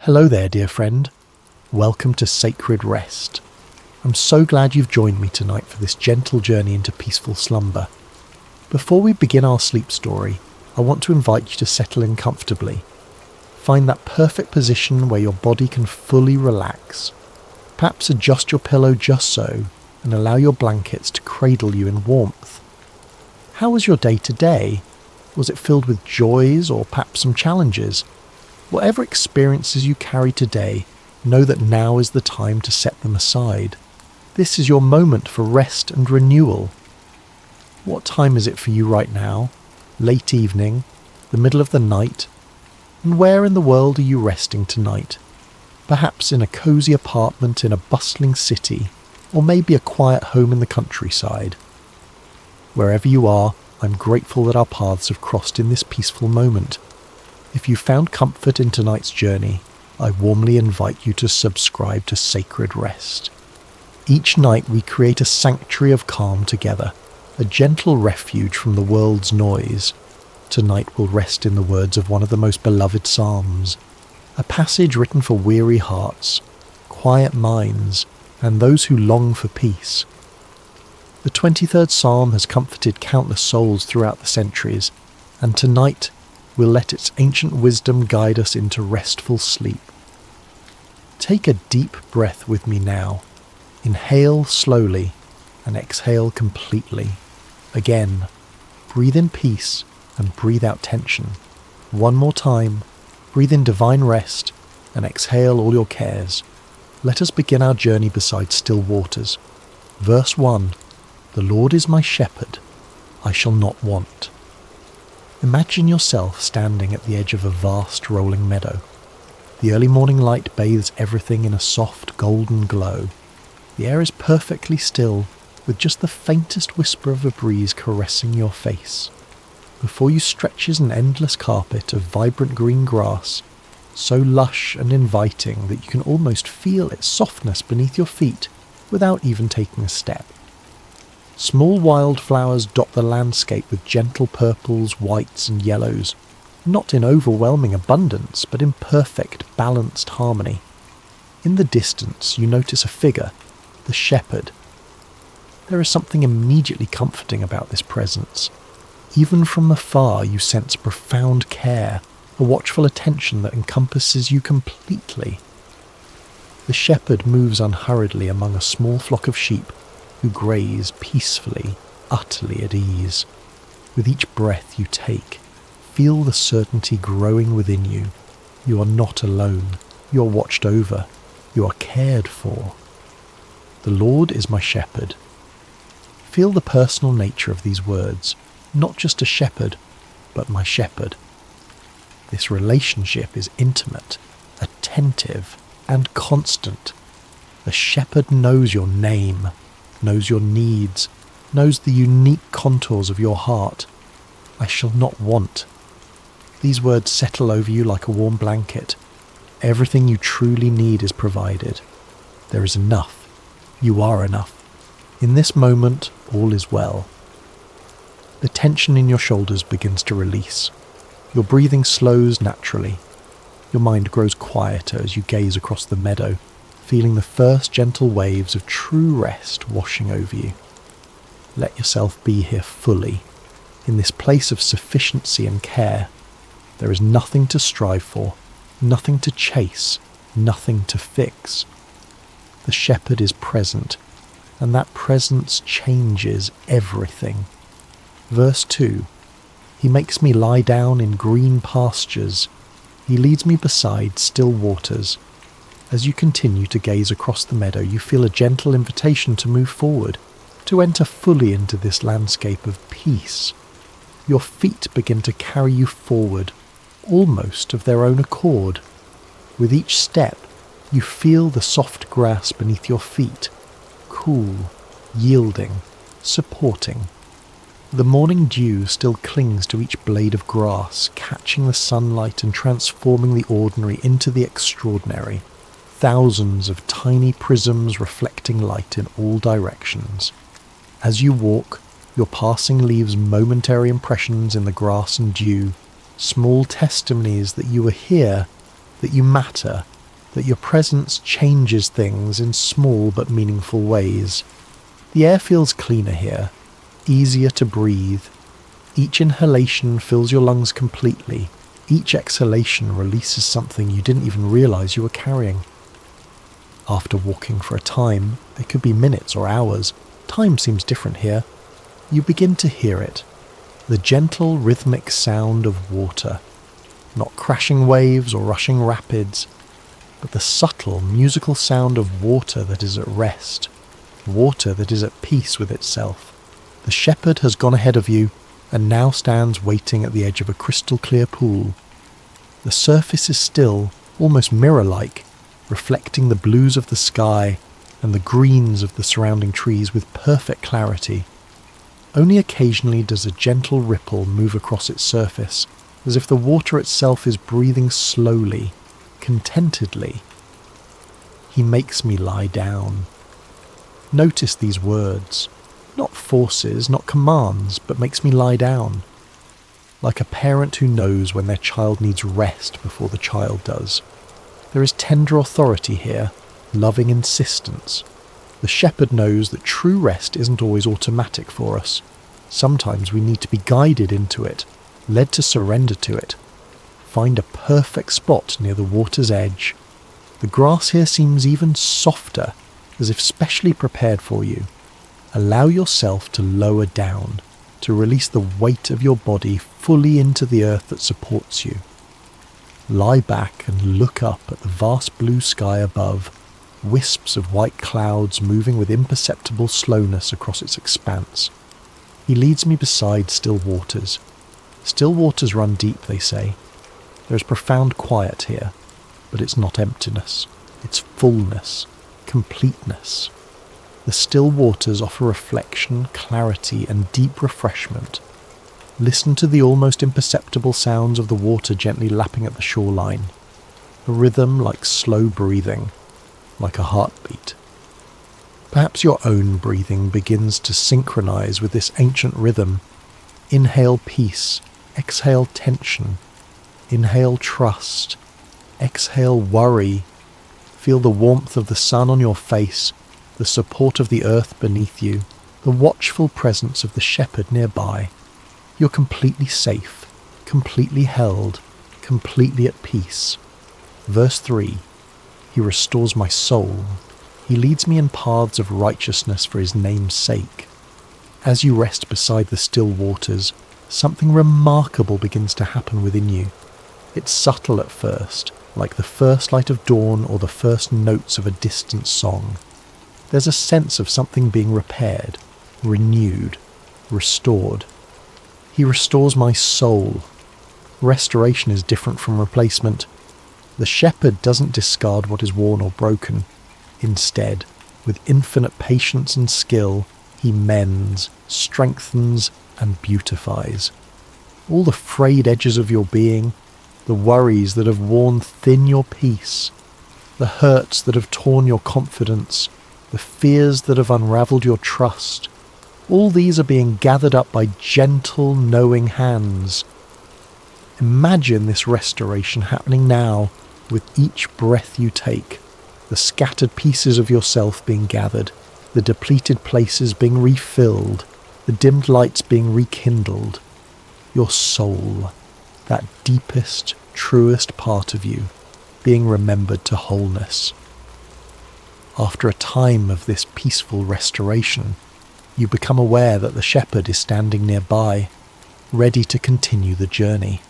Hello there, dear friend. Welcome to Sacred Rest. I'm so glad you've joined me tonight for this gentle journey into peaceful slumber. Before we begin our sleep story, I want to invite you to settle in comfortably. Find that perfect position where your body can fully relax. Perhaps adjust your pillow just so, and allow your blankets to cradle you in warmth. How was your day today? Was it filled with joys or perhaps some challenges? Whatever experiences you carry today, know that now is the time to set them aside. This is your moment for rest and renewal. What time is it for you right now? Late evening? The middle of the night? And where in the world are you resting tonight? Perhaps in a cosy apartment in a bustling city, or maybe a quiet home in the countryside. Wherever you are, I'm grateful that our paths have crossed in this peaceful moment. If you found comfort in tonight's journey, I warmly invite you to subscribe to Sacred Rest. Each night we create a sanctuary of calm together, a gentle refuge from the world's noise. Tonight we'll rest in the words of one of the most beloved psalms, a passage written for weary hearts, quiet minds, and those who long for peace. The 23rd Psalm has comforted countless souls throughout the centuries, and tonight we'll let its ancient wisdom guide us into restful sleep. Take a deep breath with me now. Inhale slowly and exhale completely. Again, breathe in peace and breathe out tension. One more time, breathe in divine rest and exhale all your cares. Let us begin our journey beside still waters. Verse 1. The Lord is my shepherd, I shall not want. Imagine yourself standing at the edge of a vast rolling meadow. The early morning light bathes everything in a soft golden glow. The air is perfectly still, with just the faintest whisper of a breeze caressing your face. Before you stretches an endless carpet of vibrant green grass, so lush and inviting that you can almost feel its softness beneath your feet without even taking a step. Small wildflowers dot the landscape with gentle purples, whites and yellows, not in overwhelming abundance, but in perfect, balanced harmony. In the distance you notice a figure, the shepherd. There is something immediately comforting about this presence. Even from afar you sense profound care, a watchful attention that encompasses you completely. The shepherd moves unhurriedly among a small flock of sheep who graze peacefully, utterly at ease. With each breath you take, feel the certainty growing within you. You are not alone. You are watched over. You are cared for. The Lord is my shepherd. Feel the personal nature of these words. Not just a shepherd, but my shepherd. This relationship is intimate, attentive, and constant. The shepherd knows your name, knows your needs, knows the unique contours of your heart. I shall not want. These words settle over you like a warm blanket. Everything you truly need is provided. There is enough. You are enough. In this moment, all is well. The tension in your shoulders begins to release. Your breathing slows naturally. Your mind grows quieter as you gaze across the meadow, feeling the first gentle waves of true rest washing over you. Let yourself be here fully, in this place of sufficiency and care. There is nothing to strive for, nothing to chase, nothing to fix. The shepherd is present, and that presence changes everything. Verse 2. He makes me lie down in green pastures. He leads me beside still waters. As you continue to gaze across the meadow, you feel a gentle invitation to move forward, to enter fully into this landscape of peace. Your feet begin to carry you forward, almost of their own accord. With each step, you feel the soft grass beneath your feet, cool, yielding, supporting. The morning dew still clings to each blade of grass, catching the sunlight and transforming the ordinary into the extraordinary. Thousands of tiny prisms reflecting light in all directions. As you walk, your passing leaves momentary impressions in the grass and dew, small testimonies that you are here, that you matter, that your presence changes things in small but meaningful ways. The air feels cleaner here, easier to breathe. Each inhalation fills your lungs completely. Each exhalation releases something you didn't even realize you were carrying. After walking for a time, it could be minutes or hours, time seems different here. You begin to hear it, the gentle rhythmic sound of water, not crashing waves or rushing rapids, but the subtle musical sound of water that is at rest, water that is at peace with itself. The shepherd has gone ahead of you and now stands waiting at the edge of a crystal clear pool. The surface is still, almost mirror-like, reflecting the blues of the sky and the greens of the surrounding trees with perfect clarity. Only occasionally does a gentle ripple move across its surface, as if the water itself is breathing slowly, contentedly. He makes me lie down. Notice these words. Not forces, not commands, but makes me lie down. Like a parent who knows when their child needs rest before the child does. There is tender authority here, loving insistence. The shepherd knows that true rest isn't always automatic for us. Sometimes we need to be guided into it, led to surrender to it. Find a perfect spot near the water's edge. The grass here seems even softer, as if specially prepared for you. Allow yourself to lower down, to release the weight of your body fully into the earth that supports you. Lie back and look up at the vast blue sky above, wisps of white clouds moving with imperceptible slowness across its expanse. He leads me beside still waters. Still waters run deep, they say. There is profound quiet here, but it's not emptiness. It's fullness, completeness. The still waters offer reflection, clarity, and deep refreshment. Listen to the almost imperceptible sounds of the water gently lapping at the shoreline. A rhythm like slow breathing, like a heartbeat. Perhaps your own breathing begins to synchronize with this ancient rhythm. Inhale peace, exhale tension. Inhale trust, exhale worry. Feel the warmth of the sun on your face, the support of the earth beneath you, the watchful presence of the shepherd nearby. You're completely safe, completely held, completely at peace. Verse 3. He restores my soul. He leads me in paths of righteousness for his name's sake. As you rest beside the still waters, something remarkable begins to happen within you. It's subtle at first, like the first light of dawn or the first notes of a distant song. There's a sense of something being repaired, renewed, restored. He restores my soul. Restoration is different from replacement. The shepherd doesn't discard what is worn or broken. Instead, with infinite patience and skill, he mends, strengthens, and beautifies. All the frayed edges of your being, the worries that have worn thin your peace, the hurts that have torn your confidence, the fears that have unravelled your trust, all these are being gathered up by gentle, knowing hands. Imagine this restoration happening now with each breath you take, the scattered pieces of yourself being gathered, the depleted places being refilled, the dimmed lights being rekindled. Your soul, that deepest, truest part of you, being remembered to wholeness. After a time of this peaceful restoration, you become aware that the shepherd is standing nearby, ready to continue the journey.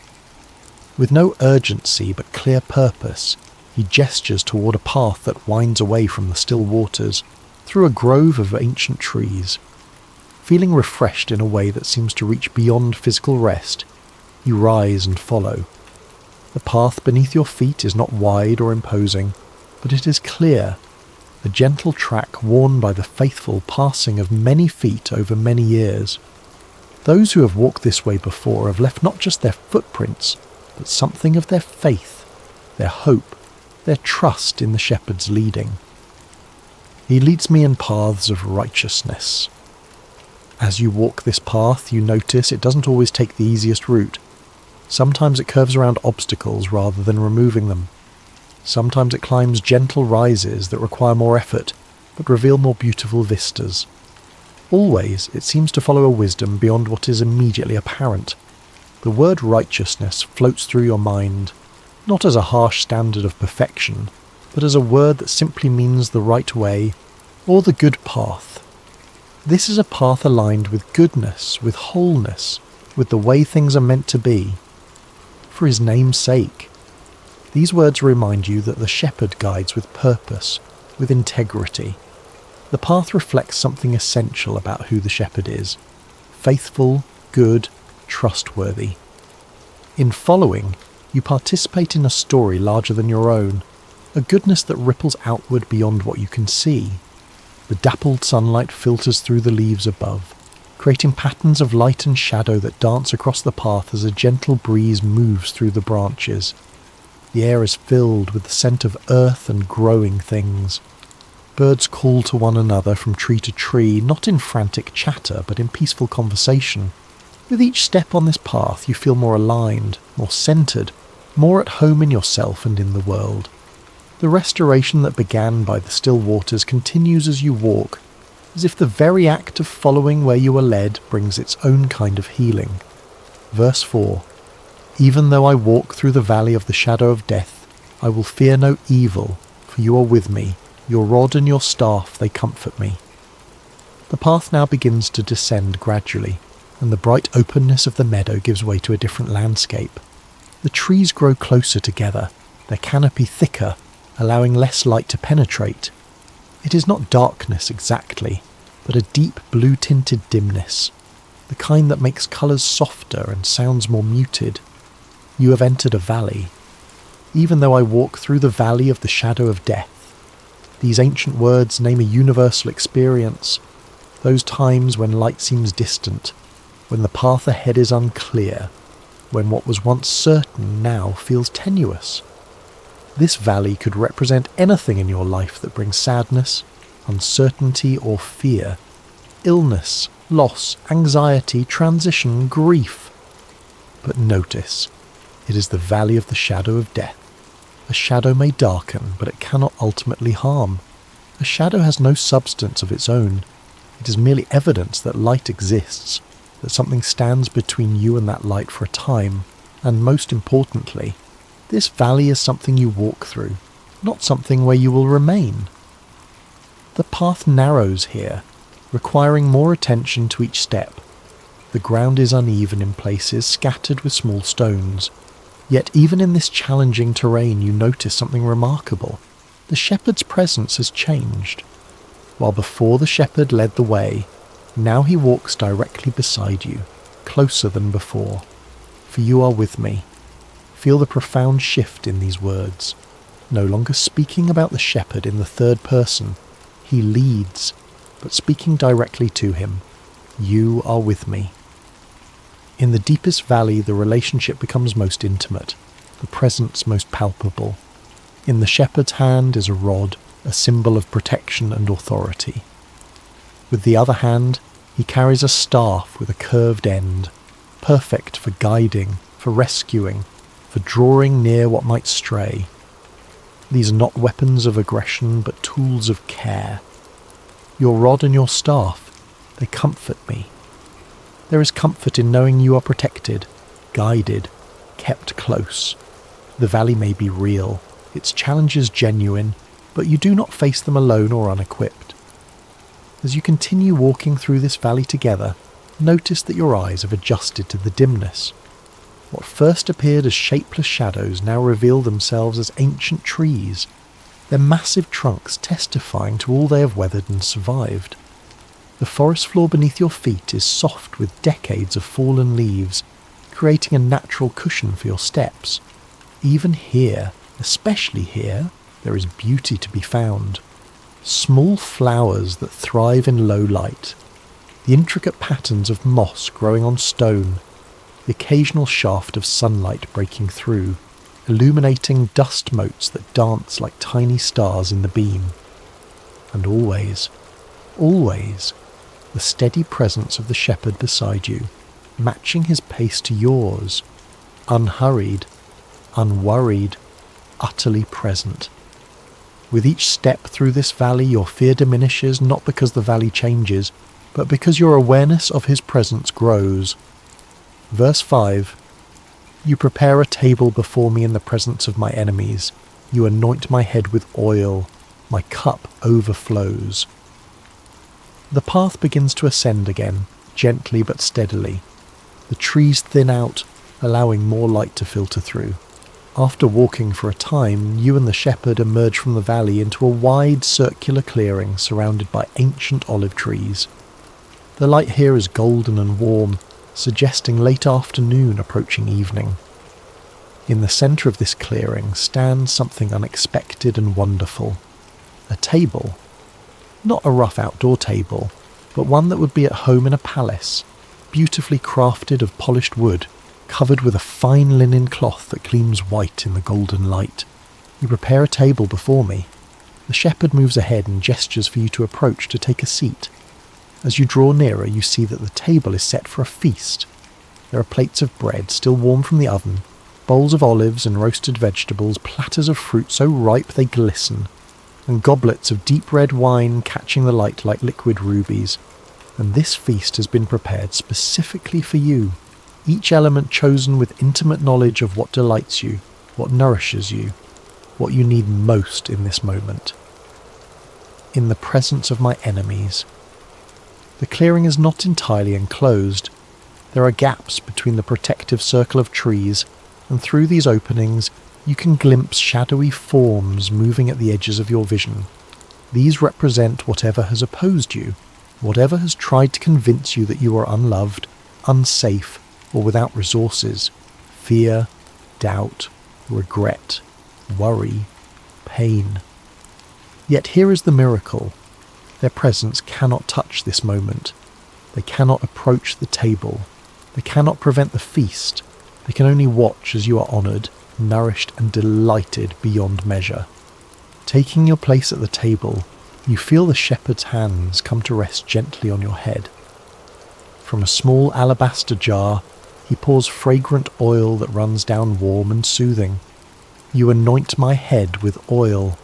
With no urgency but clear purpose, he gestures toward a path that winds away from the still waters, through a grove of ancient trees. Feeling refreshed in a way that seems to reach beyond physical rest, you rise and follow. The path beneath your feet is not wide or imposing, but it is clear, a gentle track worn by the faithful passing of many feet over many years. Those who have walked this way before have left not just their footprints, but something of their faith, their hope, their trust in the shepherd's leading. He leads me in paths of righteousness. As you walk this path, you notice it doesn't always take the easiest route. Sometimes it curves around obstacles rather than removing them. Sometimes it climbs gentle rises that require more effort, but reveal more beautiful vistas. Always, it seems to follow a wisdom beyond what is immediately apparent. The word righteousness floats through your mind, not as a harsh standard of perfection, but as a word that simply means the right way, or the good path. This is a path aligned with goodness, with wholeness, with the way things are meant to be. For his name's sake. These words remind you that the shepherd guides with purpose, with integrity. The path reflects something essential about who the shepherd is: faithful, good, trustworthy. In following, you participate in a story larger than your own, a goodness that ripples outward beyond what you can see. The dappled sunlight filters through the leaves above, creating patterns of light and shadow that dance across the path as a gentle breeze moves through the branches. The air is filled with the scent of earth and growing things. Birds call to one another from tree to tree, not in frantic chatter, but in peaceful conversation. With each step on this path, you feel more aligned, more centred, more at home in yourself and in the world. The restoration that began by the still waters continues as you walk, as if the very act of following where you are led brings its own kind of healing. Verse 4. Even though I walk through the valley of the shadow of death, I will fear no evil, for you are with me. Your rod and your staff, they comfort me. The path now begins to descend gradually, and the bright openness of the meadow gives way to a different landscape. The trees grow closer together, their canopy thicker, allowing less light to penetrate. It is not darkness exactly, but a deep blue-tinted dimness, the kind that makes colours softer and sounds more muted. You have entered a valley. Even though I walk through the valley of the shadow of death, these ancient words name a universal experience, those times when light seems distant, when the path ahead is unclear, when what was once certain now feels tenuous. This valley could represent anything in your life that brings sadness, uncertainty or fear, illness, loss, anxiety, transition, grief. But notice, it is the valley of the shadow of death. A shadow may darken, but it cannot ultimately harm. A shadow has no substance of its own. It is merely evidence that light exists, that something stands between you and that light for a time, and most importantly, this valley is something you walk through, not something where you will remain. The path narrows here, requiring more attention to each step. The ground is uneven in places, scattered with small stones. Yet even in this challenging terrain you notice something remarkable. The shepherd's presence has changed. While before the shepherd led the way, now he walks directly beside you, closer than before. For you are with me. Feel the profound shift in these words. No longer speaking about the shepherd in the third person, he leads, but speaking directly to him. You are with me. In the deepest valley, the relationship becomes most intimate, the presence most palpable. In the shepherd's hand is a rod, a symbol of protection and authority. With the other hand, he carries a staff with a curved end, perfect for guiding, for rescuing, for drawing near what might stray. These are not weapons of aggression, but tools of care. Your rod and your staff, they comfort me. There is comfort in knowing you are protected, guided, kept close. The valley may be real, its challenges genuine, but you do not face them alone or unequipped. As you continue walking through this valley together, notice that your eyes have adjusted to the dimness. What first appeared as shapeless shadows now reveal themselves as ancient trees, their massive trunks testifying to all they have weathered and survived. The forest floor beneath your feet is soft with decades of fallen leaves, creating a natural cushion for your steps. Even here, especially here, there is beauty to be found. Small flowers that thrive in low light, the intricate patterns of moss growing on stone, the occasional shaft of sunlight breaking through, illuminating dust motes that dance like tiny stars in the beam. And always, the steady presence of the shepherd beside you, matching his pace to yours, unhurried, unworried, utterly present. With each step through this valley, your fear diminishes, not because the valley changes, but because your awareness of his presence grows. Verse 5, You prepare a table before me in the presence of my enemies. You anoint my head with oil. My cup overflows. The path begins to ascend again, gently but steadily. The trees thin out, allowing more light to filter through. After walking for a time, you and the shepherd emerge from the valley into a wide circular clearing surrounded by ancient olive trees. The light here is golden and warm, suggesting late afternoon approaching evening. In the centre of this clearing stands something unexpected and wonderful. A table. Not a rough outdoor table, but one that would be at home in a palace, beautifully crafted of polished wood, covered with a fine linen cloth that gleams white in the golden light. You prepare a table before me. The shepherd moves ahead and gestures for you to approach to take a seat. As you draw nearer, you see that the table is set for a feast. There are plates of bread still warm from the oven, bowls of olives and roasted vegetables, platters of fruit so ripe they glisten, and goblets of deep red wine catching the light like liquid rubies. And this feast has been prepared specifically for you, each element chosen with intimate knowledge of what delights you, what nourishes you, what you need most in this moment. In the presence of my enemies. The clearing is not entirely enclosed. There are gaps between the protective circle of trees, and through these openings you can glimpse shadowy forms moving at the edges of your vision. These represent whatever has opposed you, whatever has tried to convince you that you are unloved, unsafe, or without resources. Fear, doubt, regret, worry, pain. Yet here is the miracle. Their presence cannot touch this moment. They cannot approach the table. They cannot prevent the feast. They can only watch as you are honoured, nourished and delighted beyond measure. Taking your place at the table, you feel the shepherd's hands come to rest gently on your head. From a small alabaster jar, he pours fragrant oil that runs down warm and soothing. You anoint my head with oil.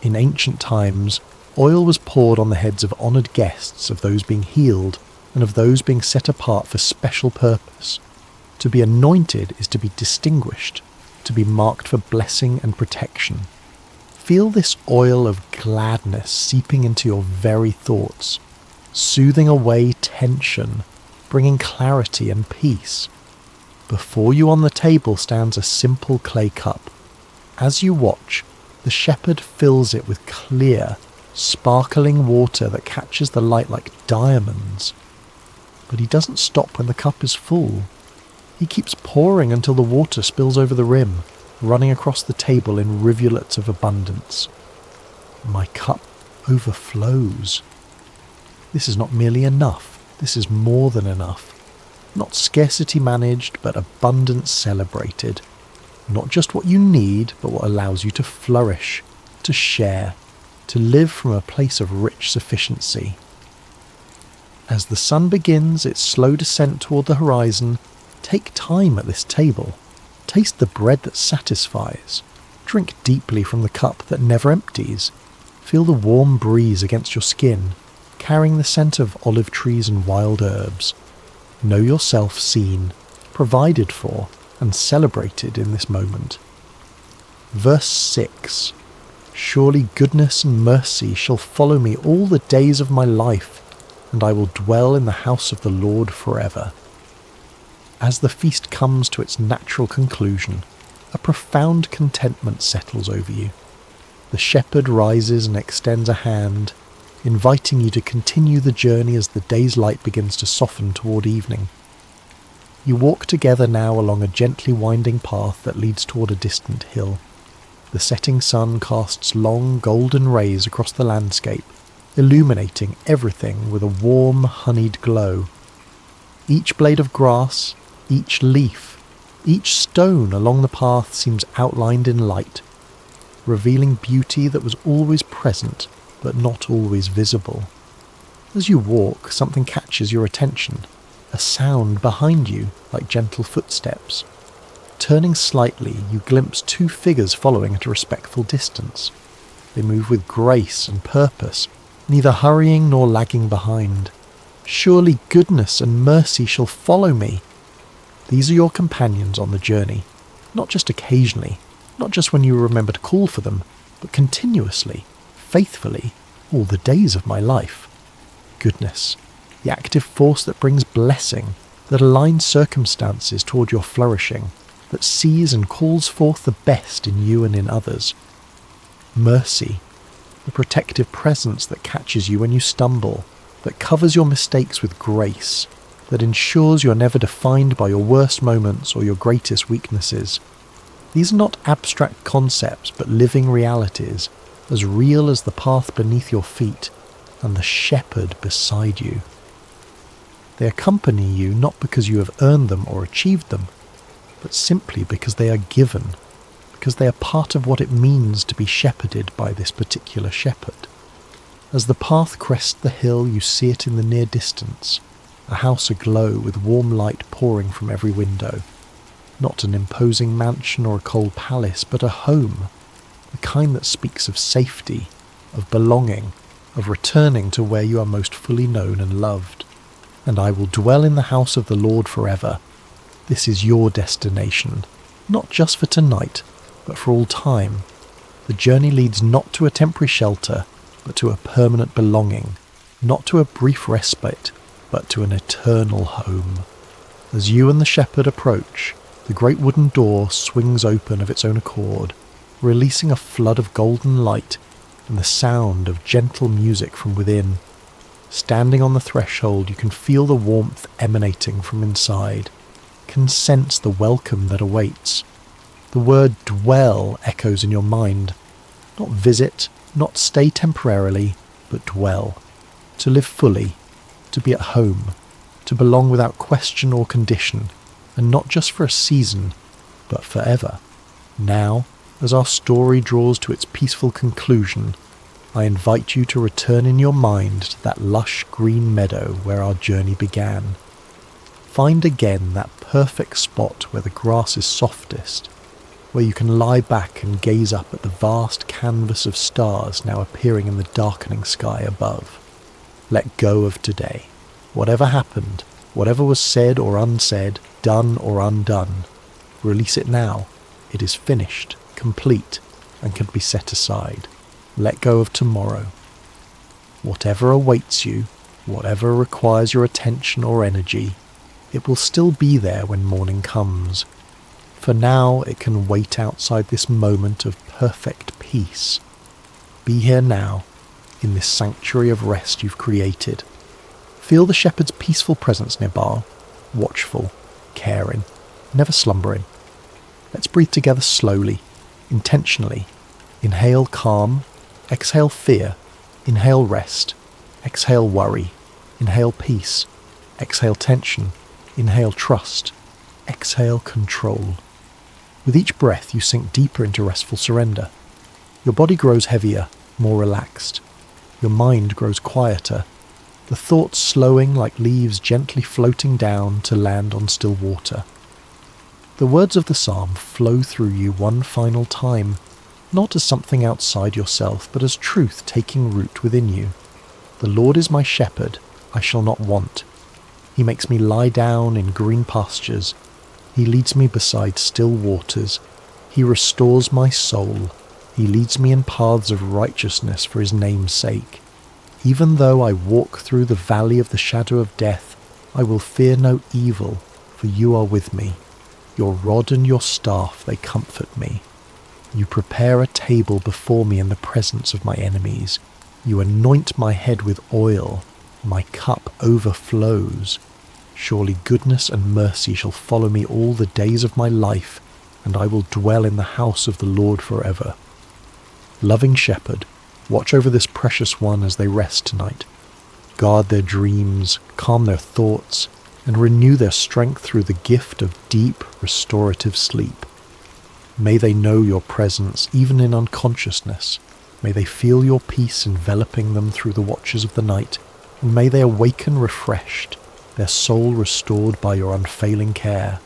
In ancient times, oil was poured on the heads of honoured guests, of those being healed, and of those being set apart for special purpose. To be anointed is to be distinguished, to be marked for blessing and protection. Feel this oil of gladness seeping into your very thoughts, soothing away tension, bringing clarity and peace. Before you on the table stands a simple clay cup. As you watch, the shepherd fills it with clear, sparkling water that catches the light like diamonds. But he doesn't stop when the cup is full. He keeps pouring until the water spills over the rim, running across the table in rivulets of abundance. My cup overflows. This is not merely enough, this is more than enough. Not scarcity managed, but abundance celebrated. Not just what you need, but what allows you to flourish, to share, to live from a place of rich sufficiency. As the sun begins its slow descent toward the horizon, take time at this table. Taste the bread that satisfies. Drink deeply from the cup that never empties. Feel the warm breeze against your skin, carrying the scent of olive trees and wild herbs. Know yourself seen, provided for, and celebrated in this moment. Verse 6. Surely goodness and mercy shall follow me all the days of my life, and I will dwell in the house of the Lord forever. As the feast comes to its natural conclusion, a profound contentment settles over you. The shepherd rises and extends a hand, inviting you to continue the journey as the day's light begins to soften toward evening. You walk together now along a gently winding path that leads toward a distant hill. The setting sun casts long golden rays across the landscape, illuminating everything with a warm, honeyed glow. Each blade of grass, each leaf, each stone along the path seems outlined in light, revealing beauty that was always present but not always visible. As you walk, something catches your attention, a sound behind you like gentle footsteps. Turning slightly, you glimpse two figures following at a respectful distance. They move with grace and purpose, neither hurrying nor lagging behind. Surely goodness and mercy shall follow me. These are your companions on the journey, not just occasionally, not just when you remember to call for them, but continuously, faithfully, all the days of my life. Goodness, the active force that brings blessing, that aligns circumstances toward your flourishing, that sees and calls forth the best in you and in others. Mercy, the protective presence that catches you when you stumble, that covers your mistakes with grace, that ensures you're never defined by your worst moments or your greatest weaknesses. These are not abstract concepts, but living realities, as real as the path beneath your feet and the shepherd beside you. They accompany you not because you have earned them or achieved them, but simply because they are given, because they are part of what it means to be shepherded by this particular shepherd. As the path crests the hill, you see it in the near distance, a house aglow with warm light pouring from every window. Not an imposing mansion or a cold palace, but a home, the kind that speaks of safety, of belonging, of returning to where you are most fully known and loved. And I will dwell in the house of the Lord forever. This is your destination, not just for tonight, but for all time. The journey leads not to a temporary shelter, but to a permanent belonging, not to a brief respite, but to an eternal home. As you and the shepherd approach, the great wooden door swings open of its own accord, releasing a flood of golden light and the sound of gentle music from within. Standing on the threshold, you can feel the warmth emanating from inside, can sense the welcome that awaits. The word dwell echoes in your mind. Not visit, not stay temporarily, but dwell. To live fully, to be at home, to belong without question or condition, and not just for a season, but forever. Now, as our story draws to its peaceful conclusion, I invite you to return in your mind to that lush green meadow where our journey began. Find again that perfect spot where the grass is softest, where you can lie back and gaze up at the vast canvas of stars now appearing in the darkening sky above. Let go of today. Whatever happened, whatever was said or unsaid, done or undone, release it now. It is finished, complete, and can be set aside. Let go of tomorrow. Whatever awaits you, whatever requires your attention or energy, it will still be there when morning comes. For now, it can wait outside this moment of perfect peace. Be here now, in this sanctuary of rest you've created. Feel the shepherd's peaceful presence nearby, watchful, caring, never slumbering. Let's breathe together slowly, intentionally. Inhale calm, exhale fear, inhale rest, exhale worry, inhale peace, exhale tension, inhale trust, exhale control. With each breath you sink deeper into restful surrender. Your body grows heavier, more relaxed. Your mind grows quieter, the thoughts slowing like leaves gently floating down to land on still water. The words of the psalm flow through you one final time, not as something outside yourself, but as truth taking root within you. The Lord is my shepherd, I shall not want. He makes me lie down in green pastures. He leads me beside still waters. He restores my soul. He leads me in paths of righteousness for his name's sake. Even though I walk through the valley of the shadow of death, I will fear no evil, for you are with me. Your rod and your staff, they comfort me. You prepare a table before me in the presence of my enemies. You anoint my head with oil. My cup overflows. Surely goodness and mercy shall follow me all the days of my life, and I will dwell in the house of the Lord forever. Loving shepherd, watch over this precious one as they rest tonight. Guard their dreams, calm their thoughts, and renew their strength through the gift of deep, restorative sleep. May they know your presence even in unconsciousness. May they feel your peace enveloping them through the watches of the night, and may they awaken refreshed, their soul restored by your unfailing care.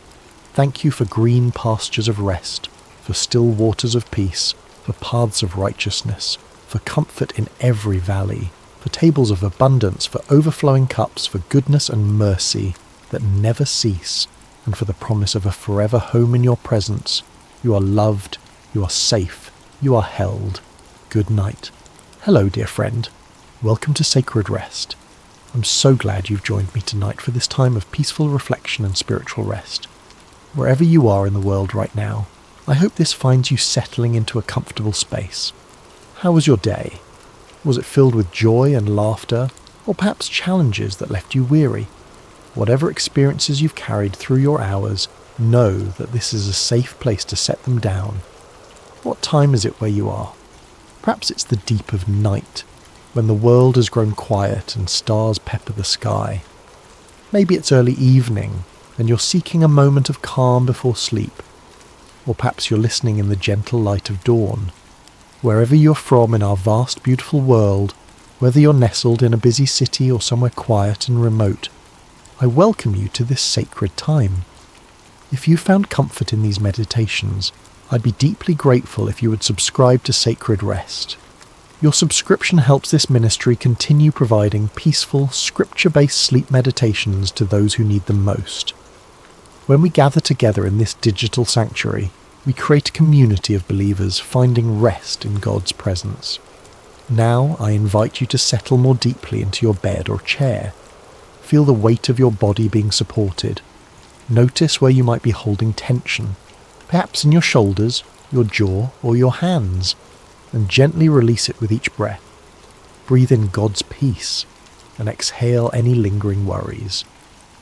Thank you for green pastures of rest, for still waters of peace, for paths of righteousness, for comfort in every valley, for tables of abundance, for overflowing cups, for goodness and mercy that never cease, and for the promise of a forever home in your presence. You are loved, you are safe, you are held. Good night. Hello, dear friend. Welcome to Sacred Rest. I'm so glad you've joined me tonight for this time of peaceful reflection and spiritual rest. Wherever you are in the world right now, I hope this finds you settling into a comfortable space. How was your day? Was it filled with joy and laughter, or perhaps challenges that left you weary? Whatever experiences you've carried through your hours, know that this is a safe place to set them down. What time is it where you are? Perhaps it's the deep of night, when the world has grown quiet and stars pepper the sky. Maybe it's early evening, and you're seeking a moment of calm before sleep. Or perhaps you're listening in the gentle light of dawn. Wherever you're from in our vast, beautiful world, whether you're nestled in a busy city or somewhere quiet and remote, I welcome you to this sacred time. If you found comfort in these meditations, I'd be deeply grateful if you would subscribe to Sacred Rest. Your subscription helps this ministry continue providing peaceful, scripture-based sleep meditations to those who need them most. When we gather together in this digital sanctuary, we create a community of believers finding rest in God's presence. Now I invite you to settle more deeply into your bed or chair. Feel the weight of your body being supported. Notice where you might be holding tension, perhaps in your shoulders, your jaw, or your hands, and gently release it with each breath. Breathe in God's peace and exhale any lingering worries.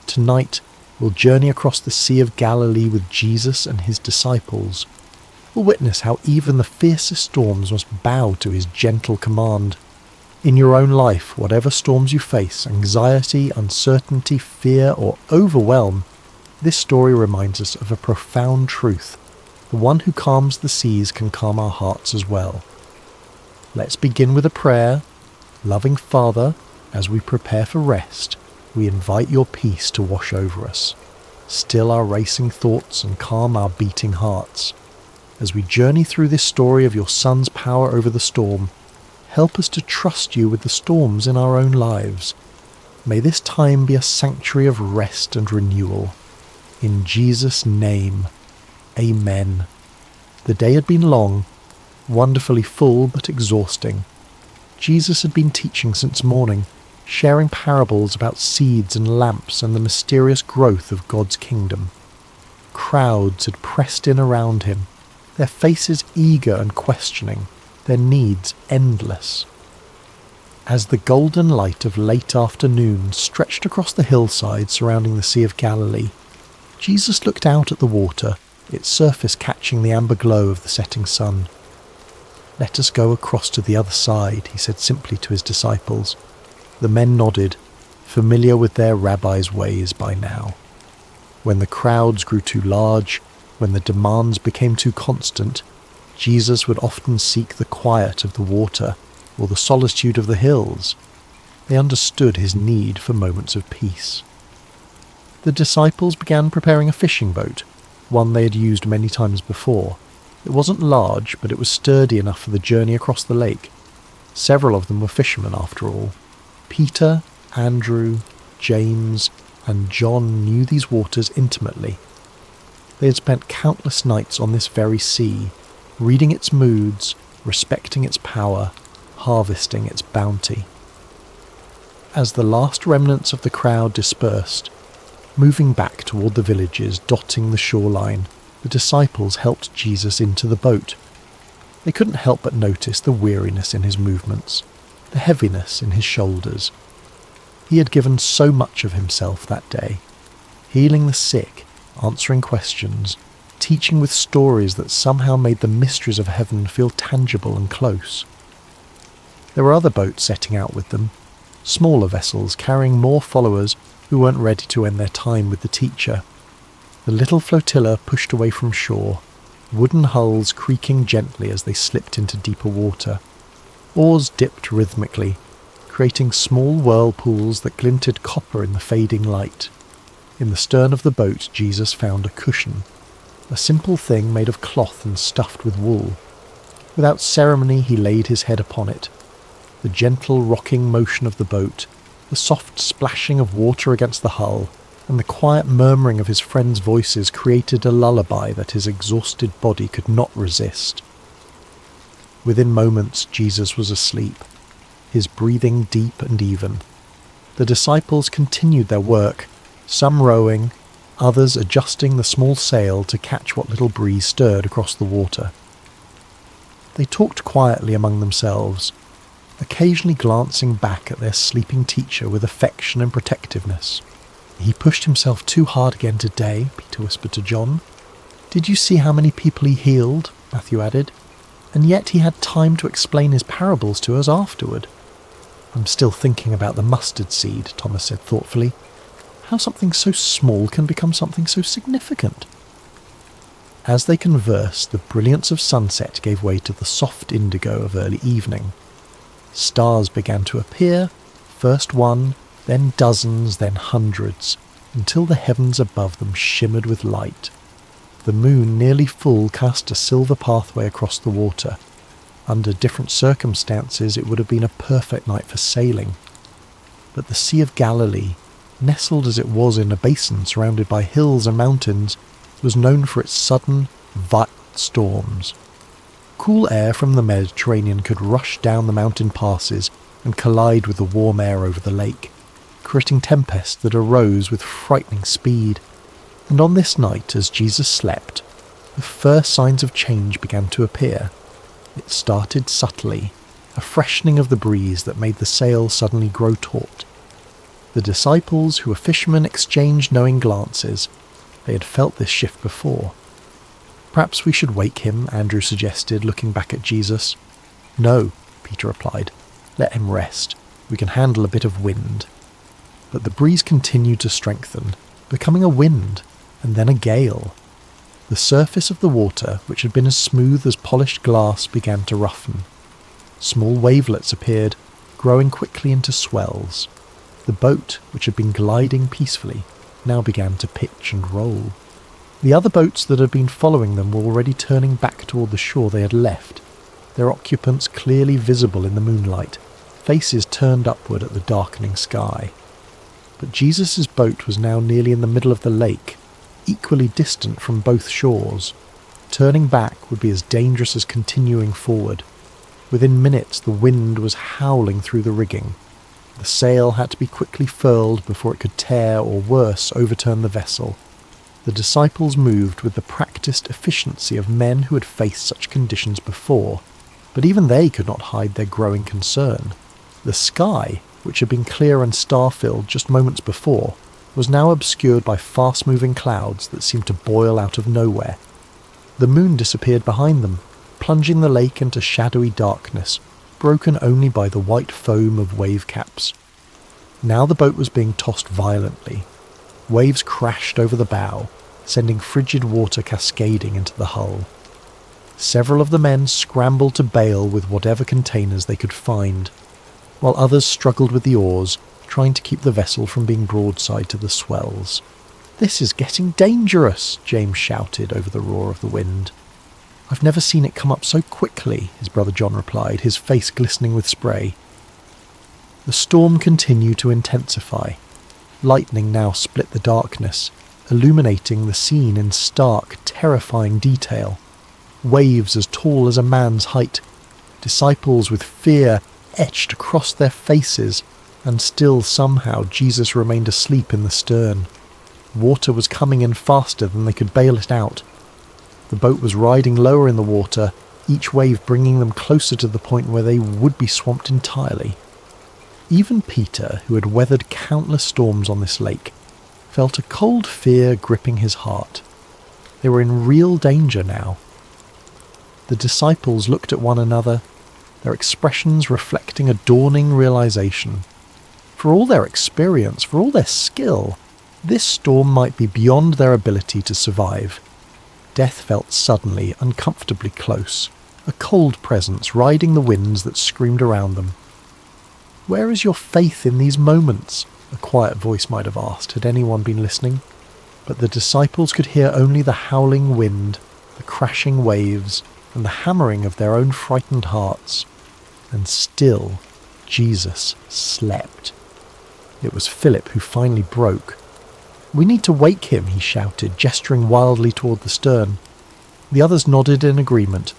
Tonight, we'll journey across the Sea of Galilee with Jesus and his disciples. We'll witness how even the fiercest storms must bow to his gentle command. In your own life, whatever storms you face, anxiety, uncertainty, fear, or overwhelm, this story reminds us of a profound truth. The one who calms the seas can calm our hearts as well. Let's begin with a prayer. Loving Father, as we prepare for rest, we invite your peace to wash over us. Still our racing thoughts and calm our beating hearts. As we journey through this story of your Son's power over the storm, help us to trust you with the storms in our own lives. May this time be a sanctuary of rest and renewal. In Jesus' name, Amen. The day had been long, wonderfully full but exhausting. Jesus had been teaching since morning, sharing parables about seeds and lamps and the mysterious growth of God's kingdom. Crowds had pressed in around him, their faces eager and questioning, their needs endless. As the golden light of late afternoon stretched across the hillside surrounding the Sea of Galilee, Jesus looked out at the water, its surface catching the amber glow of the setting sun. "Let us go across to the other side," he said simply to his disciples. The men nodded, familiar with their rabbi's ways by now. When the crowds grew too large, when the demands became too constant, Jesus would often seek the quiet of the water or the solitude of the hills. They understood his need for moments of peace. The disciples began preparing a fishing boat, one they had used many times before. It wasn't large, but it was sturdy enough for the journey across the lake. Several of them were fishermen after all. Peter, Andrew, James, and John knew these waters intimately. They had spent countless nights on this very sea, reading its moods, respecting its power, harvesting its bounty. As the last remnants of the crowd dispersed, moving back toward the villages dotting the shoreline, the disciples helped Jesus into the boat. They couldn't help but notice the weariness in his movements, the heaviness in his shoulders. He had given so much of himself that day, healing the sick, answering questions, teaching with stories that somehow made the mysteries of heaven feel tangible and close. There were other boats setting out with them, smaller vessels carrying more followers who weren't ready to end their time with the teacher. The little flotilla pushed away from shore, wooden hulls creaking gently as they slipped into deeper water. Oars dipped rhythmically, creating small whirlpools that glinted copper in the fading light. In the stern of the boat, Jesus found a cushion, a simple thing made of cloth and stuffed with wool. Without ceremony, he laid his head upon it. The gentle rocking motion of the boat, the soft splashing of water against the hull, and the quiet murmuring of his friends' voices created a lullaby that his exhausted body could not resist. Within moments, Jesus was asleep, his breathing deep and even. The disciples continued their work, some rowing, others adjusting the small sail to catch what little breeze stirred across the water. They talked quietly among themselves, occasionally glancing back at their sleeping teacher with affection and protectiveness. "He pushed himself too hard again today," Peter whispered to John. "Did you see how many people he healed?" Matthew added. "And yet he had time to explain his parables to us afterward." "I'm still thinking about the mustard seed," Thomas said thoughtfully. "How something so small can become something so significant." As they conversed, the brilliance of sunset gave way to the soft indigo of early evening. Stars began to appear, first one, then dozens, then hundreds, until the heavens above them shimmered with light. The moon, nearly full, cast a silver pathway across the water. Under different circumstances, it would have been a perfect night for sailing. But the Sea of Galilee, nestled as it was in a basin surrounded by hills and mountains, was known for its sudden, violent storms. Cool air from the Mediterranean could rush down the mountain passes and collide with the warm air over the lake, creating tempests that arose with frightening speed. And on this night, as Jesus slept, the first signs of change began to appear. It started subtly, a freshening of the breeze that made the sail suddenly grow taut. The disciples, who were fishermen, exchanged knowing glances. They had felt this shift before. "Perhaps we should wake him," Andrew suggested, looking back at Jesus. "No," Peter replied. "Let him rest. We can handle a bit of wind." But the breeze continued to strengthen, becoming a wind, and then a gale. The surface of the water, which had been as smooth as polished glass, began to roughen. Small wavelets appeared, growing quickly into swells. The boat, which had been gliding peacefully, now began to pitch and roll. The other boats that had been following them were already turning back toward the shore they had left, their occupants clearly visible in the moonlight, faces turned upward at the darkening sky. But Jesus' boat was now nearly in the middle of the lake, equally distant from both shores. Turning back would be as dangerous as continuing forward. Within minutes the wind was howling through the rigging. The sail had to be quickly furled before it could tear or, worse, overturn the vessel. The disciples moved with the practiced efficiency of men who had faced such conditions before, but even they could not hide their growing concern. The sky, which had been clear and star-filled just moments before, was now obscured by fast-moving clouds that seemed to boil out of nowhere. The moon disappeared behind them, plunging the lake into shadowy darkness, broken only by the white foam of wave caps. Now the boat was being tossed violently. Waves crashed over the bow, sending frigid water cascading into the hull. Several of the men scrambled to bail with whatever containers they could find, while others struggled with the oars, trying to keep the vessel from being broadside to the swells. "This is getting dangerous," James shouted over the roar of the wind. "I've never seen it come up so quickly," his brother John replied, his face glistening with spray. The storm continued to intensify. Lightning now split the darkness, illuminating the scene in stark, terrifying detail. Waves as tall as a man's height, disciples with fear etched across their faces, and still somehow Jesus remained asleep in the stern. Water was coming in faster than they could bail it out. The boat was riding lower in the water, each wave bringing them closer to the point where they would be swamped entirely. Even Peter, who had weathered countless storms on this lake, felt a cold fear gripping his heart. They were in real danger now. The disciples looked at one another, their expressions reflecting a dawning realization. For all their experience, for all their skill, this storm might be beyond their ability to survive. Death felt suddenly uncomfortably close, a cold presence riding the winds that screamed around them. "Where is your faith in these moments?" a quiet voice might have asked, had anyone been listening. But the disciples could hear only the howling wind, the crashing waves, and the hammering of their own frightened hearts. And still, Jesus slept. It was Philip who finally broke. "We need to wake him," he shouted, gesturing wildly toward the stern. The others nodded in agreement,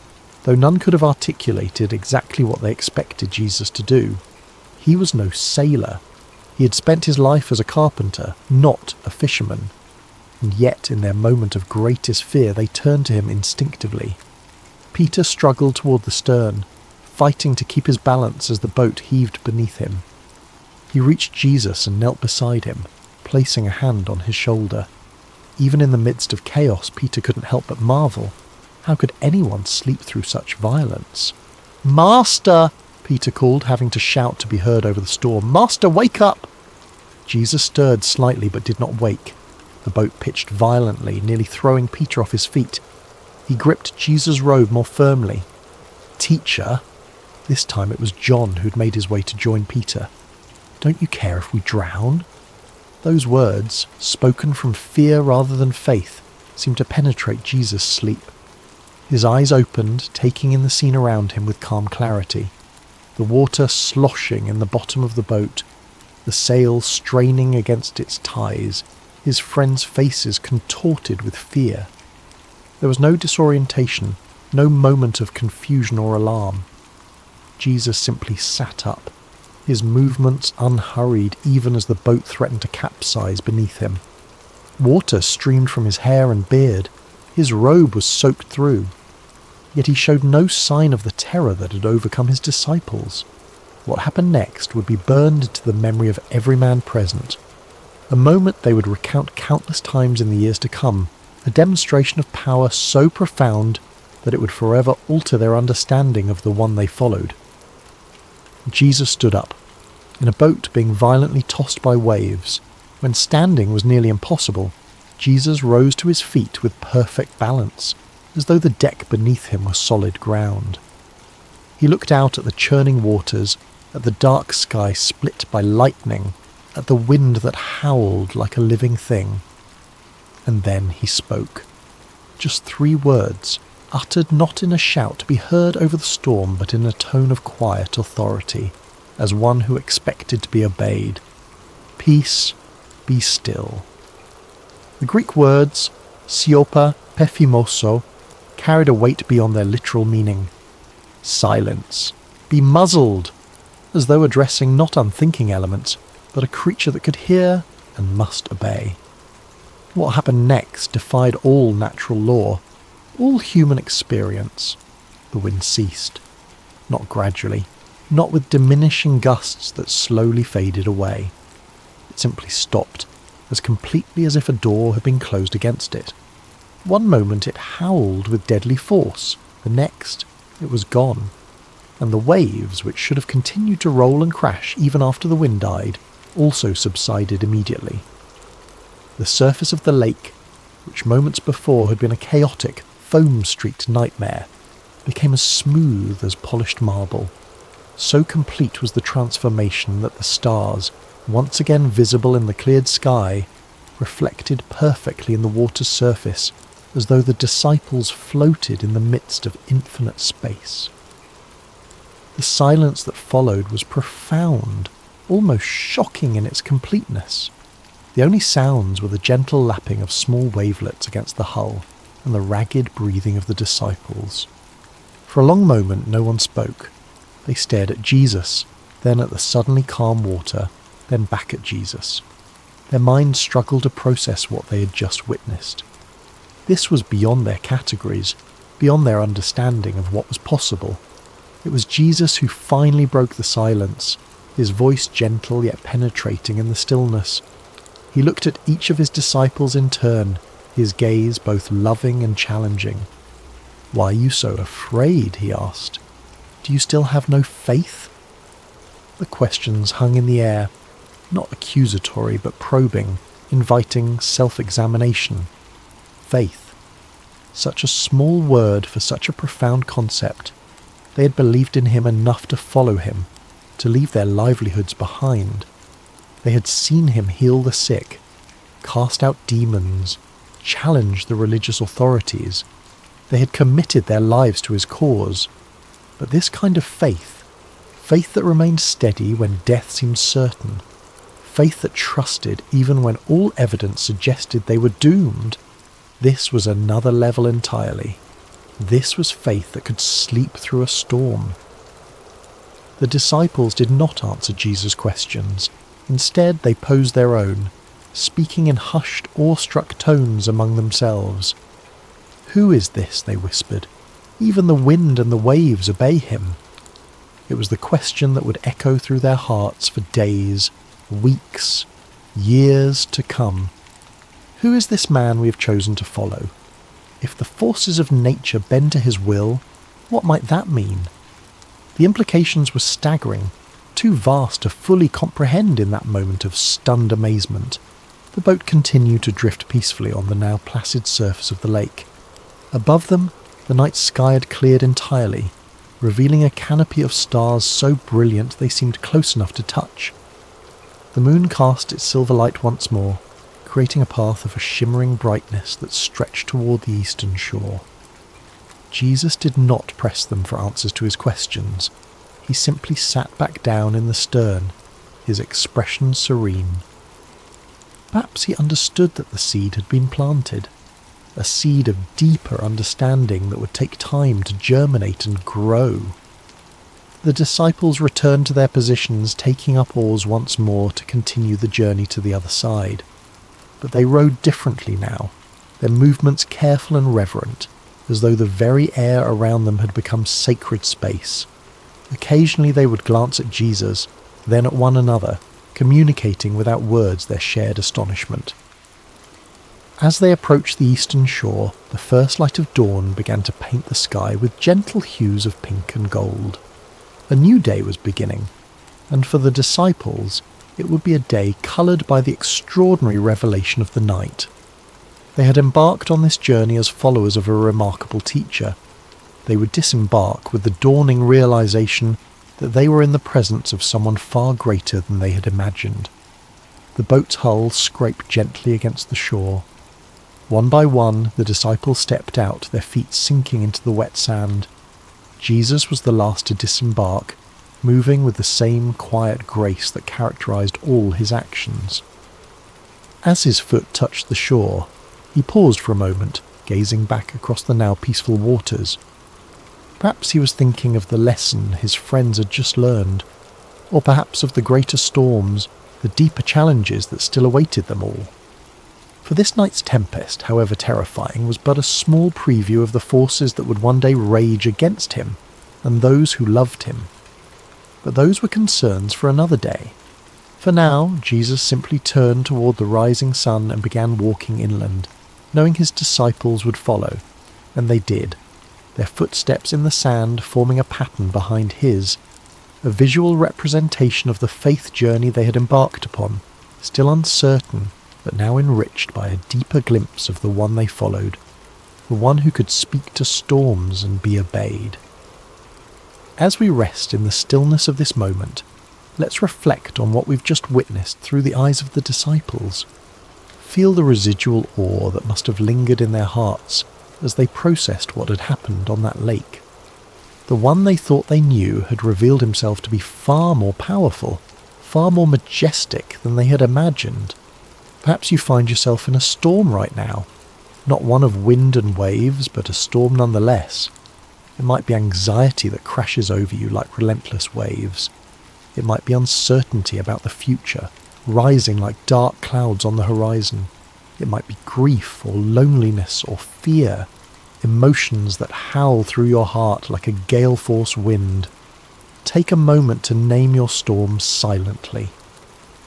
though none could have articulated exactly what they expected Jesus to do. He was no sailor. He had spent his life as a carpenter, not a fisherman. And yet, in their moment of greatest fear, they turned to him instinctively. Peter struggled toward the stern, fighting to keep his balance as the boat heaved beneath him. He reached Jesus and knelt beside him, placing a hand on his shoulder. Even in the midst of chaos, Peter couldn't help but marvel. How could anyone sleep through such violence? "Master!" Peter called, having to shout to be heard over the storm. "Master, wake up!" Jesus stirred slightly but did not wake. The boat pitched violently, nearly throwing Peter off his feet. He gripped Jesus' robe more firmly. "Teacher," this time it was John who'd made his way to join Peter, "don't you care if we drown?" Those words, spoken from fear rather than faith, seemed to penetrate Jesus' sleep. His eyes opened, taking in the scene around him with calm clarity. The water sloshing in the bottom of the boat, the sail straining against its ties, his friends' faces contorted with fear. There was no disorientation, no moment of confusion or alarm. Jesus simply sat up, his movements unhurried even as the boat threatened to capsize beneath him. Water streamed from his hair and beard. His robe was soaked through. Yet he showed no sign of the terror that had overcome his disciples. What happened next would be burned into the memory of every man present, a moment they would recount countless times in the years to come, a demonstration of power so profound that it would forever alter their understanding of the one they followed. Jesus stood up, in a boat being violently tossed by waves. When standing was nearly impossible, Jesus rose to his feet with perfect balance, as though the deck beneath him was solid ground. He looked out at the churning waters, at the dark sky split by lightning, at the wind that howled like a living thing. And then he spoke. Just 3 words, uttered not in a shout to be heard over the storm, but in a tone of quiet authority, as one who expected to be obeyed. "Peace, be still." The Greek words, siopa pephimoso, carried a weight beyond their literal meaning. Silence, be muzzled, as though addressing not unthinking elements, but a creature that could hear and must obey. What happened next defied all natural law, all human experience. The wind ceased, not gradually, not with diminishing gusts that slowly faded away. It simply stopped, as completely as if a door had been closed against it. One moment it howled with deadly force, the next it was gone, and the waves, which should have continued to roll and crash even after the wind died, also subsided immediately. The surface of the lake, which moments before had been a chaotic, foam-streaked nightmare, became as smooth as polished marble. So complete was the transformation that the stars, once again visible in the cleared sky, reflected perfectly in the water's surface, as though the disciples floated in the midst of infinite space. The silence that followed was profound, almost shocking in its completeness. The only sounds were the gentle lapping of small wavelets against the hull and the ragged breathing of the disciples. For a long moment no one spoke. They stared at Jesus, then at the suddenly calm water, then back at Jesus. Their minds struggled to process what they had just witnessed. This was beyond their categories, beyond their understanding of what was possible. It was Jesus who finally broke the silence, his voice gentle yet penetrating in the stillness. He looked at each of his disciples in turn, his gaze both loving and challenging. "Why are you so afraid?" he asked. "Do you still have no faith?" The questions hung in the air, not accusatory but probing, inviting self-examination. Faith. Such a small word for such a profound concept. They had believed in him enough to follow him, to leave their livelihoods behind. They had seen him heal the sick, cast out demons, challenge the religious authorities. They had committed their lives to his cause. But this kind of faith that remained steady when death seemed certain, faith that trusted even when all evidence suggested they were doomed, this was another level entirely. This was faith that could sleep through a storm. The disciples did not answer Jesus' questions. Instead, they posed their own, speaking in hushed, awestruck tones among themselves. "Who is this?" they whispered. "Even the wind and the waves obey him." It was the question that would echo through their hearts for days, weeks, years to come. Who is this man we have chosen to follow? If the forces of nature bend to his will, what might that mean? The implications were staggering, too vast to fully comprehend in that moment of stunned amazement. The boat continued to drift peacefully on the now placid surface of the lake. Above them, the night sky had cleared entirely, revealing a canopy of stars so brilliant they seemed close enough to touch. The moon cast its silver light once more, creating a path of a shimmering brightness that stretched toward the eastern shore. Jesus did not press them for answers to his questions. He simply sat back down in the stern, his expression serene. Perhaps he understood that the seed had been planted, a seed of deeper understanding that would take time to germinate and grow. The disciples returned to their positions, taking up oars once more to continue the journey to the other side. But they rowed differently now, their movements careful and reverent, as though the very air around them had become sacred space. Occasionally they would glance at Jesus, then at one another, communicating without words their shared astonishment. As they approached the eastern shore, the first light of dawn began to paint the sky with gentle hues of pink and gold. A new day was beginning, and for the disciples, it would be a day coloured by the extraordinary revelation of the night. They had embarked on this journey as followers of a remarkable teacher. They would disembark with the dawning realization that they were in the presence of someone far greater than they had imagined. The boat's hull scraped gently against the shore. One by one, the disciples stepped out, their feet sinking into the wet sand. Jesus was the last to disembark, moving with the same quiet grace that characterized all his actions. As his foot touched the shore, he paused for a moment, gazing back across the now peaceful waters. Perhaps he was thinking of the lesson his friends had just learned, or perhaps of the greater storms, the deeper challenges that still awaited them all. For this night's tempest, however terrifying, was but a small preview of the forces that would one day rage against him and those who loved him. But those were concerns for another day. For now, Jesus simply turned toward the rising sun and began walking inland, knowing his disciples would follow, and they did, their footsteps in the sand forming a pattern behind his, a visual representation of the faith journey they had embarked upon, still uncertain, but now enriched by a deeper glimpse of the one they followed, the one who could speak to storms and be obeyed. As we rest in the stillness of this moment, let's reflect on what we've just witnessed through the eyes of the disciples. Feel the residual awe that must have lingered in their hearts as they processed what had happened on that lake. The one they thought they knew had revealed himself to be far more powerful, far more majestic than they had imagined. Perhaps you find yourself in a storm right now, not one of wind and waves, but a storm nonetheless. It might be anxiety that crashes over you like relentless waves. It might be uncertainty about the future, rising like dark clouds on the horizon. It might be grief or loneliness or fear, emotions that howl through your heart like a gale-force wind. Take a moment to name your storm silently.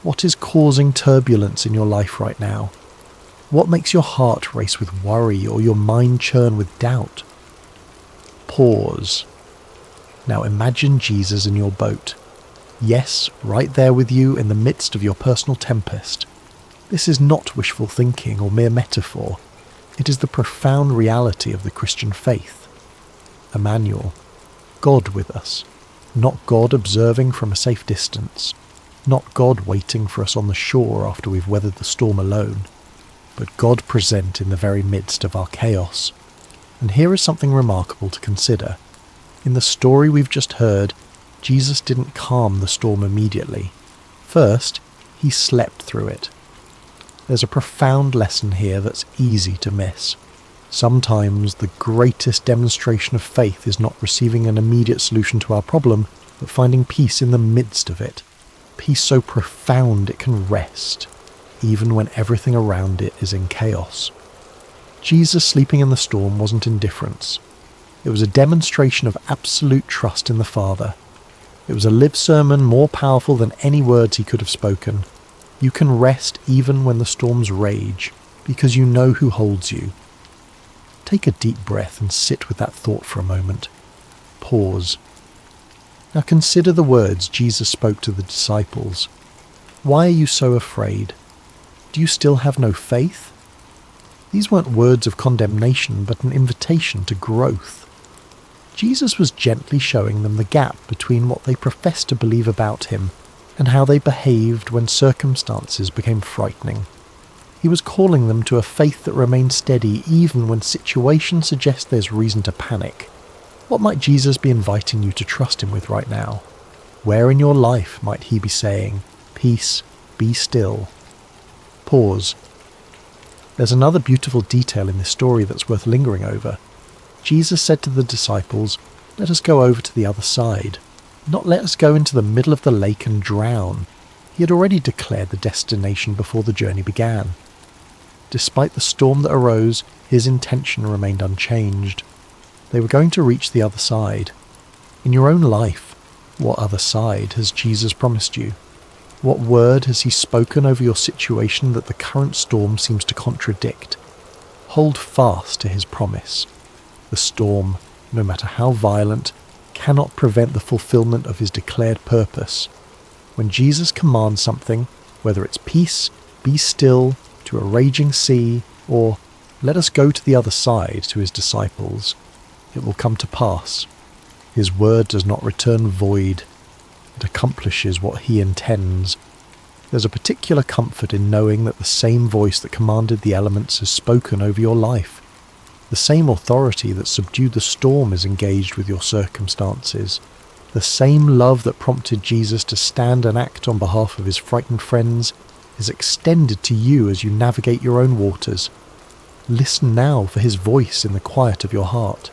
What is causing turbulence in your life right now? What makes your heart race with worry or your mind churn with doubt? Pause. Now imagine Jesus in your boat. Yes, right there with you in the midst of your personal tempest. This is not wishful thinking or mere metaphor. It is the profound reality of the Christian faith. Emmanuel, God with us, not God observing from a safe distance. Not God waiting for us on the shore after we've weathered the storm alone, but God present in the very midst of our chaos. And here is something remarkable to consider. In the story we've just heard, Jesus didn't calm the storm immediately. First, he slept through it. There's a profound lesson here that's easy to miss. Sometimes the greatest demonstration of faith is not receiving an immediate solution to our problem, but finding peace in the midst of it. Peace so profound it can rest, even when everything around it is in chaos. Jesus sleeping in the storm wasn't indifference. It was a demonstration of absolute trust in the Father. It was a live sermon more powerful than any words he could have spoken. You can rest even when the storms rage, because you know who holds you. Take a deep breath and sit with that thought for a moment. Pause. Now consider the words Jesus spoke to the disciples. Why are you so afraid? Do you still have no faith? These weren't words of condemnation, but an invitation to growth. Jesus was gently showing them the gap between what they professed to believe about him and how they behaved when circumstances became frightening. He was calling them to a faith that remains steady even when situations suggest there's reason to panic. What might Jesus be inviting you to trust him with right now? Where in your life might he be saying, "Peace, be still"? Pause. There's another beautiful detail in this story that's worth lingering over. Jesus said to the disciples, "Let us go over to the other side." Not let us go into the middle of the lake and drown. He had already declared the destination before the journey began. Despite the storm that arose, his intention remained unchanged. They were going to reach the other side. In your own life, what other side has Jesus promised you? What word has he spoken over your situation that the current storm seems to contradict? Hold fast to his promise. The storm, no matter how violent, cannot prevent the fulfillment of his declared purpose. When Jesus commands something, whether it's peace, be still, to a raging sea, or let us go to the other side to his disciples, it will come to pass. His word does not return void. It accomplishes what he intends. There's a particular comfort in knowing that the same voice that commanded the elements has spoken over your life. The same authority that subdued the storm is engaged with your circumstances. The same love that prompted Jesus to stand and act on behalf of his frightened friends is extended to you as you navigate your own waters. Listen now for his voice in the quiet of your heart.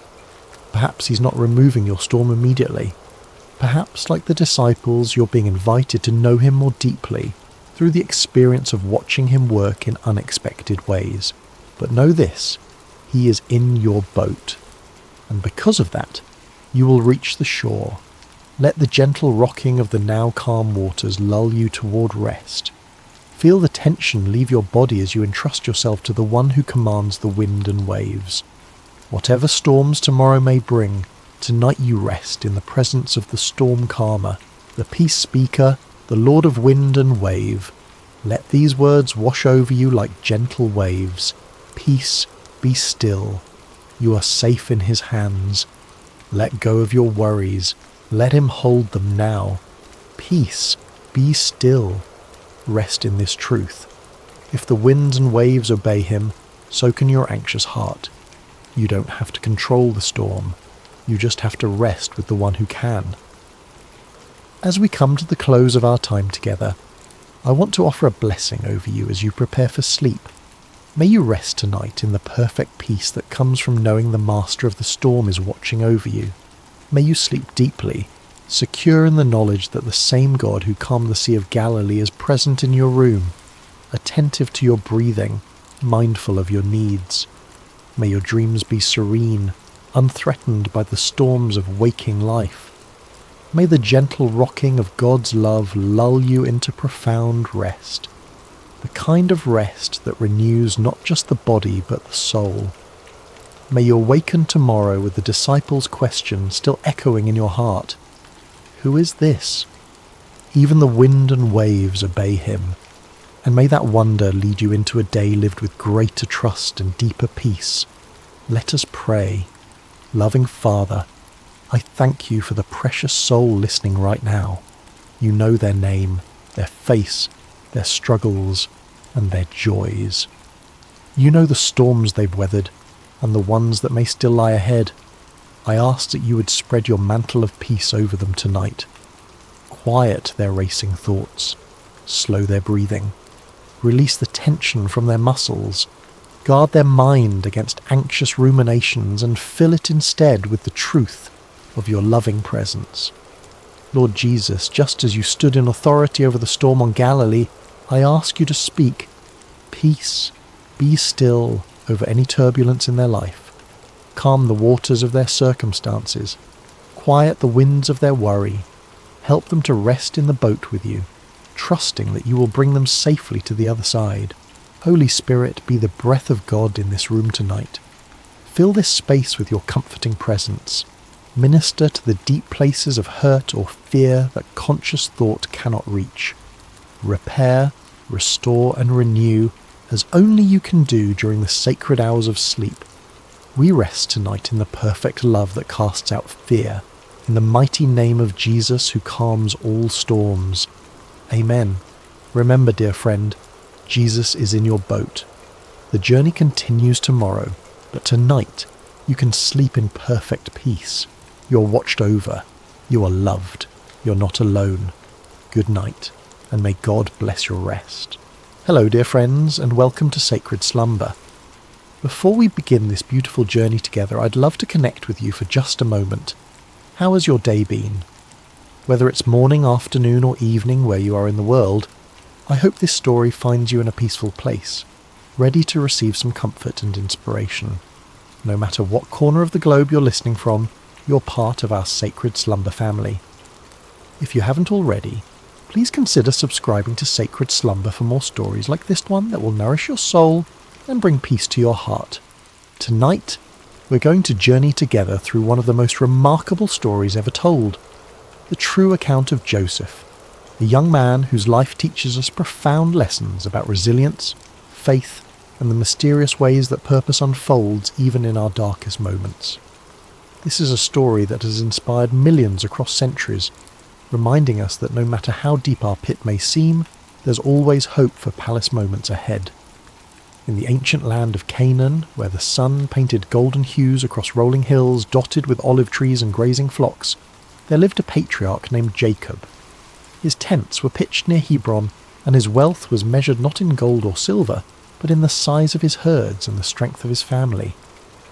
Perhaps he's not removing your storm immediately. Perhaps, like the disciples, you're being invited to know him more deeply through the experience of watching him work in unexpected ways. But know this, he is in your boat, and because of that, you will reach the shore. Let the gentle rocking of the now calm waters lull you toward rest. Feel the tension leave your body as you entrust yourself to the one who commands the wind and waves. Whatever storms tomorrow may bring, tonight you rest in the presence of the storm calmer, the peace speaker, the Lord of wind and wave. Let these words wash over you like gentle waves. Peace, be still. You are safe in his hands. Let go of your worries. Let him hold them now. Peace, be still. Rest in this truth. If the winds and waves obey him, so can your anxious heart. You don't have to control the storm. You just have to rest with the one who can. As we come to the close of our time together, I want to offer a blessing over you as you prepare for sleep. May you rest tonight in the perfect peace that comes from knowing the master of the storm is watching over you. May you sleep deeply, secure in the knowledge that the same God who calmed the Sea of Galilee is present in your room, attentive to your breathing, mindful of your needs. May your dreams be serene, unthreatened by the storms of waking life. May the gentle rocking of God's love lull you into profound rest, the kind of rest that renews not just the body but the soul. May you awaken tomorrow with the disciples' question still echoing in your heart. Who is this? Even the wind and waves obey him. And may that wonder lead you into a day lived with greater trust and deeper peace. Let us pray. Loving Father, I thank you for the precious soul listening right now. You know their name, their face, their struggles, and their joys. You know the storms they've weathered, and the ones that may still lie ahead. I ask that you would spread your mantle of peace over them tonight. Quiet their racing thoughts, slow their breathing, release the tension from their muscles, guard their mind against anxious ruminations, and fill it instead with the truth of your loving presence. Lord Jesus, just as you stood in authority over the storm on Galilee, I ask you to speak peace, be still over any turbulence in their life. Calm the waters of their circumstances, quiet the winds of their worry, help them to rest in the boat with you, trusting that you will bring them safely to the other side. Holy Spirit, be the breath of God in this room tonight. Fill this space with your comforting presence. Minister to the deep places of hurt or fear that conscious thought cannot reach. Repair, restore, and renew as only you can do during the sacred hours of sleep. We rest tonight in the perfect love that casts out fear, in the mighty name of Jesus who calms all storms. Amen. Remember, dear friend, Jesus is in your boat. The journey continues tomorrow, but tonight you can sleep in perfect peace. You're watched over. You are loved. You're not alone. Good night, and may God bless your rest. Hello, dear friends, and welcome to Sacred Slumber. Before we begin this beautiful journey together, I'd love to connect with you for just a moment. How has your day been? Whether it's morning, afternoon, or evening where you are in the world, I hope this story finds you in a peaceful place, ready to receive some comfort and inspiration. No matter what corner of the globe you're listening from, you're part of our Sacred Slumber family. If you haven't already, please consider subscribing to Sacred Slumber for more stories like this one that will nourish your soul and bring peace to your heart. Tonight, we're going to journey together through one of the most remarkable stories ever told, the true account of Joseph, a young man whose life teaches us profound lessons about resilience, faith, and the mysterious ways that purpose unfolds even in our darkest moments. This is a story that has inspired millions across centuries, reminding us that no matter how deep our pit may seem, there's always hope for palace moments ahead. In the ancient land of Canaan, where the sun painted golden hues across rolling hills dotted with olive trees and grazing flocks, there lived a patriarch named Jacob. His tents were pitched near Hebron, and his wealth was measured not in gold or silver, but in the size of his herds and the strength of his family.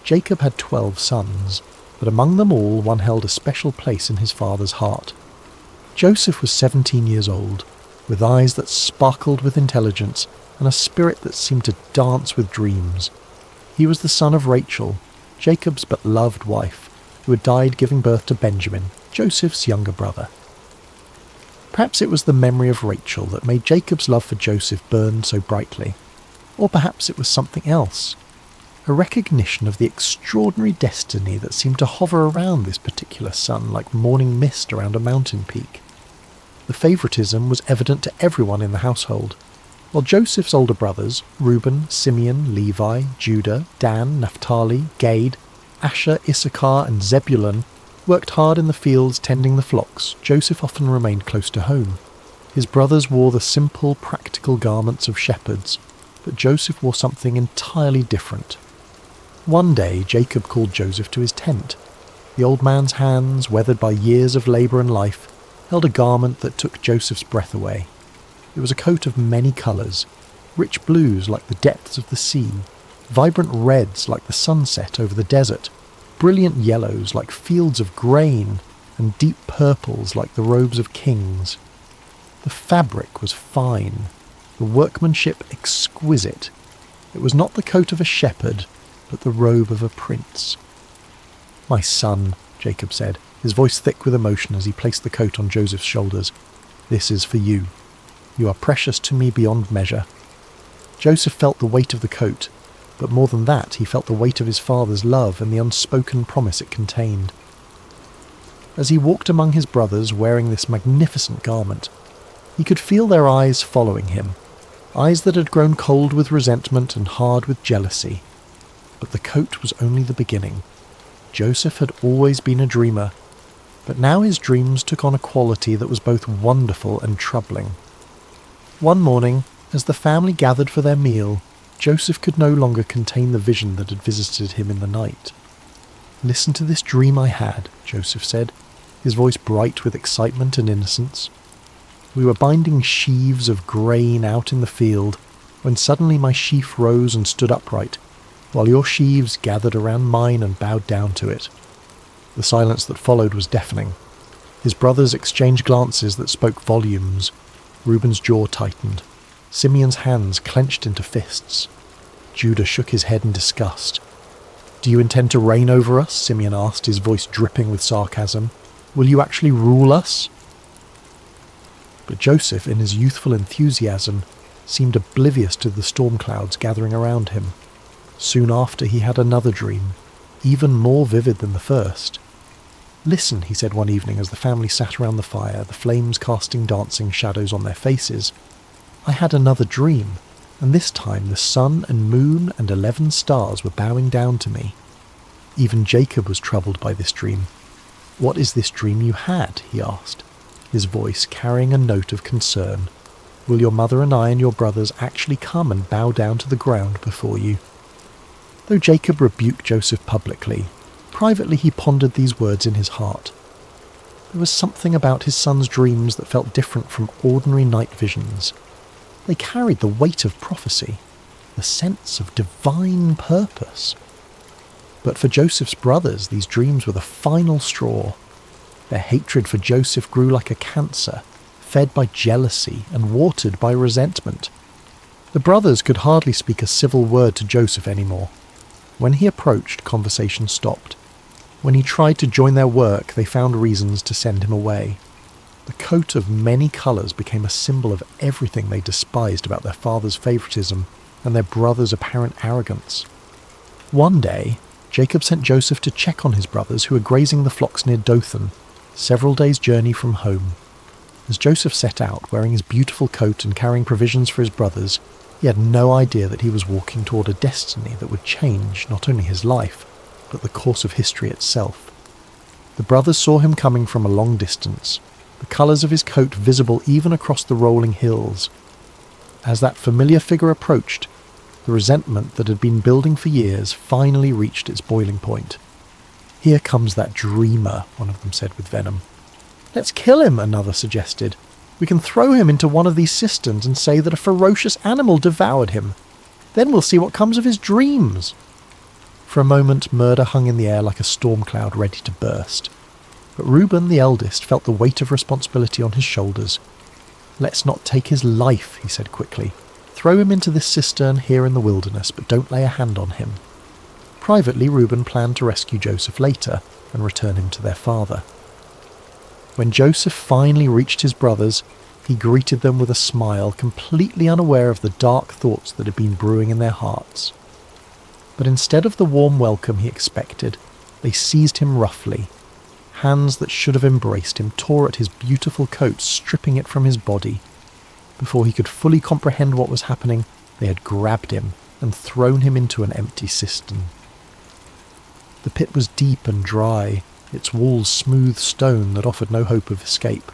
Jacob had 12 sons, but among them all one held a special place in his father's heart. Joseph was 17 years old, with eyes that sparkled with intelligence and a spirit that seemed to dance with dreams. He was the son of Rachel, Jacob's but-loved wife, who had died giving birth to Benjamin, Joseph's younger brother. Perhaps it was the memory of Rachel that made Jacob's love for Joseph burn so brightly. Or perhaps it was something else. A recognition of the extraordinary destiny that seemed to hover around this particular son like morning mist around a mountain peak. The favouritism was evident to everyone in the household. While Joseph's older brothers, Reuben, Simeon, Levi, Judah, Dan, Naphtali, Gad, Asher, Issachar and Zebulun, worked hard in the fields tending the flocks, Joseph often remained close to home. His brothers wore the simple, practical garments of shepherds, but Joseph wore something entirely different. One day Jacob called Joseph to his tent. The old man's hands, weathered by years of labour and life, held a garment that took Joseph's breath away. It was a coat of many colours, rich blues like the depths of the sea, vibrant reds like the sunset over the desert, brilliant yellows like fields of grain, and deep purples like the robes of kings. The fabric was fine, the workmanship exquisite. It was not the coat of a shepherd, but the robe of a prince. "My son," Jacob said, his voice thick with emotion as he placed the coat on Joseph's shoulders, "this is for you. You are precious to me beyond measure." Joseph felt the weight of the coat, but more than that, he felt the weight of his father's love and the unspoken promise it contained. As he walked among his brothers wearing this magnificent garment, he could feel their eyes following him, eyes that had grown cold with resentment and hard with jealousy. But the coat was only the beginning. Joseph had always been a dreamer, but now his dreams took on a quality that was both wonderful and troubling. One morning, as the family gathered for their meal, Joseph could no longer contain the vision that had visited him in the night. "Listen to this dream I had," Joseph said, his voice bright with excitement and innocence. "We were binding sheaves of grain out in the field, when suddenly my sheaf rose and stood upright, while your sheaves gathered around mine and bowed down to it." The silence that followed was deafening. His brothers exchanged glances that spoke volumes. Reuben's jaw tightened. Simeon's hands clenched into fists. Judah shook his head in disgust. "Do you intend to reign over us?" Simeon asked, his voice dripping with sarcasm. "Will you actually rule us?" But Joseph, in his youthful enthusiasm, seemed oblivious to the storm clouds gathering around him. Soon after, he had another dream, even more vivid than the first. "Listen," he said one evening as the family sat around the fire, the flames casting dancing shadows on their faces. "I had another dream, and this time the sun and moon and 11 stars were bowing down to me." Even Jacob was troubled by this dream. "What is this dream you had?" he asked, his voice carrying a note of concern. "Will your mother and I and your brothers actually come and bow down to the ground before you?" Though Jacob rebuked Joseph publicly, privately he pondered these words in his heart. There was something about his son's dreams that felt different from ordinary night visions. They carried the weight of prophecy, the sense of divine purpose. But for Joseph's brothers, these dreams were the final straw. Their hatred for Joseph grew like a cancer, fed by jealousy and watered by resentment. The brothers could hardly speak a civil word to Joseph anymore. When he approached, conversation stopped. When he tried to join their work, they found reasons to send him away. The coat of many colours became a symbol of everything they despised about their father's favouritism and their brother's apparent arrogance. One day, Jacob sent Joseph to check on his brothers who were grazing the flocks near Dothan, several days' journey from home. As Joseph set out, wearing his beautiful coat and carrying provisions for his brothers, he had no idea that he was walking toward a destiny that would change not only his life, but the course of history itself. The brothers saw him coming from a long distance, the colours of his coat visible even across the rolling hills. As that familiar figure approached, the resentment that had been building for years finally reached its boiling point. "Here comes that dreamer," one of them said with venom. "Let's kill him," another suggested. "We can throw him into one of these cisterns and say that a ferocious animal devoured him. Then we'll see what comes of his dreams." For a moment, murder hung in the air like a storm cloud ready to burst. But Reuben, the eldest, felt the weight of responsibility on his shoulders. "Let's not take his life," he said quickly. "Throw him into this cistern here in the wilderness, but don't lay a hand on him." Privately, Reuben planned to rescue Joseph later and return him to their father. When Joseph finally reached his brothers, he greeted them with a smile, completely unaware of the dark thoughts that had been brewing in their hearts. But instead of the warm welcome he expected, they seized him roughly. Hands that should have embraced him tore at his beautiful coat, stripping it from his body. Before he could fully comprehend what was happening, they had grabbed him and thrown him into an empty cistern. The pit was deep and dry, its walls smooth stone that offered no hope of escape.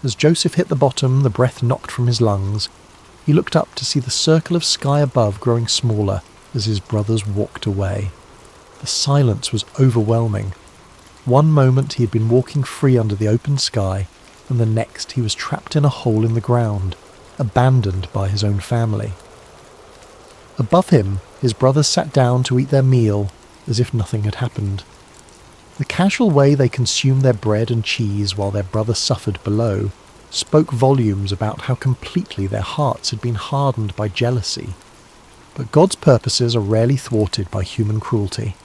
As Joseph hit the bottom, the breath knocked from his lungs. He looked up to see the circle of sky above growing smaller as his brothers walked away. The silence was overwhelming. One moment he had been walking free under the open sky, and the next he was trapped in a hole in the ground, abandoned by his own family. Above him, his brothers sat down to eat their meal as if nothing had happened. The casual way they consumed their bread and cheese while their brother suffered below spoke volumes about how completely their hearts had been hardened by jealousy. But God's purposes are rarely thwarted by human cruelty.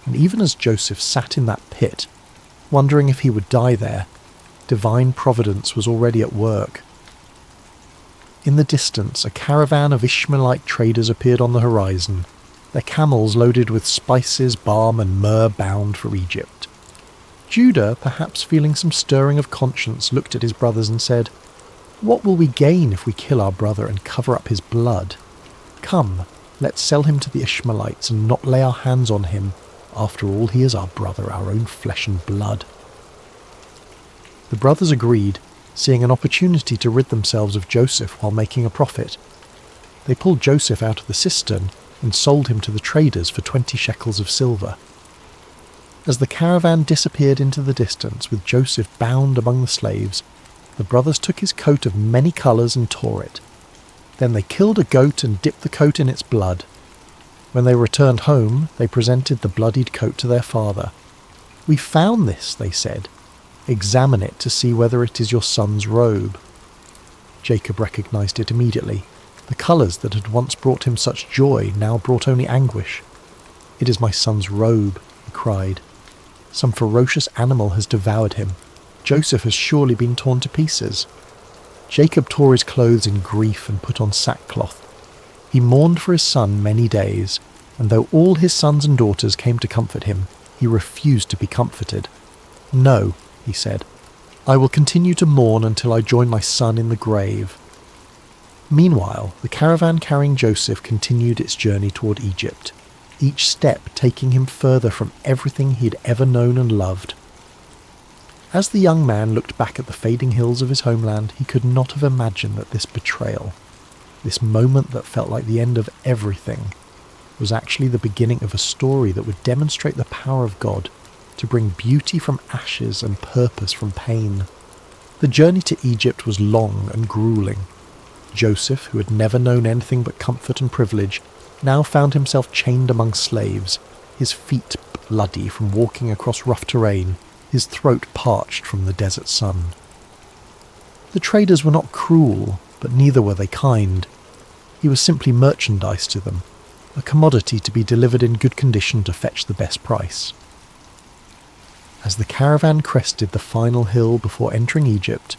And even as Joseph sat in that pit, wondering if he would die there, divine providence was already at work. In the distance, a caravan of Ishmaelite traders appeared on the horizon, their camels loaded with spices, balm and myrrh bound for Egypt. Judah, perhaps feeling some stirring of conscience, looked at his brothers and said, "What will we gain if we kill our brother and cover up his blood? Come, let's sell him to the Ishmaelites and not lay our hands on him. After all, he is our brother, our own flesh and blood." The brothers agreed, seeing an opportunity to rid themselves of Joseph while making a profit. They pulled Joseph out of the cistern and sold him to the traders for 20 shekels of silver. As the caravan disappeared into the distance with Joseph bound among the slaves, the brothers took his coat of many colours and tore it. Then they killed a goat and dipped the coat in its blood. When they returned home, they presented the bloodied coat to their father. "We found this," they said. "Examine it to see whether it is your son's robe." Jacob recognized it immediately. The colours that had once brought him such joy now brought only anguish. "It is my son's robe," he cried. "Some ferocious animal has devoured him. Joseph has surely been torn to pieces." Jacob tore his clothes in grief and put on sackcloth. He mourned for his son many days, and though all his sons and daughters came to comfort him, he refused to be comforted. "No," he said, "I will continue to mourn until I join my son in the grave." Meanwhile, the caravan carrying Joseph continued its journey toward Egypt, each step taking him further from everything he had ever known and loved. As the young man looked back at the fading hills of his homeland, he could not have imagined that this betrayal, this moment that felt like the end of everything, was actually the beginning of a story that would demonstrate the power of God to bring beauty from ashes and purpose from pain. The journey to Egypt was long and grueling. Joseph, who had never known anything but comfort and privilege, now found himself chained among slaves, his feet bloody from walking across rough terrain, his throat parched from the desert sun. The traders were not cruel, but neither were they kind. He was simply merchandise to them, a commodity to be delivered in good condition to fetch the best price. As the caravan crested the final hill before entering Egypt,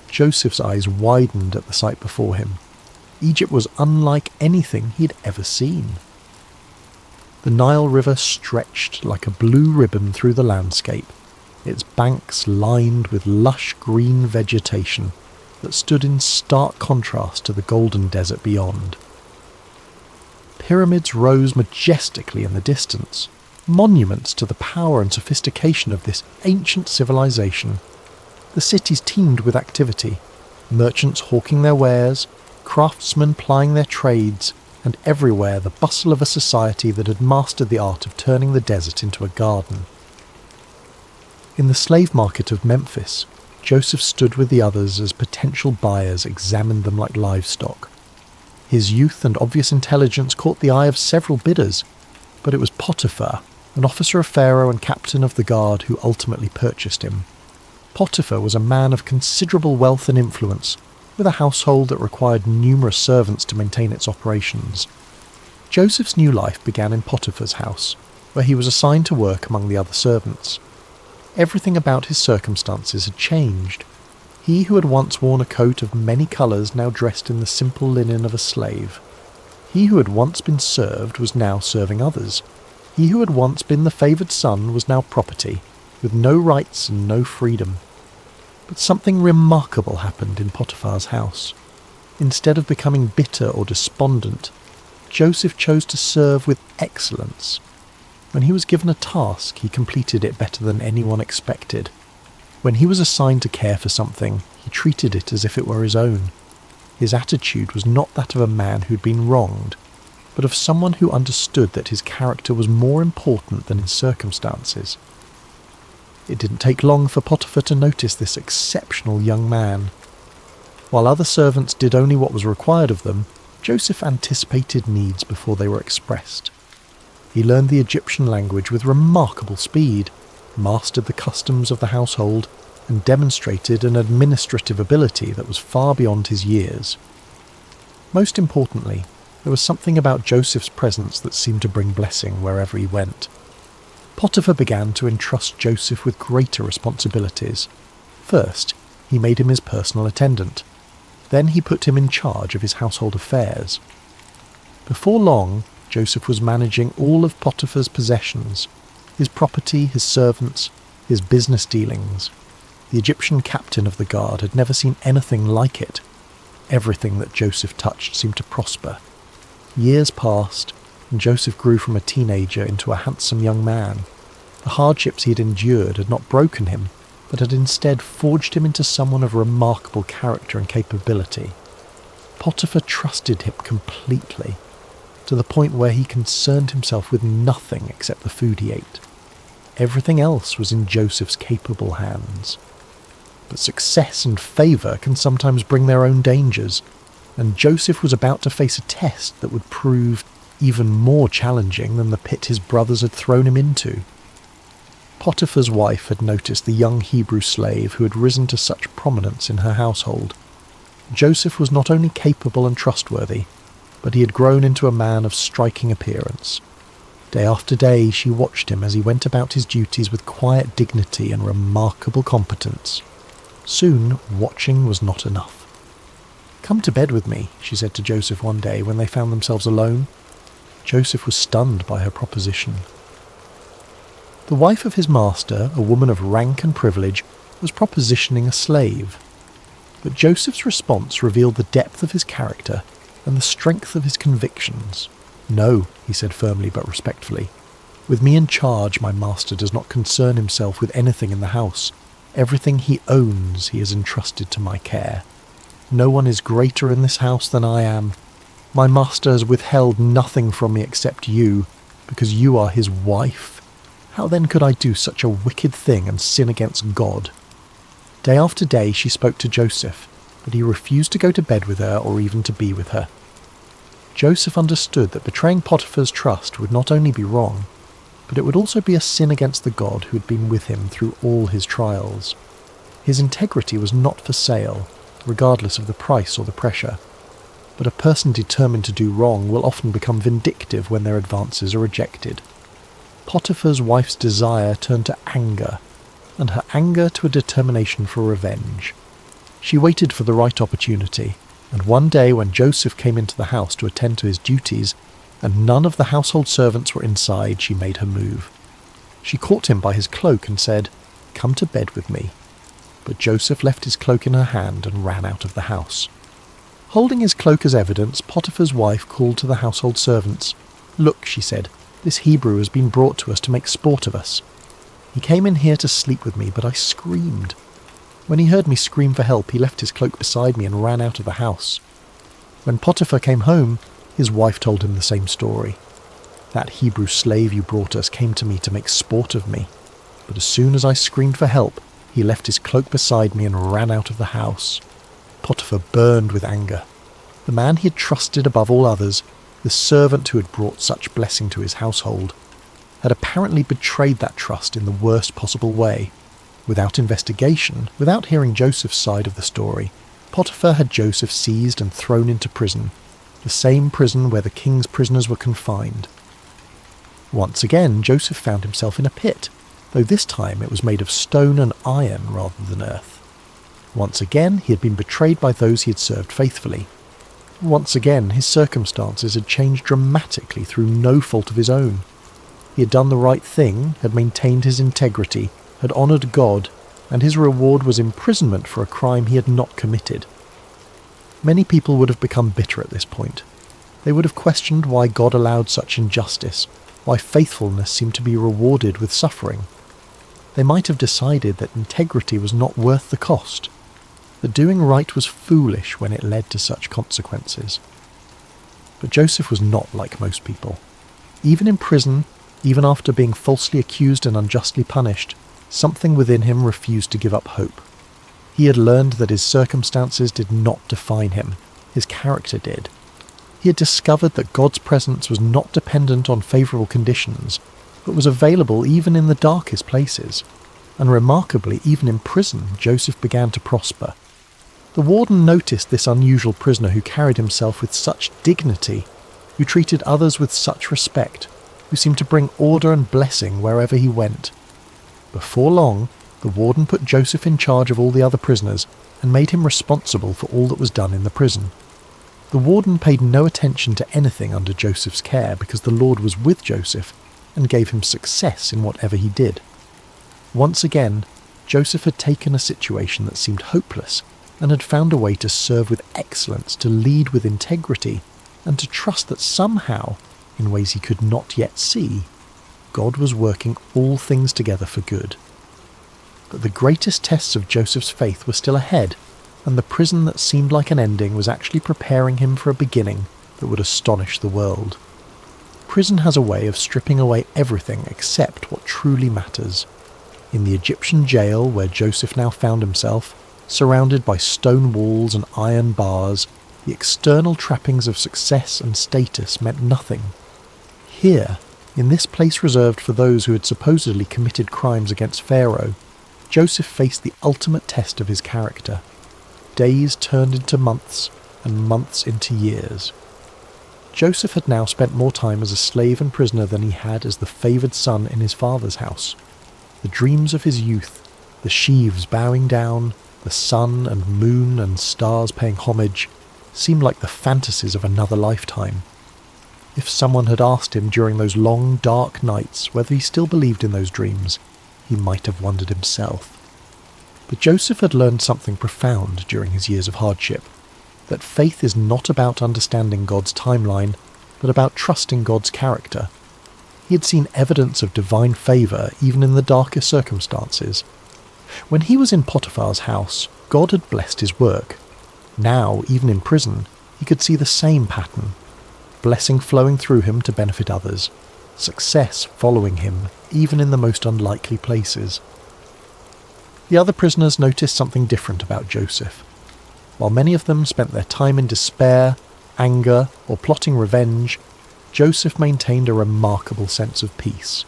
Joseph's eyes widened at the sight before him. Egypt was unlike anything he'd ever seen. The Nile River stretched like a blue ribbon through the landscape, its banks lined with lush green vegetation that stood in stark contrast to the golden desert beyond. Pyramids rose majestically in the distance, monuments to the power and sophistication of this ancient civilization. The cities teemed with activity, merchants hawking their wares, craftsmen plying their trades, and everywhere the bustle of a society that had mastered the art of turning the desert into a garden. In the slave market of Memphis, Joseph stood with the others as potential buyers examined them like livestock. His youth and obvious intelligence caught the eye of several bidders, but it was Potiphar, an officer of Pharaoh and captain of the guard, who ultimately purchased him. Potiphar was a man of considerable wealth and influence, with a household that required numerous servants to maintain its operations. Joseph's new life began in Potiphar's house, where he was assigned to work among the other servants. Everything about his circumstances had changed. He who had once worn a coat of many colours now dressed in the simple linen of a slave. He who had once been served was now serving others. He who had once been the favoured son was now property, with no rights and no freedom. But something remarkable happened in Potiphar's house. Instead of becoming bitter or despondent, Joseph chose to serve with excellence. When he was given a task, he completed it better than anyone expected. When he was assigned to care for something, he treated it as if it were his own. His attitude was not that of a man who'd been wronged, but of someone who understood that his character was more important than his circumstances. It didn't take long for Potiphar to notice this exceptional young man. While other servants did only what was required of them, Joseph anticipated needs before they were expressed. He learned the Egyptian language with remarkable speed, mastered the customs of the household, and demonstrated an administrative ability that was far beyond his years. Most importantly, there was something about Joseph's presence that seemed to bring blessing wherever he went. Potiphar began to entrust Joseph with greater responsibilities. First, he made him his personal attendant. Then he put him in charge of his household affairs. Before long, Joseph was managing all of Potiphar's possessions, his property, his servants, his business dealings. The Egyptian captain of the guard had never seen anything like it. Everything that Joseph touched seemed to prosper. Years passed, and Joseph grew from a teenager into a handsome young man. The hardships he had endured had not broken him, but had instead forged him into someone of remarkable character and capability. Potiphar trusted him completely, to the point where he concerned himself with nothing except the food he ate. Everything else was in Joseph's capable hands. But success and favour can sometimes bring their own dangers, and Joseph was about to face a test that would prove even more challenging than the pit his brothers had thrown him into. Potiphar's wife had noticed the young Hebrew slave who had risen to such prominence in her household. Joseph was not only capable and trustworthy, but he had grown into a man of striking appearance. Day after day she watched him as he went about his duties with quiet dignity and remarkable competence. Soon, watching was not enough. "Come to bed with me," she said to Joseph one day when they found themselves alone. Joseph was stunned by her proposition. The wife of his master, a woman of rank and privilege, was propositioning a slave. But Joseph's response revealed the depth of his character and the strength of his convictions. "No," he said firmly but respectfully. "With me in charge, my master does not concern himself with anything in the house. Everything he owns he has entrusted to my care. No one is greater in this house than I am. My master has withheld nothing from me except you, because you are his wife. How then could I do such a wicked thing and sin against God?" Day after day she spoke to Joseph, but he refused to go to bed with her or even to be with her. Joseph understood that betraying Potiphar's trust would not only be wrong, but it would also be a sin against the God who had been with him through all his trials. His integrity was not for sale, regardless of the price or the pressure. But a person determined to do wrong will often become vindictive when their advances are rejected. Potiphar's wife's desire turned to anger, and her anger to a determination for revenge. She waited for the right opportunity, and one day when Joseph came into the house to attend to his duties, and none of the household servants were inside, she made her move. She caught him by his cloak and said, "Come to bed with me." But Joseph left his cloak in her hand and ran out of the house. Holding his cloak as evidence, Potiphar's wife called to the household servants. "Look," she said, "this Hebrew has been brought to us to make sport of us. He came in here to sleep with me, but I screamed. When he heard me scream for help, he left his cloak beside me and ran out of the house." When Potiphar came home, his wife told him the same story. "That Hebrew slave you brought us came to me to make sport of me, but as soon as I screamed for help, he left his cloak beside me and ran out of the house." Potiphar burned with anger. The man he had trusted above all others, the servant who had brought such blessing to his household, had apparently betrayed that trust in the worst possible way. Without investigation, without hearing Joseph's side of the story, Potiphar had Joseph seized and thrown into prison, the same prison where the king's prisoners were confined. Once again, Joseph found himself in a pit, though this time it was made of stone and iron rather than earth. Once again, he had been betrayed by those he had served faithfully. Once again, his circumstances had changed dramatically through no fault of his own. He had done the right thing, had maintained his integrity, had honoured God, and his reward was imprisonment for a crime he had not committed. Many people would have become bitter at this point. They would have questioned why God allowed such injustice, why faithfulness seemed to be rewarded with suffering. They might have decided that integrity was not worth the cost, that doing right was foolish when it led to such consequences. But Joseph was not like most people. Even in prison, even after being falsely accused and unjustly punished, something within him refused to give up hope. He had learned that his circumstances did not define him, his character did. He had discovered that God's presence was not dependent on favourable conditions, but was available even in the darkest places. And remarkably, even in prison, Joseph began to prosper. The warden noticed this unusual prisoner who carried himself with such dignity, who treated others with such respect, who seemed to bring order and blessing wherever he went. Before long, the warden put Joseph in charge of all the other prisoners and made him responsible for all that was done in the prison. The warden paid no attention to anything under Joseph's care because the Lord was with Joseph and gave him success in whatever he did. Once again, Joseph had taken a situation that seemed hopeless and had found a way to serve with excellence, to lead with integrity, and to trust that somehow, in ways he could not yet see, God was working all things together for good. But the greatest tests of Joseph's faith were still ahead, and the prison that seemed like an ending was actually preparing him for a beginning that would astonish the world. Prison has a way of stripping away everything except what truly matters. In the Egyptian jail where Joseph now found himself, surrounded by stone walls and iron bars, the external trappings of success and status meant nothing. Here, in this place reserved for those who had supposedly committed crimes against Pharaoh, Joseph faced the ultimate test of his character. Days turned into months, and months into years. Joseph had now spent more time as a slave and prisoner than he had as the favoured son in his father's house. The dreams of his youth, the sheaves bowing down, the sun and moon and stars paying homage, seemed like the fantasies of another lifetime. If someone had asked him during those long, dark nights whether he still believed in those dreams, he might have wondered himself. But Joseph had learned something profound during his years of hardship, that faith is not about understanding God's timeline, but about trusting God's character. He had seen evidence of divine favour even in the darkest circumstances. When he was in Potiphar's house, God had blessed his work. Now, even in prison, he could see the same pattern. Blessing flowing through him to benefit others. Success following him, even in the most unlikely places. The other prisoners noticed something different about Joseph. While many of them spent their time in despair, anger, or plotting revenge, Joseph maintained a remarkable sense of peace.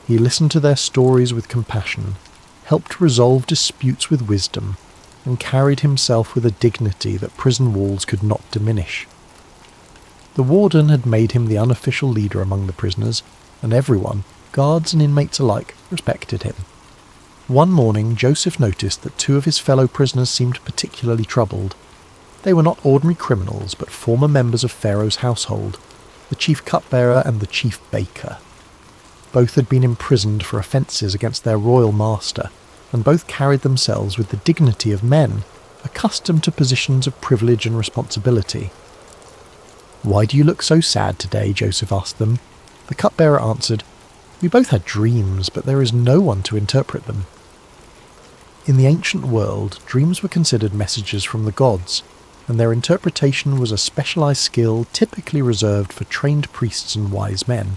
He listened to their stories with compassion, helped resolve disputes with wisdom, and carried himself with a dignity that prison walls could not diminish. The warden had made him the unofficial leader among the prisoners, and everyone, guards and inmates alike, respected him. One morning Joseph noticed that two of his fellow prisoners seemed particularly troubled. They were not ordinary criminals, but former members of Pharaoh's household, the chief cupbearer and the chief baker. Both had been imprisoned for offences against their royal master, and both carried themselves with the dignity of men, accustomed to positions of privilege and responsibility. "Why do you look so sad today?" Joseph asked them. The cupbearer answered, "We both had dreams, but there is no one to interpret them." In the ancient world, dreams were considered messages from the gods, and their interpretation was a specialized skill typically reserved for trained priests and wise men.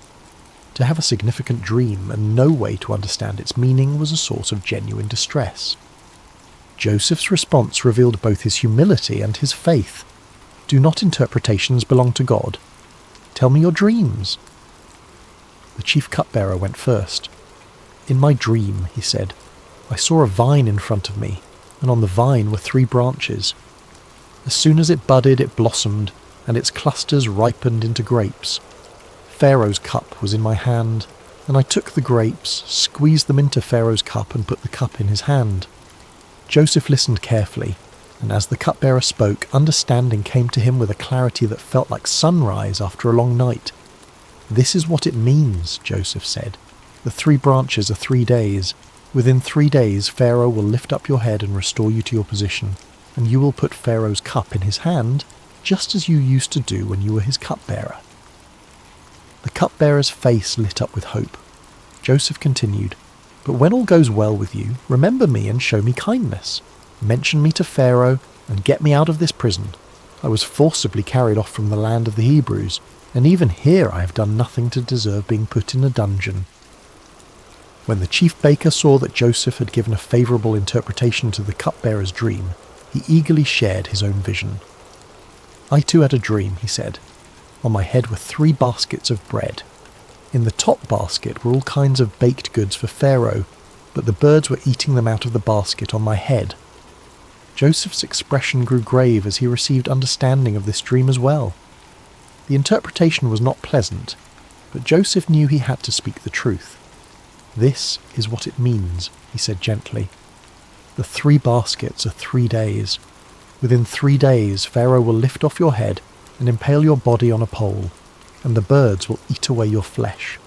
To have a significant dream and no way to understand its meaning was a source of genuine distress. Joseph's response revealed both his humility and his faith. "Do not interpretations belong to God? Tell me your dreams." The chief cupbearer went first. "In my dream," he said, "I saw a vine in front of me, and on the vine were 3 branches. As soon as it budded, it blossomed, and its clusters ripened into grapes. Pharaoh's cup was in my hand, and I took the grapes, squeezed them into Pharaoh's cup, and put the cup in his hand." Joseph listened carefully, and as the cupbearer spoke, understanding came to him with a clarity that felt like sunrise after a long night. "This is what it means," Joseph said. "The 3 branches are 3 days. Within 3 days, Pharaoh will lift up your head and restore you to your position, and you will put Pharaoh's cup in his hand, just as you used to do when you were his cupbearer." The cupbearer's face lit up with hope. Joseph continued, "But when all goes well with you, remember me and show me kindness. Mention me to Pharaoh and get me out of this prison. I was forcibly carried off from the land of the Hebrews, and even here I have done nothing to deserve being put in a dungeon." When the chief baker saw that Joseph had given a favourable interpretation to the cupbearer's dream, he eagerly shared his own vision. "I too had a dream," he said. "On my head were 3 baskets of bread. In the top basket were all kinds of baked goods for Pharaoh, but the birds were eating them out of the basket on my head." Joseph's expression grew grave as he received understanding of this dream as well. The interpretation was not pleasant, but Joseph knew he had to speak the truth. "This is what it means," he said gently. "The 3 baskets are 3 days. Within 3 days, Pharaoh will lift off your head and impale your body on a pole, and the birds will eat away your flesh."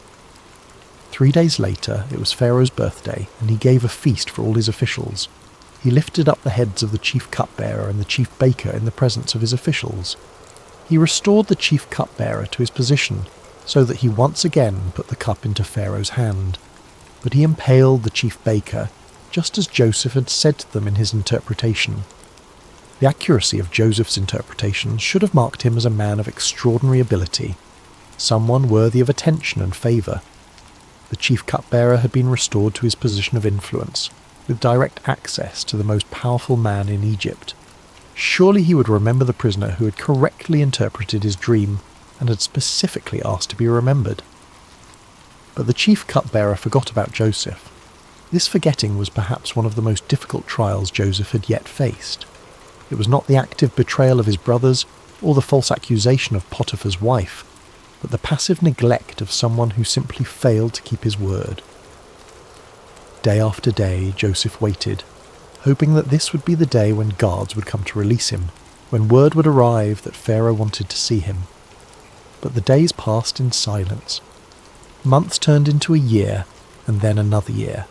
3 days later, it was Pharaoh's birthday, and he gave a feast for all his officials. He lifted up the heads of the chief cupbearer and the chief baker in the presence of his officials. He restored the chief cupbearer to his position, so that he once again put the cup into Pharaoh's hand. But he impaled the chief baker, just as Joseph had said to them in his interpretation. The accuracy of Joseph's interpretation should have marked him as a man of extraordinary ability, someone worthy of attention and favour. The chief cupbearer had been restored to his position of influence, with direct access to the most powerful man in Egypt. Surely he would remember the prisoner who had correctly interpreted his dream and had specifically asked to be remembered. But the chief cupbearer forgot about Joseph. This forgetting was perhaps one of the most difficult trials Joseph had yet faced. It was not the active betrayal of his brothers or the false accusation of Potiphar's wife, but the passive neglect of someone who simply failed to keep his word. Day after day, Joseph waited, hoping that this would be the day when guards would come to release him, when word would arrive that Pharaoh wanted to see him. But the days passed in silence. Months turned into a year, and then another year.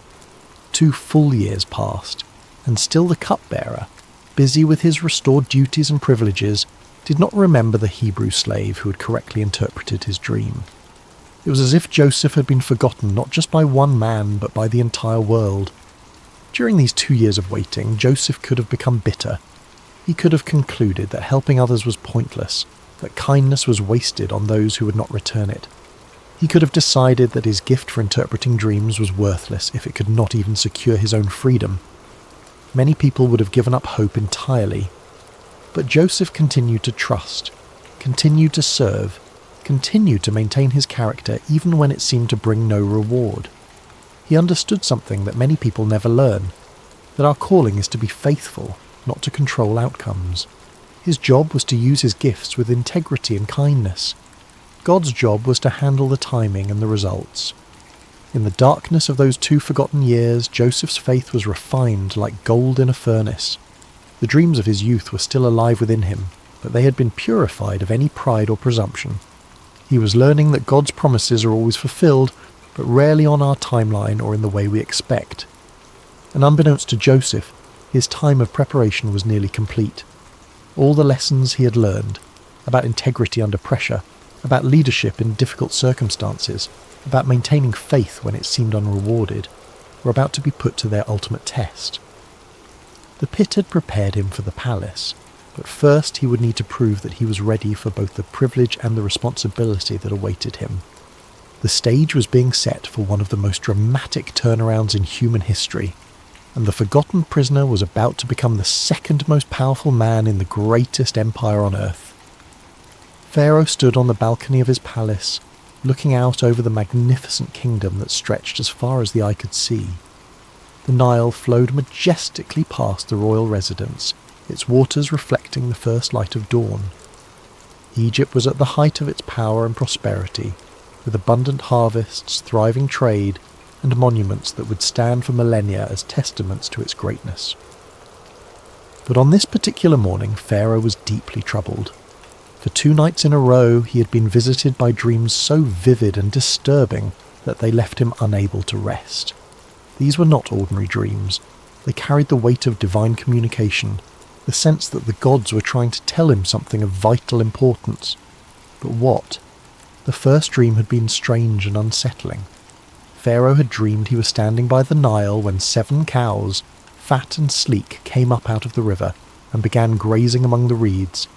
2 full years passed, and still the cupbearer, busy with his restored duties and privileges, did not remember the Hebrew slave who had correctly interpreted his dream. It was as if Joseph had been forgotten not just by one man, but by the entire world. During these 2 years of waiting, Joseph could have become bitter. He could have concluded that helping others was pointless, that kindness was wasted on those who would not return it. He could have decided that his gift for interpreting dreams was worthless if it could not even secure his own freedom. Many people would have given up hope entirely. But Joseph continued to trust, continued to serve, continued to maintain his character even when it seemed to bring no reward. He understood something that many people never learn, that our calling is to be faithful, not to control outcomes. His job was to use his gifts with integrity and kindness. God's job was to handle the timing and the results. In the darkness of those 2 forgotten years, Joseph's faith was refined like gold in a furnace. The dreams of his youth were still alive within him, but they had been purified of any pride or presumption. He was learning that God's promises are always fulfilled, but rarely on our timeline or in the way we expect. And unbeknownst to Joseph, his time of preparation was nearly complete. All the lessons he had learned, about integrity under pressure, about leadership in difficult circumstances, about maintaining faith when it seemed unrewarded, were about to be put to their ultimate test. The pit had prepared him for the palace, but first he would need to prove that he was ready for both the privilege and the responsibility that awaited him. The stage was being set for one of the most dramatic turnarounds in human history, and the forgotten prisoner was about to become the second most powerful man in the greatest empire on earth. Pharaoh stood on the balcony of his palace, looking out over the magnificent kingdom that stretched as far as the eye could see. The Nile flowed majestically past the royal residence, its waters reflecting the first light of dawn. Egypt was at the height of its power and prosperity, with abundant harvests, thriving trade, and monuments that would stand for millennia as testaments to its greatness. But on this particular morning, Pharaoh was deeply troubled. For 2 nights in a row, he had been visited by dreams so vivid and disturbing that they left him unable to rest. These were not ordinary dreams. They carried the weight of divine communication, the sense that the gods were trying to tell him something of vital importance. But what? The first dream had been strange and unsettling. Pharaoh had dreamed he was standing by the Nile when 7 cows, fat and sleek, came up out of the river and began grazing among the reeds.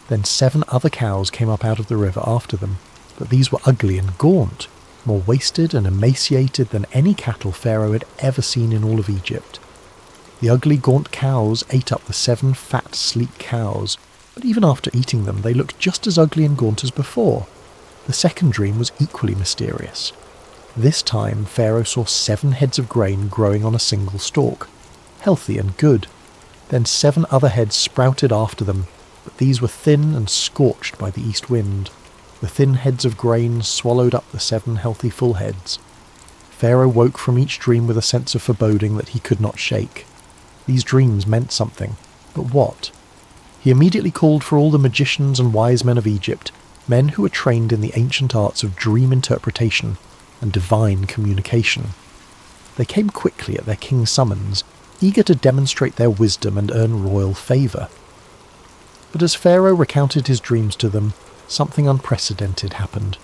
Then 7 other cows came up out of the river after them, but these were ugly and gaunt, more wasted and emaciated than any cattle Pharaoh had ever seen in all of Egypt. The ugly, gaunt cows ate up the 7 fat, sleek cows, but even after eating them they looked just as ugly and gaunt as before. The second dream was equally mysterious. This time Pharaoh saw 7 heads of grain growing on a single stalk, healthy and good. Then 7 other heads sprouted after them, but these were thin and scorched by the east wind. The thin heads of grain swallowed up the 7 healthy full heads. Pharaoh woke from each dream with a sense of foreboding that he could not shake. These dreams meant something, but what? He immediately called for all the magicians and wise men of Egypt, men who were trained in the ancient arts of dream interpretation and divine communication. They came quickly at their king's summons, eager to demonstrate their wisdom and earn royal favour. But as Pharaoh recounted his dreams to them, something unprecedented happened.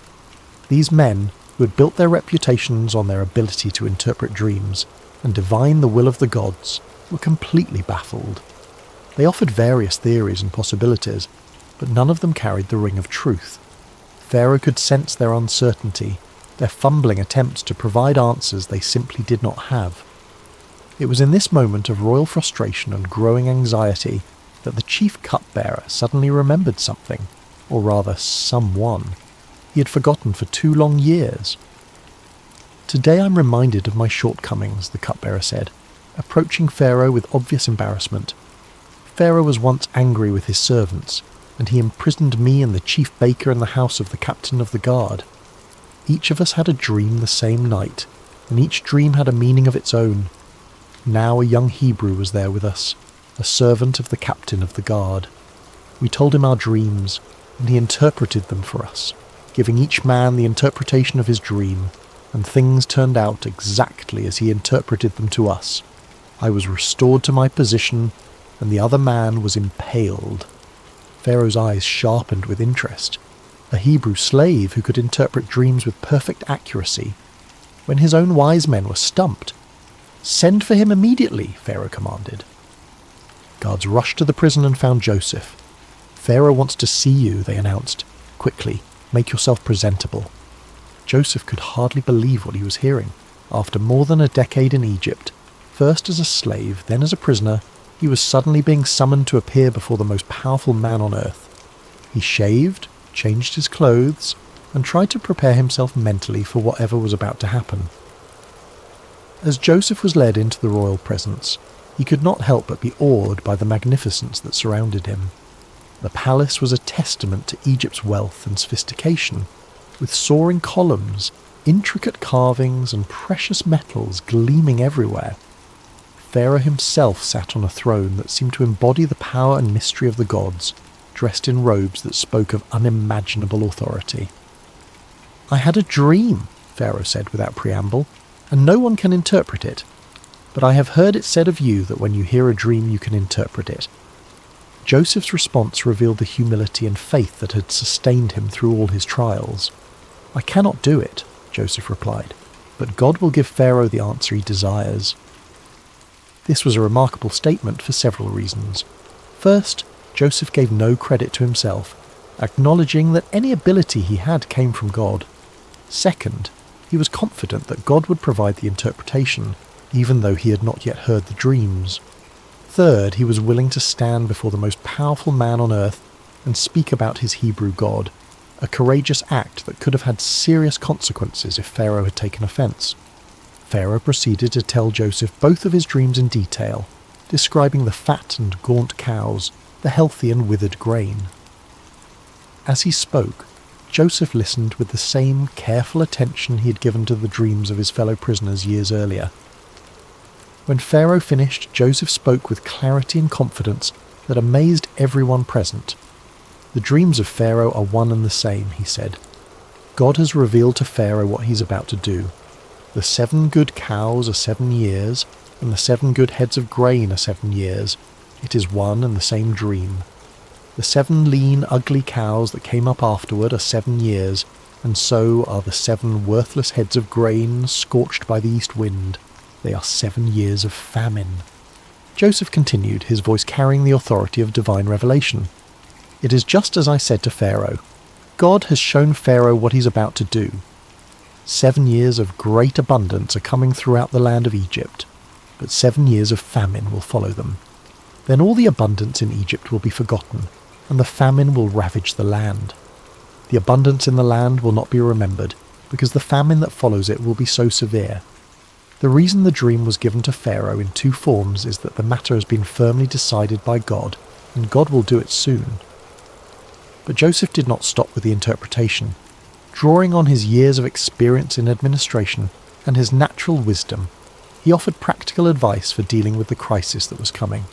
These men, who had built their reputations on their ability to interpret dreams, and divine the will of the gods, were completely baffled. They offered various theories and possibilities, but none of them carried the ring of truth. Pharaoh could sense their uncertainty, their fumbling attempts to provide answers they simply did not have. It was in this moment of royal frustration and growing anxiety that the chief cupbearer suddenly remembered something, or rather someone, he had forgotten for 2 long years. "Today I'm reminded of my shortcomings," the cupbearer said, approaching Pharaoh with obvious embarrassment. "Pharaoh was once angry with his servants, and he imprisoned me and the chief baker in the house of the captain of the guard. Each of us had a dream the same night, and each dream had a meaning of its own. Now a young Hebrew was there with us, a servant of the captain of the guard. We told him our dreams, and he interpreted them for us, giving each man the interpretation of his dream, and things turned out exactly as he interpreted them to us. I was restored to my position, and the other man was impaled." Pharaoh's eyes sharpened with interest. A Hebrew slave who could interpret dreams with perfect accuracy, when his own wise men were stumped. "Send for him immediately," Pharaoh commanded. Guards rushed to the prison and found Joseph. "Pharaoh wants to see you," they announced. "Quickly, make yourself presentable." Joseph could hardly believe what he was hearing. After more than a decade in Egypt, first as a slave, then as a prisoner, he was suddenly being summoned to appear before the most powerful man on earth. He shaved, changed his clothes, and tried to prepare himself mentally for whatever was about to happen. As Joseph was led into the royal presence, he could not help but be awed by the magnificence that surrounded him. The palace was a testament to Egypt's wealth and sophistication, with soaring columns, intricate carvings, and precious metals gleaming everywhere. Pharaoh himself sat on a throne that seemed to embody the power and mystery of the gods, dressed in robes that spoke of unimaginable authority. "I had a dream," Pharaoh said without preamble, "and no one can interpret it. But I have heard it said of you that when you hear a dream you can interpret it." Joseph's response revealed the humility and faith that had sustained him through all his trials. "I cannot do it," Joseph replied, "but God will give Pharaoh the answer he desires." This was a remarkable statement for several reasons. First, Joseph gave no credit to himself, acknowledging that any ability he had came from God. Second, he was confident that God would provide the interpretation, even though he had not yet heard the dreams. Third, he was willing to stand before the most powerful man on earth and speak about his Hebrew God, a courageous act that could have had serious consequences if Pharaoh had taken offense. Pharaoh proceeded to tell Joseph both of his dreams in detail, describing the fat and gaunt cows, the healthy and withered grain. As he spoke, Joseph listened with the same careful attention he had given to the dreams of his fellow prisoners years earlier. When Pharaoh finished, Joseph spoke with clarity and confidence that amazed everyone present. "The dreams of Pharaoh are one and the same," he said. "God has revealed to Pharaoh what he's about to do. The 7 good cows are 7 years, and the 7 good heads of grain are 7 years. It is one and the same dream. The 7 lean, ugly cows that came up afterward are 7 years, and so are the 7 worthless heads of grain scorched by the east wind. They are 7 years of famine." Joseph continued, his voice carrying the authority of divine revelation. "It is just as I said to Pharaoh. God has shown Pharaoh what he's about to do. 7 years of great abundance are coming throughout the land of Egypt, but 7 years of famine will follow them. Then all the abundance in Egypt will be forgotten, and the famine will ravage the land. The abundance in the land will not be remembered, because the famine that follows it will be so severe. The reason the dream was given to Pharaoh in 2 forms is that the matter has been firmly decided by God, and God will do it soon." But Joseph did not stop with the interpretation. Drawing on his years of experience in administration and his natural wisdom, he offered practical advice for dealing with the crisis that was coming.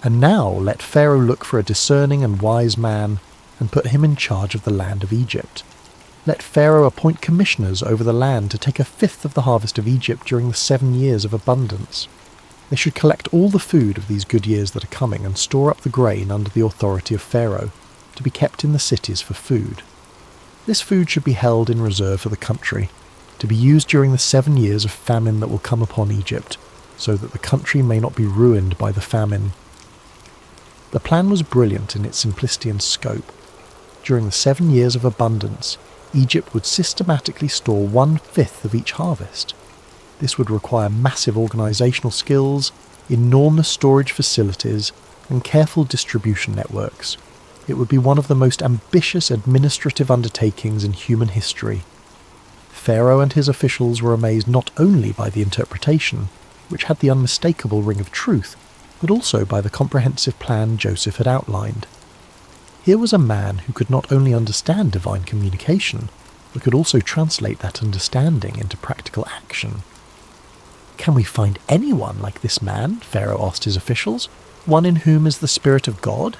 "And now let Pharaoh look for a discerning and wise man and put him in charge of the land of Egypt. Let Pharaoh appoint commissioners over the land to take 1/5 of the harvest of Egypt during the 7 years of abundance. They should collect all the food of these good years that are coming and store up the grain under the authority of Pharaoh, to be kept in the cities for food. This food should be held in reserve for the country. to be used during the 7 years of famine that will come upon Egypt, so that the country may not be ruined by the famine. The plan was brilliant in its simplicity and scope. During the 7 years of abundance, Egypt would systematically store 1/5 of each harvest. This would require massive organisational skills, enormous storage facilities, and careful distribution networks. It would be one of the most ambitious administrative undertakings in human history. Pharaoh and his officials were amazed not only by the interpretation, which had the unmistakable ring of truth, but also by the comprehensive plan Joseph had outlined. Here was a man who could not only understand divine communication, but could also translate that understanding into practical action. "Can we find anyone like this man?" Pharaoh asked his officials. "One in whom is the Spirit of God?"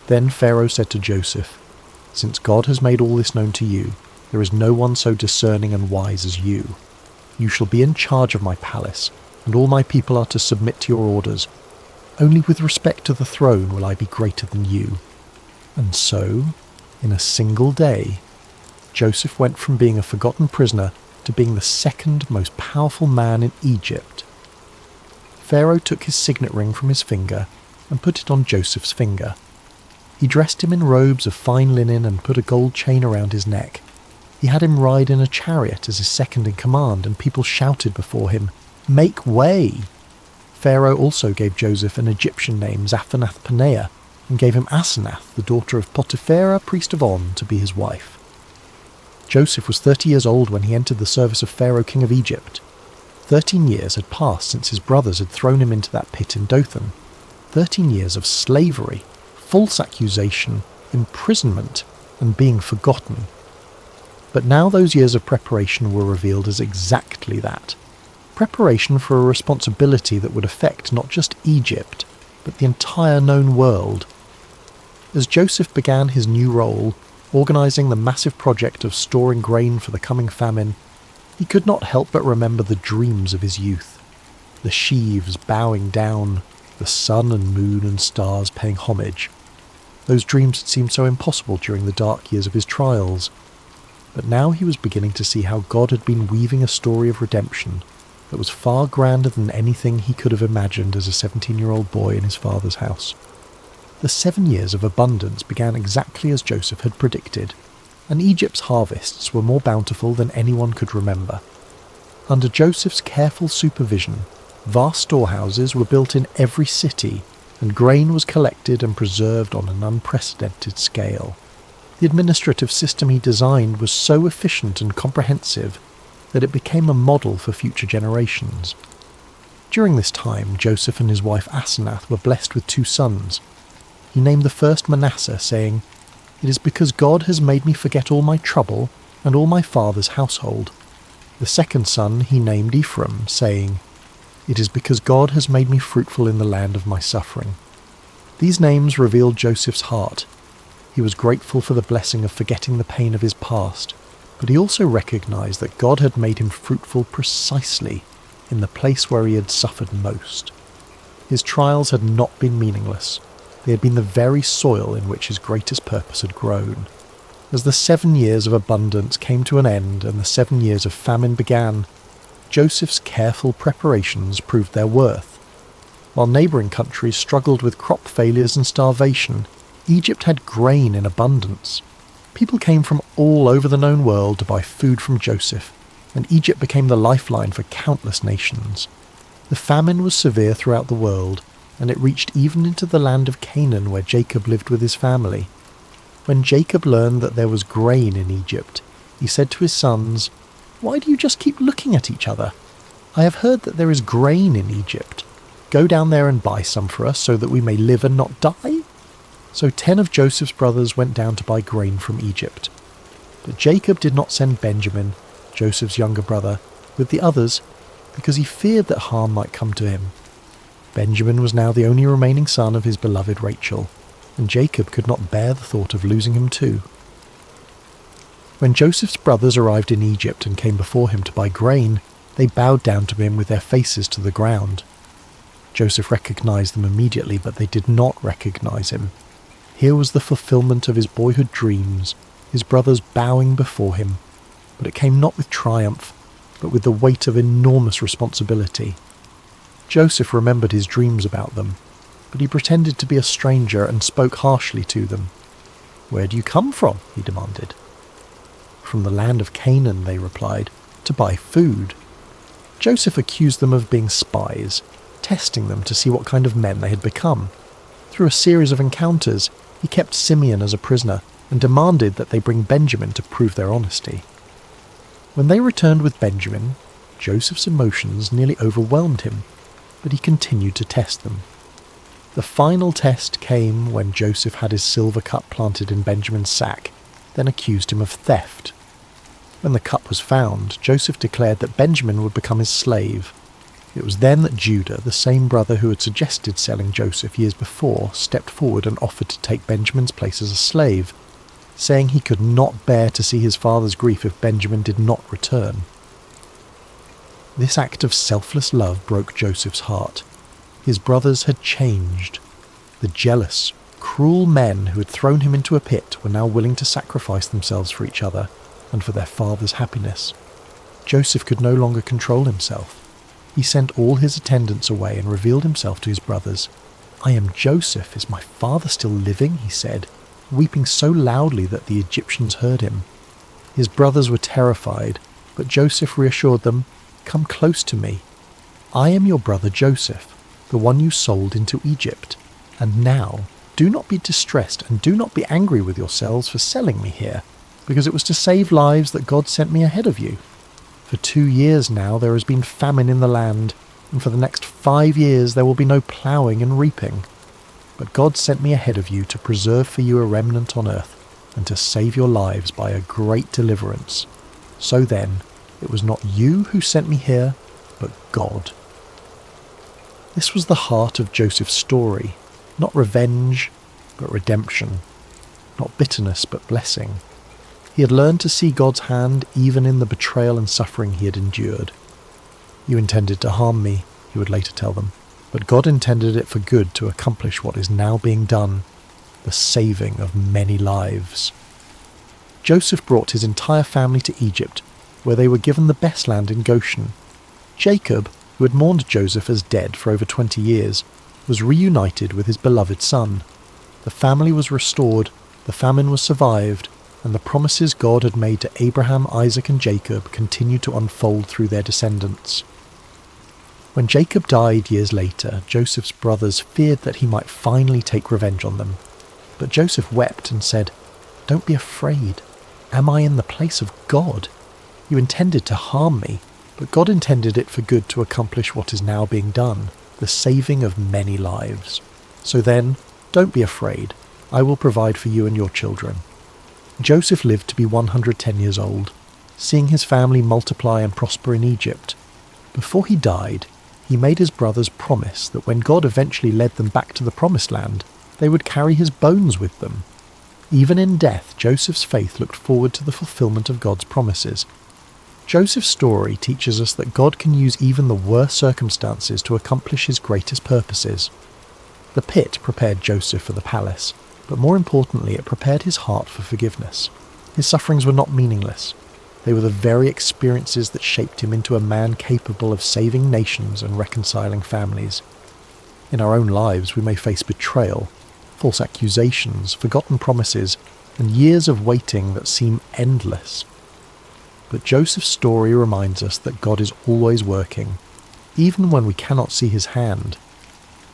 Then Pharaoh said to Joseph, "Since God has made all this known to you, there is no one so discerning and wise as you. You shall be in charge of my palace, and all my people are to submit to your orders. Only with respect to the throne will I be greater than you." And so, in a single day, Joseph went from being a forgotten prisoner to being the second most powerful man in Egypt. Pharaoh took his signet ring from his finger and put it on Joseph's finger. He dressed him in robes of fine linen and put a gold chain around his neck. He had him ride in a chariot as his second in command, and people shouted before him, "Make way!" Pharaoh also gave Joseph an Egyptian name, Zaphenath-Paneah, and gave him Asenath, the daughter of Potiphera, priest of On, to be his wife. Joseph was 30 years old when he entered the service of Pharaoh, king of Egypt. 13 years had passed since his brothers had thrown him into that pit in Dothan. 13 years of slavery, false accusation, imprisonment, and being forgotten. But now those years of preparation were revealed as exactly that. Preparation for a responsibility that would affect not just Egypt, but the entire known world. As Joseph began his new role, organising the massive project of storing grain for the coming famine, he could not help but remember the dreams of his youth. The sheaves bowing down, the sun and moon and stars paying homage. Those dreams had seemed so impossible during the dark years of his trials. But now he was beginning to see how God had been weaving a story of redemption that was far grander than anything he could have imagined as a 17-year-old boy in his father's house. The 7 years of abundance began exactly as Joseph had predicted, and Egypt's harvests were more bountiful than anyone could remember. Under Joseph's careful supervision, vast storehouses were built in every city, and grain was collected and preserved on an unprecedented scale. The administrative system he designed was so efficient and comprehensive that it became a model for future generations. During this time, Joseph and his wife Asenath were blessed with 2 sons. He named the first Manasseh, saying, "It is because God has made me forget all my trouble and all my father's household." The second son he named Ephraim, saying, "It is because God has made me fruitful in the land of my suffering." These names revealed Joseph's heart. He was grateful for the blessing of forgetting the pain of his past, but he also recognized that God had made him fruitful precisely in the place where he had suffered most. His trials had not been meaningless. They had been the very soil in which his greatest purpose had grown. As the 7 years of abundance came to an end and the 7 years of famine began, Joseph's careful preparations proved their worth. While neighbouring countries struggled with crop failures and starvation, Egypt had grain in abundance. People came from all over the known world to buy food from Joseph, and Egypt became the lifeline for countless nations. The famine was severe throughout the world, and it reached even into the land of Canaan where Jacob lived with his family. When Jacob learned that there was grain in Egypt, he said to his sons, "Why do you just keep looking at each other? I have heard that there is grain in Egypt. Go down there and buy some for us so that we may live and not die." So 10 of Joseph's brothers went down to buy grain from Egypt. But Jacob did not send Benjamin, Joseph's younger brother, with the others because he feared that harm might come to him. Benjamin was now the only remaining son of his beloved Rachel, and Jacob could not bear the thought of losing him too. When Joseph's brothers arrived in Egypt and came before him to buy grain, they bowed down to him with their faces to the ground. Joseph recognized them immediately, but they did not recognize him. Here was the fulfillment of his boyhood dreams, his brothers bowing before him. but it came not with triumph, but with the weight of enormous responsibility. Joseph remembered his dreams about them, but he pretended to be a stranger and spoke harshly to them. "Where do you come from?" he demanded. "From the land of Canaan," they replied, "to buy food." Joseph accused them of being spies, testing them to see what kind of men they had become. Through a series of encounters, he kept Simeon as a prisoner and demanded that they bring Benjamin to prove their honesty. When they returned with Benjamin, Joseph's emotions nearly overwhelmed him, but he continued to test them. The final test came when Joseph had his silver cup planted in Benjamin's sack, then accused him of theft. When the cup was found, Joseph declared that Benjamin would become his slave. It was then that Judah, the same brother who had suggested selling Joseph years before, stepped forward and offered to take Benjamin's place as a slave, saying he could not bear to see his father's grief if Benjamin did not return. This act of selfless love broke Joseph's heart. His brothers had changed. The jealous, cruel men who had thrown him into a pit were now willing to sacrifice themselves for each other and for their father's happiness. Joseph could no longer control himself. He sent all his attendants away and revealed himself to his brothers. "I am Joseph. Is my father still living?" he said, weeping so loudly that the Egyptians heard him. His brothers were terrified, but Joseph reassured them, "Come close to me. I am your brother Joseph, the one you sold into Egypt. And now, do not be distressed and do not be angry with yourselves for selling me here, because it was to save lives that God sent me ahead of you. For 2 years now there has been famine in the land, and for the next 5 years there will be no ploughing and reaping. But God sent me ahead of you to preserve for you a remnant on earth, and to save your lives by a great deliverance. So then, it was not you who sent me here, but God." This was the heart of Joseph's story, not revenge, but redemption, not bitterness, but blessing. He had learned to see God's hand even in the betrayal and suffering he had endured. "You intended to harm me," he would later tell them, "but God intended it for good to accomplish what is now being done, the saving of many lives." Joseph brought his entire family to Egypt, where they were given the best land in Goshen. Jacob, who had mourned Joseph as dead for over 20 years, was reunited with his beloved son. The family was restored, the famine was survived, and the promises God had made to Abraham, Isaac, and Jacob continued to unfold through their descendants. When Jacob died years later, Joseph's brothers feared that he might finally take revenge on them. But Joseph wept and said, "Don't be afraid. Am I in the place of God? You intended to harm me, but God intended it for good to accomplish what is now being done, the saving of many lives. So then, don't be afraid. I will provide for you and your children." Joseph lived to be 110 years old, seeing his family multiply and prosper in Egypt. Before he died, he made his brothers promise that when God eventually led them back to the Promised Land, they would carry his bones with them. Even in death, Joseph's faith looked forward to the fulfillment of God's promises. Joseph's story teaches us that God can use even the worst circumstances to accomplish his greatest purposes. The pit prepared Joseph for the palace, but more importantly, it prepared his heart for forgiveness. His sufferings were not meaningless. They were the very experiences that shaped him into a man capable of saving nations and reconciling families. In our own lives, we may face betrayal, false accusations, forgotten promises, and years of waiting that seem endless. But Joseph's story reminds us that God is always working, even when we cannot see his hand.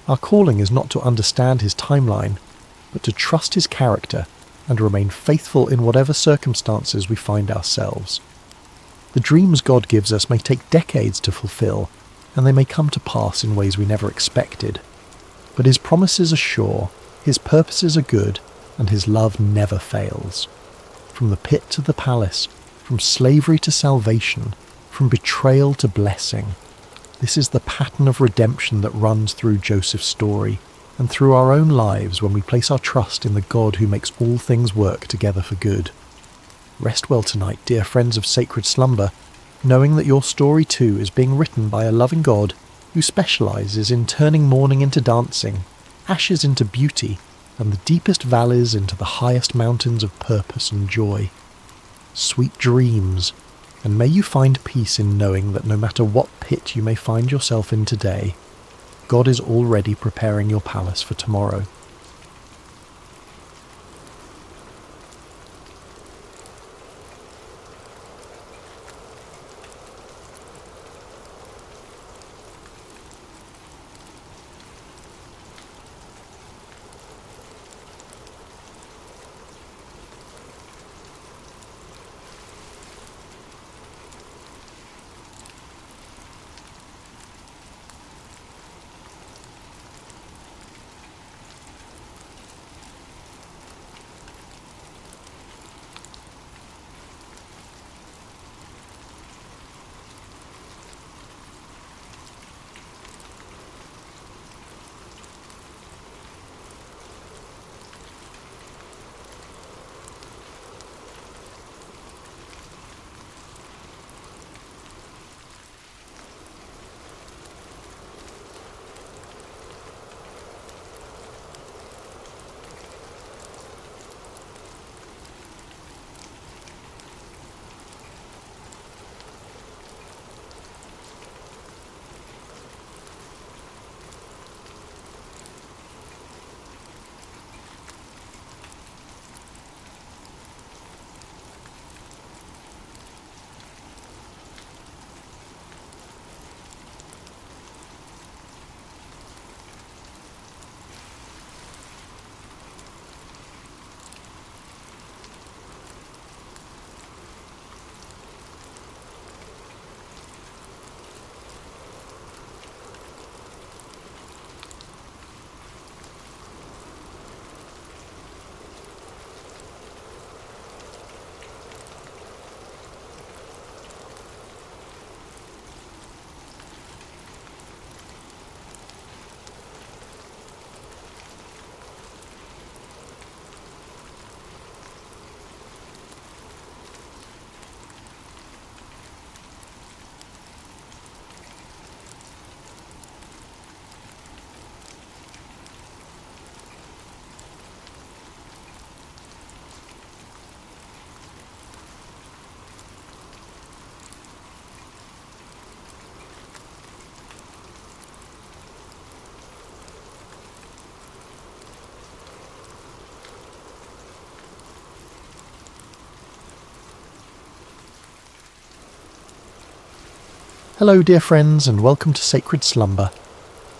Our calling is not to understand his timeline, but to trust his character and remain faithful in whatever circumstances we find ourselves. The dreams God gives us may take decades to fulfill, and they may come to pass in ways we never expected. But his promises are sure, his purposes are good, and his love never fails. From the pit to the palace, from slavery to salvation, from betrayal to blessing. This is the pattern of redemption that runs through Joseph's story, and through our own lives when we place our trust in the God who makes all things work together for good. Rest well tonight, dear friends of Sacred Slumber, knowing that your story too is being written by a loving God who specializes in turning mourning into dancing, ashes into beauty, and the deepest valleys into the highest mountains of purpose and joy. Sweet dreams, And may you find peace in knowing that no matter what pit you may find yourself in today, God is already preparing your palace for tomorrow. Hello dear friends, and welcome to Sacred Slumber.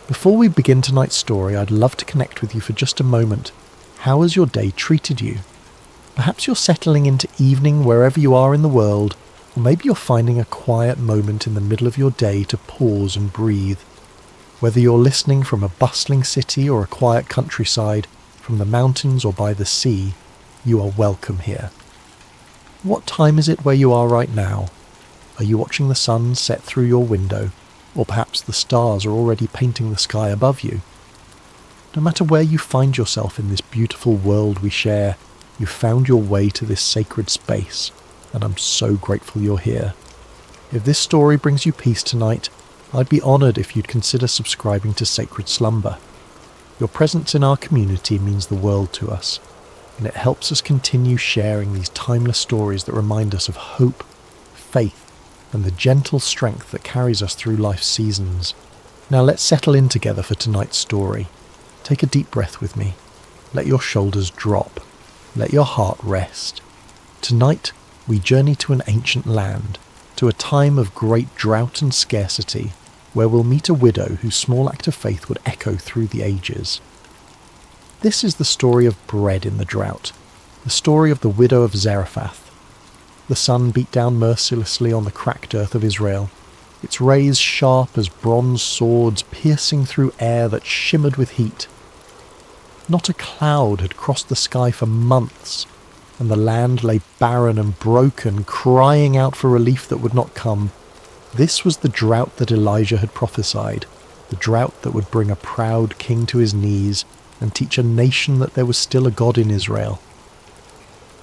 Before we begin tonight's story, I'd love to connect with you for just a moment. How has your day treated you? Perhaps you're settling into evening wherever you are in the world, or maybe you're finding a quiet moment in the middle of your day to pause and breathe. Whether you're listening from a bustling city or a quiet countryside, from the mountains or by the sea, you are welcome here. What time is it where you are right now? Are you watching the sun set through your window, or perhaps the stars are already painting the sky above you? No matter where you find yourself in this beautiful world we share, you've found your way to this sacred space, and I'm so grateful you're here. If this story brings you peace tonight, I'd be honoured if you'd consider subscribing to Sacred Slumber. Your presence in our community means the world to us, and it helps us continue sharing these timeless stories that remind us of hope, faith, and the gentle strength that carries us through life's seasons. Now let's settle in together for tonight's story. Take a deep breath with me. Let your shoulders drop. Let your heart rest. Tonight, we journey to an ancient land, to a time of great drought and scarcity, where we'll meet a widow whose small act of faith would echo through the ages. This is the story of bread in the drought, the story of the widow of Zarephath. The sun beat down mercilessly on the cracked earth of Israel, its rays sharp as bronze swords piercing through air that shimmered with heat. Not a cloud had crossed the sky for months, and the land lay barren and broken, crying out for relief that would not come. This was the drought that Elijah had prophesied, the drought that would bring a proud king to his knees and teach a nation that there was still a God in Israel.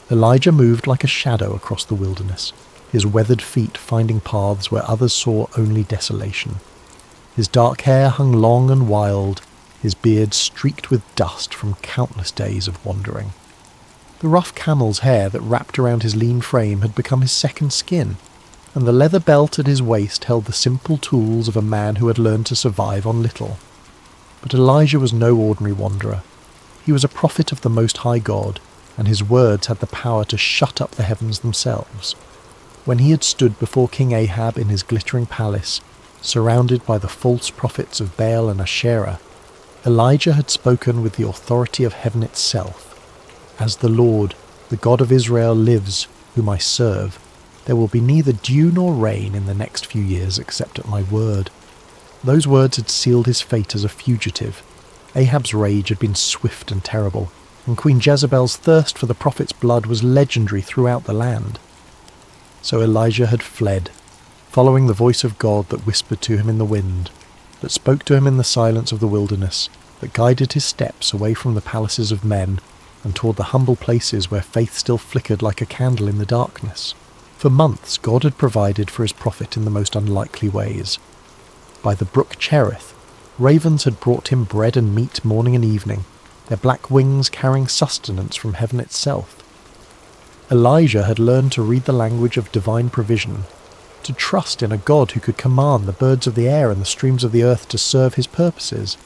Elijah moved like a shadow across the wilderness, his weathered feet finding paths where others saw only desolation. His dark hair hung long and wild, his beard streaked with dust from countless days of wandering. The rough camel's hair that wrapped around his lean frame had become his second skin, and the leather belt at his waist held the simple tools of a man who had learned to survive on little. But Elijah was no ordinary wanderer. He was a prophet of the Most High God, and his words had the power to shut up the heavens themselves. When he had stood before King Ahab in his glittering palace, surrounded by the false prophets of Baal and Asherah, Elijah had spoken with the authority of heaven itself. As the Lord, the God of Israel, lives, whom I serve, there will be neither dew nor rain in the next few years except at my word. Those words had sealed his fate as a fugitive. Ahab's rage had been swift and terrible, and Queen Jezebel's thirst for the prophet's blood was legendary throughout the land. So Elijah had fled, following the voice of God that whispered to him in the wind, that spoke to him in the silence of the wilderness, that guided his steps away from the palaces of men and toward the humble places where faith still flickered like a candle in the darkness. For months God had provided for his prophet in the most unlikely ways. By the brook Cherith, ravens had brought him bread and meat morning and evening, their black wings carrying sustenance from heaven itself. Elijah had learned to read the language of divine provision, to trust in a God who could command the birds of the air and the streams of the earth to serve his purposes.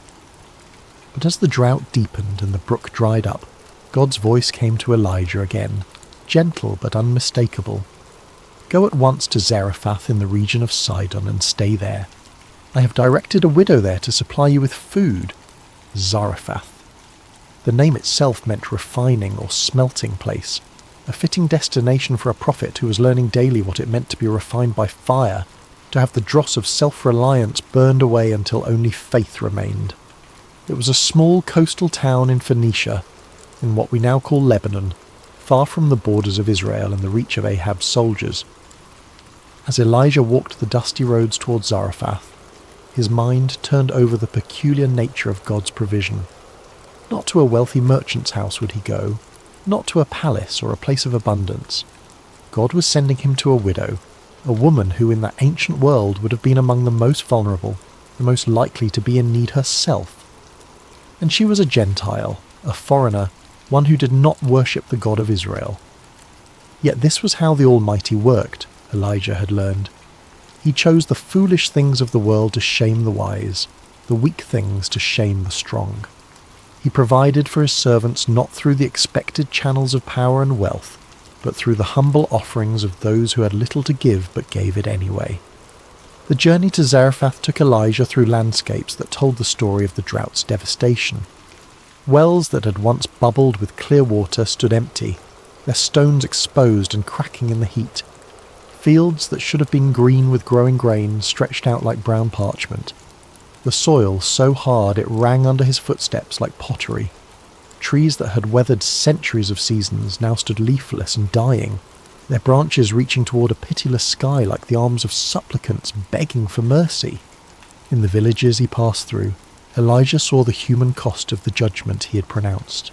But as the drought deepened and the brook dried up, God's voice came to Elijah again, gentle but unmistakable. Go at once to Zarephath in the region of Sidon and stay there. I have directed a widow there to supply you with food. Zarephath. The name itself meant refining or smelting place, a fitting destination for a prophet who was learning daily what it meant to be refined by fire, to have the dross of self-reliance burned away until only faith remained. It was a small coastal town in Phoenicia, in what we now call Lebanon, far from the borders of Israel and the reach of Ahab's soldiers. As Elijah walked the dusty roads towards Zarephath, his mind turned over the peculiar nature of God's provision. Not to a wealthy merchant's house would he go, not to a palace or a place of abundance. God was sending him to a widow, a woman who in that ancient world would have been among the most vulnerable, the most likely to be in need herself. And she was a Gentile, a foreigner, one who did not worship the God of Israel. Yet this was how the Almighty worked, Elijah had learned. He chose the foolish things of the world to shame the wise, the weak things to shame the strong. He provided for his servants not through the expected channels of power and wealth, but through the humble offerings of those who had little to give but gave it anyway. The journey to Zarephath took Elijah through landscapes that told the story of the drought's devastation. Wells that had once bubbled with clear water stood empty, their stones exposed and cracking in the heat. Fields that should have been green with growing grain stretched out like brown parchment. The soil so hard it rang under his footsteps like pottery. Trees that had weathered centuries of seasons now stood leafless and dying, their branches reaching toward a pitiless sky like the arms of supplicants begging for mercy. In the villages he passed through, Elijah saw the human cost of the judgment he had pronounced.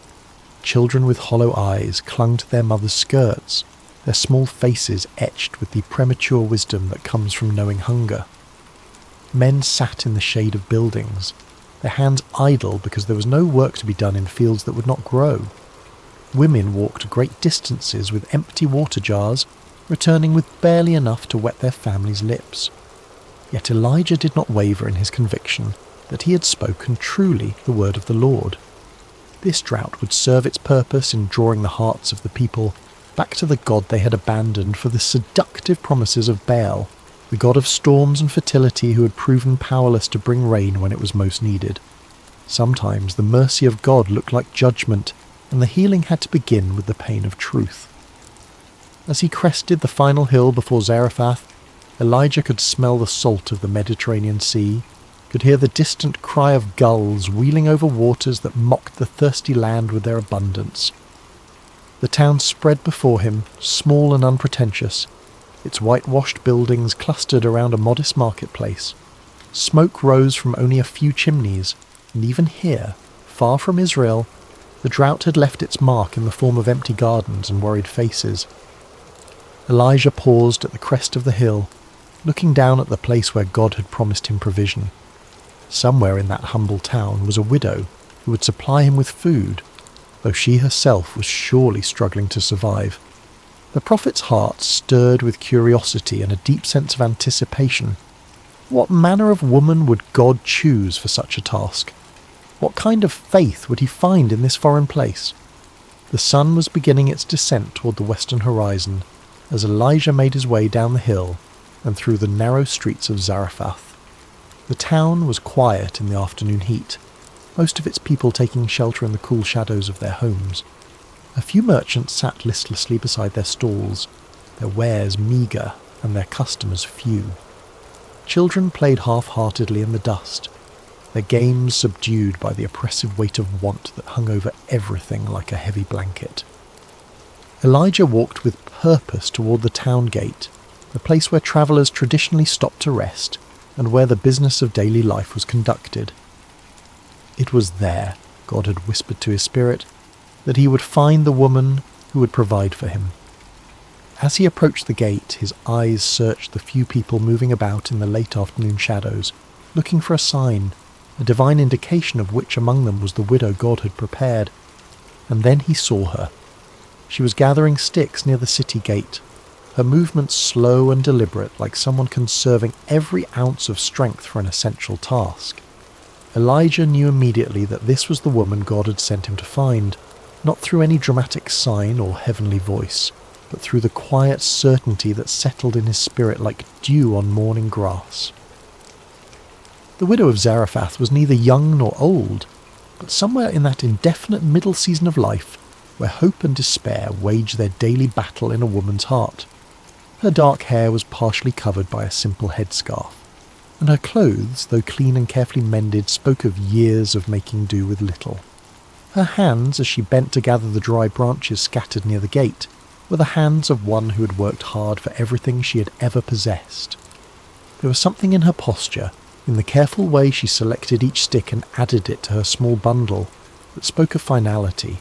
Children with hollow eyes clung to their mothers' skirts, their small faces etched with the premature wisdom that comes from knowing hunger. Men sat in the shade of buildings, their hands idle because there was no work to be done in fields that would not grow. Women walked great distances with empty water jars, returning with barely enough to wet their families' lips. Yet Elijah did not waver in his conviction that he had spoken truly the word of the Lord. This drought would serve its purpose in drawing the hearts of the people back to the God they had abandoned for the seductive promises of Baal, the god of storms and fertility who had proven powerless to bring rain when it was most needed. Sometimes the mercy of God looked like judgment, and the healing had to begin with the pain of truth. As he crested the final hill before Zarephath, Elijah could smell the salt of the Mediterranean Sea, could hear the distant cry of gulls wheeling over waters that mocked the thirsty land with their abundance. The town spread before him, small and unpretentious, its whitewashed buildings clustered around a modest marketplace. Smoke rose from only a few chimneys, and even here, far from Israel, the drought had left its mark in the form of empty gardens and worried faces. Elijah paused at the crest of the hill, looking down at the place where God had promised him provision. Somewhere in that humble town was a widow who would supply him with food, though she herself was surely struggling to survive. The prophet's heart stirred with curiosity and a deep sense of anticipation. What manner of woman would God choose for such a task? What kind of faith would he find in this foreign place? The sun was beginning its descent toward the western horizon as Elijah made his way down the hill and through the narrow streets of Zarephath. The town was quiet in the afternoon heat, most of its people taking shelter in the cool shadows of their homes. A few merchants sat listlessly beside their stalls, their wares meagre and their customers few. Children played half-heartedly in the dust, their games subdued by the oppressive weight of want that hung over everything like a heavy blanket. Elijah walked with purpose toward the town gate, the place where travellers traditionally stopped to rest and where the business of daily life was conducted. It was there, God had whispered to his spirit, that he would find the woman who would provide for him. As he approached the gate, his eyes searched the few people moving about in the late afternoon shadows, looking for a sign, a divine indication of which among them was the widow God had prepared. And then he saw her. She was gathering sticks near the city gate, her movements slow and deliberate, like someone conserving every ounce of strength for an essential task. Elijah knew immediately that this was the woman God had sent him to find, not through any dramatic sign or heavenly voice, but through the quiet certainty that settled in his spirit like dew on morning grass. The widow of Zarephath was neither young nor old, but somewhere in that indefinite middle season of life where hope and despair wage their daily battle in a woman's heart. Her dark hair was partially covered by a simple headscarf, and her clothes, though clean and carefully mended, spoke of years of making do with little. Her hands, as she bent to gather the dry branches scattered near the gate, were the hands of one who had worked hard for everything she had ever possessed. There was something in her posture, in the careful way she selected each stick and added it to her small bundle, that spoke of finality.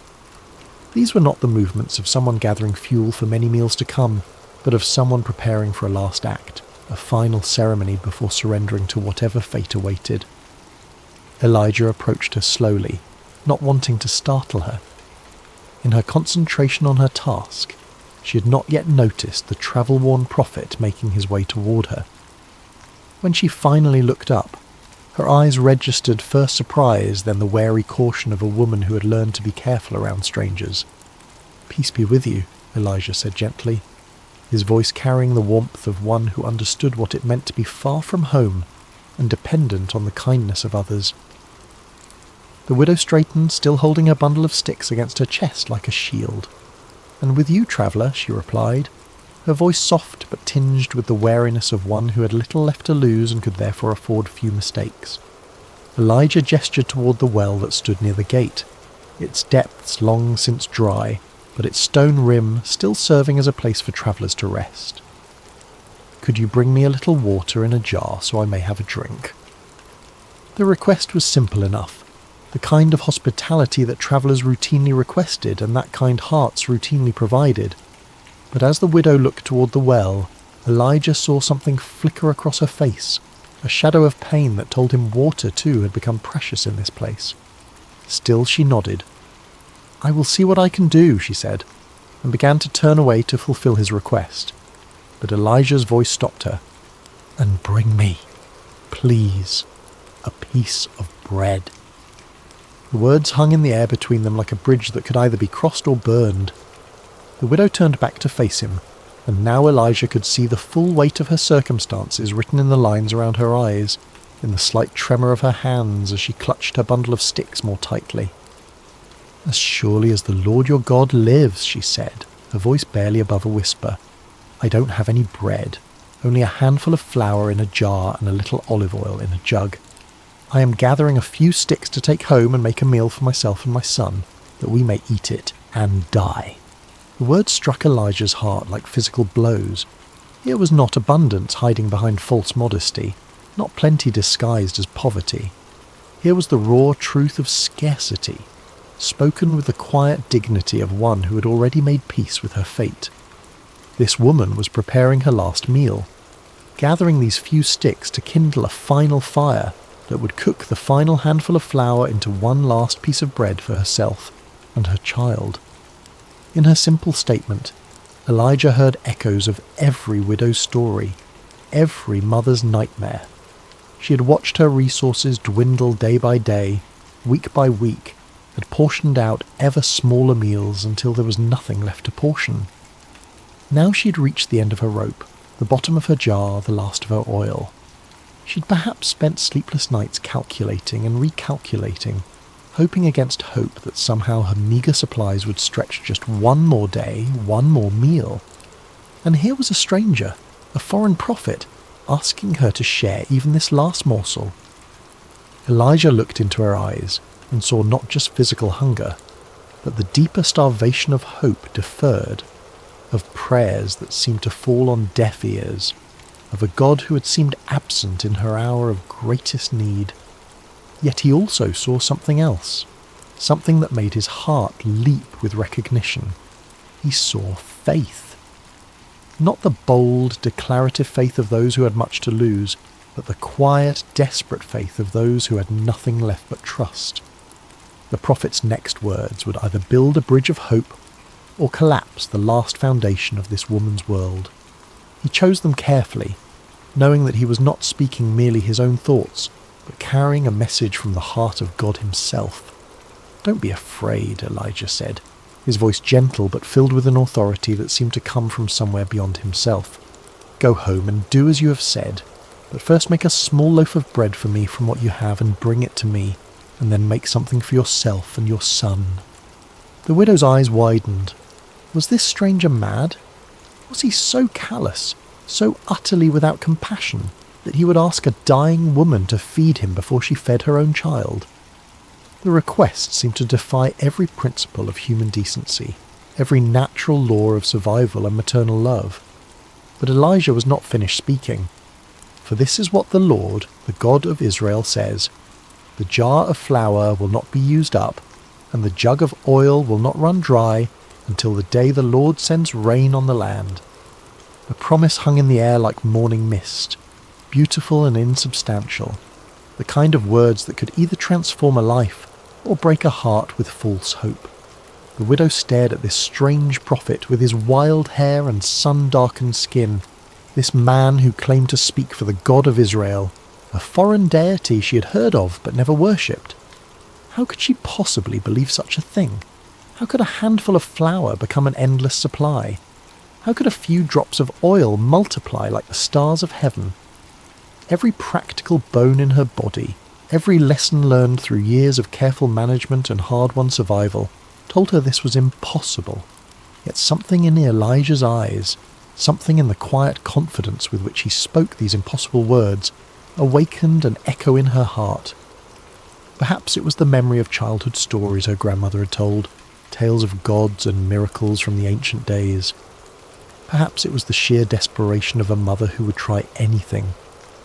These were not the movements of someone gathering fuel for many meals to come, but of someone preparing for a last act, a final ceremony before surrendering to whatever fate awaited. Elijah approached her slowly, not wanting to startle her. In her concentration on her task, she had not yet noticed the travel-worn prophet making his way toward her. When she finally looked up, her eyes registered first surprise, then the wary caution of a woman who had learned to be careful around strangers. "Peace be with you," Elijah said gently, his voice carrying the warmth of one who understood what it meant to be far from home and dependent on the kindness of others. The widow straightened, still holding her bundle of sticks against her chest like a shield. "And with you, traveller," she replied, her voice soft but tinged with the wariness of one who had little left to lose and could therefore afford few mistakes. Elijah gestured toward the well that stood near the gate, its depths long since dry, but its stone rim still serving as a place for travellers to rest. "Could you bring me a little water in a jar so I may have a drink?" The request was simple enough, the kind of hospitality that travellers routinely requested and that kind hearts routinely provided. But as the widow looked toward the well, Elijah saw something flicker across her face, a shadow of pain that told him water too had become precious in this place. Still she nodded. "I will see what I can do," she said, and began to turn away to fulfill his request. But Elijah's voice stopped her. "And bring me, please, a piece of bread." The words hung in the air between them like a bridge that could either be crossed or burned. The widow turned back to face him, and now Elijah could see the full weight of her circumstances written in the lines around her eyes, in the slight tremor of her hands as she clutched her bundle of sticks more tightly. "As surely as the Lord your God lives," she said, her voice barely above a whisper, "I don't have any bread, only a handful of flour in a jar and a little olive oil in a jug. I am gathering a few sticks to take home and make a meal for myself and my son, that we may eat it and die." The words struck Elijah's heart like physical blows. Here was not abundance hiding behind false modesty, not plenty disguised as poverty. Here was the raw truth of scarcity, spoken with the quiet dignity of one who had already made peace with her fate. This woman was preparing her last meal, gathering these few sticks to kindle a final fire that would cook the final handful of flour into one last piece of bread for herself and her child. In her simple statement, Elijah heard echoes of every widow's story, every mother's nightmare. She had watched her resources dwindle day by day, week by week, had portioned out ever smaller meals until there was nothing left to portion. Now she'd reached the end of her rope, the bottom of her jar, the last of her oil. She'd perhaps spent sleepless nights calculating and recalculating, hoping against hope that somehow her meagre supplies would stretch just one more day, one more meal. And here was a stranger, a foreign prophet, asking her to share even this last morsel. Elijah looked into her eyes and saw not just physical hunger, but the deeper starvation of hope deferred, of prayers that seemed to fall on deaf ears, of a God who had seemed absent in her hour of greatest need. Yet he also saw something else, something that made his heart leap with recognition. He saw faith. Not the bold, declarative faith of those who had much to lose, but the quiet, desperate faith of those who had nothing left but trust. The prophet's next words would either build a bridge of hope or collapse the last foundation of this woman's world. He chose them carefully, knowing that he was not speaking merely his own thoughts, but carrying a message from the heart of God himself. "Don't be afraid," Elijah said, his voice gentle but filled with an authority that seemed to come from somewhere beyond himself. "Go home and do as you have said, but first make a small loaf of bread for me from what you have and bring it to me, and then make something for yourself and your son." The widow's eyes widened. Was this stranger mad? Was he so callous, so utterly without compassion, that he would ask a dying woman to feed him before she fed her own child? The request seemed to defy every principle of human decency, every natural law of survival and maternal love. But Elijah was not finished speaking. "For this is what the Lord, the God of Israel, says, the jar of flour will not be used up, and the jug of oil will not run dry until the day the Lord sends rain on the land." The promise hung in the air like morning mist, beautiful and insubstantial, the kind of words that could either transform a life or break a heart with false hope. The widow stared at this strange prophet with his wild hair and sun-darkened skin, this man who claimed to speak for the God of Israel, a foreign deity she had heard of but never worshipped. How could she possibly believe such a thing? How could a handful of flour become an endless supply? How could a few drops of oil multiply like the stars of heaven? Every practical bone in her body, every lesson learned through years of careful management and hard-won survival, told her this was impossible. Yet something in Elijah's eyes, something in the quiet confidence with which he spoke these impossible words, awakened an echo in her heart. Perhaps it was the memory of childhood stories her grandmother had told, tales of gods and miracles from the ancient days. Perhaps it was the sheer desperation of a mother who would try anything,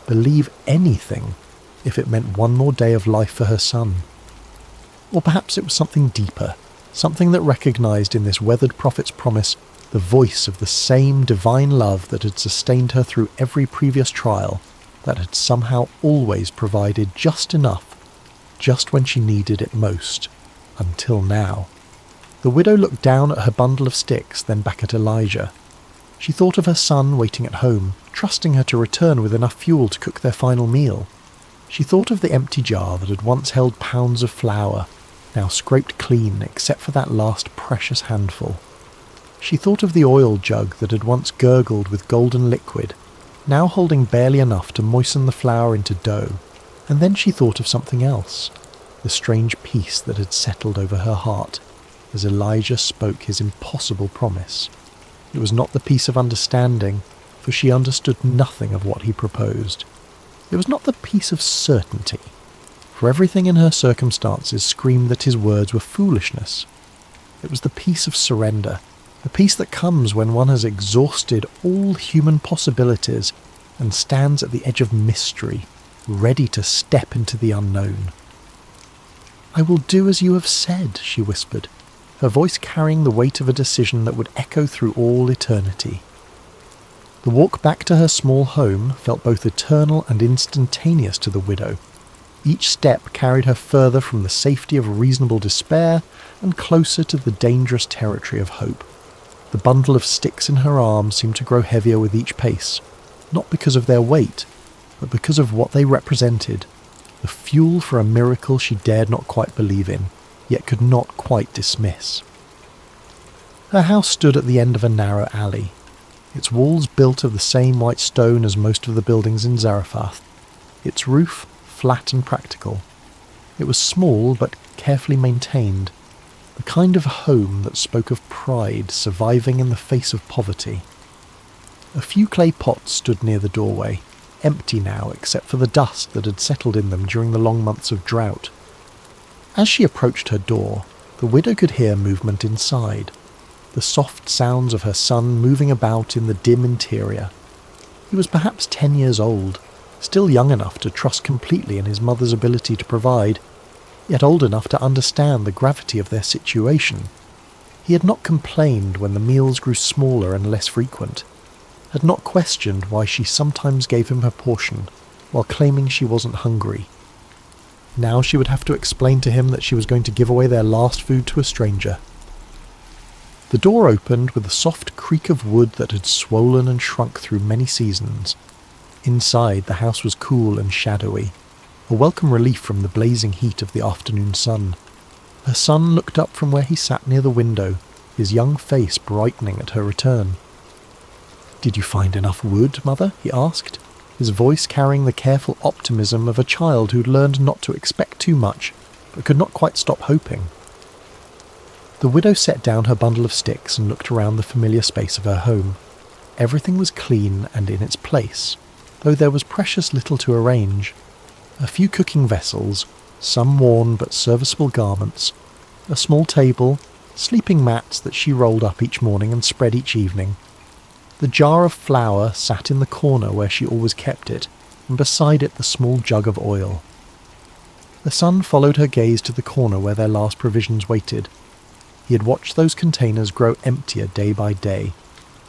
believe anything, if it meant one more day of life for her son. Or perhaps it was something deeper, something that recognized in this weathered prophet's promise the voice of the same divine love that had sustained her through every previous trial, that had somehow always provided just enough, just when she needed it most, until now. The widow looked down at her bundle of sticks, then back at Elijah. She thought of her son waiting at home, trusting her to return with enough fuel to cook their final meal. She thought of the empty jar that had once held pounds of flour, now scraped clean except for that last precious handful. She thought of the oil jug that had once gurgled with golden liquid, now holding barely enough to moisten the flour into dough. And then she thought of something else, the strange peace that had settled over her heart as Elijah spoke his impossible promise. It was not the peace of understanding, for she understood nothing of what he proposed. It was not the peace of certainty, for everything in her circumstances screamed that his words were foolishness. It was the peace of surrender, the peace that comes when one has exhausted all human possibilities and stands at the edge of mystery, ready to step into the unknown. "I will do as you have said," she whispered, her voice carrying the weight of a decision that would echo through all eternity. The walk back to her small home felt both eternal and instantaneous to the widow. Each step carried her further from the safety of reasonable despair and closer to the dangerous territory of hope. The bundle of sticks in her arms seemed to grow heavier with each pace, not because of their weight, but because of what they represented, the fuel for a miracle she dared not quite believe in, yet could not quite dismiss. Her house stood at the end of a narrow alley, its walls built of the same white stone as most of the buildings in Zarephath, its roof flat and practical. It was small but carefully maintained, the kind of home that spoke of pride surviving in the face of poverty. A few clay pots stood near the doorway, empty now except for the dust that had settled in them during the long months of drought. As she approached her door, the widow could hear movement inside, the soft sounds of her son moving about in the dim interior. He was perhaps 10 years old, still young enough to trust completely in his mother's ability to provide, yet old enough to understand the gravity of their situation. He had not complained when the meals grew smaller and less frequent, had not questioned why she sometimes gave him her portion while claiming she wasn't hungry. Now she would have to explain to him that she was going to give away their last food to a stranger. The door opened with a soft creak of wood that had swollen and shrunk through many seasons. Inside, the house was cool and shadowy, a welcome relief from the blazing heat of the afternoon sun. Her son looked up from where he sat near the window, his young face brightening at her return. "Did you find enough wood, Mother?" he asked, his voice carrying the careful optimism of a child who'd learned not to expect too much, but could not quite stop hoping. The widow set down her bundle of sticks and looked around the familiar space of her home. Everything was clean and in its place, though there was precious little to arrange. A few cooking vessels, some worn but serviceable garments, a small table, sleeping mats that she rolled up each morning and spread each evening. The jar of flour sat in the corner where she always kept it, and beside it the small jug of oil. The son followed her gaze to the corner where their last provisions waited. He had watched those containers grow emptier day by day,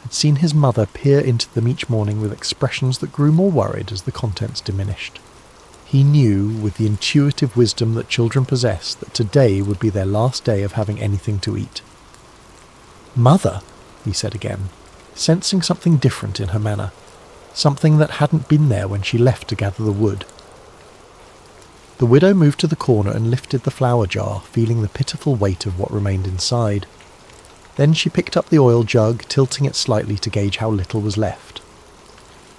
had seen his mother peer into them each morning with expressions that grew more worried as the contents diminished. He knew, with the intuitive wisdom that children possess, that today would be their last day of having anything to eat. "Mother," he said again, sensing something different in her manner, something that hadn't been there when she left to gather the wood. The widow moved to the corner and lifted the flour jar, feeling the pitiful weight of what remained inside. Then she picked up the oil jug, tilting it slightly to gauge how little was left.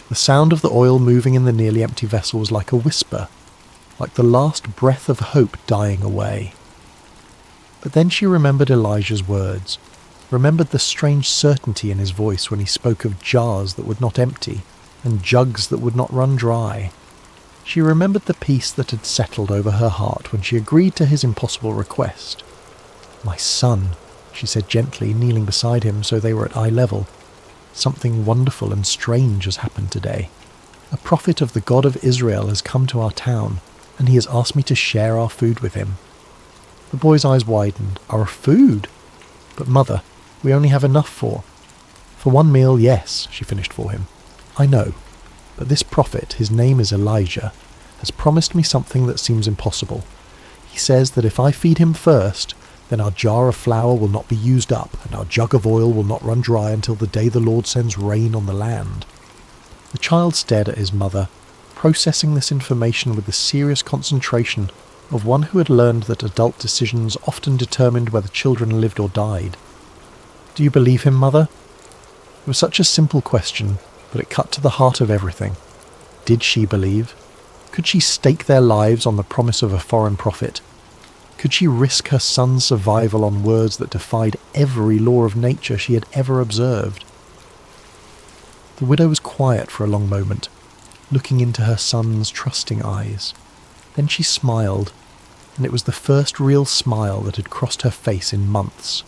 The sound of the oil moving in the nearly empty vessel was like a whisper, like the last breath of hope dying away. But then she remembered Elijah's words, remembered the strange certainty in his voice when he spoke of jars that would not empty and jugs that would not run dry. She remembered the peace that had settled over her heart when she agreed to his impossible request. "My son," she said gently, kneeling beside him so they were at eye level, "something wonderful and strange has happened today. A prophet of the God of Israel has come to our town, and he has asked me to share our food with him." The boy's eyes widened. "Our food? But Mother, we only have enough for one meal, yes," she finished for him. "I know, but this prophet, his name is Elijah, has promised me something that seems impossible. He says that if I feed him first, then our jar of flour will not be used up, and our jug of oil will not run dry until the day the Lord sends rain on the land." The child stared at his mother, processing this information with the serious concentration of one who had learned that adult decisions often determined whether children lived or died. "Do you believe him, Mother?" It was such a simple question, but it cut to the heart of everything. Did she believe? Could she stake their lives on the promise of a foreign prophet? Could she risk her son's survival on words that defied every law of nature she had ever observed? The widow was quiet for a long moment, looking into her son's trusting eyes. Then she smiled, and it was the first real smile that had crossed her face in months.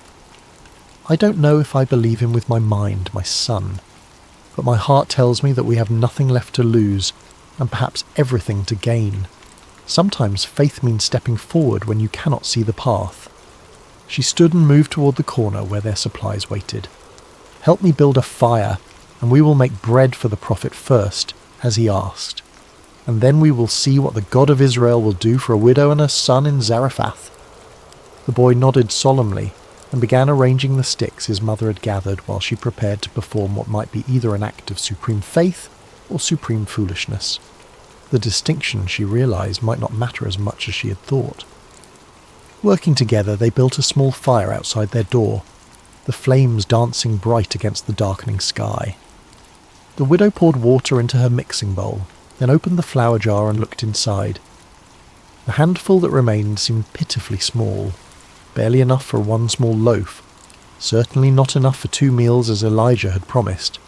"I don't know if I believe him with my mind, my son, but my heart tells me that we have nothing left to lose, and perhaps everything to gain. Sometimes faith means stepping forward when you cannot see the path." She stood and moved toward the corner where their supplies waited. "Help me build a fire, and we will make bread for the prophet first, as he asked. And then we will see what the God of Israel will do for a widow and her son in Zarephath." The boy nodded solemnly, and began arranging the sticks his mother had gathered while she prepared to perform what might be either an act of supreme faith or supreme foolishness. The distinction, she realized, might not matter as much as she had thought. Working together, they built a small fire outside their door, the flames dancing bright against the darkening sky. The widow poured water into her mixing bowl, then opened the flour jar and looked inside. The handful that remained seemed pitifully small, barely enough for one small loaf, certainly not enough for 2 meals as Elijah had promised.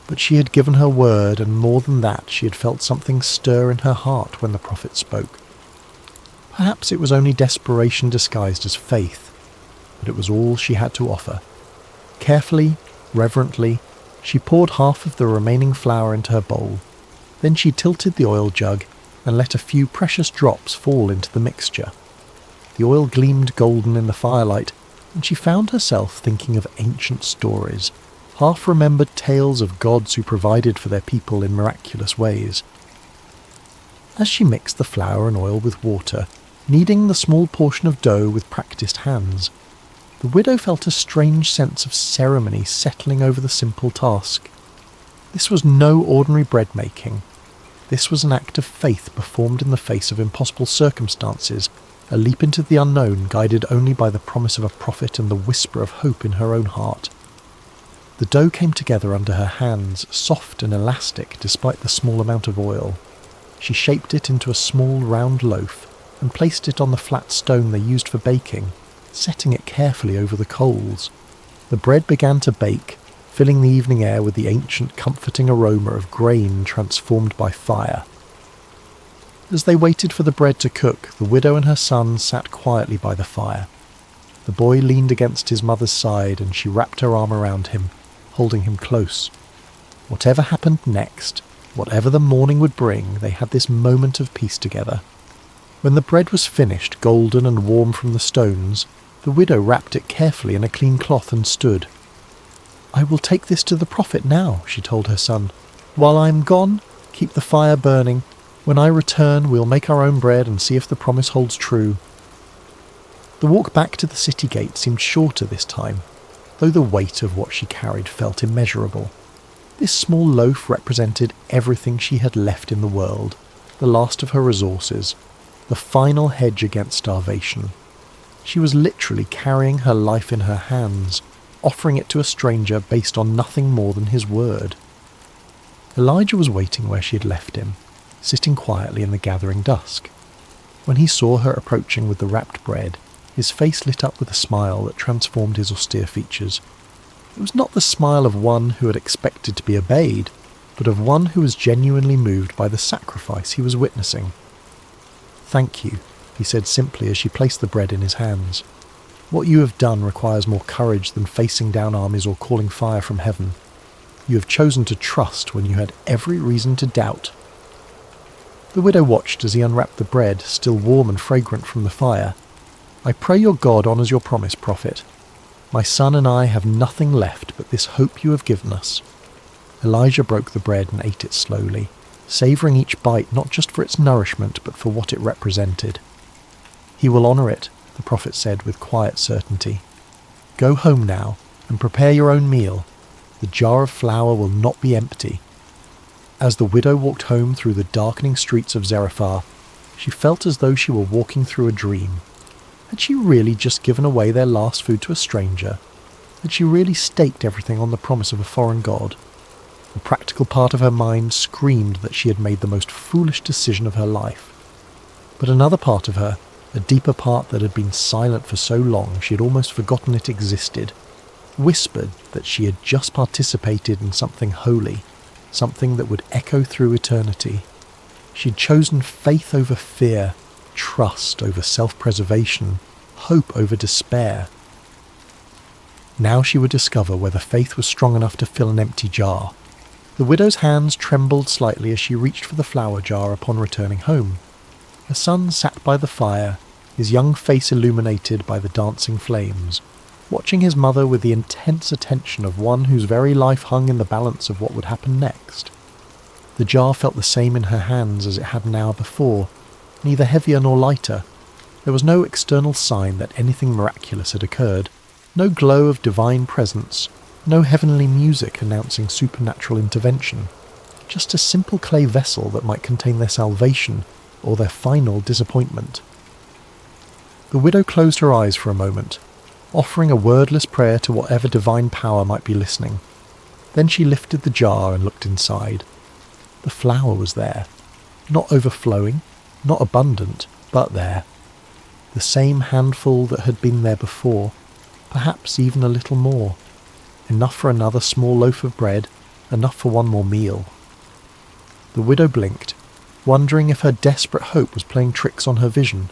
But she had given her word, and more than that, she had felt something stir in her heart when the prophet spoke. Perhaps it was only desperation disguised as faith, but it was all she had to offer. Carefully, reverently, she poured half of the remaining flour into her bowl. Then she tilted the oil jug and let a few precious drops fall into the mixture. The oil gleamed golden in the firelight, and she found herself thinking of ancient stories, half-remembered tales of gods who provided for their people in miraculous ways. As she mixed the flour and oil with water, kneading the small portion of dough with practiced hands, the widow felt a strange sense of ceremony settling over the simple task. This was no ordinary bread making. This was an act of faith performed in the face of impossible circumstances, a leap into the unknown guided only by the promise of a prophet and the whisper of hope in her own heart. The dough came together under her hands, soft and elastic despite the small amount of oil. She shaped it into a small round loaf and placed it on the flat stone they used for baking, setting it carefully over the coals. The bread began to bake, filling the evening air with the ancient comforting aroma of grain transformed by fire. As they waited for the bread to cook, the widow and her son sat quietly by the fire. The boy leaned against his mother's side and she wrapped her arm around him, holding him close. Whatever happened next, whatever the morning would bring, they had this moment of peace together. When the bread was finished, golden and warm from the stones, the widow wrapped it carefully in a clean cloth and stood. "I will take this to the prophet now," she told her son. "While I am gone, keep the fire burning. When I return, we'll make our own bread and see if the promise holds true." The walk back to the city gate seemed shorter this time, though the weight of what she carried felt immeasurable. This small loaf represented everything she had left in the world, the last of her resources, the final hedge against starvation. She was literally carrying her life in her hands, offering it to a stranger based on nothing more than his word. Elijah was waiting where she had left him, sitting quietly in the gathering dusk. When he saw her approaching with the wrapped bread, his face lit up with a smile that transformed his austere features. It was not the smile of one who had expected to be obeyed, but of one who was genuinely moved by the sacrifice he was witnessing. "Thank you," he said simply as she placed the bread in his hands. "What you have done requires more courage than facing down armies or calling fire from heaven. You have chosen to trust when you had every reason to doubt." The widow watched as he unwrapped the bread, still warm and fragrant from the fire. "I pray your God honours your promise, prophet. My son and I have nothing left but this hope you have given us." Elijah broke the bread and ate it slowly, savouring each bite not just for its nourishment but for what it represented. "He will honour it," the prophet said with quiet certainty. "Go home now and prepare your own meal. The jar of flour will not be empty." As the widow walked home through the darkening streets of Zarephath, she felt as though she were walking through a dream. Had she really just given away their last food to a stranger? Had she really staked everything on the promise of a foreign god? The practical part of her mind screamed that she had made the most foolish decision of her life. But another part of her, a deeper part that had been silent for so long she had almost forgotten it existed, whispered that she had just participated in something holy, something that would echo through eternity. She'd chosen faith over fear, trust over self-preservation, hope over despair. Now she would discover whether faith was strong enough to fill an empty jar. The widow's hands trembled slightly as she reached for the flour jar upon returning home. Her son sat by the fire, his young face illuminated by the dancing flames, watching his mother with the intense attention of one whose very life hung in the balance of what would happen next. The jar felt the same in her hands as it had an hour before, neither heavier nor lighter. There was no external sign that anything miraculous had occurred, no glow of divine presence, no heavenly music announcing supernatural intervention, just a simple clay vessel that might contain their salvation or their final disappointment. The widow closed her eyes for a moment, offering a wordless prayer to whatever divine power might be listening. Then she lifted the jar and looked inside. The flower was there, not overflowing, not abundant, but there. The same handful that had been there before, perhaps even a little more. Enough for another small loaf of bread, enough for one more meal. The widow blinked, wondering if her desperate hope was playing tricks on her vision.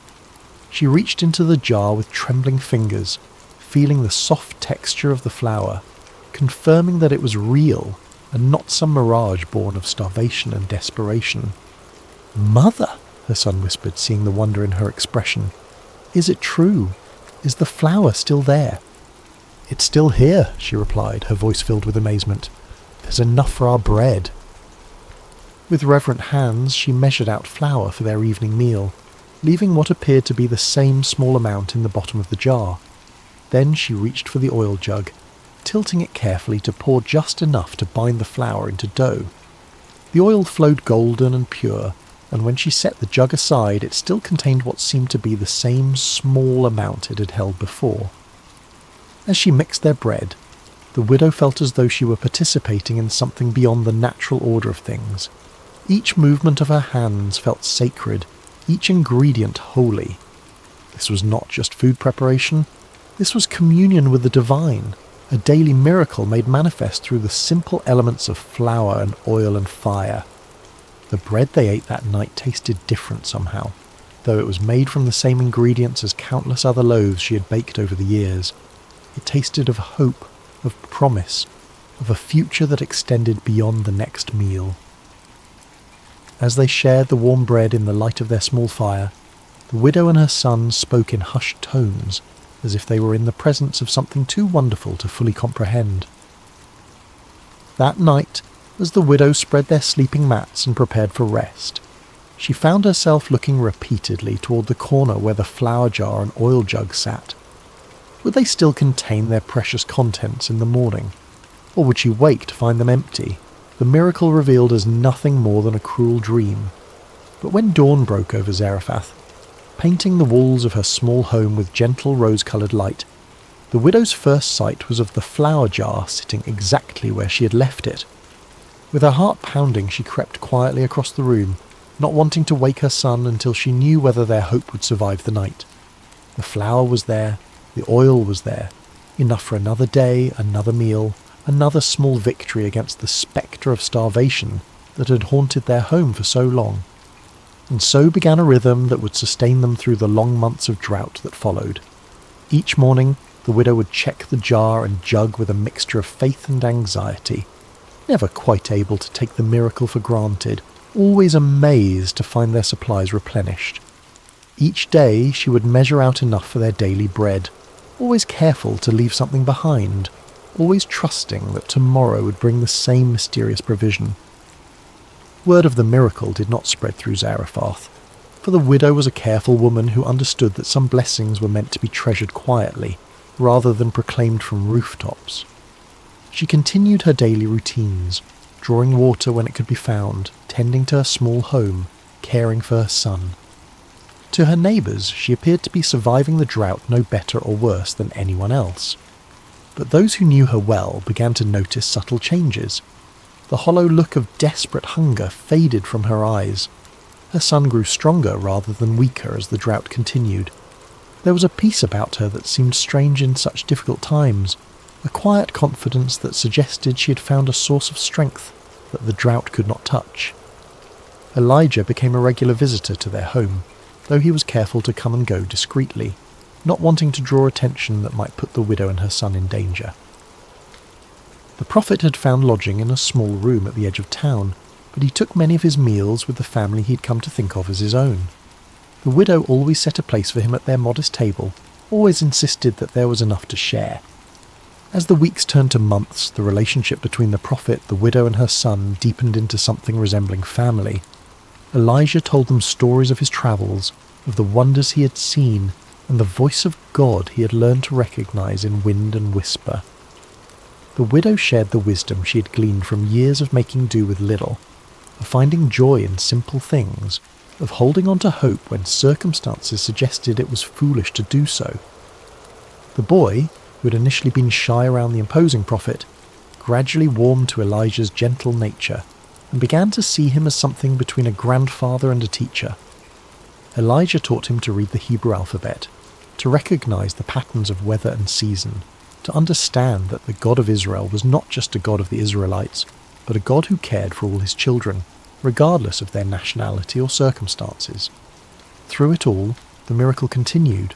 She reached into the jar with trembling fingers, feeling the soft texture of the flower, confirming that it was real and not some mirage born of starvation and desperation. "Mother," her son whispered, seeing the wonder in her expression. "Is it true? Is the flower still there?" "It's still here," she replied, her voice filled with amazement. "There's enough for our bread." With reverent hands, she measured out flour for their evening meal, leaving what appeared to be the same small amount in the bottom of the jar. Then she reached for the oil jug, tilting it carefully to pour just enough to bind the flour into dough. The oil flowed golden and pure, and when she set the jug aside, it still contained what seemed to be the same small amount it had held before. As she mixed their bread, the widow felt as though she were participating in something beyond the natural order of things. Each movement of her hands felt sacred, each ingredient holy. This was not just food preparation, this was communion with the divine, a daily miracle made manifest through the simple elements of flour and oil and fire. The bread they ate that night tasted different somehow, though it was made from the same ingredients as countless other loaves she had baked over the years. It tasted of hope, of promise, of a future that extended beyond the next meal. As they shared the warm bread in the light of their small fire, the widow and her son spoke in hushed tones, as if they were in the presence of something too wonderful to fully comprehend. That night, as the widow spread their sleeping mats and prepared for rest, she found herself looking repeatedly toward the corner where the flour jar and oil jug sat. Would they still contain their precious contents in the morning, or would she wake to find them empty, the miracle revealed as nothing more than a cruel dream? But when dawn broke over Zarephath, painting the walls of her small home with gentle rose-coloured light, the widow's first sight was of the flour jar sitting exactly where she had left it. With her heart pounding, she crept quietly across the room, not wanting to wake her son until she knew whether their hope would survive the night. The flour was there, the oil was there, enough for another day, another meal, another small victory against the spectre of starvation that had haunted their home for so long. And so began a rhythm that would sustain them through the long months of drought that followed. Each morning, the widow would check the jar and jug with a mixture of faith and anxiety, never quite able to take the miracle for granted, always amazed to find their supplies replenished. Each day she would measure out enough for their daily bread, always careful to leave something behind, always trusting that tomorrow would bring the same mysterious provision. Word of the miracle did not spread through Zarephath, for the widow was a careful woman who understood that some blessings were meant to be treasured quietly, rather than proclaimed from rooftops. She continued her daily routines, drawing water when it could be found, tending to her small home, caring for her son. To her neighbours, she appeared to be surviving the drought no better or worse than anyone else. But those who knew her well began to notice subtle changes. The hollow look of desperate hunger faded from her eyes. Her son grew stronger rather than weaker as the drought continued. There was a peace about her that seemed strange in such difficult times, a quiet confidence that suggested she had found a source of strength that the drought could not touch. Elijah became a regular visitor to their home, though he was careful to come and go discreetly, not wanting to draw attention that might put the widow and her son in danger. The prophet had found lodging in a small room at the edge of town, but he took many of his meals with the family he'd come to think of as his own. The widow always set a place for him at their modest table, always insisted that there was enough to share. As the weeks turned to months, the relationship between the prophet, the widow and her son deepened into something resembling family. Elijah told them stories of his travels, of the wonders he had seen, and the voice of God he had learned to recognize in wind and whisper. The widow shared the wisdom she had gleaned from years of making do with little, of finding joy in simple things, of holding on to hope when circumstances suggested it was foolish to do so. The boy, who had initially been shy around the imposing prophet, gradually warmed to Elijah's gentle nature and began to see him as something between a grandfather and a teacher. Elijah taught him to read the Hebrew alphabet, to recognize the patterns of weather and season, to understand that the God of Israel was not just a God of the Israelites, but a God who cared for all his children, regardless of their nationality or circumstances. Through it all, the miracle continued.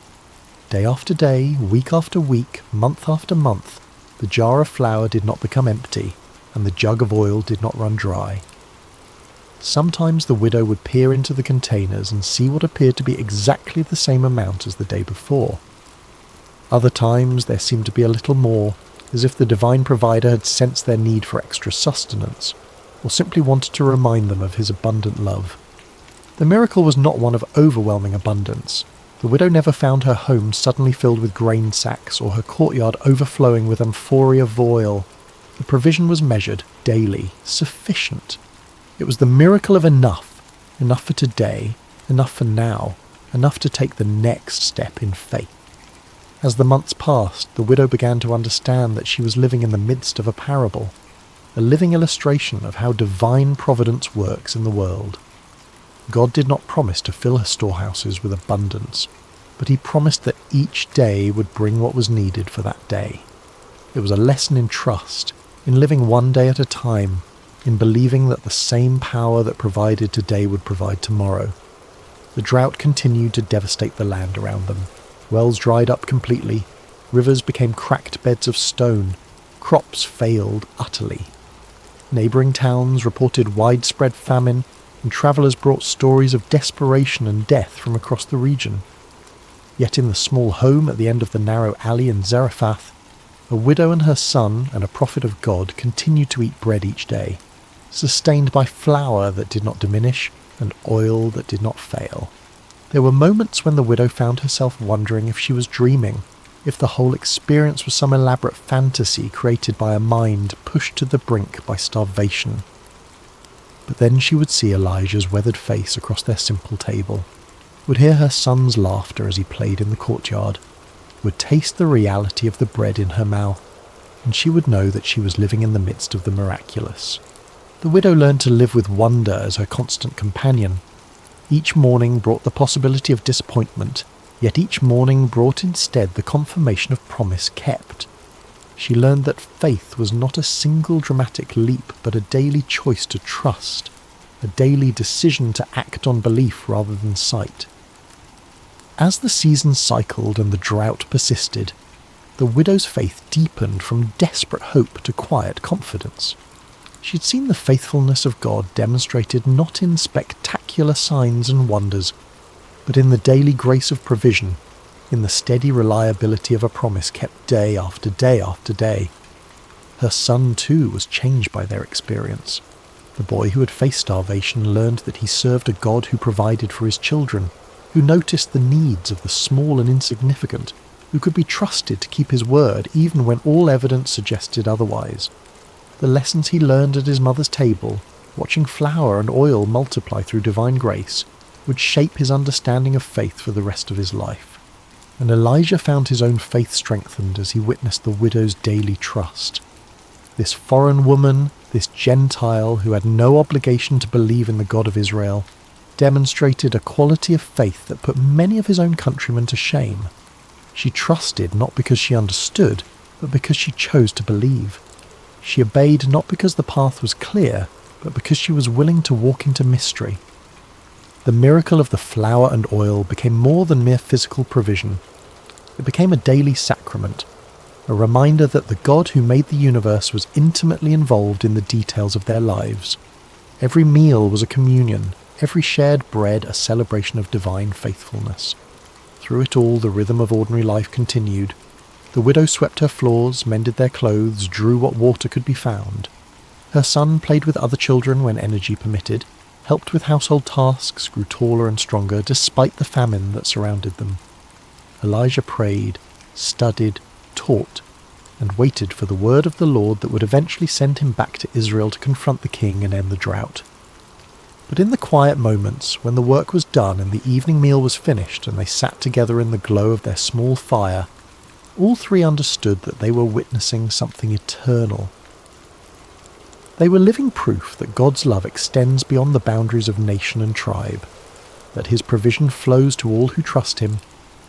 Day after day, week after week, month after month, the jar of flour did not become empty, and the jug of oil did not run dry. Sometimes the widow would peer into the containers and see what appeared to be exactly the same amount as the day before. Other times there seemed to be a little more, as if the divine provider had sensed their need for extra sustenance, or simply wanted to remind them of his abundant love. The miracle was not one of overwhelming abundance. The widow never found her home suddenly filled with grain sacks or her courtyard overflowing with amphoria of oil. The provision was measured daily, sufficient. It was the miracle of enough for today, enough for now, enough to take the next step in faith. As the months passed, the widow began to understand that she was living in the midst of a parable, a living illustration of how divine providence works in the world. God did not promise to fill her storehouses with abundance, but he promised that each day would bring what was needed for that day. It was a lesson in trust, in living one day at a time, in believing that the same power that provided today would provide tomorrow. The drought continued to devastate the land around them. Wells dried up completely, rivers became cracked beds of stone, crops failed utterly. Neighbouring towns reported widespread famine, and travellers brought stories of desperation and death from across the region. Yet in the small home at the end of the narrow alley in Zarephath, a widow and her son and a prophet of God continued to eat bread each day, sustained by flour that did not diminish and oil that did not fail. There were moments when the widow found herself wondering if she was dreaming, if the whole experience was some elaborate fantasy created by a mind pushed to the brink by starvation. But then she would see Elijah's weathered face across their simple table, would hear her son's laughter as he played in the courtyard, would taste the reality of the bread in her mouth, and she would know that she was living in the midst of the miraculous. The widow learned to live with wonder as her constant companion. Each morning brought the possibility of disappointment, yet each morning brought instead the confirmation of promise kept. She learned that faith was not a single dramatic leap, but a daily choice to trust, a daily decision to act on belief rather than sight. As the seasons cycled and the drought persisted, the widow's faith deepened from desperate hope to quiet confidence. She had seen the faithfulness of God demonstrated not in spectacular signs and wonders, but in the daily grace of provision, in the steady reliability of a promise kept day after day after day. Her son, too, was changed by their experience. The boy who had faced starvation learned that he served a God who provided for his children, who noticed the needs of the small and insignificant, who could be trusted to keep his word even when all evidence suggested otherwise. The lessons he learned at his mother's table, watching flour and oil multiply through divine grace, would shape his understanding of faith for the rest of his life. And Elijah found his own faith strengthened as he witnessed the widow's daily trust. This foreign woman, this Gentile who had no obligation to believe in the God of Israel, demonstrated a quality of faith that put many of his own countrymen to shame. She trusted not because she understood, but because she chose to believe. She obeyed not because the path was clear, but because she was willing to walk into mystery. The miracle of the flour and oil became more than mere physical provision. It became a daily sacrament, a reminder that the God who made the universe was intimately involved in the details of their lives. Every meal was a communion, every shared bread a celebration of divine faithfulness. Through it all, the rhythm of ordinary life continued. The widow swept her floors, mended their clothes, drew what water could be found. Her son played with other children when energy permitted. helped with household tasks, grew taller and stronger despite the famine that surrounded them. Elijah prayed, studied, taught, and waited for the word of the Lord that would eventually send him back to Israel to confront the king and end the drought. But in the quiet moments, when the work was done and the evening meal was finished and they sat together in the glow of their small fire, all three understood that they were witnessing something eternal. They were living proof that God's love extends beyond the boundaries of nation and tribe, that his provision flows to all who trust him,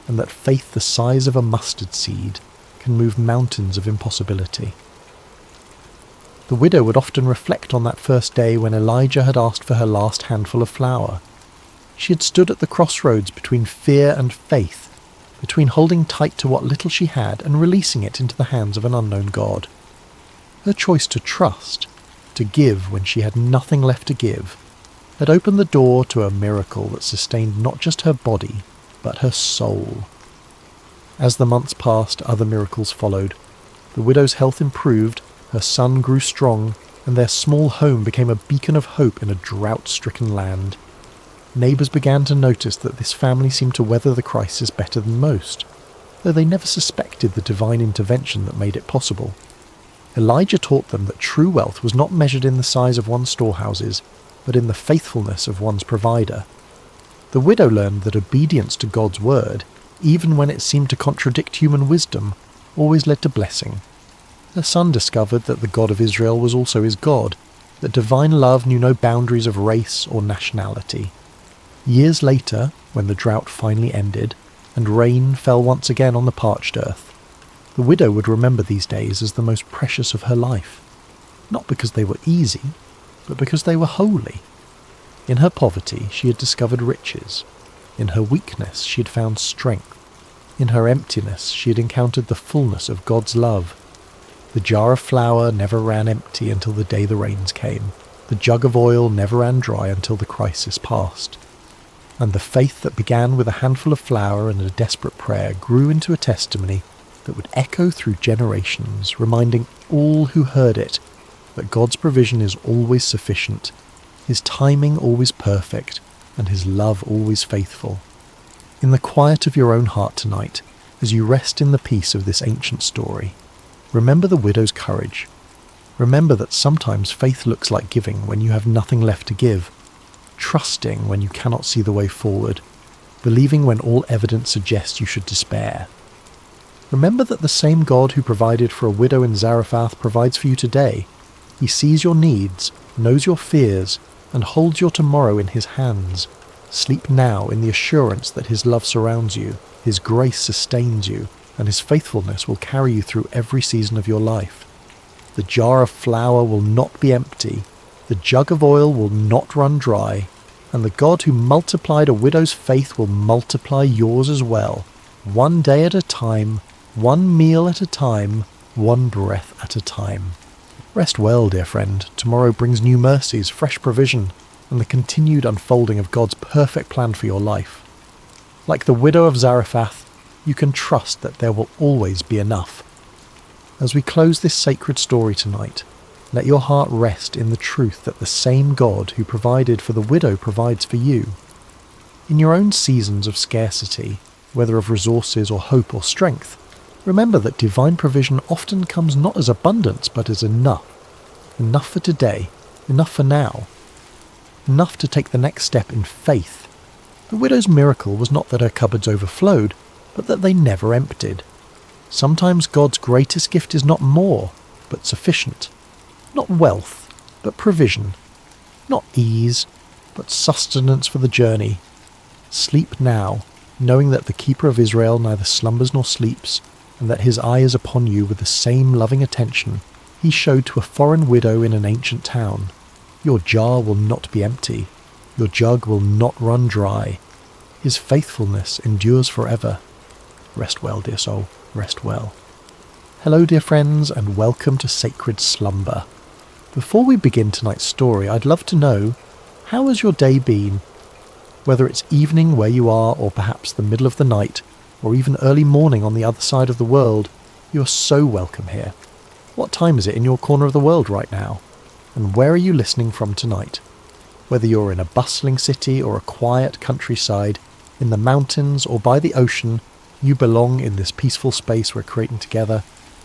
and that faith the size of a mustard seed can move mountains of impossibility. The widow would often reflect on that first day when Elijah had asked for her last handful of flour. She had stood at the crossroads between fear and faith, between holding tight to what little she had and releasing it into the hands of an unknown God. Her choice to trust, to give when she had nothing left to give, had opened the door to a miracle that sustained not just her body, but her soul. As the months passed, other miracles followed. The widow's health improved, her son grew strong, and their small home became a beacon of hope in a drought-stricken land. Neighbours began to notice that this family seemed to weather the crisis better than most, though they never suspected the divine intervention that made it possible. Elijah taught them that true wealth was not measured in the size of one's storehouses, but in the faithfulness of one's provider. The widow learned that obedience to God's word, even when it seemed to contradict human wisdom, always led to blessing. Her son discovered that the God of Israel was also his God, that divine love knew no boundaries of race or nationality. Years later, when the drought finally ended, and rain fell once again on the parched earth, the widow would remember these days as the most precious of her life, not because they were easy, but because they were holy. In her poverty she had discovered riches. In her weakness she had found strength. In her emptiness she had encountered the fullness of God's love. The jar of flour never ran empty until the day the rains came. The jug of oil never ran dry until the crisis passed. And the faith that began with a handful of flour and a desperate prayer grew into a testimony that would echo through generations, reminding all who heard it that God's provision is always sufficient, his timing always perfect, and his love always faithful. In the quiet of your own heart tonight, as you rest in the peace of this ancient story, remember the widow's courage. Remember that sometimes faith looks like giving when you have nothing left to give, trusting when you cannot see the way forward, believing when all evidence suggests you should despair. Remember that the same God who provided for a widow in Zarephath provides for you today. He sees your needs, knows your fears, and holds your tomorrow in his hands. Sleep now in the assurance that his love surrounds you, his grace sustains you, and his faithfulness will carry you through every season of your life. The jar of flour will not be empty, the jug of oil will not run dry, and the God who multiplied a widow's faith will multiply yours as well, one day at a time, one meal at a time, one breath at a time. Rest well, dear friend. Tomorrow brings new mercies, fresh provision, and the continued unfolding of God's perfect plan for your life. Like the widow of Zarephath, you can trust that there will always be enough. As we close this sacred story tonight, let your heart rest in the truth that the same God who provided for the widow provides for you. In your own seasons of scarcity, whether of resources or hope or strength, remember that divine provision often comes not as abundance but as enough. Enough for today, enough for now, enough to take the next step in faith. The widow's miracle was not that her cupboards overflowed, but that they never emptied. Sometimes God's greatest gift is not more, but sufficient. Not wealth, but provision. Not ease, but sustenance for the journey. Sleep now, knowing that the Keeper of Israel neither slumbers nor sleeps, and that his eye is upon you with the same loving attention he showed to a foreign widow in an ancient town. Your jar will not be empty. Your jug will not run dry. His faithfulness endures forever. Rest well, dear soul, rest well. Hello, dear friends, and welcome to Sacred Slumber. Before we begin tonight's story, I'd love to know, how has your day been? Whether it's evening where you are, or perhaps the middle of the night, or even early morning on the other side of the world, you are so welcome here. What time is it in your corner of the world right now? And where are you listening from tonight? Whether you're in a bustling city or a quiet countryside, in the mountains or by the ocean, you belong in this peaceful space we're creating together.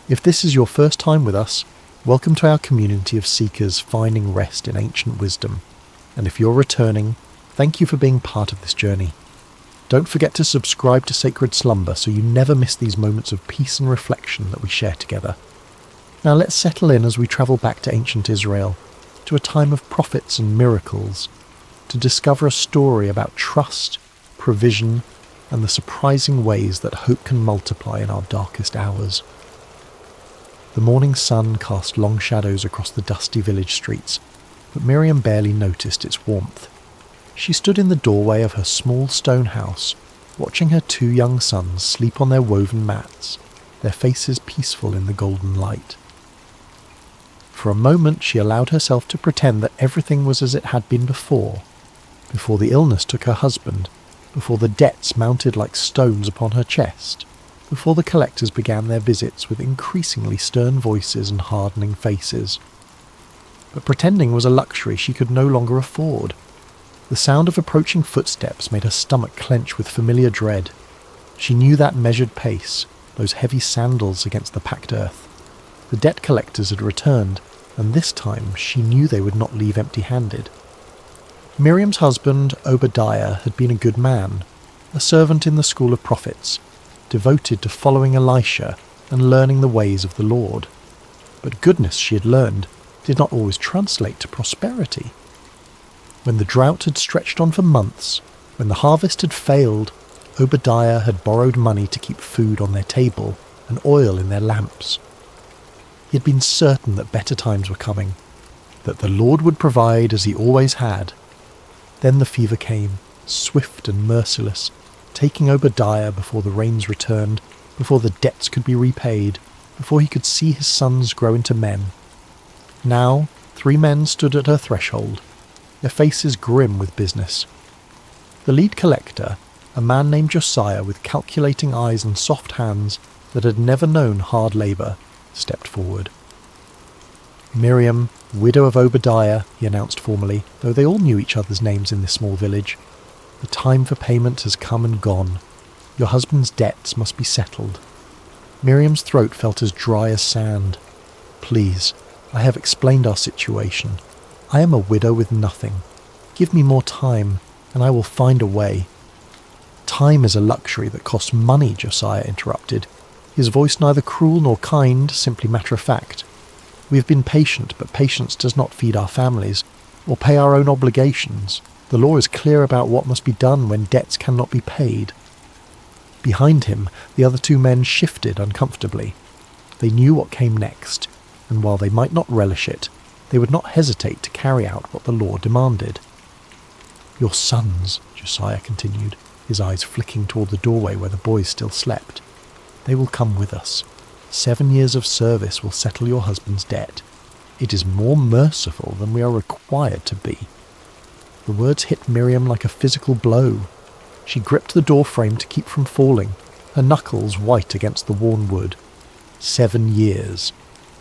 If this is your first time with us, welcome to our community of seekers finding rest in ancient wisdom. And if you're returning, thank you for being part of this journey. Don't forget to subscribe to Sacred Slumber so you never miss these moments of peace and reflection that we share together. Now let's settle in as we travel back to ancient Israel, to a time of prophets and miracles, to discover a story about trust, provision, and the surprising ways that hope can multiply in our darkest hours. The morning sun cast long shadows across the dusty village streets, but Miriam barely noticed its warmth. She stood in the doorway of her small stone house, watching her 2 young sons sleep on their woven mats, their faces peaceful in the golden light. For a moment she allowed herself to pretend that everything was as it had been before the illness took her husband, before the debts mounted like stones upon her chest, before the collectors began their visits with increasingly stern voices and hardening faces. But pretending was a luxury she could no longer afford. The sound of approaching footsteps made her stomach clench with familiar dread. She knew that measured pace, those heavy sandals against the packed earth. The debt collectors had returned, and this time she knew they would not leave empty-handed. Miriam's husband, Obadiah, had been a good man, a servant in the school of prophets, devoted to following Elisha and learning the ways of the Lord. But goodness, she had learned, did not always translate to prosperity. When the drought had stretched on for months, when the harvest had failed, Obadiah had borrowed money to keep food on their table and oil in their lamps. He had been certain that better times were coming, that the Lord would provide as he always had. Then the fever came, swift and merciless, taking Obadiah before the rains returned, before the debts could be repaid, before he could see his sons grow into men. Now 3 men stood at her threshold, their faces grim with business. The lead collector, a man named Josiah with calculating eyes and soft hands that had never known hard labour, stepped forward. Miriam, widow of Obadiah, he announced formally, though they all knew each other's names in this small village. The time for payment has come and gone. Your husband's debts must be settled. Miriam's throat felt as dry as sand. Please, I have explained our situation. I am a widow with nothing. Give me more time, and I will find a way. Time is a luxury that costs money, Josiah interrupted, his voice neither cruel nor kind, simply matter-of-fact. We have been patient, but patience does not feed our families, or pay our own obligations. The law is clear about what must be done when debts cannot be paid. Behind him, the other 2 men shifted uncomfortably. They knew what came next, and while they might not relish it, they would not hesitate to carry out what the law demanded. Your sons, Josiah continued, his eyes flicking toward the doorway where the boys still slept. They will come with us. 7 years of service will settle your husband's debt. It is more merciful than we are required to be. The words hit Miriam like a physical blow. She gripped the door frame to keep from falling, her knuckles white against the worn wood. 7 years.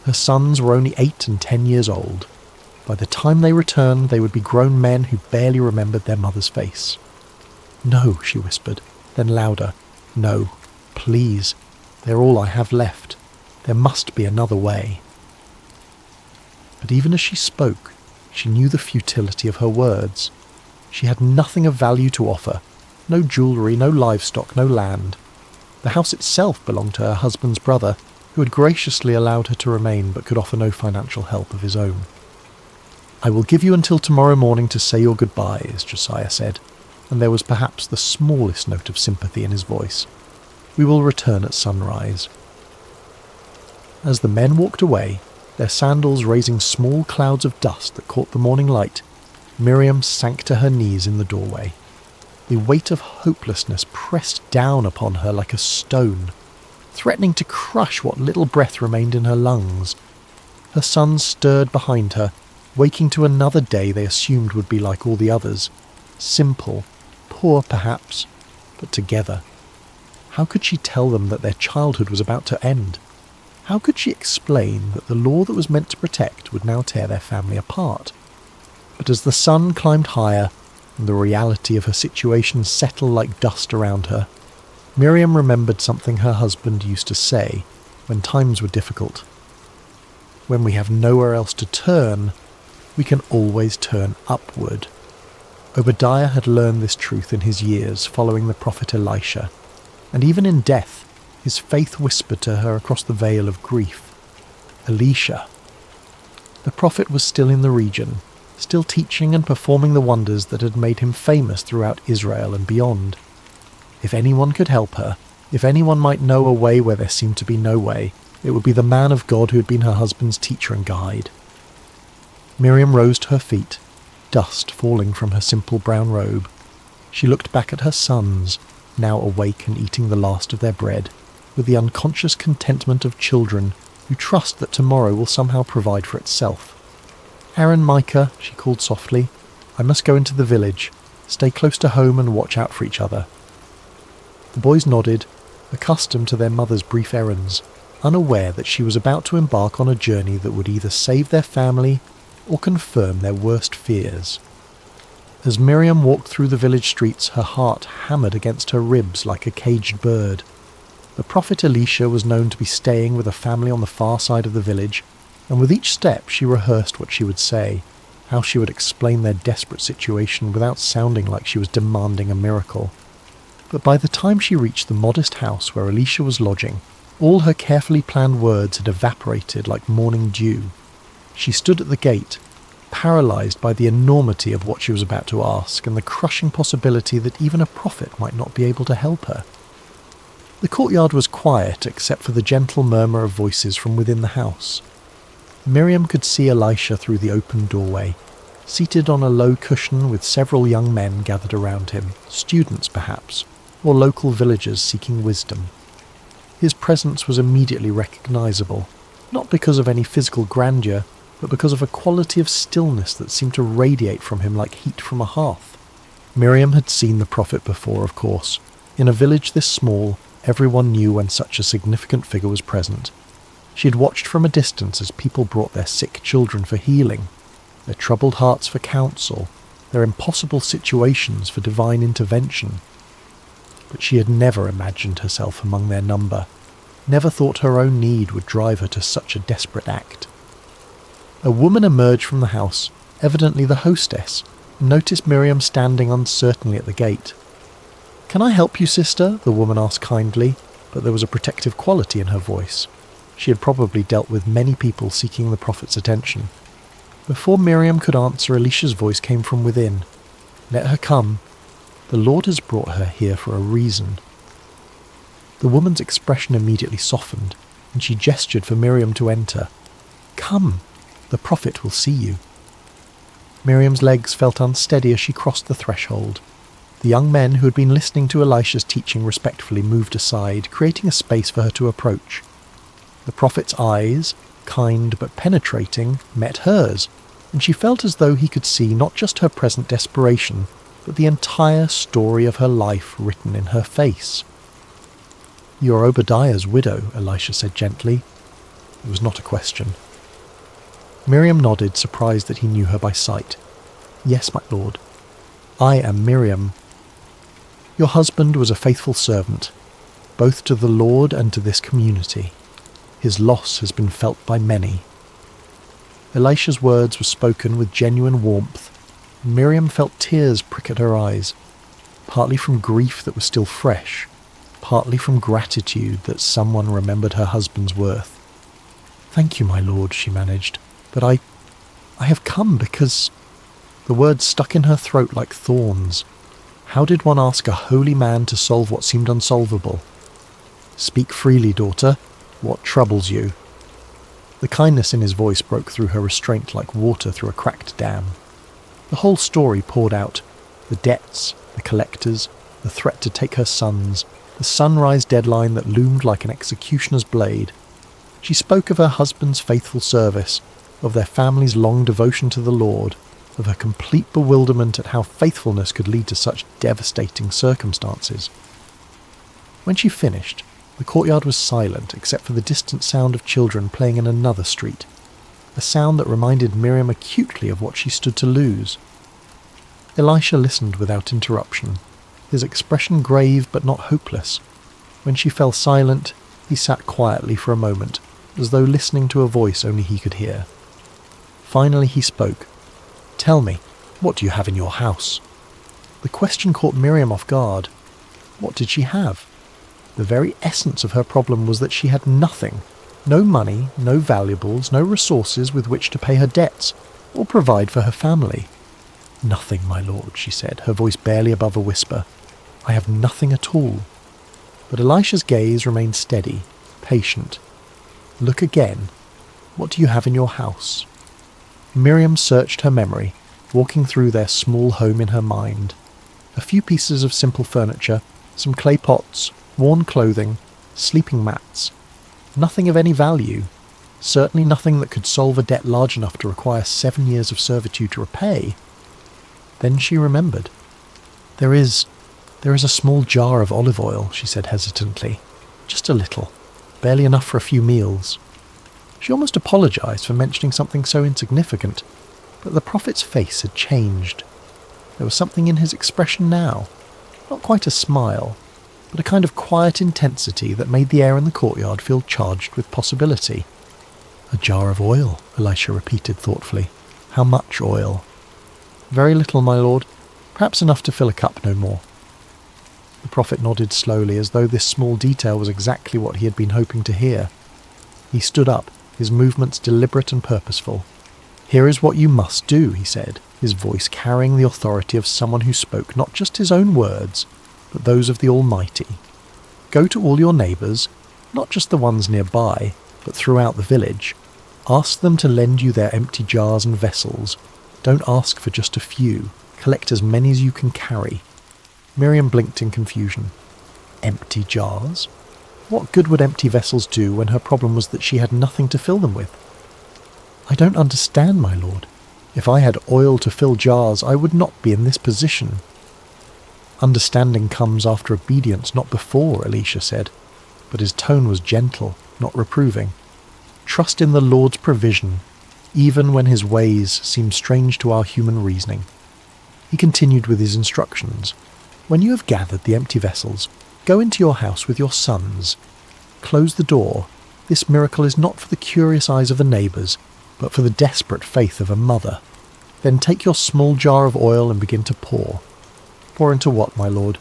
Her sons were only 8 and 10 years old. By the time they returned, they would be grown men who barely remembered their mother's face. No, she whispered, then louder. No, please. They're all I have left. There must be another way. But even as she spoke, she knew the futility of her words. She had nothing of value to offer. No jewellery, no livestock, no land. The house itself belonged to her husband's brother, who had graciously allowed her to remain but could offer no financial help of his own. I will give you until tomorrow morning to say your goodbyes, Josiah said, and there was perhaps the smallest note of sympathy in his voice. We will return at sunrise. As the men walked away, their sandals raising small clouds of dust that caught the morning light, Miriam sank to her knees in the doorway. The weight of hopelessness pressed down upon her like a stone, threatening to crush what little breath remained in her lungs. Her sons stirred behind her, waking to another day they assumed would be like all the others. Simple, poor perhaps, but together. How could she tell them that their childhood was about to end? How could she explain that the law that was meant to protect would now tear their family apart? But as the sun climbed higher and the reality of her situation settled like dust around her, Miriam remembered something her husband used to say when times were difficult. When we have nowhere else to turn, we can always turn upward. Obadiah had learned this truth in his years following the prophet Elisha, and even in death, his faith whispered to her across the veil of grief, Elisha. The prophet was still in the region, still teaching and performing the wonders that had made him famous throughout Israel and beyond. If anyone could help her, if anyone might know a way where there seemed to be no way, it would be the man of God who had been her husband's teacher and guide. Miriam rose to her feet, dust falling from her simple brown robe. She looked back at her sons, now awake and eating the last of their bread, with the unconscious contentment of children who trust that tomorrow will somehow provide for itself. "Aaron, Micah," she called softly, "I must go into the village. Stay close to home and watch out for each other." The boys nodded, accustomed to their mother's brief errands, unaware that she was about to embark on a journey that would either save their family or confirm their worst fears. As Miriam walked through the village streets, her heart hammered against her ribs like a caged bird. The prophet Elisha was known to be staying with a family on the far side of the village, and with each step she rehearsed what she would say, how she would explain their desperate situation without sounding like she was demanding a miracle. But by the time she reached the modest house where Elisha was lodging, all her carefully planned words had evaporated like morning dew. She stood at the gate, paralysed by the enormity of what she was about to ask and the crushing possibility that even a prophet might not be able to help her. The courtyard was quiet except for the gentle murmur of voices from within the house. Miriam could see Elisha through the open doorway, seated on a low cushion with several young men gathered around him, students perhaps, or local villagers seeking wisdom. His presence was immediately recognisable, not because of any physical grandeur, but because of a quality of stillness that seemed to radiate from him like heat from a hearth. Miriam had seen the prophet before, of course. In a village this small, everyone knew when such a significant figure was present. She had watched from a distance as people brought their sick children for healing, their troubled hearts for counsel, their impossible situations for divine intervention. But she had never imagined herself among their number, never thought her own need would drive her to such a desperate act. A woman emerged from the house, evidently the hostess, and noticed Miriam standing uncertainly at the gate. "Can I help you, sister?" the woman asked kindly, but there was a protective quality in her voice. She had probably dealt with many people seeking the prophet's attention. Before Miriam could answer, Elisha's voice came from within. "Let her come. The Lord has brought her here for a reason." The woman's expression immediately softened, and she gestured for Miriam to enter. "Come, the prophet will see you." Miriam's legs felt unsteady as she crossed the threshold. The young men who had been listening to Elisha's teaching respectfully moved aside, creating a space for her to approach. The prophet's eyes, kind but penetrating, met hers, and she felt as though he could see not just her present desperation, but the entire story of her life written in her face. "You're Obadiah's widow," Elisha said gently. It was not a question. Miriam nodded, surprised that he knew her by sight. "Yes, my lord. I am Miriam. Your husband was a faithful servant, both to the Lord and to this community. His loss has been felt by many." Elisha's words were spoken with genuine warmth. Miriam felt tears prick at her eyes, partly from grief that was still fresh, partly from gratitude that someone remembered her husband's worth. "Thank you, my lord," she managed, "but I have come because—" The words stuck in her throat like thorns. How did one ask a holy man to solve what seemed unsolvable? "Speak freely, daughter. What troubles you?" The kindness in his voice broke through her restraint like water through a cracked dam. The whole story poured out: the debts, the collectors, the threat to take her sons, the sunrise deadline that loomed like an executioner's blade. She spoke of her husband's faithful service, of their family's long devotion to the Lord, of her complete bewilderment at how faithfulness could lead to such devastating circumstances. When she finished, the courtyard was silent except for the distant sound of children playing in another street. a sound that reminded Miriam acutely of what she stood to lose. Elisha listened without interruption, his expression grave but not hopeless. When she fell silent, he sat quietly for a moment, as though listening to a voice only he could hear. Finally he spoke. "Tell me, what do you have in your house?" The question caught Miriam off guard. What did she have? The very essence of her problem was that she had nothing. No money, no valuables, no resources with which to pay her debts, or provide for her family. "Nothing, my lord," she said, her voice barely above a whisper. "I have nothing at all." But Elisha's gaze remained steady, patient. "Look again. What do you have in your house?" Miriam searched her memory, walking through their small home in her mind. A few pieces of simple furniture, some clay pots, worn clothing, sleeping mats. Nothing of any value. Certainly nothing that could solve a debt large enough to require 7 years of servitude to repay. Then she remembered. There is a small jar of olive oil," she said hesitantly. "Just a little. Barely enough for a few meals." She almost apologized for mentioning something so insignificant, but the prophet's face had changed. There was something in his expression now. Not quite a smile, but a kind of quiet intensity that made the air in the courtyard feel charged with possibility. "A jar of oil," Elisha repeated thoughtfully. "How much oil?" "Very little, my lord. Perhaps enough to fill a cup, no more." The prophet nodded slowly, as though this small detail was exactly what he had been hoping to hear. He stood up, his movements deliberate and purposeful. "Here is what you must do," he said, his voice carrying the authority of someone who spoke not just his own words, but those of the Almighty. "Go to all your neighbours, not just the ones nearby, but throughout the village. Ask them to lend you their empty jars and vessels. Don't ask for just a few. Collect as many as you can carry." Miriam blinked in confusion. Empty jars? What good would empty vessels do when her problem was that she had nothing to fill them with? "I don't understand, my lord. If I had oil to fill jars, I would not be in this position." "Understanding comes after obedience, not before," Elisha said, but his tone was gentle, not reproving. "Trust in the Lord's provision, even when his ways seem strange to our human reasoning." He continued with his instructions. "When you have gathered the empty vessels, go into your house with your sons. Close the door. This miracle is not for the curious eyes of the neighbours, but for the desperate faith of a mother. Then take your small jar of oil and begin to pour." "Pour into what, my lord?"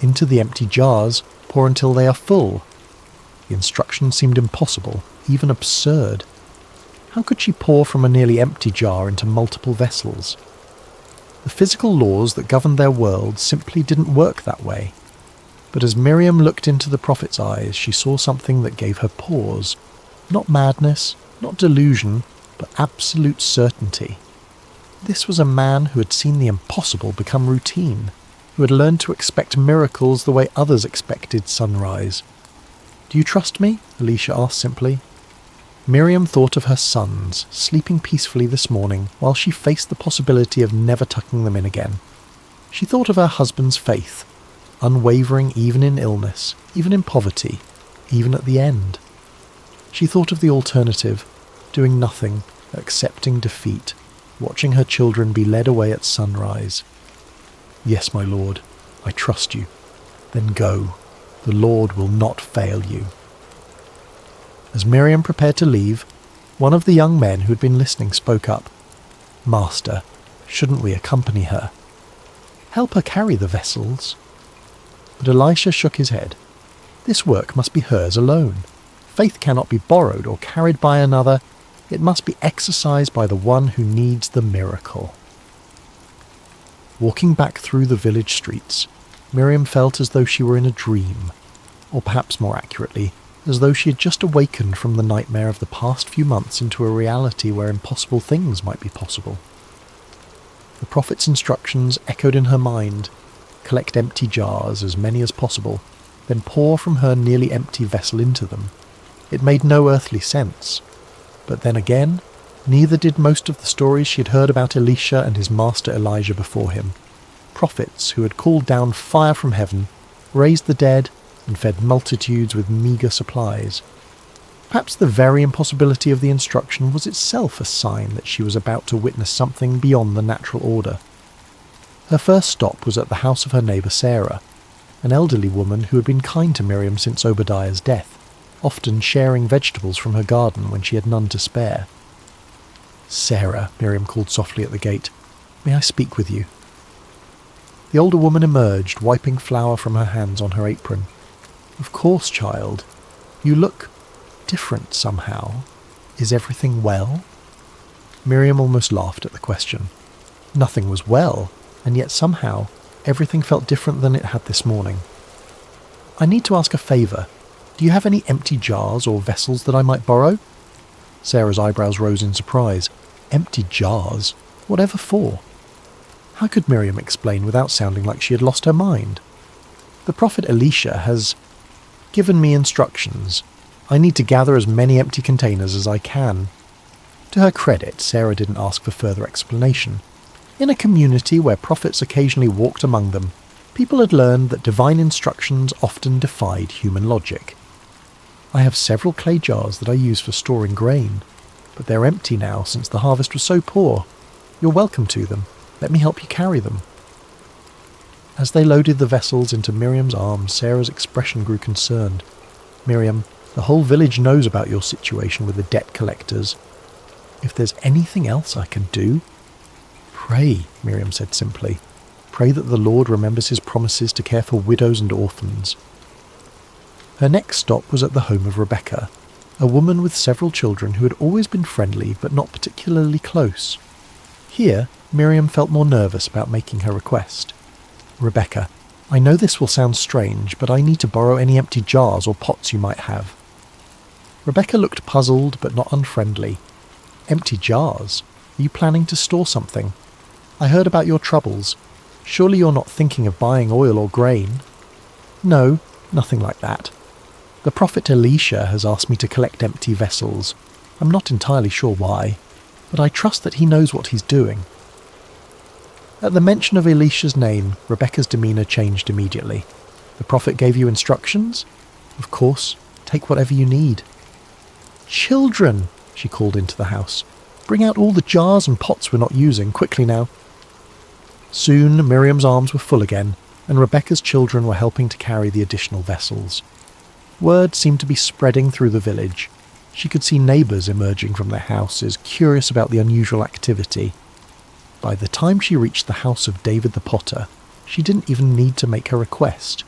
"Into the empty jars. Pour until they are full." The instruction seemed impossible, even absurd. How could she pour from a nearly empty jar into multiple vessels? The physical laws that governed their world simply didn't work that way. But as Miriam looked into the prophet's eyes, she saw something that gave her pause. Not madness, not delusion, but absolute certainty. This was a man who had seen the impossible become routine, who had learned to expect miracles the way others expected sunrise. "Do you trust me?" Elisha asked simply. Miriam thought of her sons, sleeping peacefully this morning while she faced the possibility of never tucking them in again. She thought of her husband's faith, unwavering even in illness, even in poverty, even at the end. She thought of the alternative, doing nothing, accepting defeat, watching her children be led away at sunrise. "Yes, my lord, I trust you." "Then go. The Lord will not fail you." As Miriam prepared to leave, one of the young men who had been listening spoke up. "Master, shouldn't we accompany her?" "Help her carry the vessels." But Elisha shook his head. This work must be hers alone. Faith cannot be borrowed or carried by another. It must be exercised by the one who needs the miracle. Walking back through the village streets, Miriam felt as though she were in a dream, or perhaps more accurately, as though she had just awakened from the nightmare of the past few months into a reality where impossible things might be possible. The prophet's instructions echoed in her mind: collect empty jars, as many as possible, then pour from her nearly empty vessel into them. It made no earthly sense. But then again, neither did most of the stories she had heard about Elisha and his master Elijah before him. Prophets who had called down fire from heaven, raised the dead, and fed multitudes with meagre supplies. Perhaps the very impossibility of the instruction was itself a sign that she was about to witness something beyond the natural order. Her first stop was at the house of her neighbour Sarah, an elderly woman who had been kind to Miriam since Obadiah's death, often sharing vegetables from her garden when she had none to spare. "Sarah," Miriam called softly at the gate, "may I speak with you?" The older woman emerged, wiping flour from her hands on her apron. "Of course, child. You look different somehow. Is everything well?" Miriam almost laughed at the question. Nothing was well, and yet somehow everything felt different than it had this morning. "I need to ask a favour. Do you have any empty jars or vessels that I might borrow?" Sarah's eyebrows rose in surprise. Empty jars? Whatever for? How could Miriam explain without sounding like she had lost her mind? "The prophet Elisha has given me instructions. I need to gather as many empty containers as I can." To her credit, Sarah didn't ask for further explanation. In a community where prophets occasionally walked among them, people had learned that divine instructions often defied human logic. "I have several clay jars that I use for storing grain, but they're empty now since the harvest was so poor. You're welcome to them. Let me help you carry them." As they loaded the vessels into Miriam's arms, Sarah's expression grew concerned. "Miriam, the whole village knows about your situation with the debt collectors. If there's anything else I can do—" "Pray," Miriam said simply. "Pray that the Lord remembers his promises to care for widows and orphans." Her next stop was at the home of Rebecca, a woman with several children who had always been friendly but not particularly close. Here, Miriam felt more nervous about making her request. "Rebecca, I know this will sound strange, but I need to borrow any empty jars or pots you might have." Rebecca looked puzzled but not unfriendly. "Empty jars? Are you planning to store something? I heard about your troubles. Surely you're not thinking of buying oil or grain?" "No, nothing like that. The prophet Elisha has asked me to collect empty vessels. I'm not entirely sure why, but I trust that he knows what he's doing." At the mention of Elisha's name, Rebecca's demeanour changed immediately. "The prophet gave you instructions? Of course, take whatever you need." "Children," she called into the house. "Bring out all the jars and pots we're not using, quickly now." Soon Miriam's arms were full again, and Rebecca's children were helping to carry the additional vessels. Word seemed to be spreading through the village. She could see neighbours emerging from their houses, curious about the unusual activity. By the time she reached the house of David the potter, she didn't even need to make her request.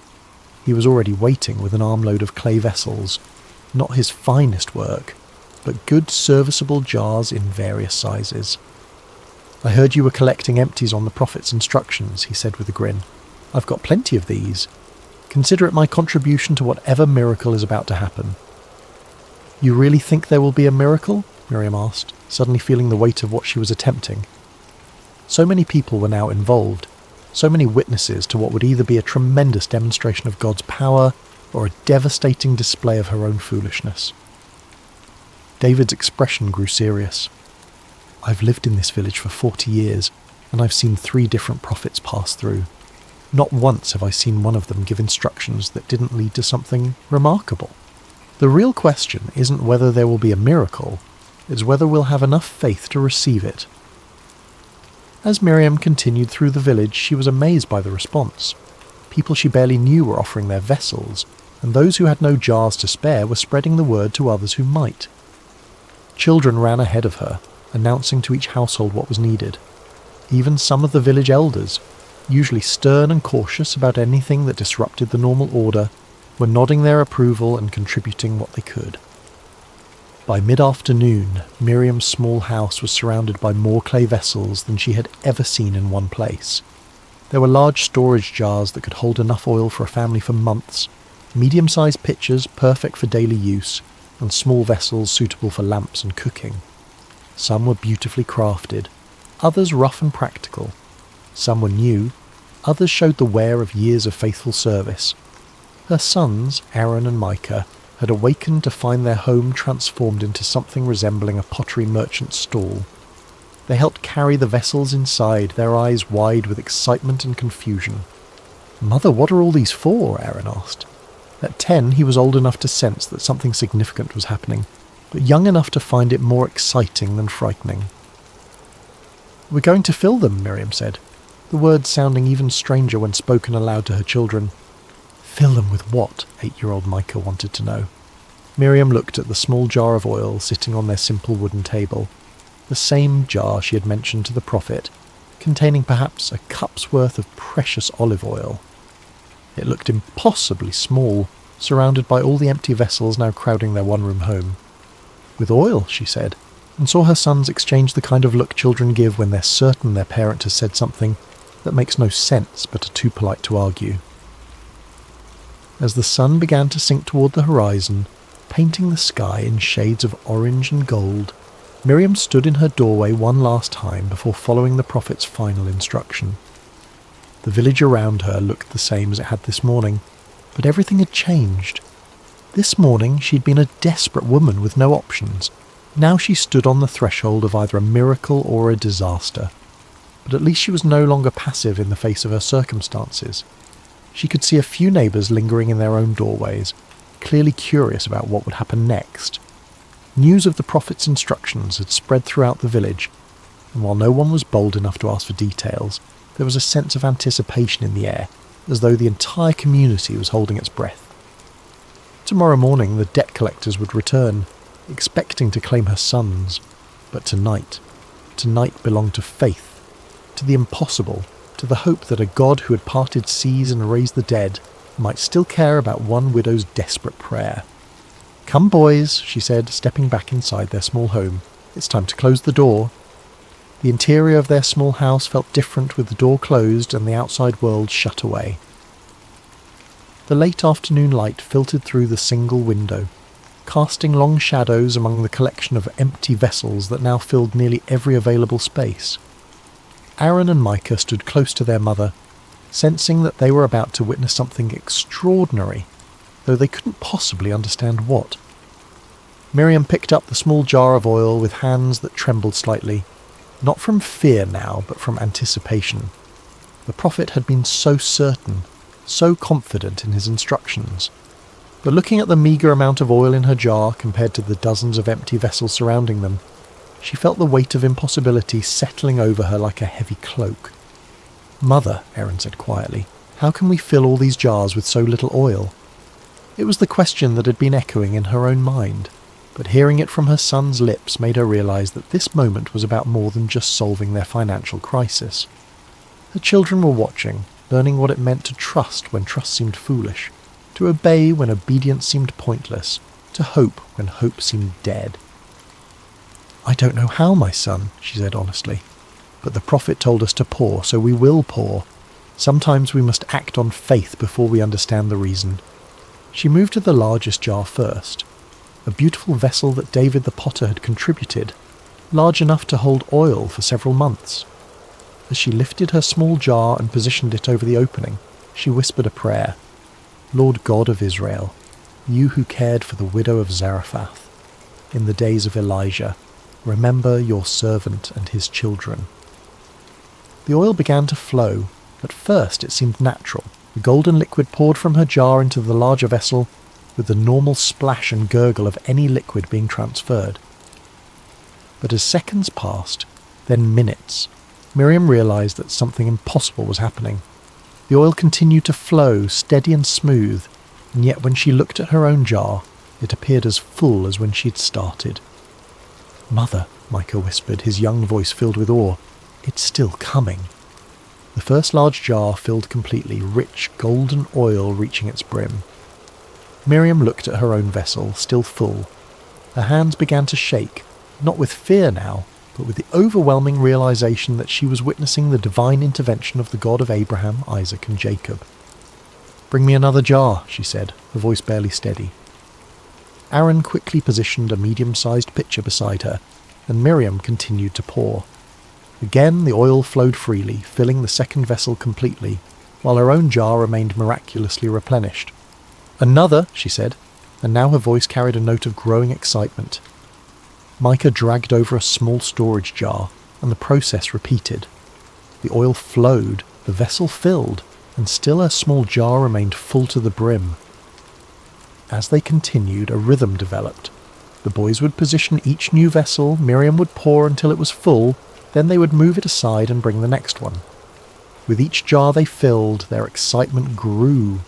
He was already waiting with an armload of clay vessels, not his finest work, but good serviceable jars in various sizes. "I heard you were collecting empties on the prophet's instructions," he said with a grin. "I've got plenty of these. Consider it my contribution to whatever miracle is about to happen." "You really think there will be a miracle?" Miriam asked, suddenly feeling the weight of what she was attempting. So many people were now involved, so many witnesses to what would either be a tremendous demonstration of God's power or a devastating display of her own foolishness. David's expression grew serious. "I've lived in this village for 40 years, and I've seen 3 different prophets pass through. Not once have I seen one of them give instructions that didn't lead to something remarkable. The real question isn't whether there will be a miracle, it's whether we'll have enough faith to receive it." As Miriam continued through the village, she was amazed by the response. People she barely knew were offering their vessels, and those who had no jars to spare were spreading the word to others who might. Children ran ahead of her, announcing to each household what was needed. Even some of the village elders, usually stern and cautious about anything that disrupted the normal order, were nodding their approval and contributing what they could. By mid-afternoon, Miriam's small house was surrounded by more clay vessels than she had ever seen in one place. There were large storage jars that could hold enough oil for a family for months, medium-sized pitchers perfect for daily use, and small vessels suitable for lamps and cooking. Some were beautifully crafted, others rough and practical. Some were new, others showed the wear of years of faithful service. Her sons, Aaron and Micah, had awakened to find their home transformed into something resembling a pottery merchant's stall. They helped carry the vessels inside, their eyes wide with excitement and confusion. "Mother, what are all these for?" Aaron asked. At 10, he was old enough to sense that something significant was happening, but young enough to find it more exciting than frightening. "We're going to fill them," Miriam said, the words sounding even stranger when spoken aloud to her children. "Fill them with what?" 8-year-old Micah wanted to know. Miriam looked at the small jar of oil sitting on their simple wooden table, the same jar she had mentioned to the prophet, containing perhaps a cup's worth of precious olive oil. It looked impossibly small, surrounded by all the empty vessels now crowding their one-room home. "With oil," she said, and saw her sons exchange the kind of look children give when they're certain their parent has said something that makes no sense but are too polite to argue. As the sun began to sink toward the horizon, painting the sky in shades of orange and gold, Miriam stood in her doorway one last time before following the prophet's final instruction. The village around her looked the same as it had this morning, but everything had changed. This morning she'd been a desperate woman with no options. Now she stood on the threshold of either a miracle or a disaster. But at least she was no longer passive in the face of her circumstances. She could see a few neighbours lingering in their own doorways, clearly curious about what would happen next. News of the prophet's instructions had spread throughout the village, and while no one was bold enough to ask for details, there was a sense of anticipation in the air, as though the entire community was holding its breath. Tomorrow morning the debt collectors would return, expecting to claim her sons, but tonight belonged to faith, to the impossible, to the hope that a God who had parted seas and raised the dead might still care about one widow's desperate prayer. "Come, boys," she said, stepping back inside their small home. "It's time to close the door." The interior of their small house felt different with the door closed and the outside world shut away. The late afternoon light filtered through the single window, casting long shadows among the collection of empty vessels that now filled nearly every available space. Aaron and Micah stood close to their mother, sensing that they were about to witness something extraordinary, though they couldn't possibly understand what. Miriam picked up the small jar of oil with hands that trembled slightly, not from fear now, but from anticipation. The prophet had been so certain, so confident in his instructions. But looking at the meagre amount of oil in her jar compared to the dozens of empty vessels surrounding them, she felt the weight of impossibility settling over her like a heavy cloak. "Mother," Aaron said quietly, "how can we fill all these jars with so little oil?" It was the question that had been echoing in her own mind, but hearing it from her son's lips made her realise that this moment was about more than just solving their financial crisis. Her children were watching, learning what it meant to trust when trust seemed foolish, to obey when obedience seemed pointless, to hope when hope seemed dead. "I don't know how, my son," she said honestly, "but the prophet told us to pour, so we will pour. Sometimes we must act on faith before we understand the reason." She moved to the largest jar first, a beautiful vessel that David the potter had contributed, large enough to hold oil for several months. As she lifted her small jar and positioned it over the opening, she whispered a prayer. "Lord God of Israel, you who cared for the widow of Zarephath in the days of Elijah, remember your servant and his children." The oil began to flow. At first it seemed natural. The golden liquid poured from her jar into the larger vessel with the normal splash and gurgle of any liquid being transferred. But as seconds passed, then minutes, Miriam realised that something impossible was happening. The oil continued to flow, steady and smooth, and yet when she looked at her own jar, it appeared as full as when she'd started. "Mother," Micah whispered, his young voice filled with awe, "it's still coming." The first large jar filled completely, rich golden oil reaching its brim. Miriam looked at her own vessel, still full. Her hands began to shake, not with fear now, but with the overwhelming realization that she was witnessing the divine intervention of the God of Abraham, Isaac, and Jacob. "Bring me another jar," she said, her voice barely steady. Aaron quickly positioned a medium-sized pitcher beside her, and Miriam continued to pour. Again the oil flowed freely, filling the second vessel completely, while her own jar remained miraculously replenished. "Another," she said, and now her voice carried a note of growing excitement. Micah dragged over a small storage jar, and the process repeated. The oil flowed, the vessel filled, and still her small jar remained full to the brim. As they continued, a rhythm developed. The boys would position each new vessel, Miriam would pour until it was full, then they would move it aside and bring the next one. With each jar they filled, their excitement grew,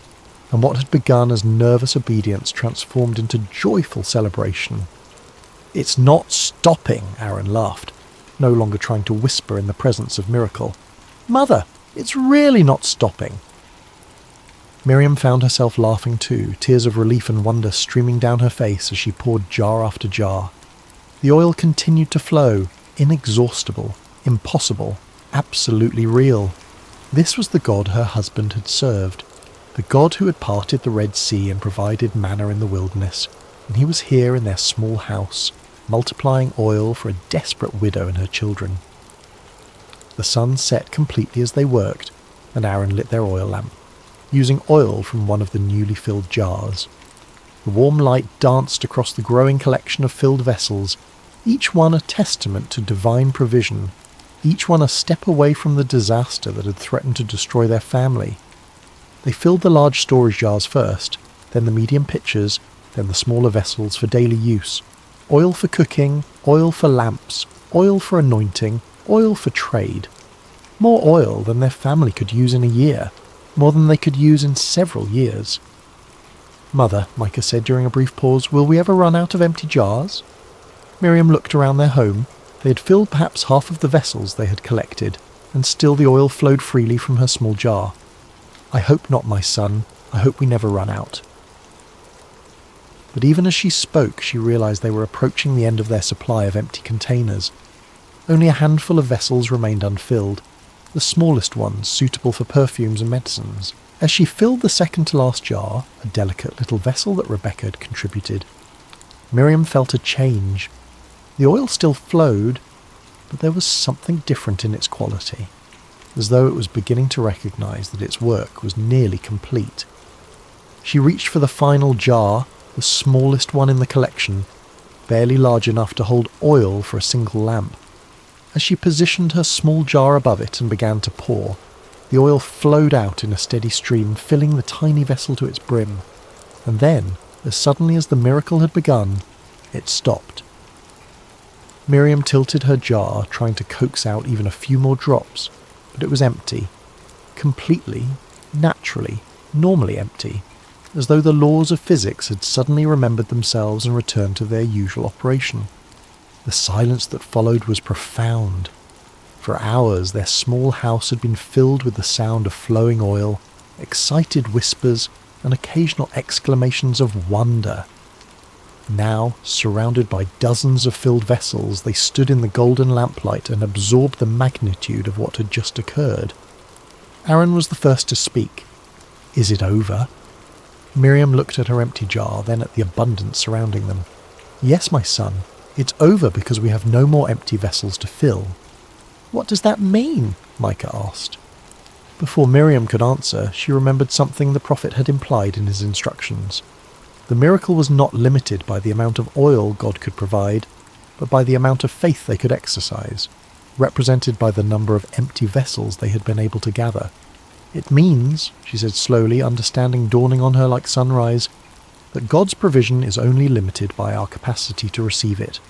and what had begun as nervous obedience transformed into joyful celebration. "It's not stopping," Aaron laughed, no longer trying to whisper in the presence of miracle. "Mother, it's really not stopping." Miriam found herself laughing too, tears of relief and wonder streaming down her face as she poured jar after jar. The oil continued to flow, inexhaustible, impossible, absolutely real. This was the God her husband had served, the God who had parted the Red Sea and provided manna in the wilderness, and he was here in their small house, multiplying oil for a desperate widow and her children. The sun set completely as they worked, and Aaron lit their oil lamp, using oil from one of the newly filled jars. The warm light danced across the growing collection of filled vessels, each one a testament to divine provision, each one a step away from the disaster that had threatened to destroy their family. They filled the large storage jars first, then the medium pitchers, then the smaller vessels for daily use. Oil for cooking, oil for lamps, oil for anointing, oil for trade. More oil than their family could use in a year, more than they could use in several years. "Mother," Micah said during a brief pause, "will we ever run out of empty jars?" Miriam looked around their home. They had filled perhaps half of the vessels they had collected, and still the oil flowed freely from her small jar. "I hope not, my son. I hope we never run out." But even as she spoke, she realized they were approaching the end of their supply of empty containers. Only a handful of vessels remained unfilled, the smallest ones suitable for perfumes and medicines. As she filled the second-to-last jar, a delicate little vessel that Rebecca had contributed, Miriam felt a change. The oil still flowed, but there was something different in its quality, as though it was beginning to recognize that its work was nearly complete. She reached for the final jar, the smallest one in the collection, barely large enough to hold oil for a single lamp. As she positioned her small jar above it and began to pour, the oil flowed out in a steady stream, filling the tiny vessel to its brim. And then, as suddenly as the miracle had begun, it stopped. Miriam tilted her jar, trying to coax out even a few more drops, but it was empty. Completely, naturally, normally empty, as though the laws of physics had suddenly remembered themselves and returned to their usual operation. The silence that followed was profound. For hours their small house had been filled with the sound of flowing oil, excited whispers, and occasional exclamations of wonder. Now, surrounded by dozens of filled vessels, they stood in the golden lamplight and absorbed the magnitude of what had just occurred. Aaron was the first to speak. "Is it over?" Miriam looked at her empty jar, then at the abundance surrounding them. "Yes, my son. It's over because we have no more empty vessels to fill." "What does that mean?" Micah asked. Before Miriam could answer, she remembered something the prophet had implied in his instructions. The miracle was not limited by the amount of oil God could provide, but by the amount of faith they could exercise, represented by the number of empty vessels they had been able to gather. "It means," she said slowly, understanding dawning on her like sunrise, "that God's provision is only limited by our capacity to receive it.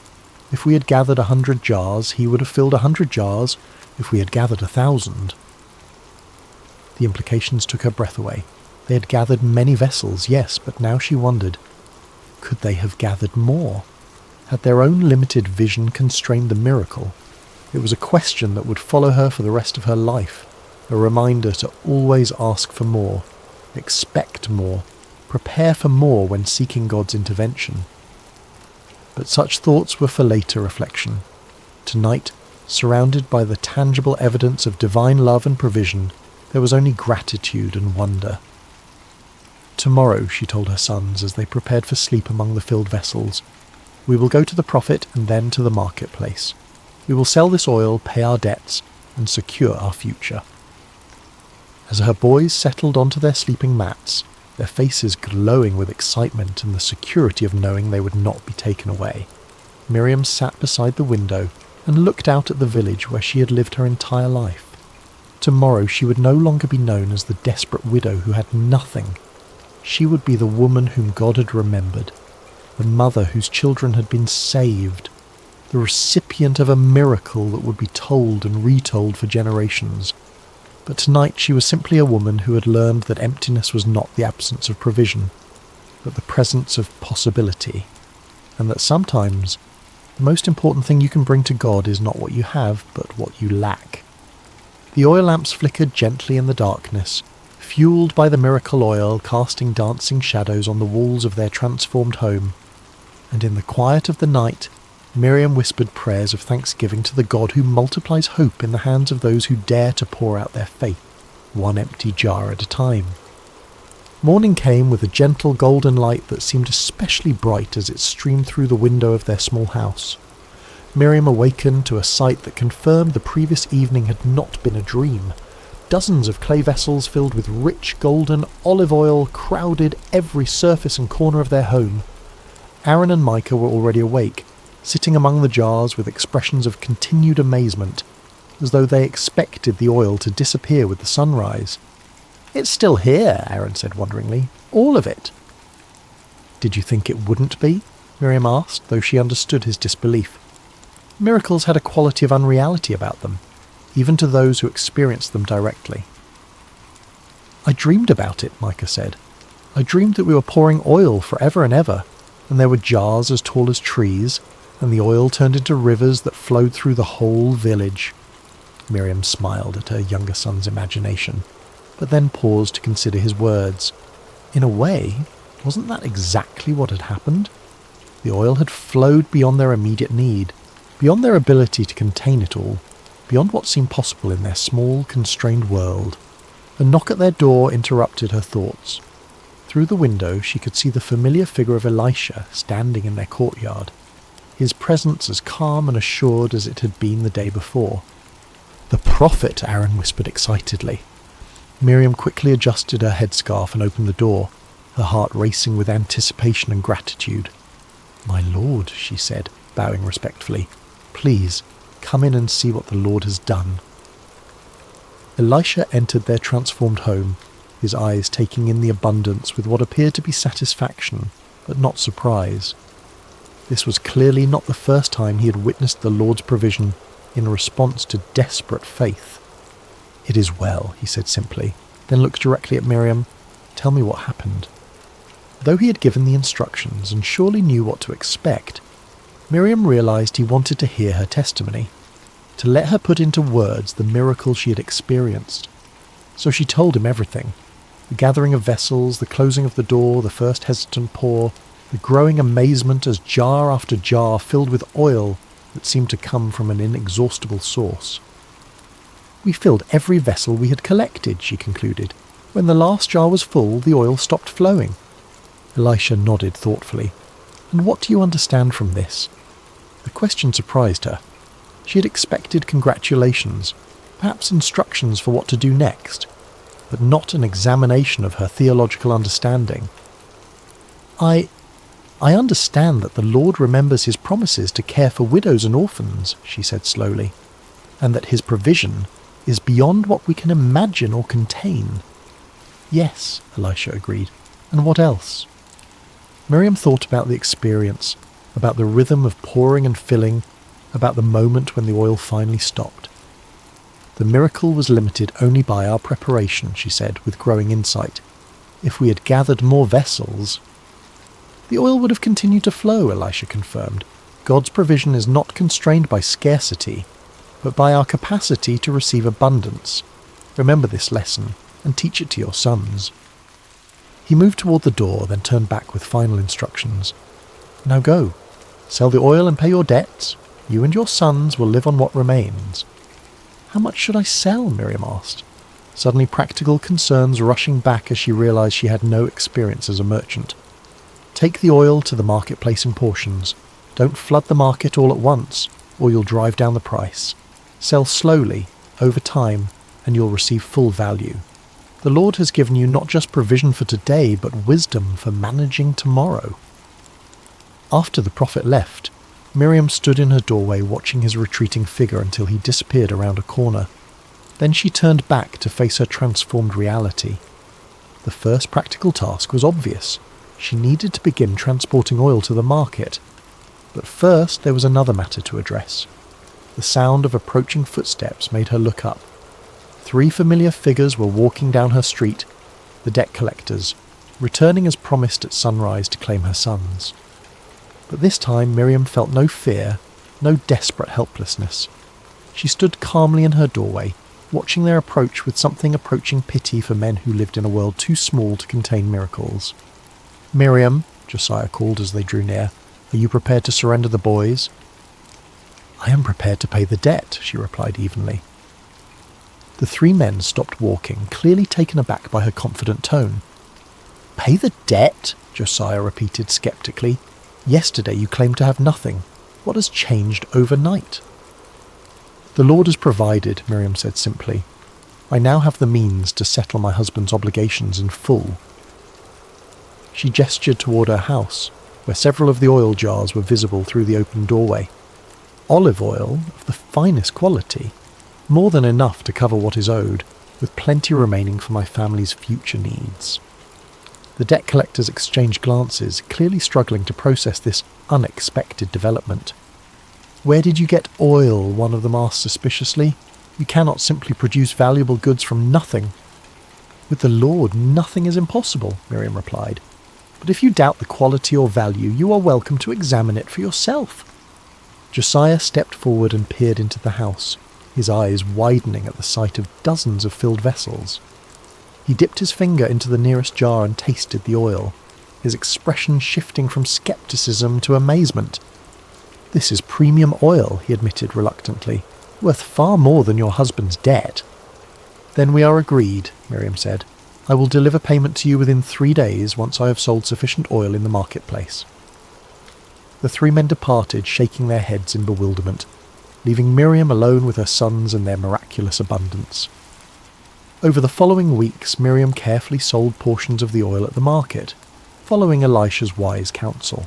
If we had gathered 100 jars, he would have filled 100 jars. If we had gathered 1,000... The implications took her breath away. They had gathered many vessels, yes, but now she wondered, could they have gathered more? Had their own limited vision constrained the miracle? It was a question that would follow her for the rest of her life, a reminder to always ask for more, expect more, prepare for more when seeking God's intervention. But such thoughts were for later reflection. Tonight, surrounded by the tangible evidence of divine love and provision, there was only gratitude and wonder. "Tomorrow," she told her sons as they prepared for sleep among the filled vessels, "we will go to the prophet and then to the marketplace. We will sell this oil, pay our debts, and secure our future." As her boys settled onto their sleeping mats, their faces glowing with excitement and the security of knowing they would not be taken away, Miriam sat beside the window and looked out at the village where she had lived her entire life. Tomorrow she would no longer be known as the desperate widow who had nothing. She would be the woman whom God had remembered, the mother whose children had been saved, the recipient of a miracle that would be told and retold for generations. But tonight she was simply a woman who had learned that emptiness was not the absence of provision, but the presence of possibility, and that sometimes the most important thing you can bring to God is not what you have, but what you lack. The oil lamps flickered gently in the darkness, fueled by the miracle oil casting dancing shadows on the walls of their transformed home, and in the quiet of the night, Miriam whispered prayers of thanksgiving to the God who multiplies hope in the hands of those who dare to pour out their faith, one empty jar at a time. Morning came with a gentle golden light that seemed especially bright as it streamed through the window of their small house. Miriam awakened to a sight that confirmed the previous evening had not been a dream. Dozens of clay vessels filled with rich golden olive oil crowded every surface and corner of their home. Aaron and Micah were already awake, sitting among the jars with expressions of continued amazement, as though they expected the oil to disappear with the sunrise. "It's still here," Aaron said wonderingly. "All of it." "Did you think it wouldn't be?" Miriam asked, though she understood his disbelief. Miracles had a quality of unreality about them, even to those who experienced them directly. "I dreamed about it," Micah said. "I dreamed that we were pouring oil forever and ever, and there were jars as tall as trees, and the oil turned into rivers that flowed through the whole village." Miriam smiled at her younger son's imagination, but then paused to consider his words. In a way, wasn't that exactly what had happened? The oil had flowed beyond their immediate need, beyond their ability to contain it all, beyond what seemed possible in their small, constrained world. A knock at their door interrupted her thoughts. Through the window she could see the familiar figure of Elisha standing in their courtyard, his presence as calm and assured as it had been the day before. "The prophet," Aaron whispered excitedly. Miriam quickly adjusted her headscarf and opened the door, her heart racing with anticipation and gratitude. "My lord," she said, bowing respectfully, "please, come in and see what the Lord has done." Elisha entered their transformed home, his eyes taking in the abundance with what appeared to be satisfaction, but not surprise. This was clearly not the first time he had witnessed the Lord's provision in response to desperate faith. "It is well," he said simply, then looked directly at Miriam. "Tell me what happened." Though he had given the instructions and surely knew what to expect, Miriam realized he wanted to hear her testimony, to let her put into words the miracle she had experienced. So she told him everything: the gathering of vessels, the closing of the door, the first hesitant pour, the growing amazement as jar after jar filled with oil that seemed to come from an inexhaustible source. "We filled every vessel we had collected," she concluded. "When the last jar was full, the oil stopped flowing." Elisha nodded thoughtfully. "And what do you understand from this?" The question surprised her. She had expected congratulations, perhaps instructions for what to do next, but not an examination of her theological understanding. I understand that the Lord remembers his promises to care for widows and orphans," she said slowly, "and that his provision is beyond what we can imagine or contain." "Yes," Elisha agreed. "And what else?" Miriam thought about the experience, about the rhythm of pouring and filling, about the moment when the oil finally stopped. "The miracle was limited only by our preparation," she said, with growing insight. "If we had gathered more vessels—" "The oil would have continued to flow," Elisha confirmed. "God's provision is not constrained by scarcity, but by our capacity to receive abundance. Remember this lesson, and teach it to your sons." He moved toward the door, then turned back with final instructions. "Now go. Sell the oil and pay your debts. You and your sons will live on what remains." "How much should I sell?" Miriam asked, suddenly practical concerns rushing back as she realized she had no experience as a merchant. "Take the oil to the marketplace in portions. Don't flood the market all at once, or you'll drive down the price. Sell slowly, over time, and you'll receive full value. The Lord has given you not just provision for today, but wisdom for managing tomorrow." After the prophet left, Miriam stood in her doorway watching his retreating figure until he disappeared around a corner. Then she turned back to face her transformed reality. The first practical task was obvious. She needed to begin transporting oil to the market. But first there was another matter to address. The sound of approaching footsteps made her look up. 3 familiar figures were walking down her street, the debt collectors, returning as promised at sunrise to claim her sons. But this time Miriam felt no fear, no desperate helplessness. She stood calmly in her doorway, watching their approach with something approaching pity for men who lived in a world too small to contain miracles. "Miriam," Josiah called as they drew near, "are you prepared to surrender the boys?" "I am prepared to pay the debt," she replied evenly. The 3 men stopped walking, clearly taken aback by her confident tone. "Pay the debt?" Josiah repeated sceptically. "Yesterday you claimed to have nothing. What has changed overnight?" "The Lord has provided," Miriam said simply. "I now have the means to settle my husband's obligations in full." She gestured toward her house, where several of the oil jars were visible through the open doorway. Olive oil of the finest quality, more than enough to cover what is owed, with plenty remaining for my family's future needs. The debt collectors exchanged glances, clearly struggling to process this unexpected development. "Where did you get oil?" one of them asked suspiciously. "You cannot simply produce valuable goods from nothing." "With the Lord, nothing is impossible," Miriam replied. "But if you doubt the quality or value, you are welcome to examine it for yourself." Josiah stepped forward and peered into the house, his eyes widening at the sight of dozens of filled vessels. He dipped his finger into the nearest jar and tasted the oil, his expression shifting from skepticism to amazement. "This is premium oil," he admitted reluctantly, "worth far more than your husband's debt." "Then we are agreed," Miriam said. "I will deliver payment to you within 3 days once I have sold sufficient oil in the marketplace." The 3 men departed, shaking their heads in bewilderment, leaving Miriam alone with her sons and their miraculous abundance. Over the following weeks, Miriam carefully sold portions of the oil at the market, following Elisha's wise counsel.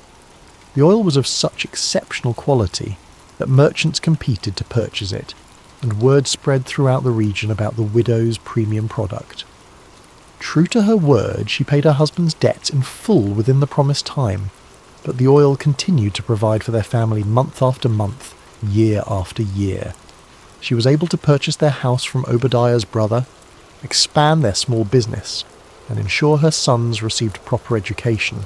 The oil was of such exceptional quality that merchants competed to purchase it, and word spread throughout the region about the widow's premium product. True to her word, she paid her husband's debts in full within the promised time, but the oil continued to provide for their family month after month, year after year. She was able to purchase their house from Obadiah's brother, expand their small business, and ensure her sons received proper education.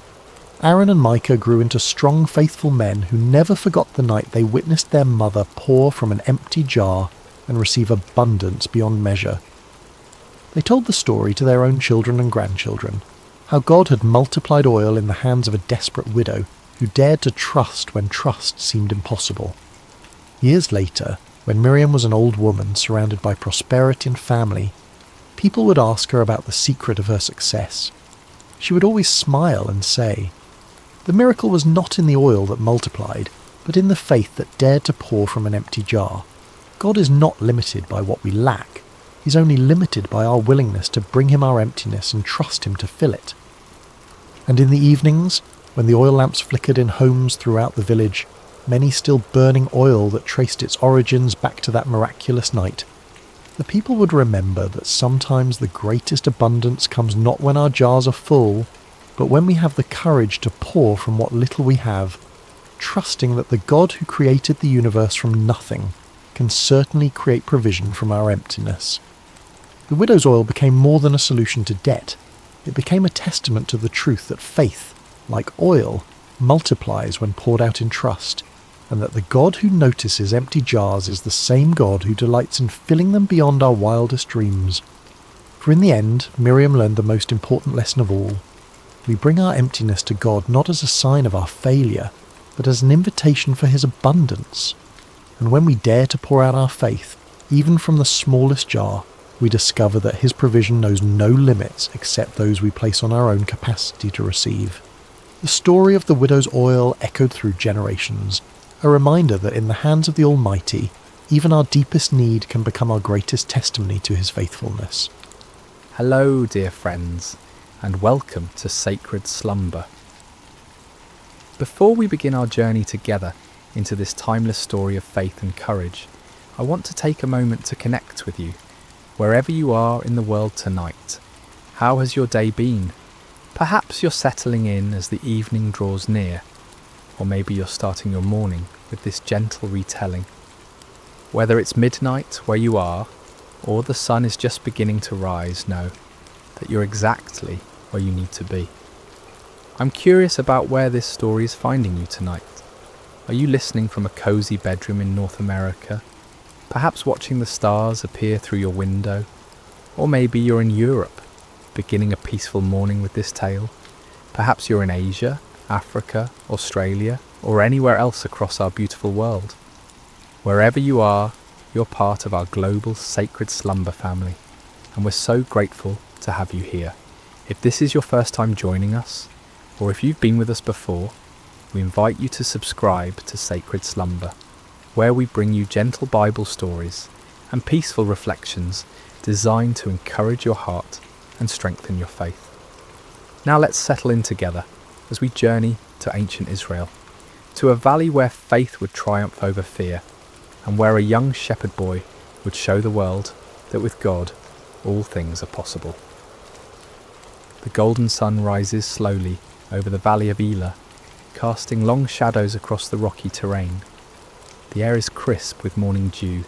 Aaron and Micah grew into strong, faithful men who never forgot the night they witnessed their mother pour from an empty jar and receive abundance beyond measure. They told the story to their own children and grandchildren, how God had multiplied oil in the hands of a desperate widow who dared to trust when trust seemed impossible. Years later, when Miriam was an old woman surrounded by prosperity and family, people would ask her about the secret of her success. She would always smile and say, "The miracle was not in the oil that multiplied, but in the faith that dared to pour from an empty jar. God is not limited by what we lack. He's only limited by our willingness to bring him our emptiness and trust him to fill it." And in the evenings, when the oil lamps flickered in homes throughout the village, many still burning oil that traced its origins back to that miraculous night, the people would remember that sometimes the greatest abundance comes not when our jars are full, but when we have the courage to pour from what little we have, trusting that the God who created the universe from nothing can certainly create provision from our emptiness. The widow's oil became more than a solution to debt. It became a testament to the truth that faith, like oil, multiplies when poured out in trust, and that the God who notices empty jars is the same God who delights in filling them beyond our wildest dreams. For in the end, Miriam learned the most important lesson of all. We bring our emptiness to God not as a sign of our failure, but as an invitation for his abundance. And when we dare to pour out our faith, even from the smallest jar, we discover that his provision knows no limits except those we place on our own capacity to receive. The story of the widow's oil echoed through generations, a reminder that in the hands of the Almighty, even our deepest need can become our greatest testimony to his faithfulness. Hello, dear friends, and welcome to Sacred Slumber. Before we begin our journey together into this timeless story of faith and courage, I want to take a moment to connect with you, wherever you are in the world tonight. How has your day been? Perhaps you're settling in as the evening draws near, or maybe you're starting your morning with this gentle retelling. Whether it's midnight where you are, or the sun is just beginning to rise, know that you're exactly where you need to be. I'm curious about where this story is finding you tonight. Are you listening from a cozy bedroom in North America? Perhaps watching the stars appear through your window? Or maybe you're in Europe, beginning a peaceful morning with this tale. Perhaps you're in Asia, Africa, Australia, or anywhere else across our beautiful world. Wherever you are, you're part of our global sacred slumber family, and we're so grateful to have you here. If this is your first time joining us, or if you've been with us before, we invite you to subscribe to Sacred Slumber, where we bring you gentle Bible stories and peaceful reflections designed to encourage your heart and strengthen your faith. Now let's settle in together as we journey to ancient Israel, to a valley where faith would triumph over fear, and where a young shepherd boy would show the world that with God all things are possible. The golden sun rises slowly over the valley of Elah, casting long shadows across the rocky terrain. The air is crisp with morning dew,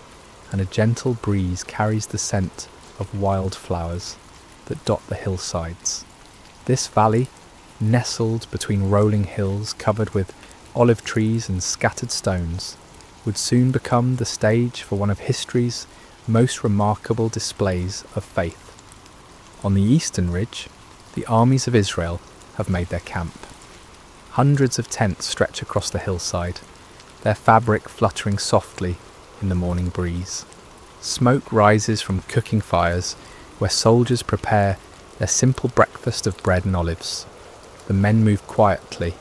and a gentle breeze carries the scent of wild flowers that dot the hillsides. This valley, nestled between rolling hills covered with olive trees and scattered stones, would soon become the stage for one of history's most remarkable displays of faith. On the eastern ridge, the armies of Israel have made their camp. Hundreds of tents stretch across the hillside, their fabric fluttering softly in the morning breeze. Smoke rises from cooking fires where soldiers prepare their simple breakfast of bread and olives. The men move quietly,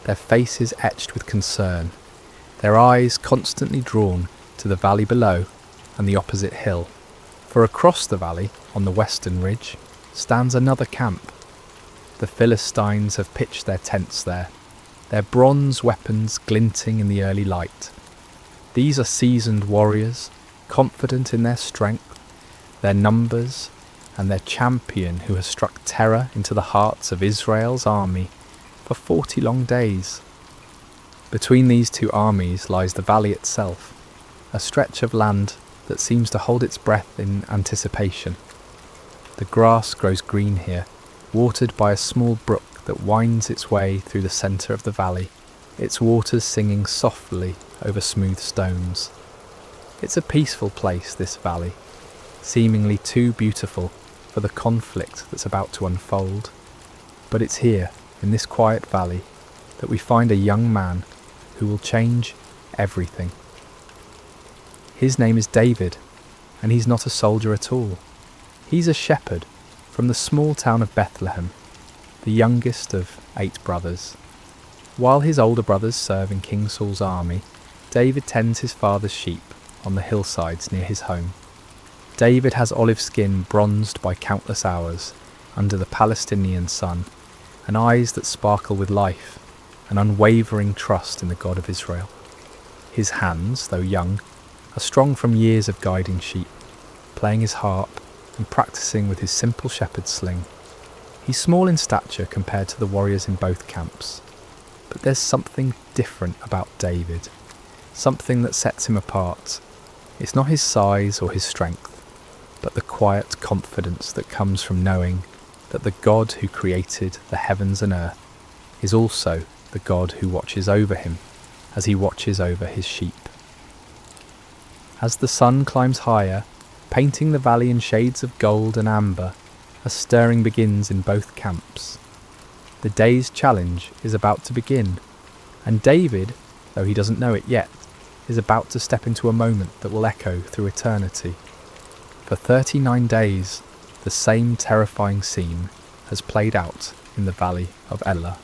their faces etched with concern, their eyes constantly drawn to the valley below and the opposite hill. For across the valley, on the western ridge, stands another camp. The Philistines have pitched their tents there, their bronze weapons glinting in the early light. These are seasoned warriors, confident in their strength, their numbers, and their champion who has struck terror into the hearts of Israel's army for 40 long days. Between these two armies lies the valley itself, a stretch of land that seems to hold its breath in anticipation. The grass grows green here, watered by a small brook that winds its way through the centre of the valley, its waters singing softly over smooth stones. It's a peaceful place, this valley, seemingly too beautiful for the conflict that's about to unfold. But it's here, in this quiet valley, that we find a young man who will change everything. His name is David, and he's not a soldier at all. He's a shepherd from the small town of Bethlehem, the youngest of 8 brothers. While his older brothers serve in King Saul's army, David tends his father's sheep on the hillsides near his home. David has olive skin bronzed by countless hours under the Palestinian sun, and eyes that sparkle with life, an unwavering trust in the God of Israel. His hands, though young, are strong from years of guiding sheep, playing his harp and practicing with his simple shepherd's sling. He's small in stature compared to the warriors in both camps, but there's something different about David, something that sets him apart. It's not his size or his strength, but the quiet confidence that comes from knowing that the God who created the heavens and earth is also the God who watches over him as he watches over his sheep. As the sun climbs higher, painting the valley in shades of gold and amber, a stirring begins in both camps. The day's challenge is about to begin, and David, though he doesn't know it yet, is about to step into a moment that will echo through eternity. For 39 days, the same terrifying scene has played out in the valley of Elah.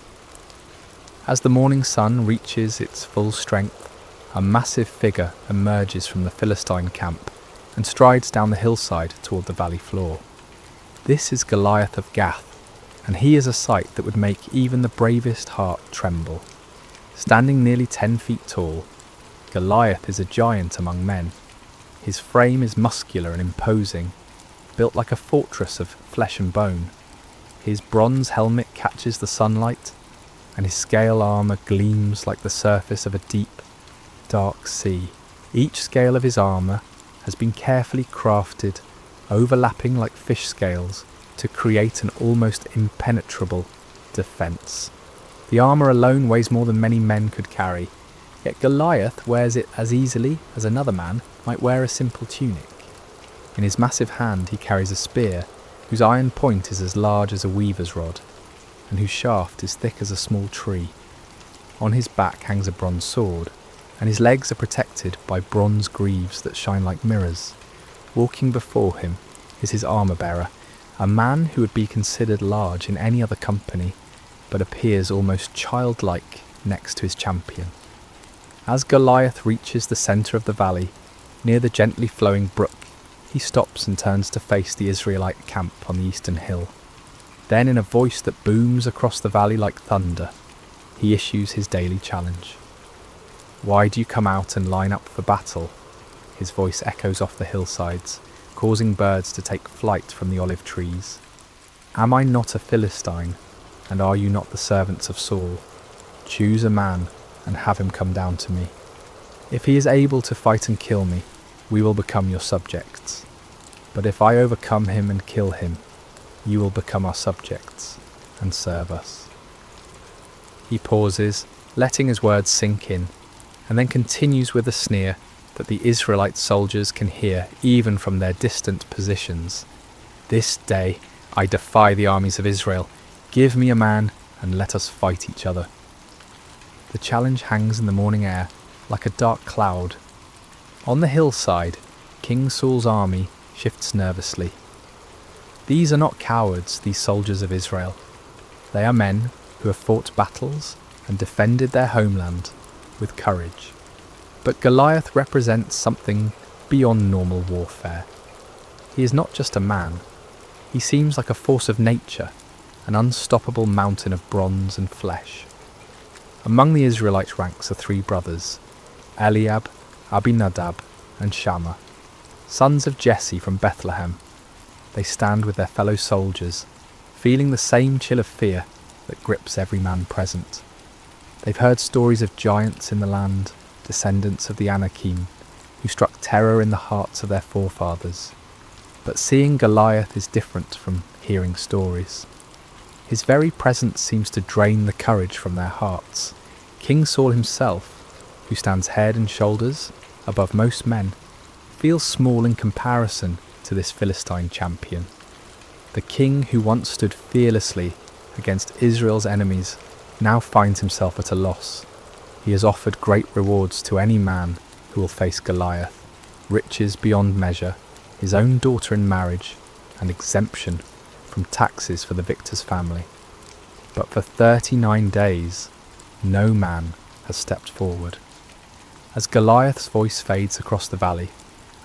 As the morning sun reaches its full strength, a massive figure emerges from the Philistine camp and strides down the hillside toward the valley floor. This is Goliath of Gath, and he is a sight that would make even the bravest heart tremble. Standing nearly 10 feet tall, Goliath is a giant among men. His frame is muscular and imposing, built like a fortress of flesh and bone. His bronze helmet catches the sunlight, and his scale armour gleams like the surface of a deep, dark sea. Each scale of his armour has been carefully crafted, overlapping like fish scales, to create an almost impenetrable defence. The armour alone weighs more than many men could carry, yet Goliath wears it as easily as another man might wear a simple tunic. In his massive hand he carries a spear whose iron point is as large as a weaver's rod, and whose shaft is thick as a small tree. On his back hangs a bronze sword, and his legs are protected by bronze greaves that shine like mirrors. Walking before him is his armour-bearer, a man who would be considered large in any other company, but appears almost childlike next to his champion. As Goliath reaches the centre of the valley, near the gently flowing brook, he stops and turns to face the Israelite camp on the eastern hill. Then, in a voice that booms across the valley like thunder, he issues his daily challenge. "Why do you come out and line up for battle?" His voice echoes off the hillsides, causing birds to take flight from the olive trees. "Am I not a Philistine, and are you not the servants of Saul? Choose a man and have him come down to me. If he is able to fight and kill me, we will become your subjects. But if I overcome him and kill him, you will become our subjects and serve us." He pauses, letting his words sink in, and then continues with a sneer that the Israelite soldiers can hear even from their distant positions. "This day I defy the armies of Israel. Give me a man and let us fight each other." The challenge hangs in the morning air like a dark cloud. On the hillside, King Saul's army shifts nervously. These are not cowards, these soldiers of Israel. They are men who have fought battles and defended their homeland with courage. But Goliath represents something beyond normal warfare. He is not just a man. He seems like a force of nature, an unstoppable mountain of bronze and flesh. Among the Israelite ranks are three brothers, Eliab, Abinadab, and Shammah, sons of Jesse from Bethlehem. They stand with their fellow soldiers, feeling the same chill of fear that grips every man present. They've heard stories of giants in the land, descendants of the Anakim, who struck terror in the hearts of their forefathers. But seeing Goliath is different from hearing stories. His very presence seems to drain the courage from their hearts. King Saul himself, who stands head and shoulders above most men, feels small in comparison to this Philistine champion. The king who once stood fearlessly against Israel's enemies now finds himself at a loss. He has offered great rewards to any man who will face Goliath, riches beyond measure, his own daughter in marriage, and exemption from taxes for the victor's family. But for 39 days, no man has stepped forward. As Goliath's voice fades across the valley,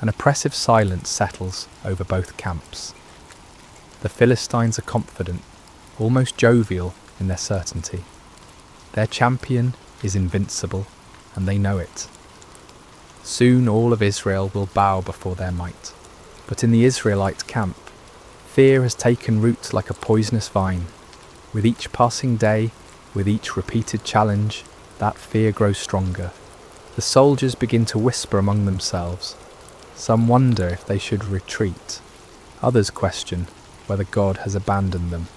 an oppressive silence settles over both camps. The Philistines are confident, almost jovial in their certainty. Their champion is invincible, and they know it. Soon all of Israel will bow before their might. But in the Israelite camp, fear has taken root like a poisonous vine. With each passing day, with each repeated challenge, that fear grows stronger. The soldiers begin to whisper among themselves. Some wonder if they should retreat. Others question whether God has abandoned them.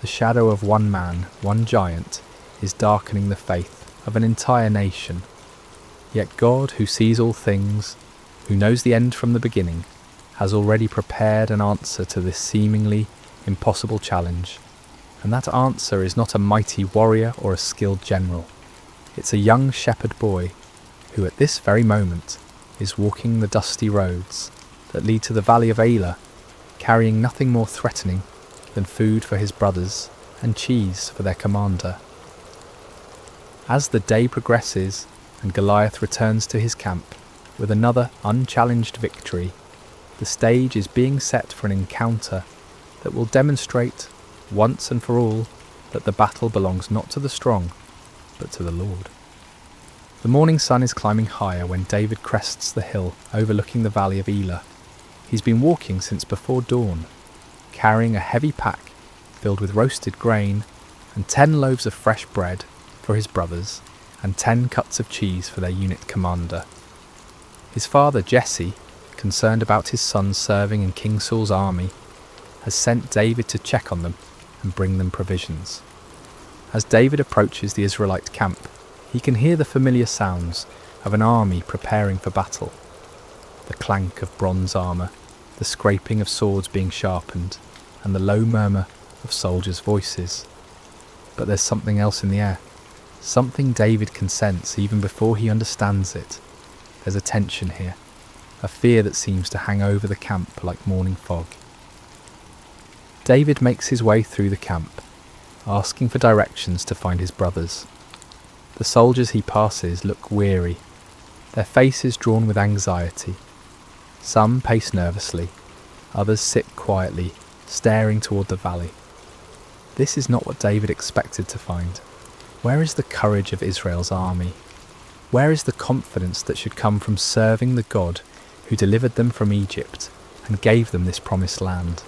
The shadow of one man, one giant, is darkening the faith of an entire nation. Yet God, who sees all things, who knows the end from the beginning, has already prepared an answer to this seemingly impossible challenge. And that answer is not a mighty warrior or a skilled general. It's a young shepherd boy who at this very moment is walking the dusty roads that lead to the valley of Elah, carrying nothing more threatening than food for his brothers and cheese for their commander. As the day progresses and Goliath returns to his camp with another unchallenged victory, the stage is being set for an encounter that will demonstrate once and for all that the battle belongs not to the strong, but to the Lord. The morning sun is climbing higher when David crests the hill overlooking the valley of Elah. He's been walking since before dawn, carrying a heavy pack filled with roasted grain, and 10 loaves of fresh bread for his brothers, and 10 cuts of cheese for their unit commander. His father Jesse, concerned about his sons serving in King Saul's army, has sent David to check on them and bring them provisions. As David approaches the Israelite camp, he can hear the familiar sounds of an army preparing for battle. The clank of bronze armour, the scraping of swords being sharpened, and the low murmur of soldiers' voices. But there's something else in the air. Something David can sense even before he understands it. There's a tension here, a fear that seems to hang over the camp like morning fog. David makes his way through the camp, asking for directions to find his brothers. The soldiers he passes look weary, their faces drawn with anxiety. Some pace nervously, others sit quietly, staring toward the valley. This is not what David expected to find. Where is the courage of Israel's army? Where is the confidence that should come from serving the God who delivered them from Egypt and gave them this promised land?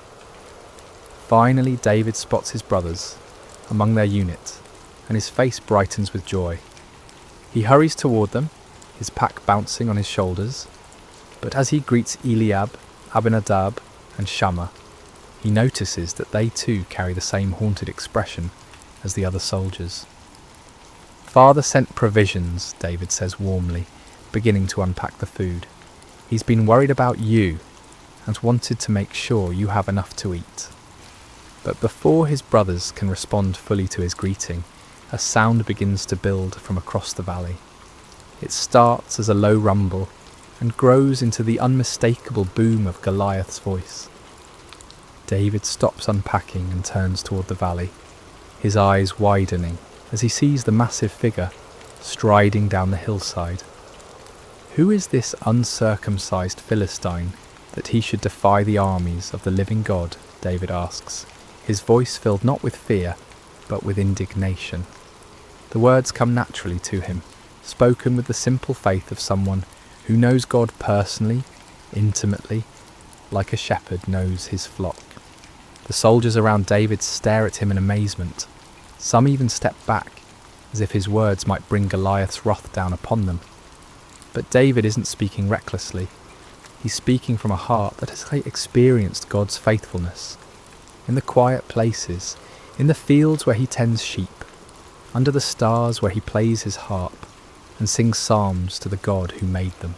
Finally, David spots his brothers among their unit, and his face brightens with joy. He hurries toward them, his pack bouncing on his shoulders, but as he greets Eliab, Abinadab, and Shammah, he notices that they too carry the same haunted expression as the other soldiers. "Father sent provisions," David says warmly, beginning to unpack the food. "He's been worried about you and wanted to make sure you have enough to eat." But before his brothers can respond fully to his greeting, a sound begins to build from across the valley. It starts as a low rumble and grows into the unmistakable boom of Goliath's voice. David stops unpacking and turns toward the valley, his eyes widening as he sees the massive figure striding down the hillside. Who is this uncircumcised Philistine that he should defy the armies of the living God? David asks, his voice filled not with fear, but with indignation. The words come naturally to him, spoken with the simple faith of someone who knows God personally, intimately, like a shepherd knows his flock. The soldiers around David stare at him in amazement. Some even step back, as if his words might bring Goliath's wrath down upon them. But David isn't speaking recklessly. He's speaking from a heart that has experienced God's faithfulness. In the quiet places, in the fields where he tends sheep, under the stars where he plays his harp and sings psalms to the God who made them.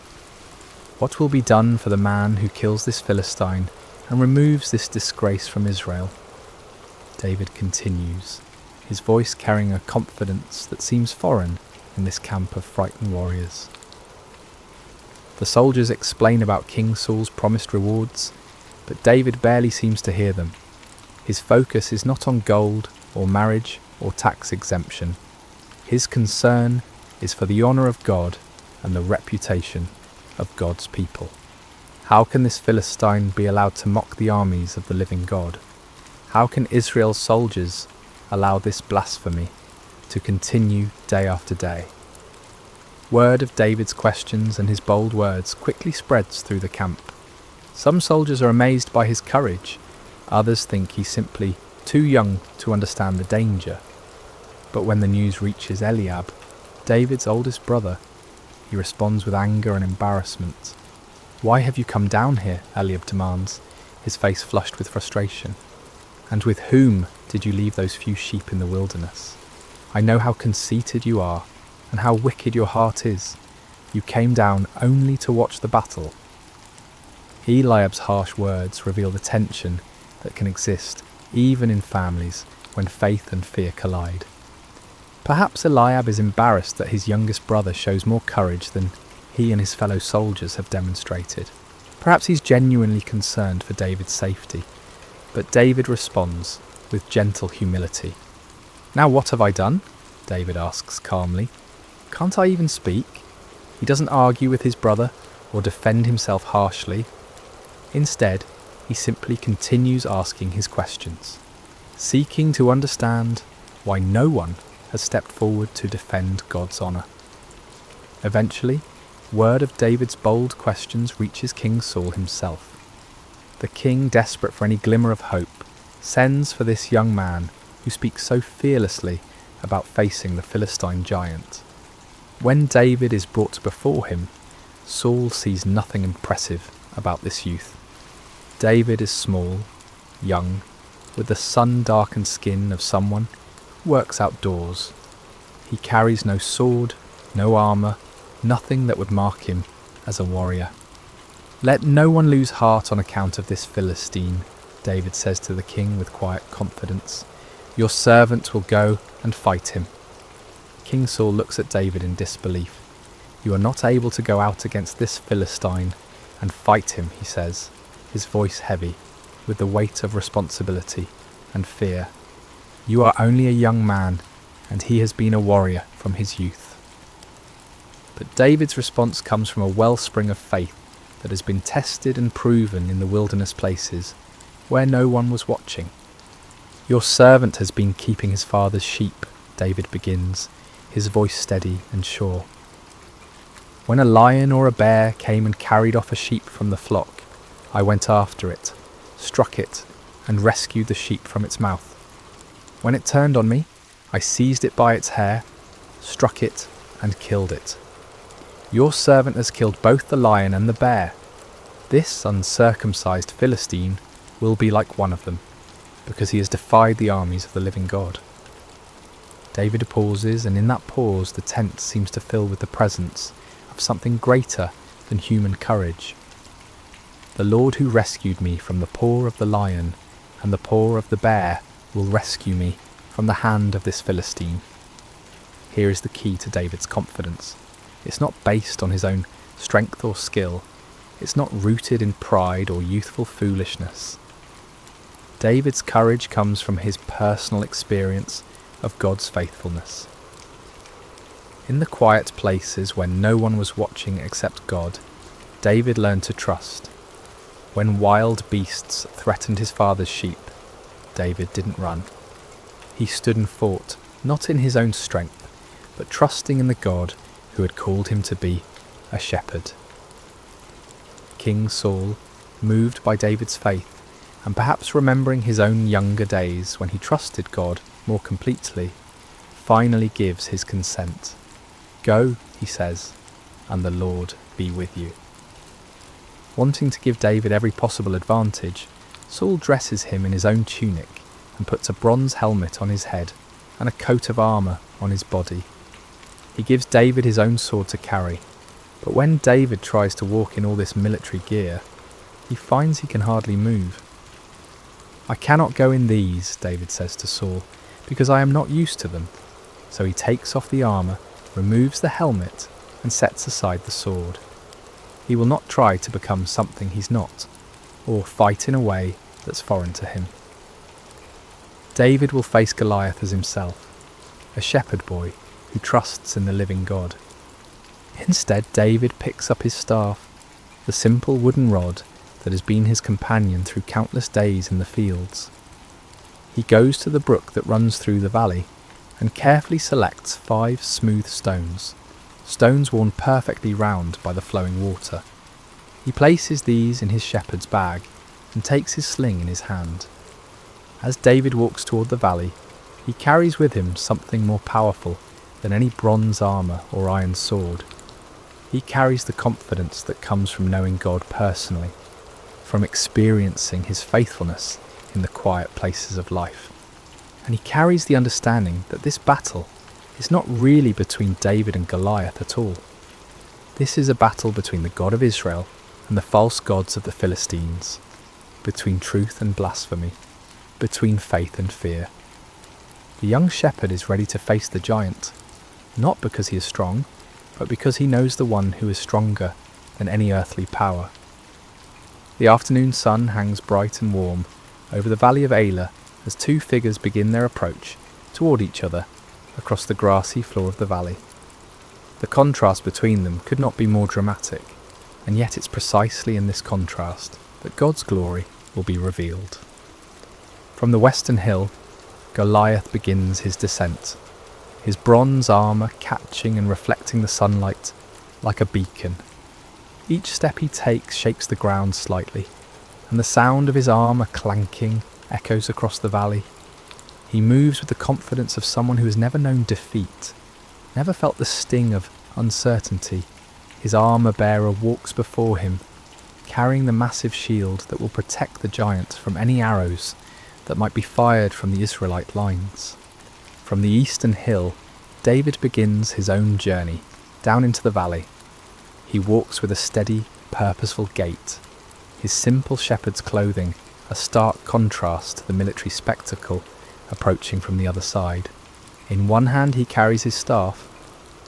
What will be done for the man who kills this Philistine and removes this disgrace from Israel? David continues, his voice carrying a confidence that seems foreign in this camp of frightened warriors. The soldiers explain about King Saul's promised rewards, but David barely seems to hear them. His focus is not on gold or marriage or tax exemption. His concern is for the honour of God and the reputation of God's people. How can this Philistine be allowed to mock the armies of the living God? How can Israel's soldiers allow this blasphemy to continue day after day? Word of David's questions and his bold words quickly spreads through the camp. Some soldiers are amazed by his courage. Others think he's simply too young to understand the danger. But when the news reaches Eliab, David's oldest brother, he responds with anger and embarrassment. "Why have you come down here?" Eliab demands, his face flushed with frustration. "And with whom did you leave those few sheep in the wilderness? I know how conceited you are, and how wicked your heart is. You came down only to watch the battle." Eliab's harsh words reveal the tension that can exist even in families when faith and fear collide. Perhaps Eliab is embarrassed that his youngest brother shows more courage than he and his fellow soldiers have demonstrated. Perhaps he's genuinely concerned for David's safety. But David responds with gentle humility. "Now what have I done?" David asks calmly. "Can't I even speak?" He doesn't argue with his brother or defend himself harshly. Instead, he simply continues asking his questions, seeking to understand why no one has stepped forward to defend God's honour. Eventually, word of David's bold questions reaches King Saul himself. The king, desperate for any glimmer of hope, sends for this young man who speaks so fearlessly about facing the Philistine giant. When David is brought before him, Saul sees nothing impressive about this youth. David is small, young, with the sun-darkened skin of someone who works outdoors. He carries no sword, no armour, nothing that would mark him as a warrior. "Let no one lose heart on account of this Philistine," David says to the king with quiet confidence. "Your servant will go and fight him." King Saul looks at David in disbelief. "You are not able to go out against this Philistine and fight him," he says, his voice heavy with the weight of responsibility and fear. "You are only a young man, and he has been a warrior from his youth." But David's response comes from a wellspring of faith that has been tested and proven in the wilderness places where no one was watching. "Your servant has been keeping his father's sheep," David begins, his voice steady and sure. "When a lion or a bear came and carried off a sheep from the flock, I went after it, struck it, and rescued the sheep from its mouth. When it turned on me, I seized it by its hair, struck it, and killed it. Your servant has killed both the lion and the bear. This uncircumcised Philistine will be like one of them, because he has defied the armies of the living God." David pauses, and in that pause the tent seems to fill with the presence of something greater than human courage. "The Lord who rescued me from the paw of the lion and the paw of the bear will rescue me from the hand of this Philistine." Here is the key to David's confidence. It's not based on his own strength or skill. It's not rooted in pride or youthful foolishness. David's courage comes from his personal experience of God's faithfulness. In the quiet places when no one was watching except God, David learned to trust. When wild beasts threatened his father's sheep, David didn't run. He stood and fought, not in his own strength, but trusting in the God who had called him to be a shepherd. King Saul, moved by David's faith, and perhaps remembering his own younger days when he trusted God more completely, finally gives his consent. "Go," he says, "and the Lord be with you." Wanting to give David every possible advantage, Saul dresses him in his own tunic and puts a bronze helmet on his head and a coat of armour on his body. He gives David his own sword to carry, but when David tries to walk in all this military gear, he finds he can hardly move. "I cannot go in these," David says to Saul, "because I am not used to them." So he takes off the armour, removes the helmet, and sets aside the sword. He will not try to become something he's not, or fight in a way that's foreign to him. David will face Goliath as himself, a shepherd boy who trusts in the living God. Instead, David picks up his staff, the simple wooden rod that has been his companion through countless days in the fields. He goes to the brook that runs through the valley and carefully selects 5 smooth stones worn perfectly round by the flowing water. He places these in his shepherd's bag and takes his sling in his hand. As David walks toward the valley, he carries with him something more powerful than any bronze armour or iron sword. He carries the confidence that comes from knowing God personally, from experiencing his faithfulness in the quiet places of life. And he carries the understanding that this battle is not really between David and Goliath at all. This is a battle between the God of Israel and the false gods of the Philistines, between truth and blasphemy, between faith and fear. The young shepherd is ready to face the giant, not because he is strong, but because he knows the one who is stronger than any earthly power. The afternoon sun hangs bright and warm over the valley of Elah as 2 figures begin their approach toward each other across the grassy floor of the valley. The contrast between them could not be more dramatic, and yet it's precisely in this contrast that God's glory will be revealed. From the western hill, Goliath begins his descent, his bronze armour catching and reflecting the sunlight like a beacon. Each step he takes shakes the ground slightly, and the sound of his armour clanking echoes across the valley. He moves with the confidence of someone who has never known defeat, never felt the sting of uncertainty. His armour-bearer walks before him, carrying the massive shield that will protect the giant from any arrows that might be fired from the Israelite lines. From the eastern hill, David begins his own journey down into the valley. He walks with a steady, purposeful gait, his simple shepherd's clothing a stark contrast to the military spectacle approaching from the other side. In one hand he carries his staff,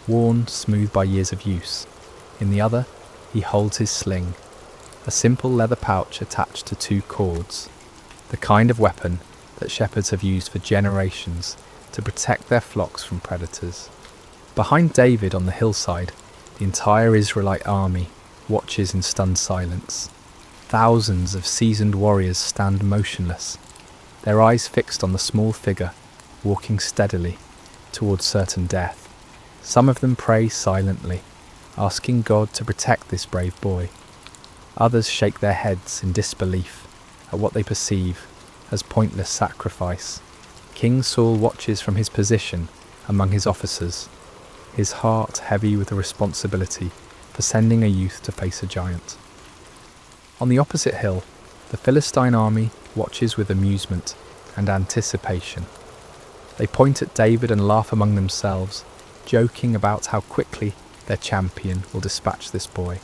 worn smooth by years of use. In the other, he holds his sling, a simple leather pouch attached to 2 cords, the kind of weapon that shepherds have used for generations to protect their flocks from predators. Behind David on the hillside, the entire Israelite army watches in stunned silence. Thousands of seasoned warriors stand motionless, their eyes fixed on the small figure walking steadily towards certain death. Some of them pray silently, asking God to protect this brave boy. Others shake their heads in disbelief at what they perceive as pointless sacrifice. King Saul watches from his position among his officers, his heart heavy with the responsibility for sending a youth to face a giant. On the opposite hill, the Philistine army watches with amusement and anticipation. They point at David and laugh among themselves, joking about how quickly their champion will dispatch this boy.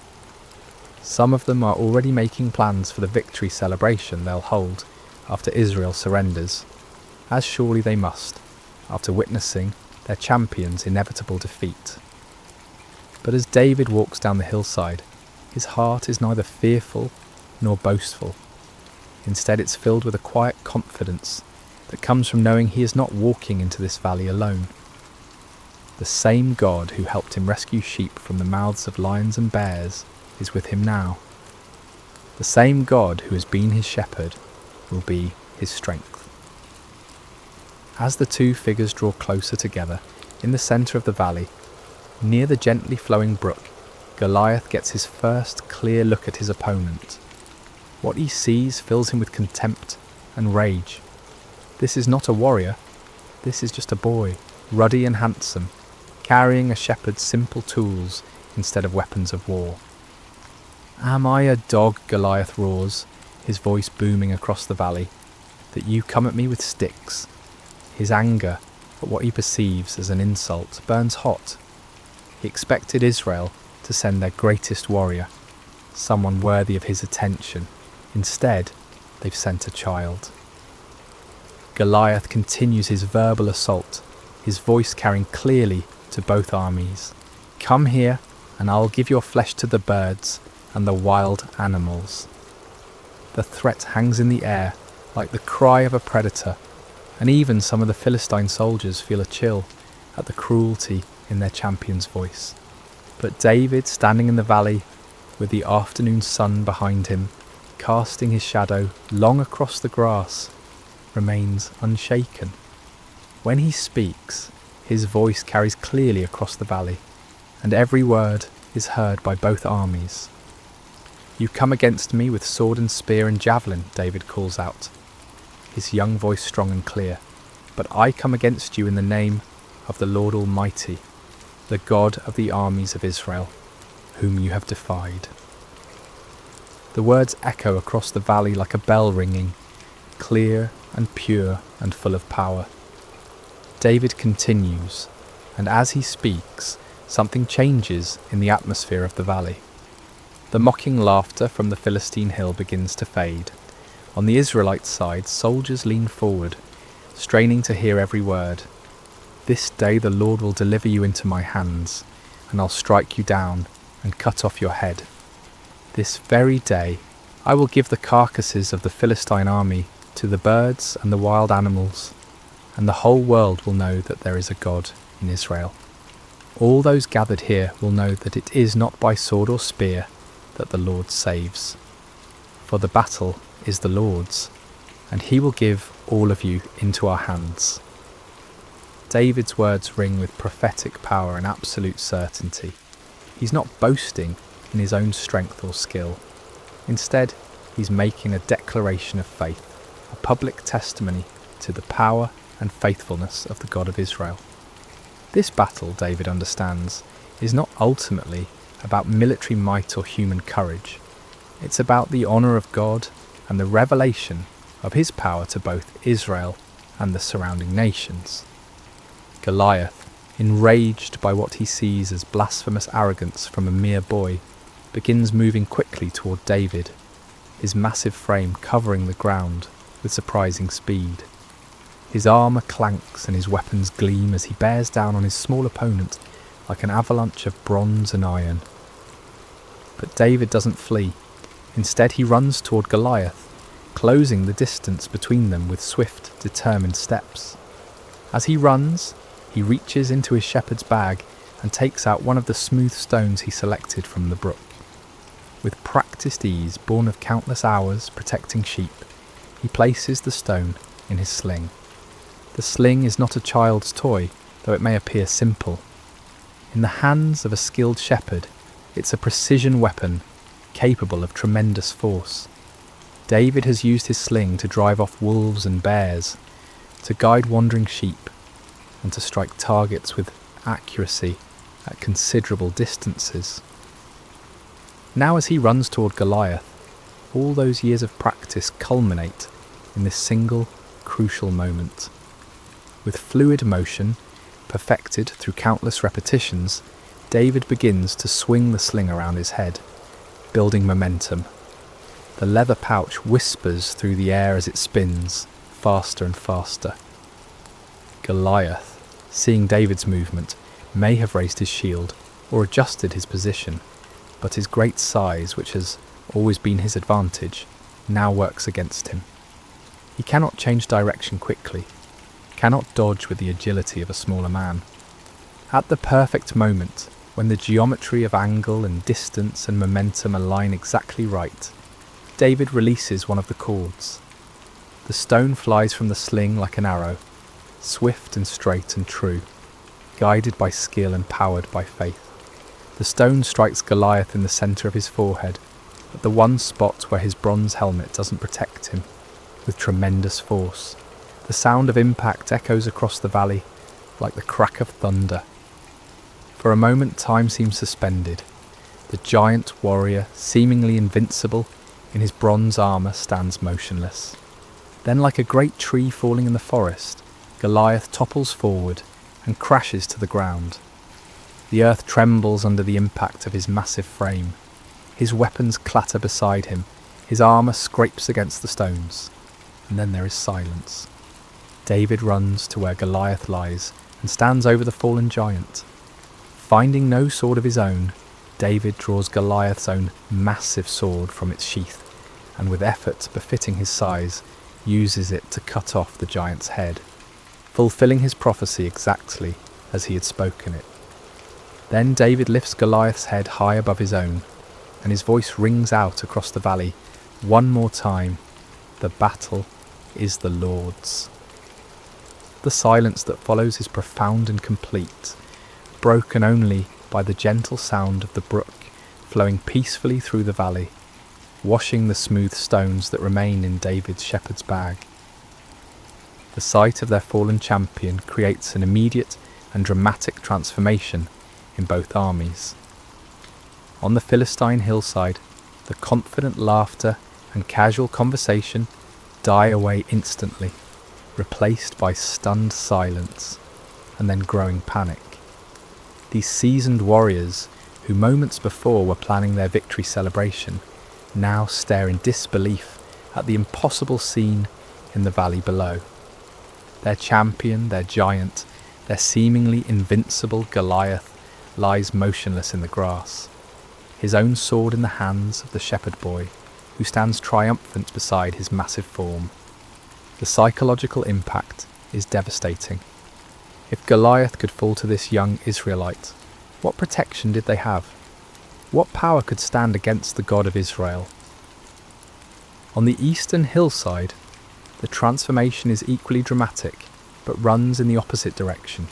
Some of them are already making plans for the victory celebration they'll hold after Israel surrenders, as surely they must, after witnessing their champion's inevitable defeat. But as David walks down the hillside, his heart is neither fearful nor boastful. Instead, it's filled with a quiet confidence that comes from knowing he is not walking into this valley alone. The same God who helped him rescue sheep from the mouths of lions and bears is with him now. The same God who has been his shepherd will be his strength. As the 2 figures draw closer together, in the centre of the valley, near the gently flowing brook, Goliath gets his first clear look at his opponent. What he sees fills him with contempt and rage. This is not a warrior, this is just a boy, ruddy and handsome, carrying a shepherd's simple tools instead of weapons of war. "Am I a dog," Goliath roars, his voice booming across the valley, "that you come at me with sticks?" His anger at what he perceives as an insult burns hot. He expected Israel to send their greatest warrior, someone worthy of his attention. Instead, they've sent a child. Goliath continues his verbal assault, his voice carrying clearly to both armies. "Come here, and I'll give your flesh to the birds and the wild animals." The threat hangs in the air like the cry of a predator, and even some of the Philistine soldiers feel a chill at the cruelty in their champion's voice. But David, standing in the valley with the afternoon sun behind him, casting his shadow long across the grass, remains unshaken. When he speaks, his voice carries clearly across the valley, and every word is heard by both armies. "You come against me with sword and spear and javelin," David calls out, his young voice strong and clear, "but I come against you in the name of the Lord Almighty, the God of the armies of Israel, whom you have defied." The words echo across the valley like a bell ringing, clear and pure and full of power. David continues, and as he speaks, something changes in the atmosphere of the valley. The mocking laughter from the Philistine hill begins to fade. On the Israelite side, soldiers lean forward, straining to hear every word. "This day the Lord will deliver you into my hands, and I'll strike you down and cut off your head. This very day I will give the carcasses of the Philistine army to the birds and the wild animals, and the whole world will know that there is a God in Israel. All those gathered here will know that it is not by sword or spear that the Lord saves. For the battle is the Lord's, and he will give all of you into our hands." David's words ring with prophetic power and absolute certainty. He's not boasting in his own strength or skill. Instead, he's making a declaration of faith, a public testimony to the power and faithfulness of the God of Israel. This battle, David understands, is not ultimately about military might or human courage. It's about the honour of God and the revelation of his power to both Israel and the surrounding nations. Goliath, enraged by what he sees as blasphemous arrogance from a mere boy, begins moving quickly toward David, his massive frame covering the ground with surprising speed. His armour clanks and his weapons gleam as he bears down on his small opponent like an avalanche of bronze and iron. But David doesn't flee. Instead, he runs toward Goliath, closing the distance between them with swift, determined steps. As he runs, he reaches into his shepherd's bag and takes out one of the smooth stones he selected from the brook. With practiced ease, born of countless hours protecting sheep, he places the stone in his sling. The sling is not a child's toy, though it may appear simple. In the hands of a skilled shepherd, it's a precision weapon capable of tremendous force. David has used his sling to drive off wolves and bears, to guide wandering sheep, and to strike targets with accuracy at considerable distances. Now as he runs toward Goliath, all those years of practice culminate in this single, crucial moment. With fluid motion, perfected through countless repetitions, David begins to swing the sling around his head, building momentum. The leather pouch whispers through the air as it spins, faster and faster. Goliath, seeing David's movement, may have raised his shield or adjusted his position, but his great size, which has always been his advantage, now works against him. He cannot change direction quickly, cannot dodge with the agility of a smaller man. At the perfect moment, when the geometry of angle and distance and momentum align exactly right, David releases one of the cords. The stone flies from the sling like an arrow, swift and straight and true, guided by skill and powered by faith. The stone strikes Goliath in the centre of his forehead, at the one spot where his bronze helmet doesn't protect him, with tremendous force. The sound of impact echoes across the valley like the crack of thunder. For a moment time seems suspended. The giant warrior, seemingly invincible in his bronze armour, stands motionless. Then, like a great tree falling in the forest, Goliath topples forward and crashes to the ground. The earth trembles under the impact of his massive frame. His weapons clatter beside him, his armour scrapes against the stones, and then there is silence. David runs to where Goliath lies and stands over the fallen giant. Finding no sword of his own, David draws Goliath's own massive sword from its sheath, and with effort befitting his size, uses it to cut off the giant's head, fulfilling his prophecy exactly as he had spoken it. Then David lifts Goliath's head high above his own, and his voice rings out across the valley one more time, "The battle is the Lord's." The silence that follows is profound and complete, broken only by the gentle sound of the brook flowing peacefully through the valley, washing the smooth stones that remain in David's shepherd's bag. The sight of their fallen champion creates an immediate and dramatic transformation in both armies. On the Philistine hillside, the confident laughter and casual conversation die away instantly, replaced by stunned silence and then growing panic. These seasoned warriors, who moments before were planning their victory celebration, now stare in disbelief at the impossible scene in the valley below. Their champion, their giant, their seemingly invincible Goliath lies motionless in the grass, his own sword in the hands of the shepherd boy, who stands triumphant beside his massive form. The psychological impact is devastating. If Goliath could fall to this young Israelite, what protection did they have? What power could stand against the God of Israel? On the eastern hillside, the transformation is equally dramatic, but runs in the opposite direction.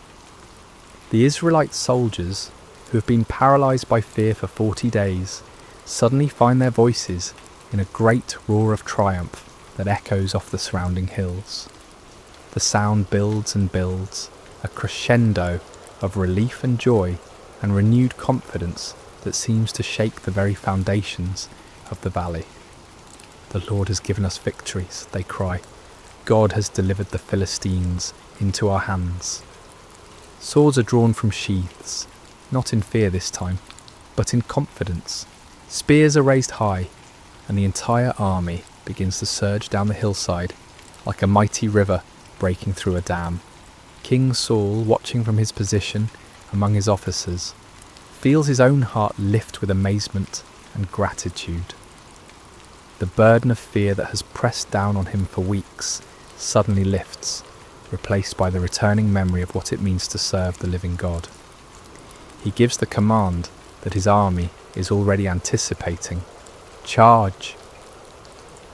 The Israelite soldiers, who have been paralysed by fear for 40 days, suddenly find their voices in a great roar of triumph that echoes off the surrounding hills. The sound builds and builds, a crescendo of relief and joy and renewed confidence that seems to shake the very foundations of the valley. "The Lord has given us victories," they cry. "God has delivered the Philistines into our hands." Swords are drawn from sheaths, not in fear this time, but in confidence. Spears are raised high, and the entire army begins to surge down the hillside like a mighty river breaking through a dam. King Saul, watching from his position among his officers, feels his own heart lift with amazement and gratitude. The burden of fear that has pressed down on him for weeks suddenly lifts, replaced by the returning memory of what it means to serve the living God. He gives the command that his army is already anticipating. Charge!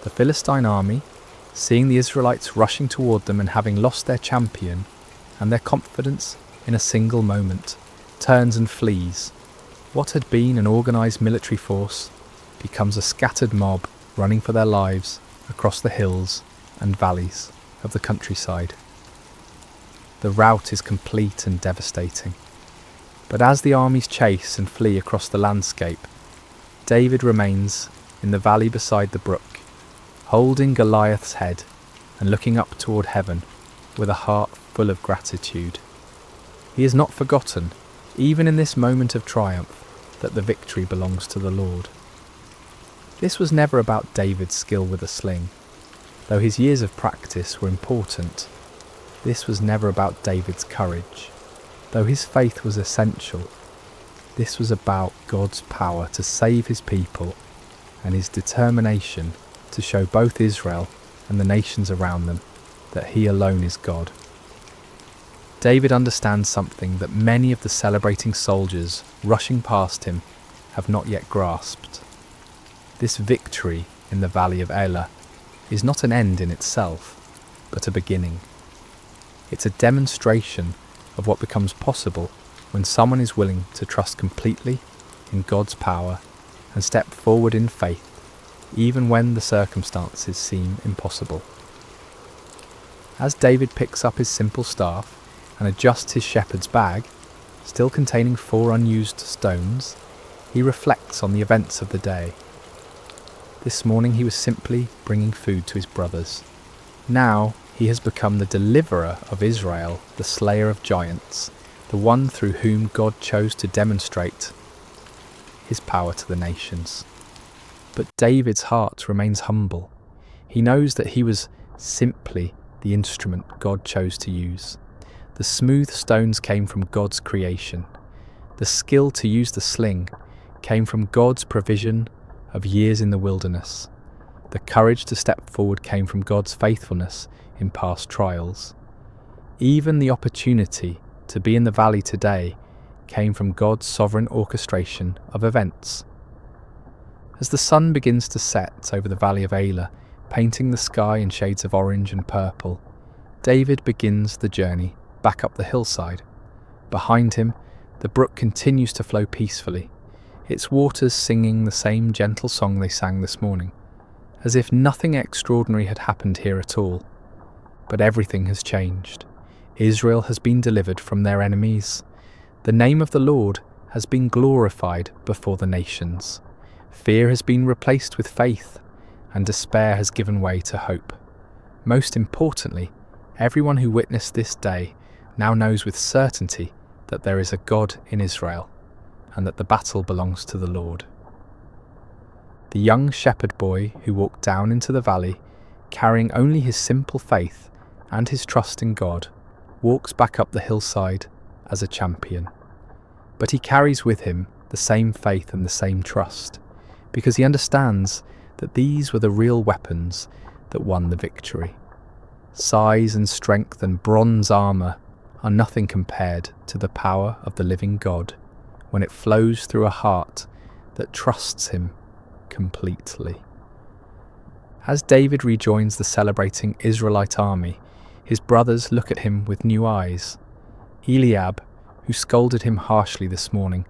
The Philistine army, seeing the Israelites rushing toward them and having lost their champion and their confidence in a single moment, turns and flees. What had been an organised military force becomes a scattered mob running for their lives across the hills and valleys of the countryside. The rout is complete and devastating. But as the armies chase and flee across the landscape, David remains in the valley beside the brook, holding Goliath's head and looking up toward heaven with a heart full of gratitude. He has not forgotten, even in this moment of triumph, that the victory belongs to the Lord. This was never about David's skill with a sling. Though his years of practice were important, this was never about David's courage. Though his faith was essential, this was about God's power to save his people and his determination to show both Israel and the nations around them that he alone is God. David understands something that many of the celebrating soldiers rushing past him have not yet grasped. This victory in the valley of Elah is not an end in itself, but a beginning. It's a demonstration of what becomes possible when someone is willing to trust completely in God's power and step forward in faith, even when the circumstances seem impossible. As David picks up his simple staff and adjusts his shepherd's bag, still containing 4 unused stones, he reflects on the events of the day. This morning he was simply bringing food to his brothers. Now he has become the deliverer of Israel, the slayer of giants, the one through whom God chose to demonstrate his power to the nations. But David's heart remains humble. He knows that he was simply the instrument God chose to use. The smooth stones came from God's creation. The skill to use the sling came from God's provision of years in the wilderness. The courage to step forward came from God's faithfulness in past trials. Even the opportunity to be in the valley today came from God's sovereign orchestration of events. As the sun begins to set over the valley of Elah, painting the sky in shades of orange and purple, David begins the journey back up the hillside. Behind him, the brook continues to flow peacefully, its waters singing the same gentle song they sang this morning, as if nothing extraordinary had happened here at all. But everything has changed. Israel has been delivered from their enemies. The name of the Lord has been glorified before the nations. Fear has been replaced with faith, and despair has given way to hope. Most importantly, everyone who witnessed this day now knows with certainty that there is a God in Israel, and that the battle belongs to the Lord. The young shepherd boy who walked down into the valley, carrying only his simple faith and his trust in God, walks back up the hillside as a champion. But he carries with him the same faith and the same trust, because he understands that these were the real weapons that won the victory. Size and strength and bronze armour are nothing compared to the power of the living God when it flows through a heart that trusts him completely. As David rejoins the celebrating Israelite army, his brothers look at him with new eyes. Eliab, who scolded him harshly this morning,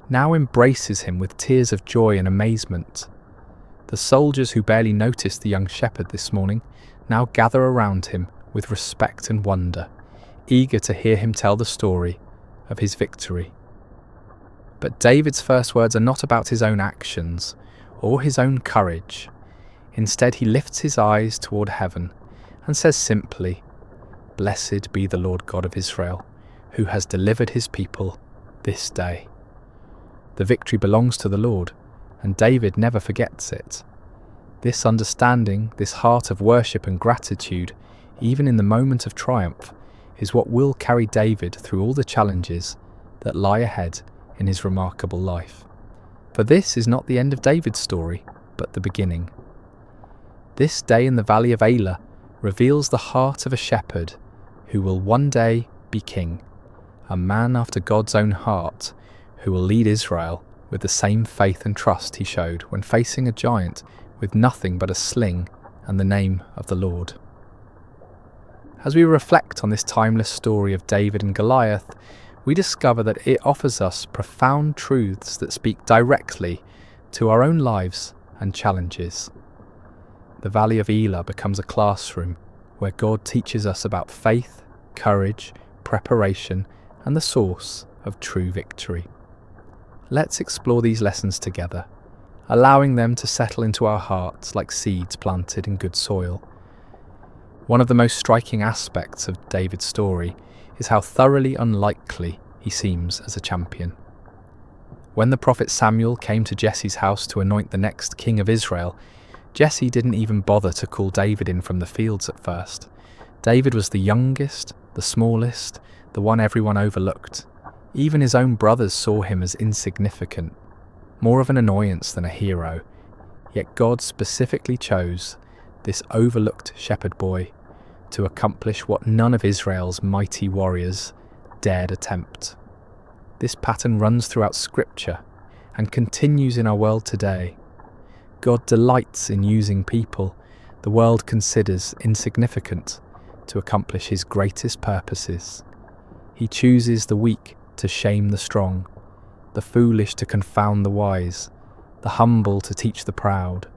now embraces him with tears of joy and amazement. The soldiers who barely noticed the young shepherd this morning now gather around him with respect and wonder, eager to hear him tell the story of his victory. But David's first words are not about his own actions or his own courage. Instead, he lifts his eyes toward heaven and says simply, "Blessed be the Lord God of Israel, who has delivered his people this day." The victory belongs to the Lord, and David never forgets it. This understanding, this heart of worship and gratitude, even in the moment of triumph, is what will carry David through all the challenges that lie ahead in his remarkable life. For this is not the end of David's story, but the beginning. This day in the valley of Elah reveals the heart of a shepherd who will one day be king, a man after God's own heart who will lead Israel with the same faith and trust he showed when facing a giant with nothing but a sling and the name of the Lord. As we reflect on this timeless story of David and Goliath, we discover that it offers us profound truths that speak directly to our own lives and challenges. The Valley of Elah becomes a classroom where God teaches us about faith, courage, preparation, and the source of true victory. Let's explore these lessons together, allowing them to settle into our hearts like seeds planted in good soil. One of the most striking aspects of David's story is how thoroughly unlikely he seems as a champion. When the prophet Samuel came to Jesse's house to anoint the next king of Israel, Jesse didn't even bother to call David in from the fields at first. David was the youngest, the smallest, the one everyone overlooked. Even his own brothers saw him as insignificant, more of an annoyance than a hero. Yet God specifically chose this overlooked shepherd boy to accomplish what none of Israel's mighty warriors dared attempt. This pattern runs throughout Scripture and continues in our world today. God delights in using people the world considers insignificant to accomplish his greatest purposes. He chooses the weak to shame the strong, the foolish to confound the wise, the humble to teach the proud.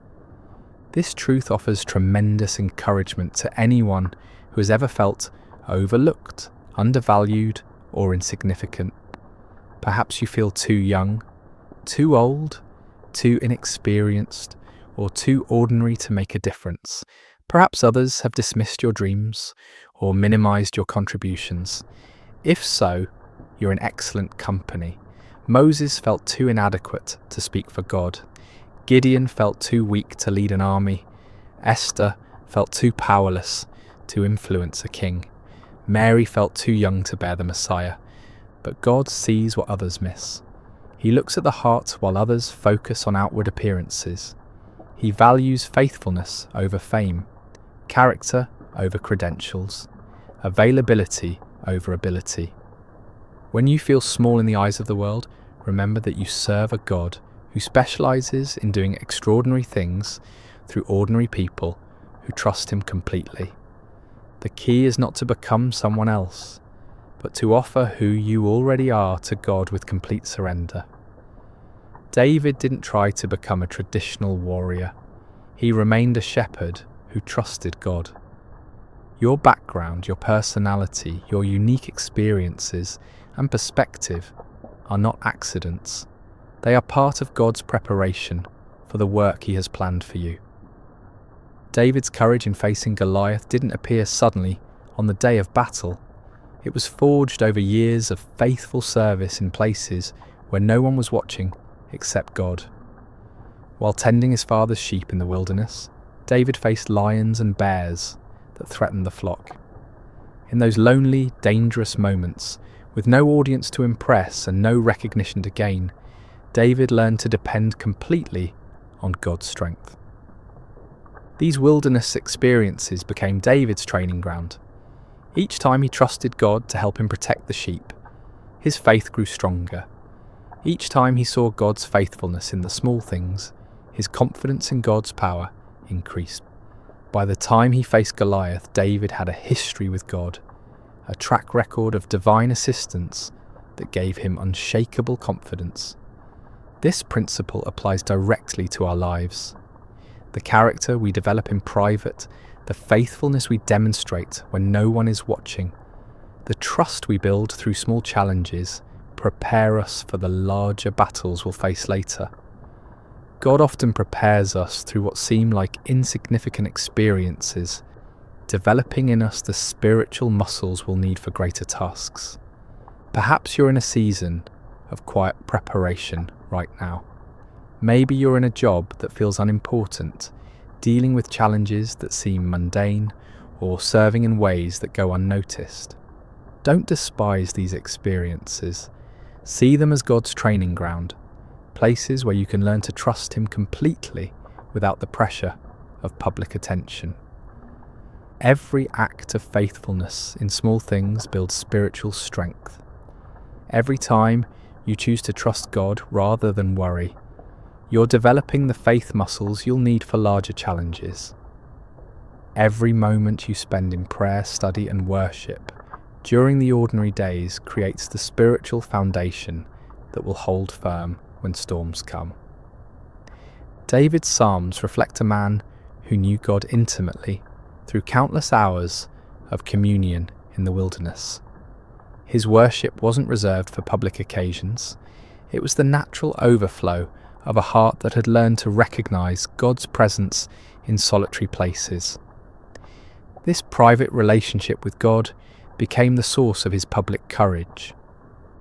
This truth offers tremendous encouragement to anyone who has ever felt overlooked, undervalued, or insignificant. Perhaps you feel too young, too old, too inexperienced, or too ordinary to make a difference. Perhaps others have dismissed your dreams or minimized your contributions. If so, you're in excellent company. Moses felt too inadequate to speak for God. Gideon felt too weak to lead an army. Esther felt too powerless to influence a king. Mary felt too young to bear the Messiah. But God sees what others miss. He looks at the heart while others focus on outward appearances. He values faithfulness over fame, character over credentials, availability over ability. When you feel small in the eyes of the world, remember that you serve a God who specializes in doing extraordinary things through ordinary people who trust him completely. The key is not to become someone else, but to offer who you already are to God with complete surrender. David didn't try to become a traditional warrior. He remained a shepherd who trusted God. Your background, your personality, your unique experiences and perspective are not accidents. They are part of God's preparation for the work he has planned for you. David's courage in facing Goliath didn't appear suddenly on the day of battle. It was forged over years of faithful service in places where no one was watching except God. While tending his father's sheep in the wilderness, David faced lions and bears that threatened the flock. In those lonely, dangerous moments, with no audience to impress and no recognition to gain, David learned to depend completely on God's strength. These wilderness experiences became David's training ground. Each time he trusted God to help him protect the sheep, his faith grew stronger. Each time he saw God's faithfulness in the small things, his confidence in God's power increased. By the time he faced Goliath, David had a history with God, a track record of divine assistance that gave him unshakable confidence. This principle applies directly to our lives. The character we develop in private, the faithfulness we demonstrate when no one is watching, the trust we build through small challenges prepare us for the larger battles we'll face later. God often prepares us through what seem like insignificant experiences, developing in us the spiritual muscles we'll need for greater tasks. Perhaps you're in a season of quiet preparation right now. Maybe you're in a job that feels unimportant, dealing with challenges that seem mundane, or serving in ways that go unnoticed. Don't despise these experiences. See them as God's training ground, places where you can learn to trust Him completely without the pressure of public attention. Every act of faithfulness in small things builds spiritual strength. Every time you choose to trust God rather than worry, you're developing the faith muscles you'll need for larger challenges. Every moment you spend in prayer, study, and worship during the ordinary days creates the spiritual foundation that will hold firm when storms come. David's Psalms reflect a man who knew God intimately through countless hours of communion in the wilderness. His worship wasn't reserved for public occasions. It was the natural overflow of a heart that had learned to recognize God's presence in solitary places. This private relationship with God became the source of his public courage.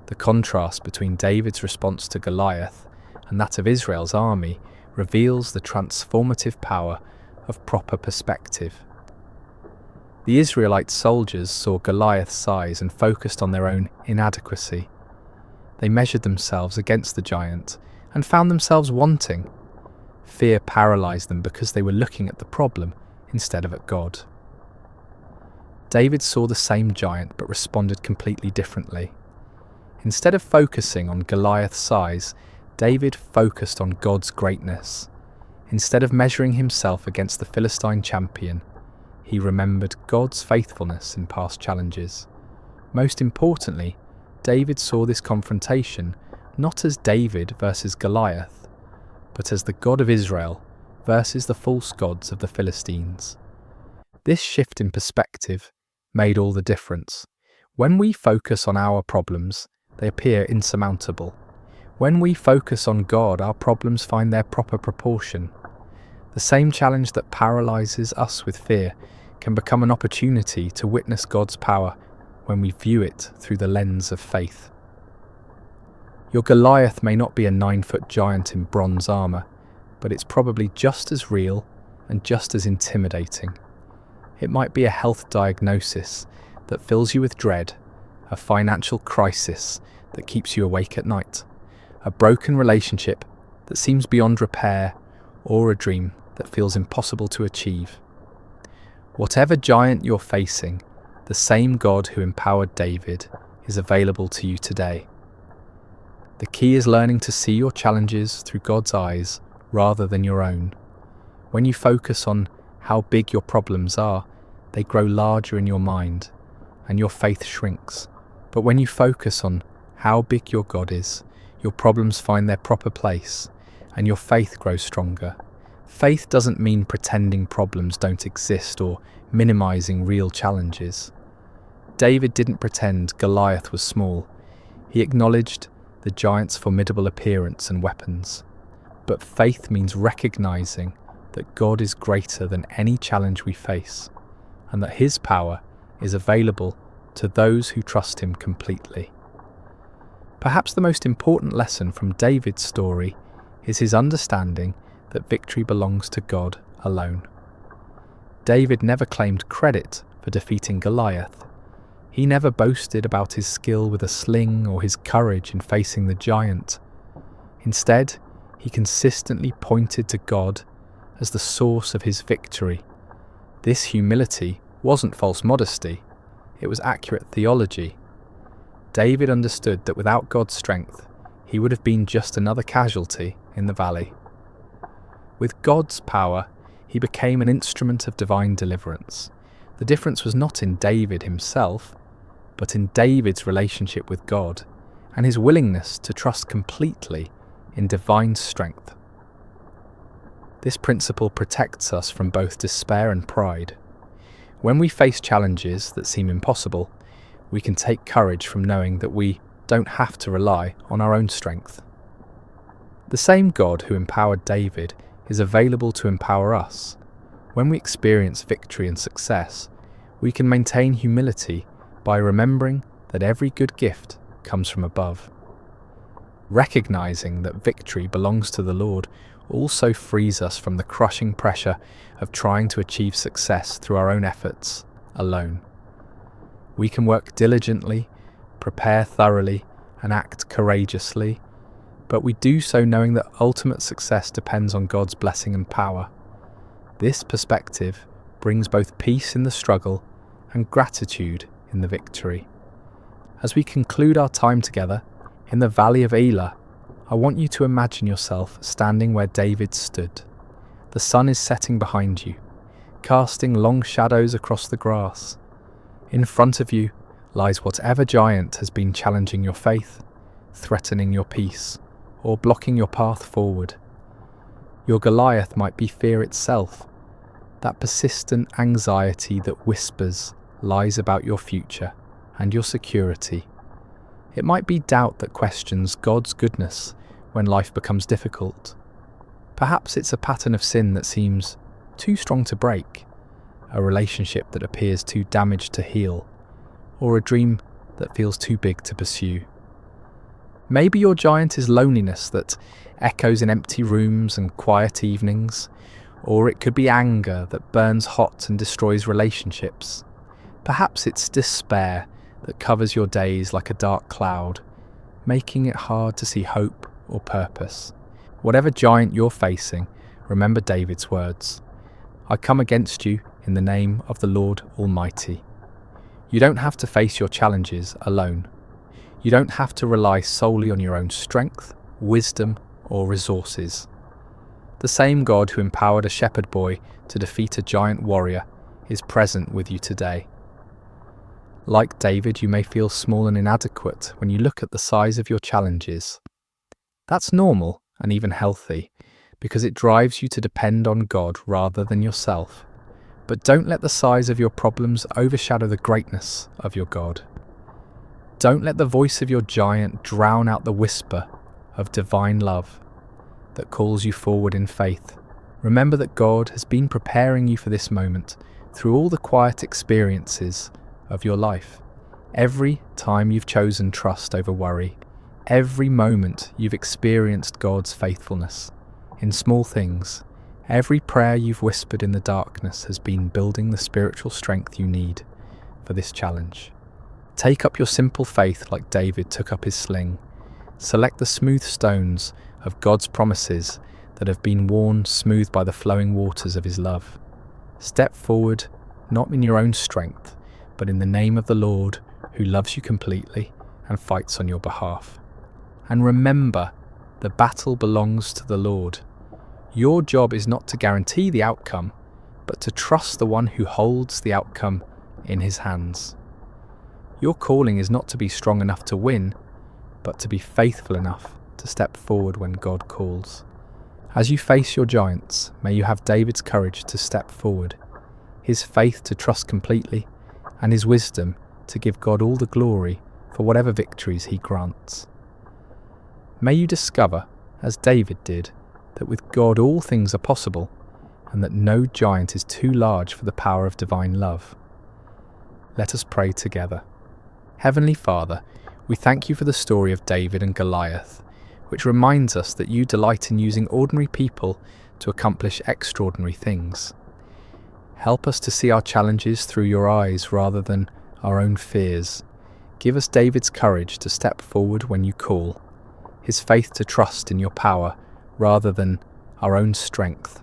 The contrast between David's response to Goliath and that of Israel's army reveals the transformative power of proper perspective. The Israelite soldiers saw Goliath's size and focused on their own inadequacy. They measured themselves against the giant and found themselves wanting. Fear paralyzed them because they were looking at the problem instead of at God. David saw the same giant but responded completely differently. Instead of focusing on Goliath's size, David focused on God's greatness. Instead of measuring himself against the Philistine champion, he remembered God's faithfulness in past challenges. Most importantly, David saw this confrontation not as David versus Goliath, but as the God of Israel versus the false gods of the Philistines. This shift in perspective made all the difference. When we focus on our problems, they appear insurmountable. When we focus on God, our problems find their proper proportion. The same challenge that paralyzes us with fear can become an opportunity to witness God's power when we view it through the lens of faith. Your Goliath may not be a 9-foot giant in bronze armor, but it's probably just as real and just as intimidating. It might be a health diagnosis that fills you with dread, a financial crisis that keeps you awake at night, a broken relationship that seems beyond repair, or a dream that feels impossible to achieve. Whatever giant you're facing, the same God who empowered David is available to you today. The key is learning to see your challenges through God's eyes rather than your own. When you focus on how big your problems are, they grow larger in your mind, and your faith shrinks. But when you focus on how big your God is, your problems find their proper place, and your faith grows stronger. Faith doesn't mean pretending problems don't exist or minimizing real challenges. David didn't pretend Goliath was small. He acknowledged the giant's formidable appearance and weapons. But faith means recognizing that God is greater than any challenge we face, and that His power is available to those who trust Him completely. Perhaps the most important lesson from David's story is his understanding that victory belongs to God alone. David never claimed credit for defeating Goliath. He never boasted about his skill with a sling or his courage in facing the giant. Instead, he consistently pointed to God as the source of his victory. This humility wasn't false modesty, it was accurate theology. David understood that without God's strength, he would have been just another casualty in the valley. With God's power, he became an instrument of divine deliverance. The difference was not in David himself, but in David's relationship with God and his willingness to trust completely in divine strength. This principle protects us from both despair and pride. When we face challenges that seem impossible, we can take courage from knowing that we don't have to rely on our own strength. The same God who empowered David is available to empower us. When we experience victory and success, we can maintain humility by remembering that every good gift comes from above. Recognizing that victory belongs to the Lord also frees us from the crushing pressure of trying to achieve success through our own efforts alone. We can work diligently, prepare thoroughly, and act courageously, but we do so knowing that ultimate success depends on God's blessing and power. This perspective brings both peace in the struggle and gratitude in the victory. As we conclude our time together in the Valley of Elah, I want you to imagine yourself standing where David stood. The sun is setting behind you, casting long shadows across the grass. In front of you lies whatever giant has been challenging your faith, threatening your peace, or blocking your path forward. Your Goliath might be fear itself, that persistent anxiety that whispers lies about your future and your security. It might be doubt that questions God's goodness when life becomes difficult. Perhaps it's a pattern of sin that seems too strong to break, a relationship that appears too damaged to heal, or a dream that feels too big to pursue. Maybe your giant is loneliness that echoes in empty rooms and quiet evenings, or it could be anger that burns hot and destroys relationships. Perhaps it's despair that covers your days like a dark cloud, making it hard to see hope or purpose. Whatever giant you're facing, remember David's words, "I come against you in the name of the Lord Almighty." You don't have to face your challenges alone. You don't have to rely solely on your own strength, wisdom, or resources. The same God who empowered a shepherd boy to defeat a giant warrior is present with you today. Like David, you may feel small and inadequate when you look at the size of your challenges. That's normal and even healthy, because it drives you to depend on God rather than yourself. But don't let the size of your problems overshadow the greatness of your God. Don't let the voice of your giant drown out the whisper of divine love that calls you forward in faith. Remember that God has been preparing you for this moment through all the quiet experiences of your life. Every time you've chosen trust over worry, every moment you've experienced God's faithfulness in small things, every prayer you've whispered in the darkness has been building the spiritual strength you need for this challenge. Take up your simple faith like David took up his sling. Select the smooth stones of God's promises that have been worn smooth by the flowing waters of his love. Step forward, not in your own strength, but in the name of the Lord who loves you completely and fights on your behalf. And remember, the battle belongs to the Lord. Your job is not to guarantee the outcome, but to trust the one who holds the outcome in his hands. Your calling is not to be strong enough to win, but to be faithful enough to step forward when God calls. As you face your giants, may you have David's courage to step forward, his faith to trust completely, and his wisdom to give God all the glory for whatever victories he grants. May you discover, as David did, that with God all things are possible, and that no giant is too large for the power of divine love. Let us pray together. Heavenly Father, we thank you for the story of David and Goliath, which reminds us that you delight in using ordinary people to accomplish extraordinary things. Help us to see our challenges through your eyes rather than our own fears. Give us David's courage to step forward when you call, his faith to trust in your power rather than our own strength,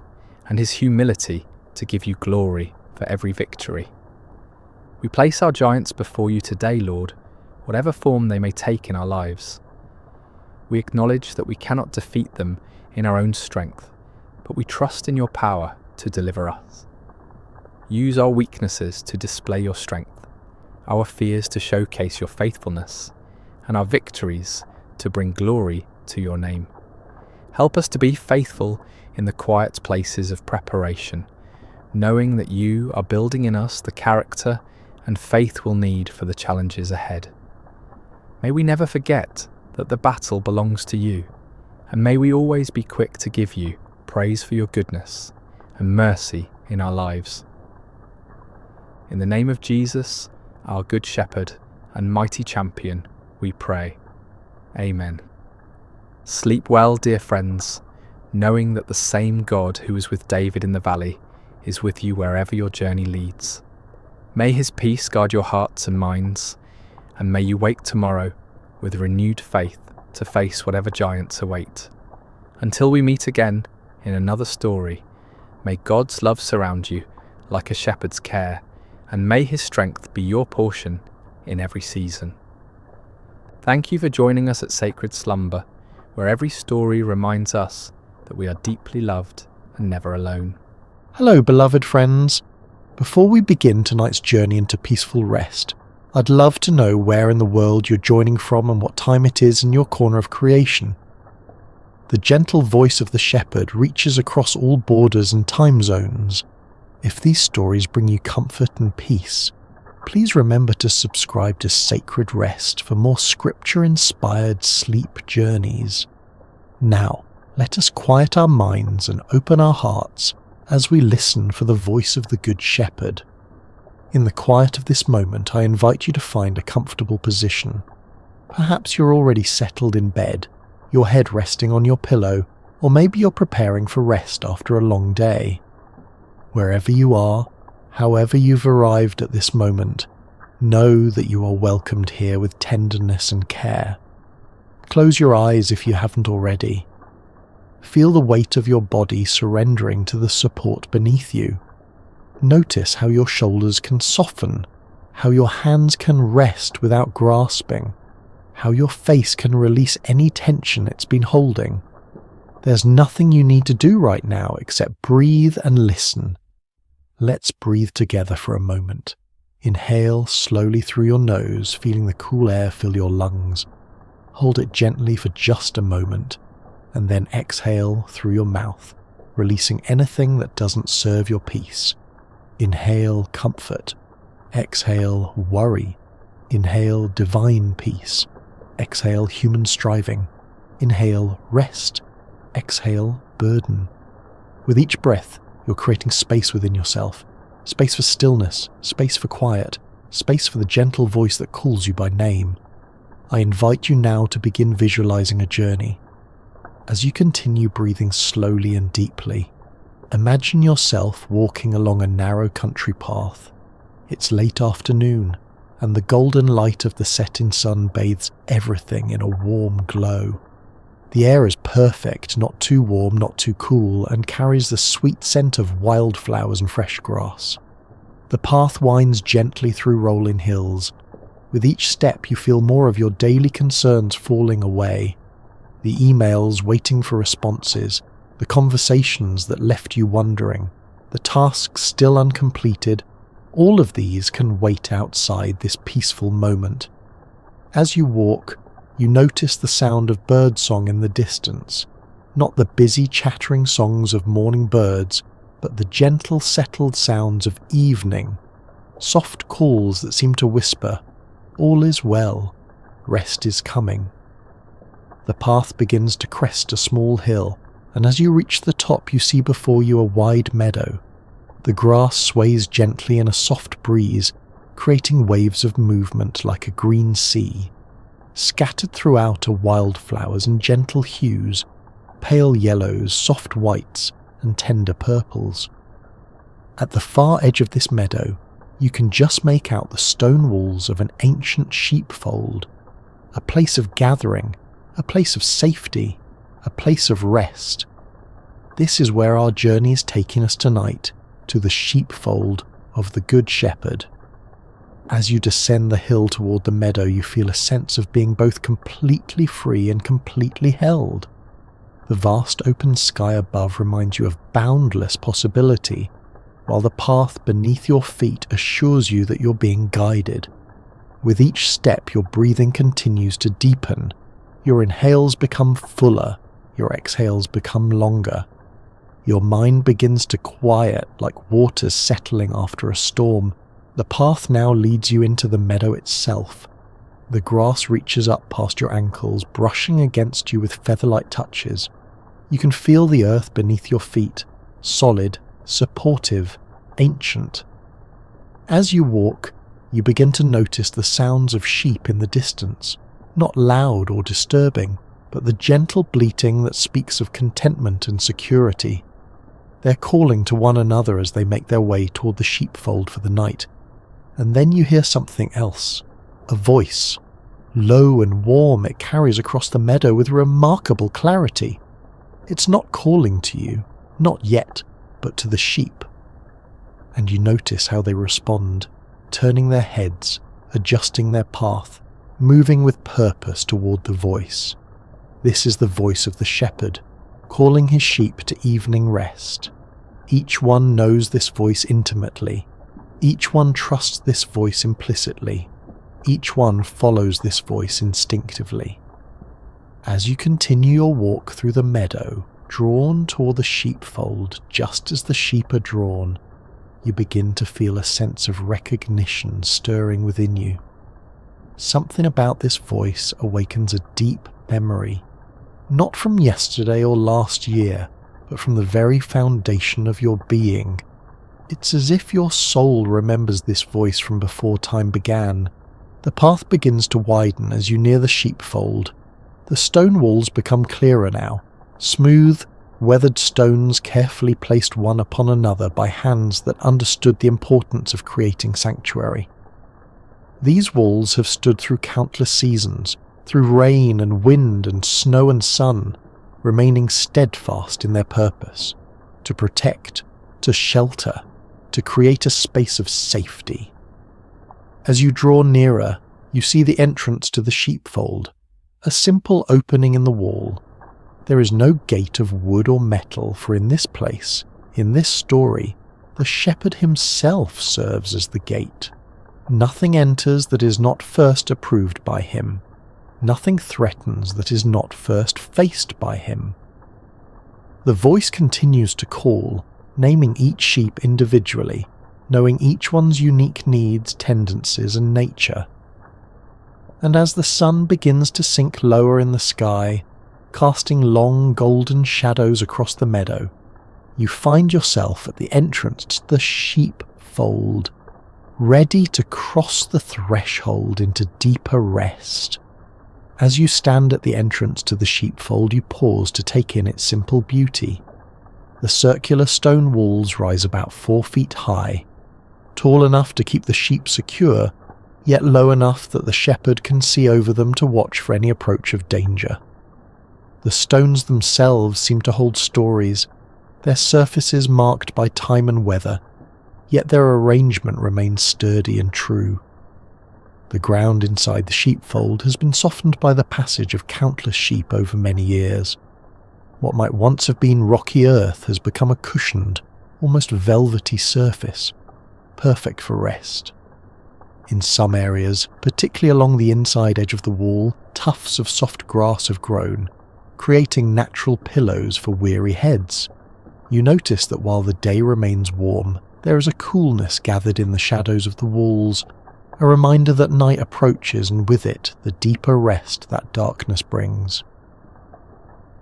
and his humility to give you glory for every victory. We place our giants before you today, Lord, whatever form they may take in our lives. We acknowledge that we cannot defeat them in our own strength, but we trust in your power to deliver us. Use our weaknesses to display your strength, our fears to showcase your faithfulness, and our victories to bring glory to your name. Help us to be faithful in the quiet places of preparation, knowing that you are building in us the character and faith we'll need for the challenges ahead. May we never forget that the battle belongs to you, and may we always be quick to give you praise for your goodness and mercy in our lives. In the name of Jesus, our Good Shepherd and mighty champion, we pray. Amen. Sleep well, dear friends, knowing that the same God who was with David in the valley is with you wherever your journey leads. May his peace guard your hearts and minds, and may you wake tomorrow with renewed faith to face whatever giants await. Until we meet again in another story, may God's love surround you like a shepherd's care, and may his strength be your portion in every season. Thank you for joining us at Sacred Slumber, where every story reminds us that we are deeply loved and never alone. Hello, beloved friends. Before we begin tonight's journey into peaceful rest, I'd love to know where in the world you're joining from and what time it is in your corner of creation. The gentle voice of the shepherd reaches across all borders and time zones. If these stories bring you comfort and peace, please remember to subscribe to Sacred Rest for more scripture-inspired sleep journeys. Now, let us quiet our minds and open our hearts as we listen for the voice of the Good Shepherd. In the quiet of this moment, I invite you to find a comfortable position. Perhaps you're already settled in bed, your head resting on your pillow, or maybe you're preparing for rest after a long day. Wherever you are, however you've arrived at this moment, know that you are welcomed here with tenderness and care. Close your eyes if you haven't already. Feel the weight of your body surrendering to the support beneath you. Notice how your shoulders can soften, how your hands can rest without grasping, how your face can release any tension it's been holding. There's nothing you need to do right now except breathe and listen. Let's breathe together for a moment. Inhale slowly through your nose, feeling the cool air fill your lungs. Hold it gently for just a moment, and then exhale through your mouth, releasing anything that doesn't serve your peace. Inhale comfort. Exhale worry. Inhale divine peace. Exhale human striving. Inhale rest. Exhale burden. With each breath, you're creating space within yourself. Space for stillness, space for quiet, space for the gentle voice that calls you by name. I invite you now to begin visualizing a journey. As you continue breathing slowly and deeply, imagine yourself walking along a narrow country path. It's late afternoon, and the golden light of the setting sun bathes everything in a warm glow. The air is perfect, not too warm, not too cool, and carries the sweet scent of wildflowers and fresh grass. The path winds gently through rolling hills. With each step you feel more of your daily concerns falling away. The emails waiting for responses, the conversations that left you wondering, the tasks still uncompleted, all of these can wait outside this peaceful moment. As you walk, you notice the sound of birdsong in the distance, not the busy chattering songs of morning birds, but the gentle settled sounds of evening, soft calls that seem to whisper, "All is well, rest is coming." The path begins to crest a small hill, and as you reach the top you see before you a wide meadow. The grass sways gently in a soft breeze, creating waves of movement like a green sea. Scattered throughout are wildflowers in gentle hues, pale yellows, soft whites, and tender purples. At the far edge of this meadow, you can just make out the stone walls of an ancient sheepfold, a place of gathering, a place of safety, a place of rest. This is where our journey is taking us tonight, to the sheepfold of the Good Shepherd. As you descend the hill toward the meadow, you feel a sense of being both completely free and completely held. The vast open sky above reminds you of boundless possibility, while the path beneath your feet assures you that you're being guided. With each step, your breathing continues to deepen. Your inhales become fuller, your exhales become longer. Your mind begins to quiet like waters settling after a storm. The path now leads you into the meadow itself. The grass reaches up past your ankles, brushing against you with feather-like touches. You can feel the earth beneath your feet, solid, supportive, ancient. As you walk, you begin to notice the sounds of sheep in the distance, not loud or disturbing, but the gentle bleating that speaks of contentment and security. They're calling to one another as they make their way toward the sheepfold for the night. And then you hear something else, a voice. Low and warm, it carries across the meadow with remarkable clarity. It's not calling to you, not yet, but to the sheep. And you notice how they respond, turning their heads, adjusting their path, moving with purpose toward the voice. This is the voice of the shepherd, calling his sheep to evening rest. Each one knows this voice intimately. Each one trusts this voice implicitly. Each one follows this voice instinctively. As you continue your walk through the meadow, drawn toward the sheepfold just as the sheep are drawn, you begin to feel a sense of recognition stirring within you. Something about this voice awakens a deep memory, not from yesterday or last year, but from the very foundation of your being. It's as if your soul remembers this voice from before time began. The path begins to widen as you near the sheepfold. The stone walls become clearer now, smooth, weathered stones carefully placed one upon another by hands that understood the importance of creating sanctuary. These walls have stood through countless seasons, through rain and wind and snow and sun, remaining steadfast in their purpose, to protect, to shelter, to create a space of safety. As you draw nearer, you see the entrance to the sheepfold, a simple opening in the wall. There is no gate of wood or metal, for in this place, in this story, the shepherd himself serves as the gate. Nothing enters that is not first approved by him. Nothing threatens that is not first faced by him. The voice continues to call, naming each sheep individually, knowing each one's unique needs, tendencies, and nature. And as the sun begins to sink lower in the sky, casting long golden shadows across the meadow, you find yourself at the entrance to the sheepfold, ready to cross the threshold into deeper rest. As you stand at the entrance to the sheepfold, you pause to take in its simple beauty. The circular stone walls rise about 4 feet high, tall enough to keep the sheep secure, yet low enough that the shepherd can see over them to watch for any approach of danger. The stones themselves seem to hold stories, their surfaces marked by time and weather, yet their arrangement remains sturdy and true. The ground inside the sheepfold has been softened by the passage of countless sheep over many years. What might once have been rocky earth has become a cushioned, almost velvety surface, perfect for rest. In some areas, particularly along the inside edge of the wall, tufts of soft grass have grown, creating natural pillows for weary heads. You notice that while the day remains warm, there is a coolness gathered in the shadows of the walls, a reminder that night approaches and with it the deeper rest that darkness brings.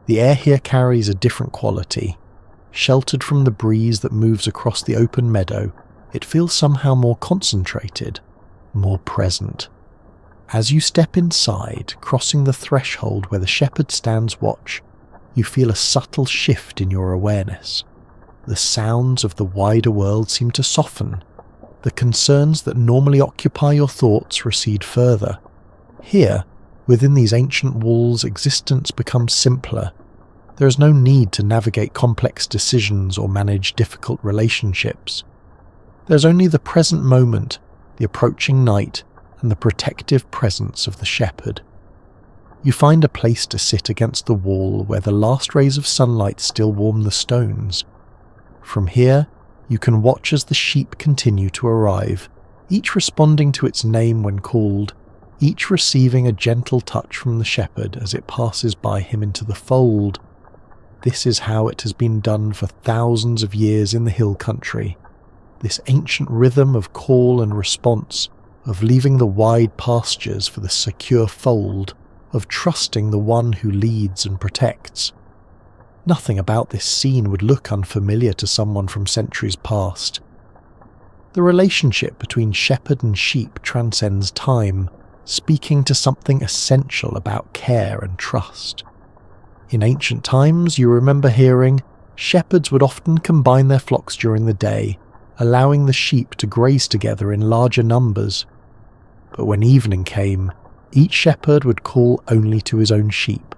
The air here carries a different quality. Sheltered from the breeze that moves across the open meadow, it feels somehow more concentrated, more present. As you step inside, crossing the threshold where the shepherd stands watch, you feel a subtle shift in your awareness. The sounds of the wider world seem to soften. The concerns that normally occupy your thoughts recede further. Here, within these ancient walls, existence becomes simpler. There is no need to navigate complex decisions or manage difficult relationships. There's only the present moment, the approaching night, and the protective presence of the shepherd. You find a place to sit against the wall where the last rays of sunlight still warm the stones. From here, you can watch as the sheep continue to arrive, each responding to its name when called, each receiving a gentle touch from the shepherd as it passes by him into the fold. This is how it has been done for thousands of years in the hill country. This ancient rhythm of call and response, of leaving the wide pastures for the secure fold, of trusting the one who leads and protects. Nothing about this scene would look unfamiliar to someone from centuries past. The relationship between shepherd and sheep transcends time, speaking to something essential about care and trust. In ancient times, you remember hearing, shepherds would often combine their flocks during the day, allowing the sheep to graze together in larger numbers. But when evening came, each shepherd would call only to his own sheep,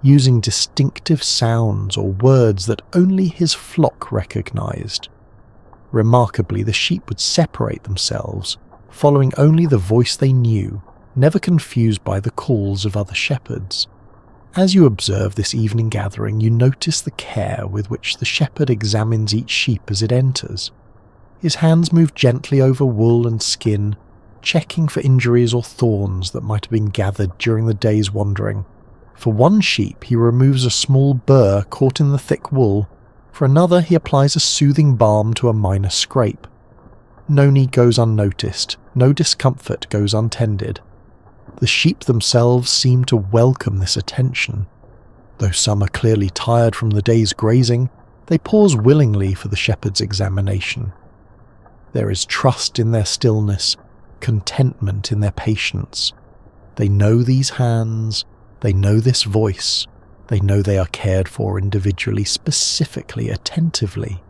using distinctive sounds or words that only his flock recognized. Remarkably, the sheep would separate themselves, following only the voice they knew, never confused by the calls of other shepherds. As you observe this evening gathering, you notice the care with which the shepherd examines each sheep as it enters. His hands move gently over wool and skin, checking for injuries or thorns that might have been gathered during the day's wandering. For one sheep, he removes a small burr caught in the thick wool. For another, he applies a soothing balm to a minor scrape. No need goes unnoticed, no discomfort goes untended. The sheep themselves seem to welcome this attention. Though some are clearly tired from the day's grazing, they pause willingly for the shepherd's examination. There is trust in their stillness, contentment in their patience. They know these hands, they know this voice, they know they are cared for individually, specifically, attentively.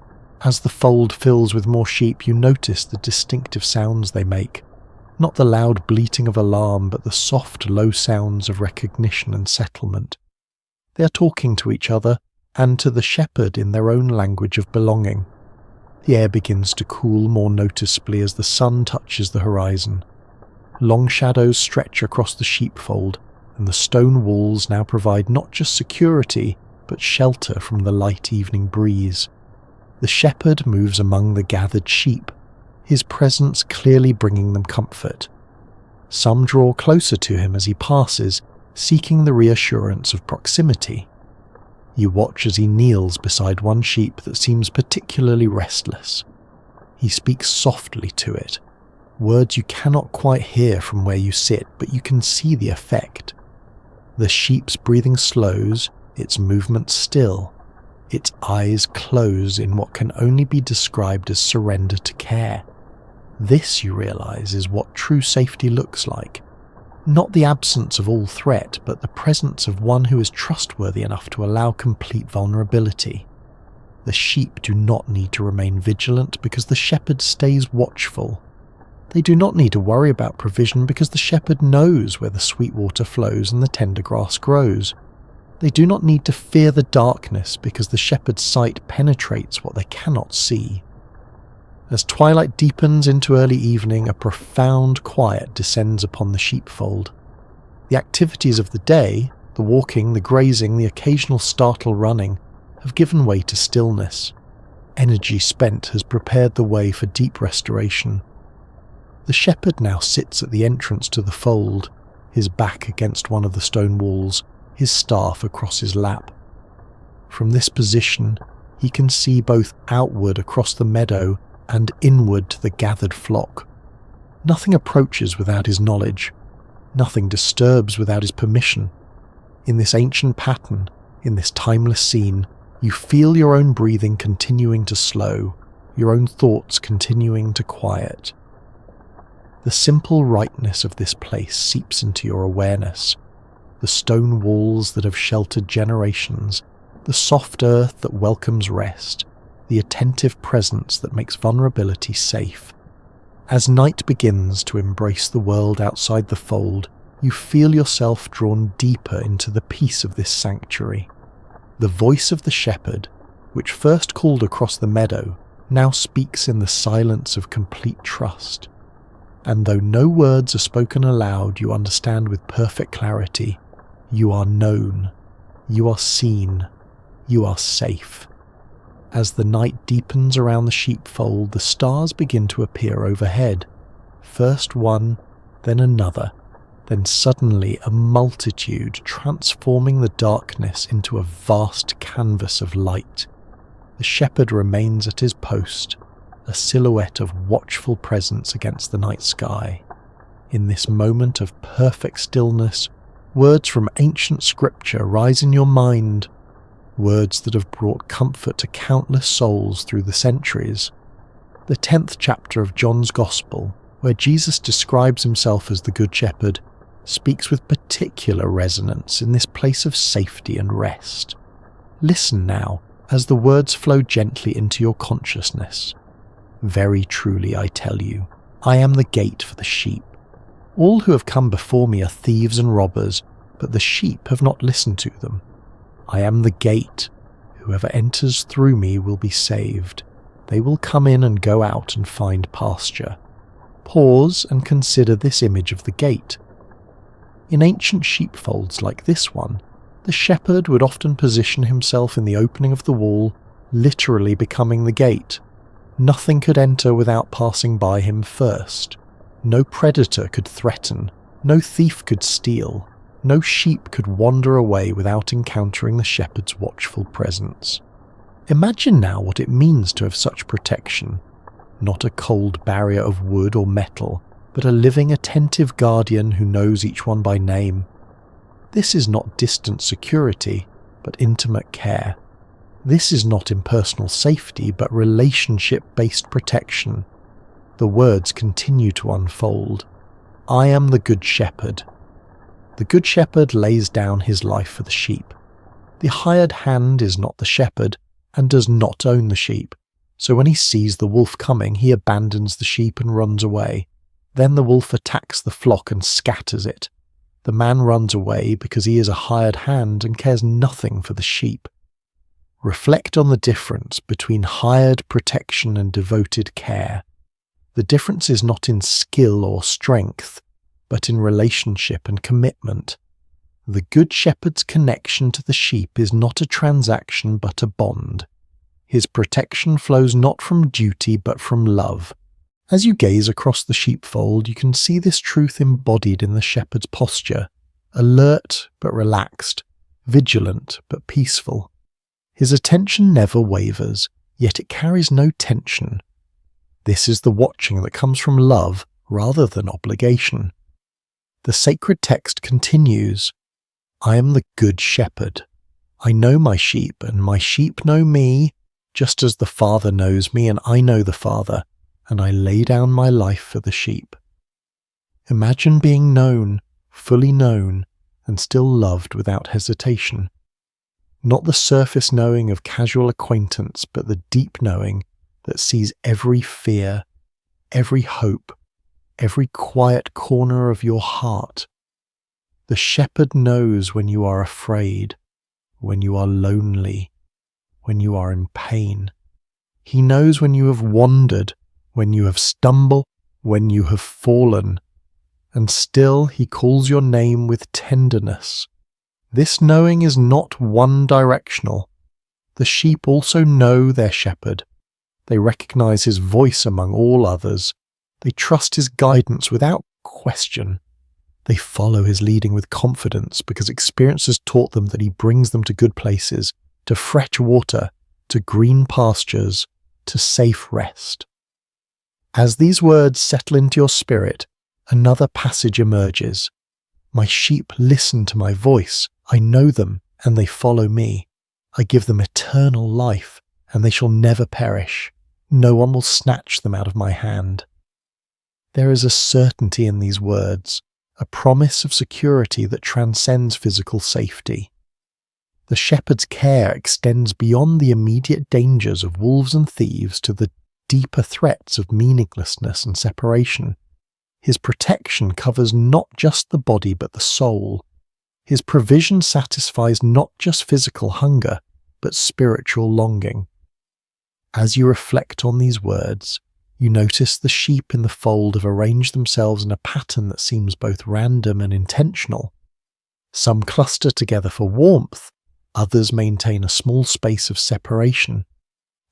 As the fold fills with more sheep, you notice the distinctive sounds they make. Not the loud bleating of alarm, but the soft, low sounds of recognition and settlement. They are talking to each other and to the shepherd in their own language of belonging. The air begins to cool more noticeably as the sun touches the horizon. Long shadows stretch across the sheepfold, and the stone walls now provide not just security, but shelter from the light evening breeze. The shepherd moves among the gathered sheep, his presence clearly bringing them comfort. Some draw closer to him as he passes, seeking the reassurance of proximity. You watch as he kneels beside one sheep that seems particularly restless. He speaks softly to it, words you cannot quite hear from where you sit, but you can see the effect. The sheep's breathing slows, its movements still, its eyes close in what can only be described as surrender to care. This, you realize, is what true safety looks like. Not the absence of all threat, but the presence of one who is trustworthy enough to allow complete vulnerability. The sheep do not need to remain vigilant because the shepherd stays watchful. They do not need to worry about provision because the shepherd knows where the sweet water flows and the tender grass grows. They do not need to fear the darkness because the shepherd's sight penetrates what they cannot see. As twilight deepens into early evening, a profound quiet descends upon the sheepfold. The activities of the day, the walking, the grazing, the occasional startle running, have given way to stillness. Energy spent has prepared the way for deep restoration. The shepherd now sits at the entrance to the fold, his back against one of the stone walls, his staff across his lap. From this position, he can see both outward across the meadow and inward to the gathered flock. Nothing approaches without his knowledge. Nothing disturbs without his permission. In this ancient pattern, in this timeless scene, you feel your own breathing continuing to slow, your own thoughts continuing to quiet. The simple rightness of this place seeps into your awareness. The stone walls that have sheltered generations, the soft earth that welcomes rest, the attentive presence that makes vulnerability safe. As night begins to embrace the world outside the fold, you feel yourself drawn deeper into the peace of this sanctuary. The voice of the shepherd, which first called across the meadow, now speaks in the silence of complete trust. And though no words are spoken aloud, you understand with perfect clarity. You are known. You are seen. You are safe. As the night deepens around the sheepfold, the stars begin to appear overhead. First one, then another. then suddenly a multitude transforming the darkness into a vast canvas of light. The shepherd remains at his post, a silhouette of watchful presence against the night sky. In this moment of perfect stillness, words from ancient scripture rise in your mind, words that have brought comfort to countless souls through the centuries. The 10th chapter of John's Gospel, where Jesus describes himself as the Good Shepherd, speaks with particular resonance in this place of safety and rest. Listen now as the words flow gently into your consciousness. Very truly I tell you, I am the gate for the sheep. All who have come before me are thieves and robbers, but the sheep have not listened to them. I am the gate. Whoever enters through me will be saved. They will come in and go out and find pasture. Pause and consider this image of the gate. In ancient sheepfolds like this one, the shepherd would often position himself in the opening of the wall, literally becoming the gate. Nothing could enter without passing by him first. No predator could threaten, no thief could steal, no sheep could wander away without encountering the shepherd's watchful presence. Imagine now what it means to have such protection. Not a cold barrier of wood or metal, but a living, attentive guardian who knows each one by name. This is not distant security, but intimate care. This is not impersonal safety, but relationship-based protection. The words continue to unfold. I am the Good Shepherd. The Good Shepherd lays down his life for the sheep. The hired hand is not the shepherd and does not own the sheep, so when he sees the wolf coming, he abandons the sheep and runs away. Then the wolf attacks the flock and scatters it. The man runs away because he is a hired hand and cares nothing for the sheep. Reflect on the difference between hired protection and devoted care. The difference is not in skill or strength, but in relationship and commitment. The Good Shepherd's connection to the sheep is not a transaction but a bond. His protection flows not from duty but from love. As you gaze across the sheepfold, you can see this truth embodied in the shepherd's posture, alert but relaxed, vigilant but peaceful. His attention never wavers, yet it carries no tension. This is the watching that comes from love rather than obligation. The sacred text continues, I am the Good Shepherd. I know my sheep, and my sheep know me, just as the Father knows me, and I know the Father, and I lay down my life for the sheep. Imagine being known, fully known, and still loved without hesitation. Not the surface knowing of casual acquaintance, but the deep knowing that sees every fear, every hope, every quiet corner of your heart. The shepherd knows when you are afraid, when you are lonely, when you are in pain. He knows when you have wandered, when you have stumbled, when you have fallen, and still he calls your name with tenderness. This knowing is not one-directional. The sheep also know their shepherd. They recognize his voice among all others. They trust his guidance without question. They follow his leading with confidence because experience has taught them that he brings them to good places, to fresh water, to green pastures, to safe rest. As these words settle into your spirit, another passage emerges. My sheep listen to my voice. I know them, and they follow me. I give them eternal life, and they shall never perish. No one will snatch them out of my hand. There is a certainty in these words, a promise of security that transcends physical safety. The shepherd's care extends beyond the immediate dangers of wolves and thieves to the deeper threats of meaninglessness and separation. His protection covers not just the body but the soul. His provision satisfies not just physical hunger, but spiritual longing. As you reflect on these words, you notice the sheep in the fold have arranged themselves in a pattern that seems both random and intentional. Some cluster together for warmth, others maintain a small space of separation.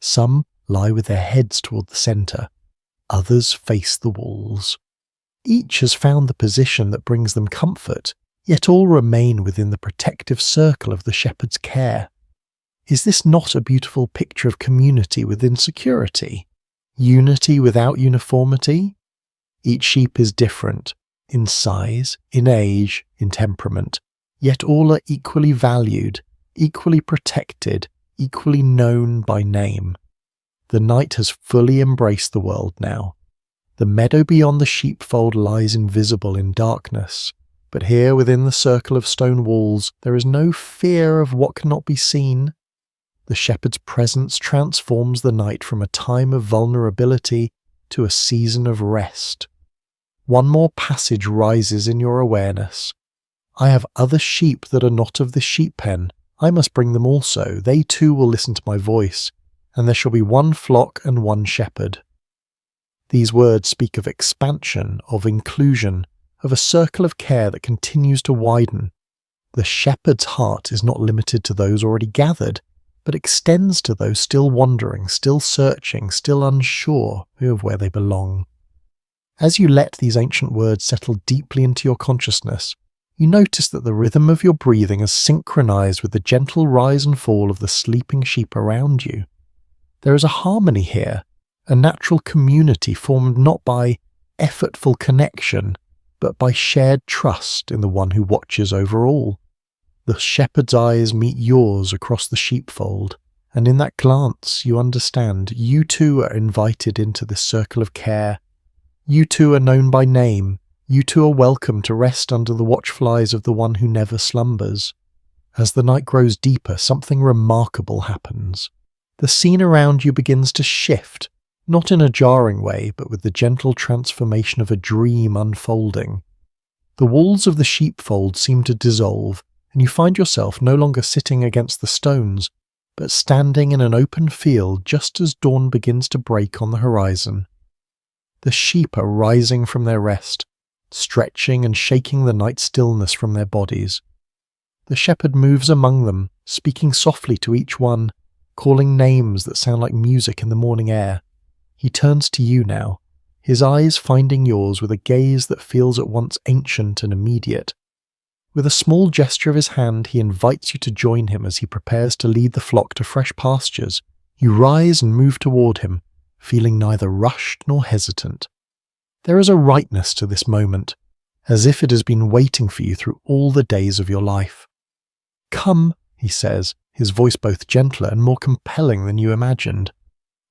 Some lie with their heads toward the centre, others face the walls. Each has found the position that brings them comfort, yet all remain within the protective circle of the shepherd's care. Is this not a beautiful picture of community within security? Unity without uniformity? Each sheep is different, in size, in age, in temperament, yet all are equally valued, equally protected, equally known by name. The night has fully embraced the world now. The meadow beyond the sheepfold lies invisible in darkness, but here within the circle of stone walls there is no fear of what cannot be seen. The shepherd's presence transforms the night from a time of vulnerability to a season of rest. One more passage rises in your awareness. I have other sheep that are not of this sheep pen. I must bring them also. They too will listen to my voice, and there shall be one flock and one shepherd. These words speak of expansion, of inclusion, of a circle of care that continues to widen. The shepherd's heart is not limited to those already gathered, but extends to those still wandering, still searching, still unsure of where they belong. As you let these ancient words settle deeply into your consciousness, you notice that the rhythm of your breathing is synchronized with the gentle rise and fall of the sleeping sheep around you. There is a harmony here, a natural community formed not by effortful connection, but by shared trust in the one who watches over all. The shepherd's eyes meet yours across the sheepfold, and in that glance you understand you too are invited into this circle of care. You too are known by name. You too are welcome to rest under the watchflies of the one who never slumbers. As the night grows deeper, something remarkable happens. The scene around you begins to shift, not in a jarring way, but with the gentle transformation of a dream unfolding. The walls of the sheepfold seem to dissolve, and you find yourself no longer sitting against the stones, but standing in an open field just as dawn begins to break on the horizon. The sheep are rising from their rest, stretching and shaking the night stillness from their bodies. The shepherd moves among them, speaking softly to each one, calling names that sound like music in the morning air. He turns to you now, his eyes finding yours with a gaze that feels at once ancient and immediate. With a small gesture of his hand, he invites you to join him as he prepares to lead the flock to fresh pastures. You rise and move toward him, feeling neither rushed nor hesitant. There is a rightness to this moment, as if it has been waiting for you through all the days of your life. "Come," he says, his voice both gentler and more compelling than you imagined.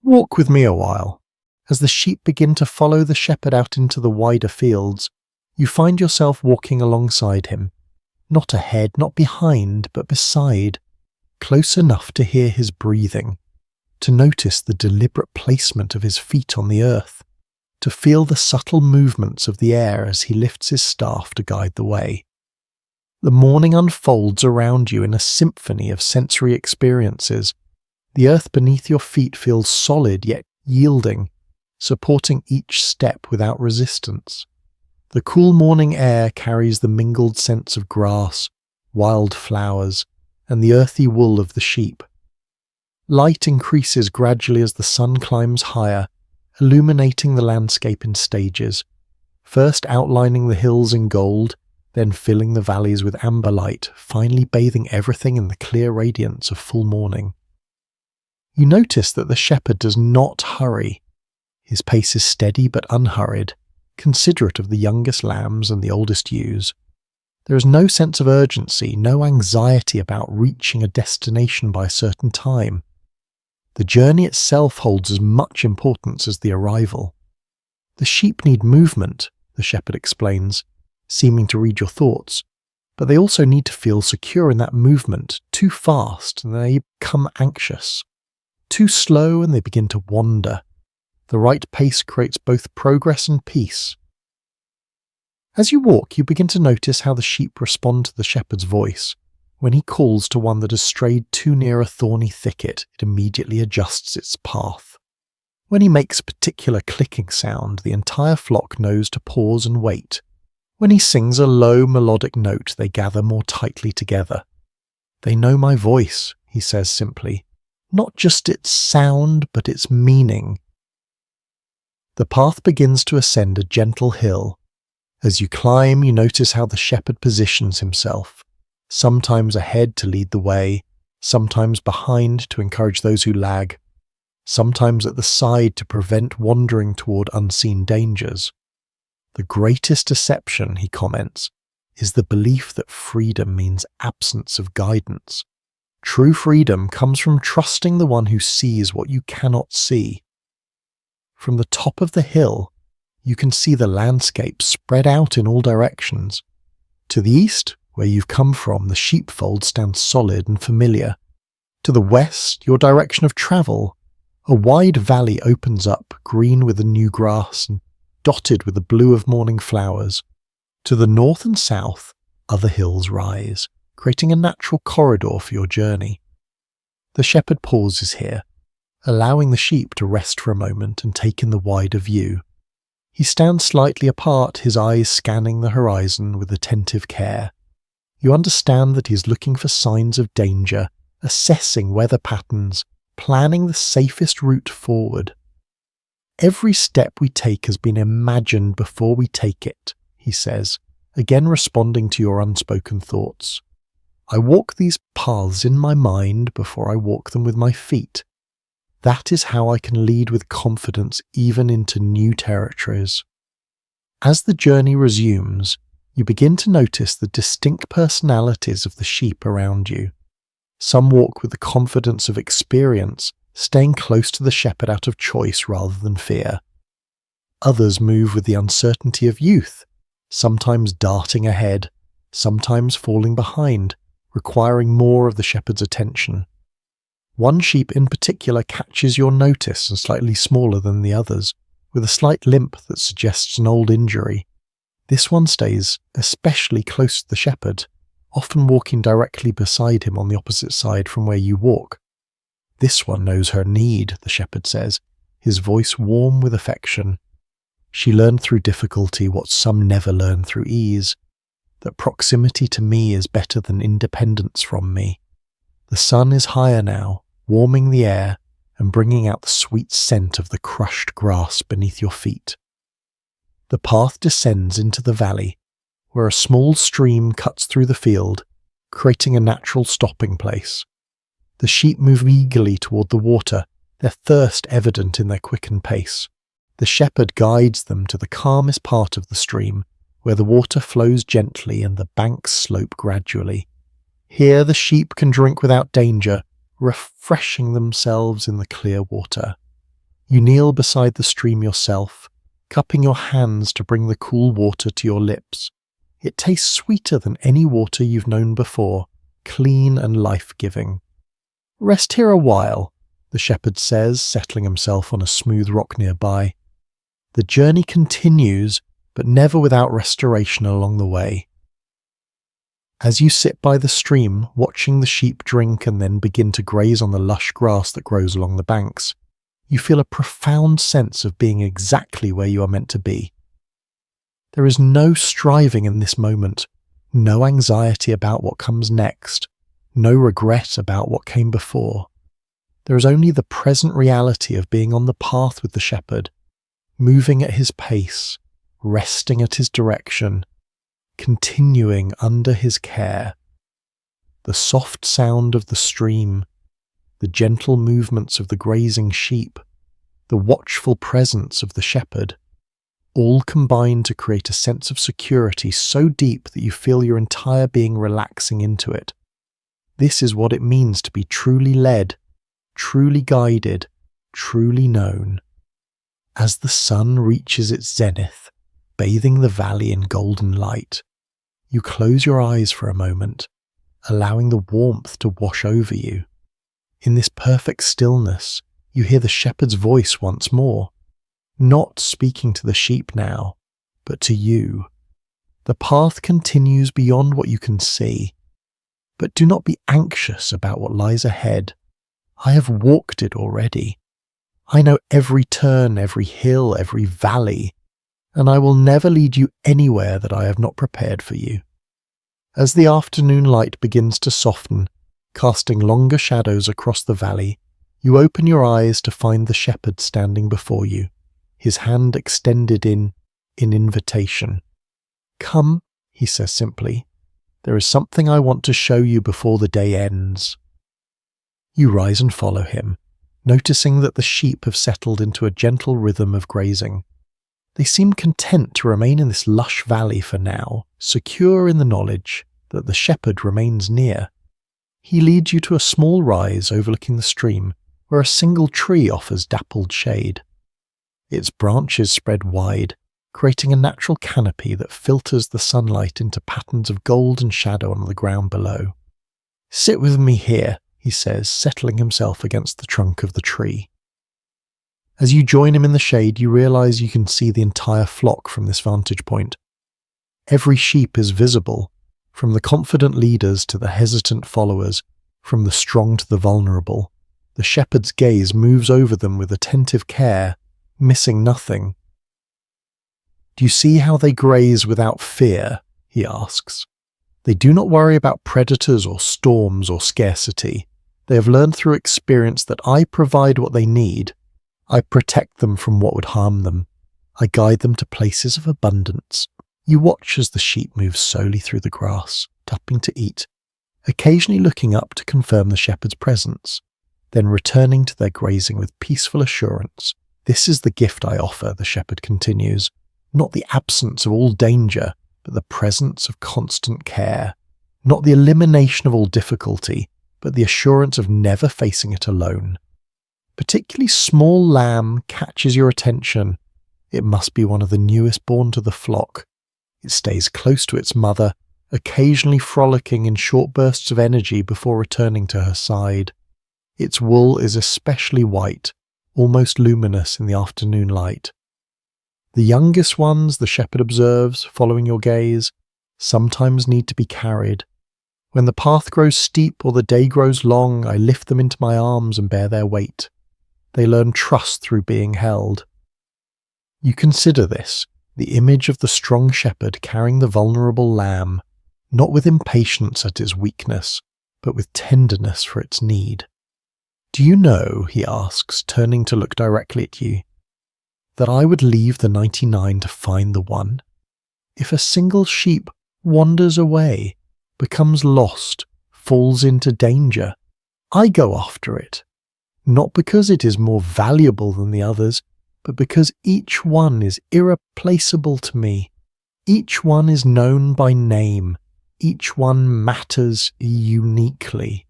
"Walk with me a while." As the sheep begin to follow the shepherd out into the wider fields, you find yourself walking alongside him, not ahead, not behind, but beside, close enough to hear his breathing, to notice the deliberate placement of his feet on the earth, to feel the subtle movements of the air as he lifts his staff to guide the way. The morning unfolds around you in a symphony of sensory experiences. The earth beneath your feet feels solid yet yielding, supporting each step without resistance. The cool morning air carries the mingled scents of grass, wild flowers, and the earthy wool of the sheep. Light increases gradually as the sun climbs higher, illuminating the landscape in stages, first outlining the hills in gold, then filling the valleys with amber light, finally bathing everything in the clear radiance of full morning. You notice that the shepherd does not hurry. His pace is steady but unhurried, considerate of the youngest lambs and the oldest ewes. There is no sense of urgency, no anxiety about reaching a destination by a certain time. The journey itself holds as much importance as the arrival. The sheep need movement, the shepherd explains, seeming to read your thoughts, but they also need to feel secure in that movement. Too fast and they become anxious. Too slow and they begin to wander. The right pace creates both progress and peace. As you walk, you begin to notice how the sheep respond to the shepherd's voice. When he calls to one that has strayed too near a thorny thicket, it immediately adjusts its path. When he makes a particular clicking sound, the entire flock knows to pause and wait. When he sings a low melodic note, they gather more tightly together. "They know my voice," he says simply, "not just its sound, but its meaning." The path begins to ascend a gentle hill. As you climb, you notice how the shepherd positions himself, sometimes ahead to lead the way, sometimes behind to encourage those who lag, sometimes at the side to prevent wandering toward unseen dangers. The greatest deception, he comments, is the belief that freedom means absence of guidance. True freedom comes from trusting the one who sees what you cannot see. From the top of the hill, you can see the landscape spread out in all directions. To the east, where you've come from, the sheepfold stands solid and familiar. To the west, your direction of travel, a wide valley opens up, green with the new grass and dotted with the blue of morning flowers. To the north and south, other hills rise, creating a natural corridor for your journey. The shepherd pauses here, allowing the sheep to rest for a moment and take in the wider view. He stands slightly apart, his eyes scanning the horizon with attentive care. You understand that he is looking for signs of danger, assessing weather patterns, planning the safest route forward. Every step we take has been imagined before we take it, he says, again responding to your unspoken thoughts. I walk these paths in my mind before I walk them with my feet. That is how I can lead with confidence even into new territories. As the journey resumes, you begin to notice the distinct personalities of the sheep around you. Some walk with the confidence of experience, staying close to the shepherd out of choice rather than fear. Others move with the uncertainty of youth, sometimes darting ahead, sometimes falling behind, requiring more of the shepherd's attention. One sheep in particular catches your notice and slightly smaller than the others, with a slight limp that suggests an old injury. This one stays especially close to the shepherd, often walking directly beside him on the opposite side from where you walk. This one knows her need, the shepherd says, his voice warm with affection. She learned through difficulty what some never learn through ease, that proximity to me is better than independence from me. The sun is higher now, warming the air and bringing out the sweet scent of the crushed grass beneath your feet. The path descends into the valley, where a small stream cuts through the field, creating a natural stopping place. The sheep move eagerly toward the water, their thirst evident in their quickened pace. The shepherd guides them to the calmest part of the stream, where the water flows gently and the banks slope gradually. Here the sheep can drink without danger, refreshing themselves in the clear water. You kneel beside the stream yourself, cupping your hands to bring the cool water to your lips. It tastes sweeter than any water you've known before, clean and life-giving. Rest here a while, the shepherd says, settling himself on a smooth rock nearby. The journey continues, but never without restoration along the way. As you sit by the stream, watching the sheep drink and then begin to graze on the lush grass that grows along the banks, you feel a profound sense of being exactly where you are meant to be. There is no striving in this moment, no anxiety about what comes next, no regret about what came before. There is only the present reality of being on the path with the shepherd, moving at his pace, resting at his direction, continuing under his care. The soft sound of the stream, the gentle movements of the grazing sheep, the watchful presence of the shepherd, all combine to create a sense of security so deep that you feel your entire being relaxing into it. This is what it means to be truly led, truly guided, truly known. As the sun reaches its zenith, bathing the valley in golden light, you close your eyes for a moment, allowing the warmth to wash over you. In this perfect stillness, you hear the shepherd's voice once more, not speaking to the sheep now, but to you. The path continues beyond what you can see, but do not be anxious about what lies ahead. I have walked it already. I know every turn, every hill, every valley, and I will never lead you anywhere that I have not prepared for you. As the afternoon light begins to soften, casting longer shadows across the valley, you open your eyes to find the shepherd standing before you, his hand extended in invitation. "Come," he says simply. "There is something I want to show you before the day ends." You rise and follow him, noticing that the sheep have settled into a gentle rhythm of grazing. They seem content to remain in this lush valley for now, secure in the knowledge that the shepherd remains near. He leads you to a small rise overlooking the stream, where a single tree offers dappled shade. Its branches spread wide, creating a natural canopy that filters the sunlight into patterns of gold and shadow on the ground below. "Sit with me here," he says, settling himself against the trunk of the tree. As you join him in the shade, you realize you can see the entire flock from this vantage point. Every sheep is visible, from the confident leaders to the hesitant followers, from the strong to the vulnerable. The shepherd's gaze moves over them with attentive care, missing nothing. "Do you see how they graze without fear?" he asks. "They do not worry about predators or storms or scarcity. They have learned through experience that I provide what they need. I protect them from what would harm them. I guide them to places of abundance." You watch as the sheep move slowly through the grass, tapping to eat, occasionally looking up to confirm the shepherd's presence, then returning to their grazing with peaceful assurance. "This is the gift I offer," the shepherd continues, "not the absence of all danger, but the presence of constant care, not the elimination of all difficulty, but the assurance of never facing it alone. Particularly small lamb catches your attention. It must be one of the newest born to the flock. It stays close to its mother, occasionally frolicking in short bursts of energy before returning to her side. Its wool is especially white, almost luminous in the afternoon light. The youngest ones, the shepherd observes, following your gaze, sometimes need to be carried. When the path grows steep or the day grows long, I lift them into my arms and bear their weight. They learn trust through being held. You consider this, the image of the strong shepherd carrying the vulnerable lamb, not with impatience at its weakness, but with tenderness for its need. "Do you know," he asks, turning to look directly at you, "that I would leave the 99 to find the one? If a single sheep wanders away, becomes lost, falls into danger, I go after it. Not because it is more valuable than the others, but because each one is irreplaceable to me. Each one is known by name. Each one matters uniquely."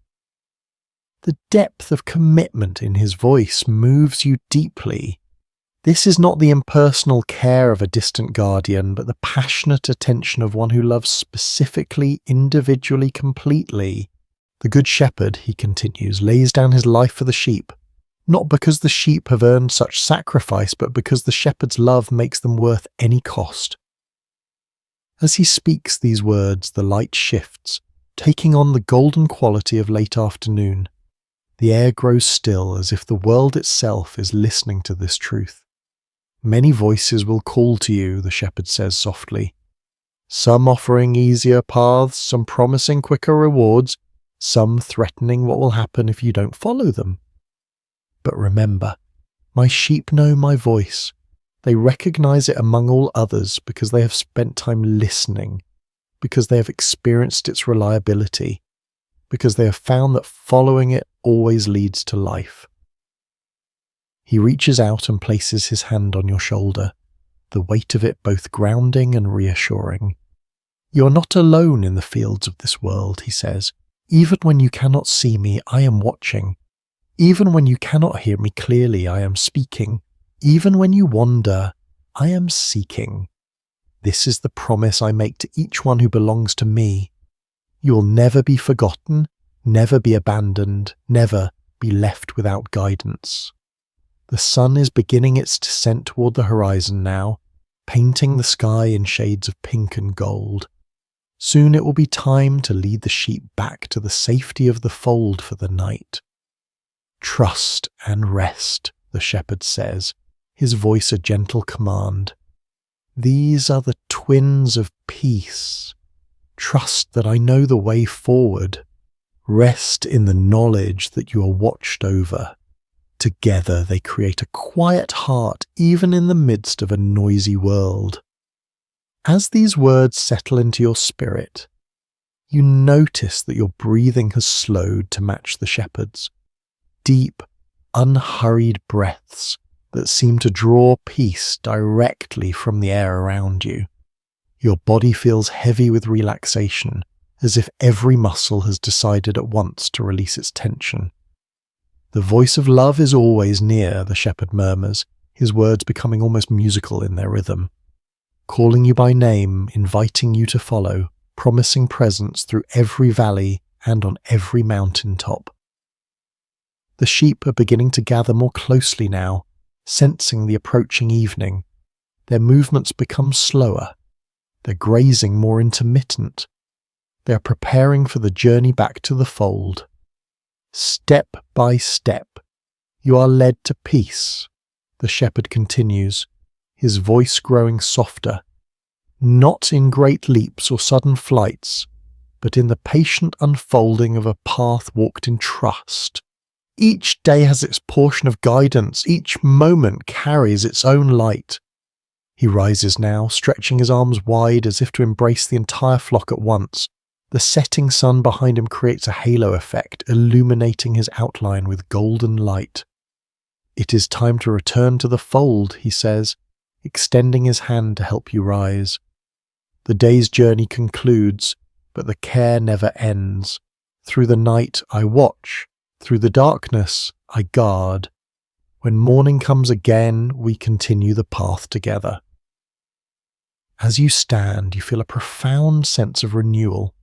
The depth of commitment in his voice moves you deeply. This is not the impersonal care of a distant guardian, but the passionate attention of one who loves specifically, individually, completely. "The good shepherd," he continues, "lays down his life for the sheep, not because the sheep have earned such sacrifice, but because the shepherd's love makes them worth any cost." As he speaks these words, the light shifts, taking on the golden quality of late afternoon. The air grows still, as if the world itself is listening to this truth. "Many voices will call to you," the shepherd says softly. "Some offering easier paths, some promising quicker rewards, some threatening what will happen if you don't follow them. But remember, my sheep know my voice. They recognize it among all others because they have spent time listening, because they have experienced its reliability, because they have found that following it always leads to life." He reaches out and places his hand on your shoulder, the weight of it both grounding and reassuring. "You are not alone in the fields of this world," he says. "Even when you cannot see me, I am watching. Even when you cannot hear me clearly, I am speaking. Even when you wander, I am seeking. This is the promise I make to each one who belongs to me. You will never be forgotten, never be abandoned, never be left without guidance." The sun is beginning its descent toward the horizon now, painting the sky in shades of pink and gold. Soon it will be time to lead the sheep back to the safety of the fold for the night. "Trust and rest," the shepherd says, his voice a gentle command. "These are the twins of peace. Trust that I know the way forward. Rest in the knowledge that you are watched over. Together they create a quiet heart even in the midst of a noisy world." As these words settle into your spirit, you notice that your breathing has slowed to match the shepherd's. Deep, unhurried breaths that seem to draw peace directly from the air around you. Your body feels heavy with relaxation, as if every muscle has decided at once to release its tension. The voice of love is always near, the shepherd murmurs, his words becoming almost musical in their rhythm. Calling you by name, inviting you to follow, promising presence through every valley and on every mountain top. The sheep are beginning to gather more closely now, sensing the approaching evening. Their movements become slower, their grazing more intermittent. They are preparing for the journey back to the fold. Step by step, you are led to peace, the shepherd continues, his voice growing softer, not in great leaps or sudden flights, but in the patient unfolding of a path walked in trust. Each day has its portion of guidance, each moment carries its own light. He rises now, stretching his arms wide as if to embrace the entire flock at once. The setting sun behind him creates a halo effect, illuminating his outline with golden light. It is time to return to the fold, he says, extending his hand to help you rise. The day's journey concludes, but the care never ends. Through the night I watch, through the darkness I guard. When morning comes again, we continue the path together. As you stand, you feel a profound sense of renewal,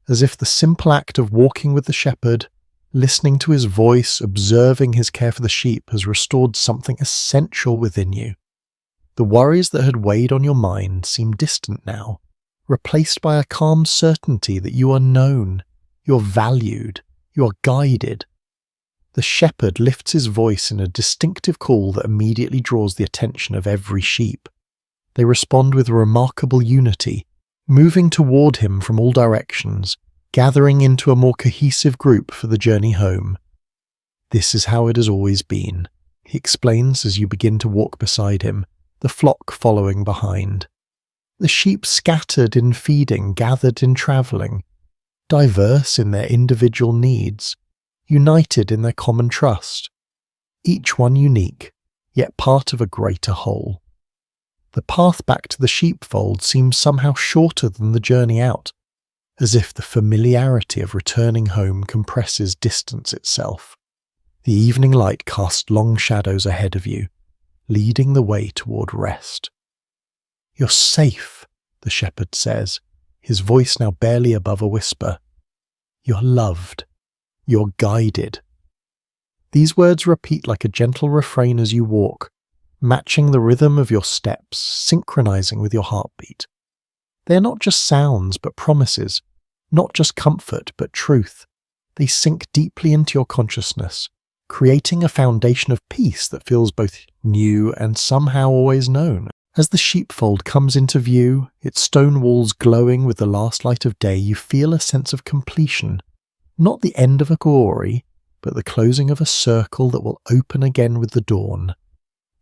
as if the simple act of walking with the shepherd, listening to his voice, observing his care for the sheep has restored something essential within you. The worries that had weighed on your mind seem distant now, replaced by a calm certainty that you are known, you're valued, you are guided. The shepherd lifts his voice in a distinctive call that immediately draws the attention of every sheep. They respond with remarkable unity, moving toward him from all directions, gathering into a more cohesive group for the journey home. This is how it has always been, he explains as you begin to walk beside him, the flock following behind. The sheep scattered in feeding, gathered in travelling, diverse in their individual needs, united in their common trust, each one unique, yet part of a greater whole. The path back to the sheepfold seems somehow shorter than the journey out, as if the familiarity of returning home compresses distance itself. The evening light casts long shadows ahead of you, leading the way toward rest. You're safe, the shepherd says, his voice now barely above a whisper. You're loved. You're guided. These words repeat like a gentle refrain as you walk, matching the rhythm of your steps, synchronizing with your heartbeat. They are not just sounds, but promises, not just comfort, but truth. They sink deeply into your consciousness, creating a foundation of peace that feels both new and somehow always known. As the sheepfold comes into view, its stone walls glowing with the last light of day, you feel a sense of completion. Not the end of a glory, but the closing of a circle that will open again with the dawn.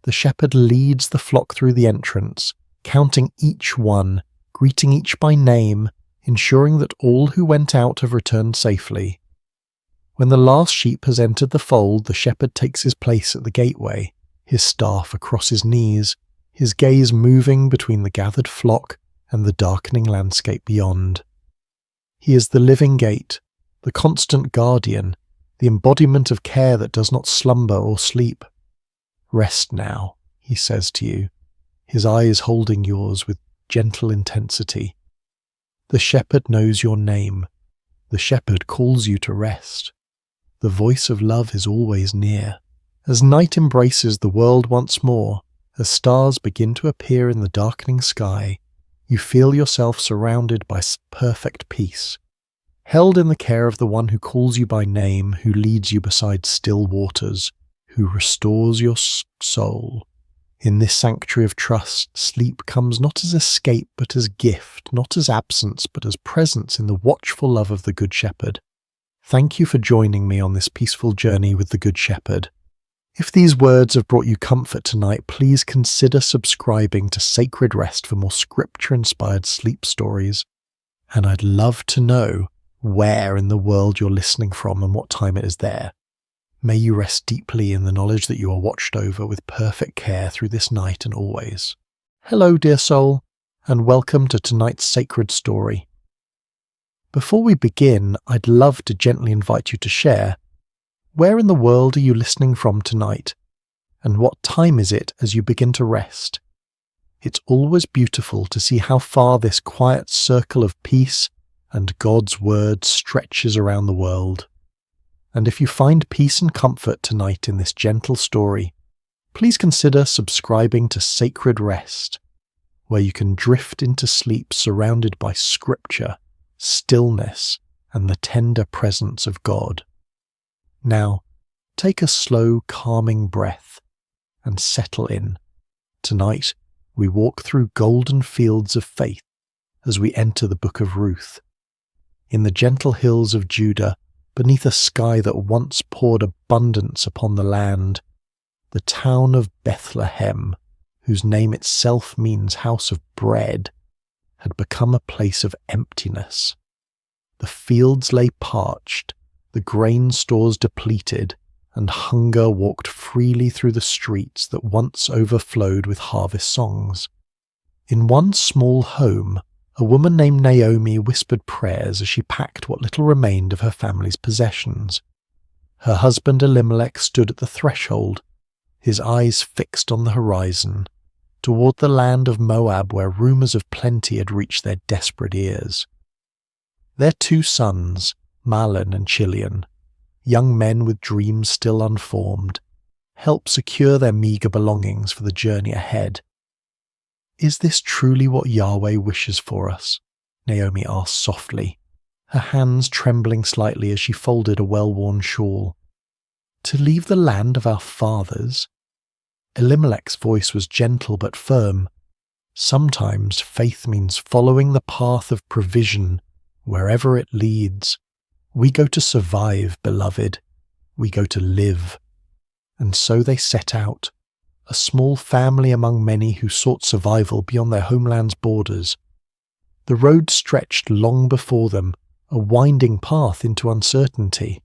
The shepherd leads the flock through the entrance, counting each one, greeting each by name, ensuring that all who went out have returned safely. When the last sheep has entered the fold, the shepherd takes his place at the gateway, his staff across his knees, his gaze moving between the gathered flock and the darkening landscape beyond. He is the living gate, the constant guardian, the embodiment of care that does not slumber or sleep. Rest now, he says to you, his eyes holding yours with gentle intensity. The shepherd knows your name. The shepherd calls you to rest. The voice of love is always near. As night embraces the world once more, as stars begin to appear in the darkening sky, you feel yourself surrounded by perfect peace, held in the care of the one who calls you by name, who leads you beside still waters, who restores your soul. In this sanctuary of trust, sleep comes not as escape but as gift, not as absence but as presence in the watchful love of the Good Shepherd. Thank you for joining me on this peaceful journey with the Good Shepherd. If these words have brought you comfort tonight, please consider subscribing to Sacred Rest for more scripture-inspired sleep stories. And I'd love to know where in the world you're listening from and what time it is there. May you rest deeply in the knowledge that you are watched over with perfect care through this night and always. Hello, dear soul, and welcome to tonight's sacred story. Before we begin, I'd love to gently invite you to share. Where in the world are you listening from tonight? And what time is it as you begin to rest? It's always beautiful to see how far this quiet circle of peace and God's word stretches around the world. And if you find peace and comfort tonight in this gentle story, please consider subscribing to Sacred Rest, where you can drift into sleep surrounded by scripture, stillness, and the tender presence of God. Now, take a slow, calming breath and settle in. Tonight, we walk through golden fields of faith as we enter the book of Ruth. In the gentle hills of Judah, beneath a sky that once poured abundance upon the land, the town of Bethlehem, whose name itself means house of bread, had become a place of emptiness. The fields lay parched, the grain stores depleted, and hunger walked freely through the streets that once overflowed with harvest songs. In one small home, a woman named Naomi whispered prayers as she packed what little remained of her family's possessions. Her husband Elimelech stood at the threshold, his eyes fixed on the horizon, toward the land of Moab where rumours of plenty had reached their desperate ears. Their 2 sons, Mahlon and Chilion, young men with dreams still unformed, help secure their meagre belongings for the journey ahead. Is this truly what Yahweh wishes for us? Naomi asked softly, her hands trembling slightly as she folded a well-worn shawl. To leave the land of our fathers? Elimelech's voice was gentle but firm. Sometimes faith means following the path of provision wherever it leads. We go to survive, beloved. We go to live. And so they set out, a small family among many who sought survival beyond their homeland's borders. The road stretched long before them, a winding path into uncertainty.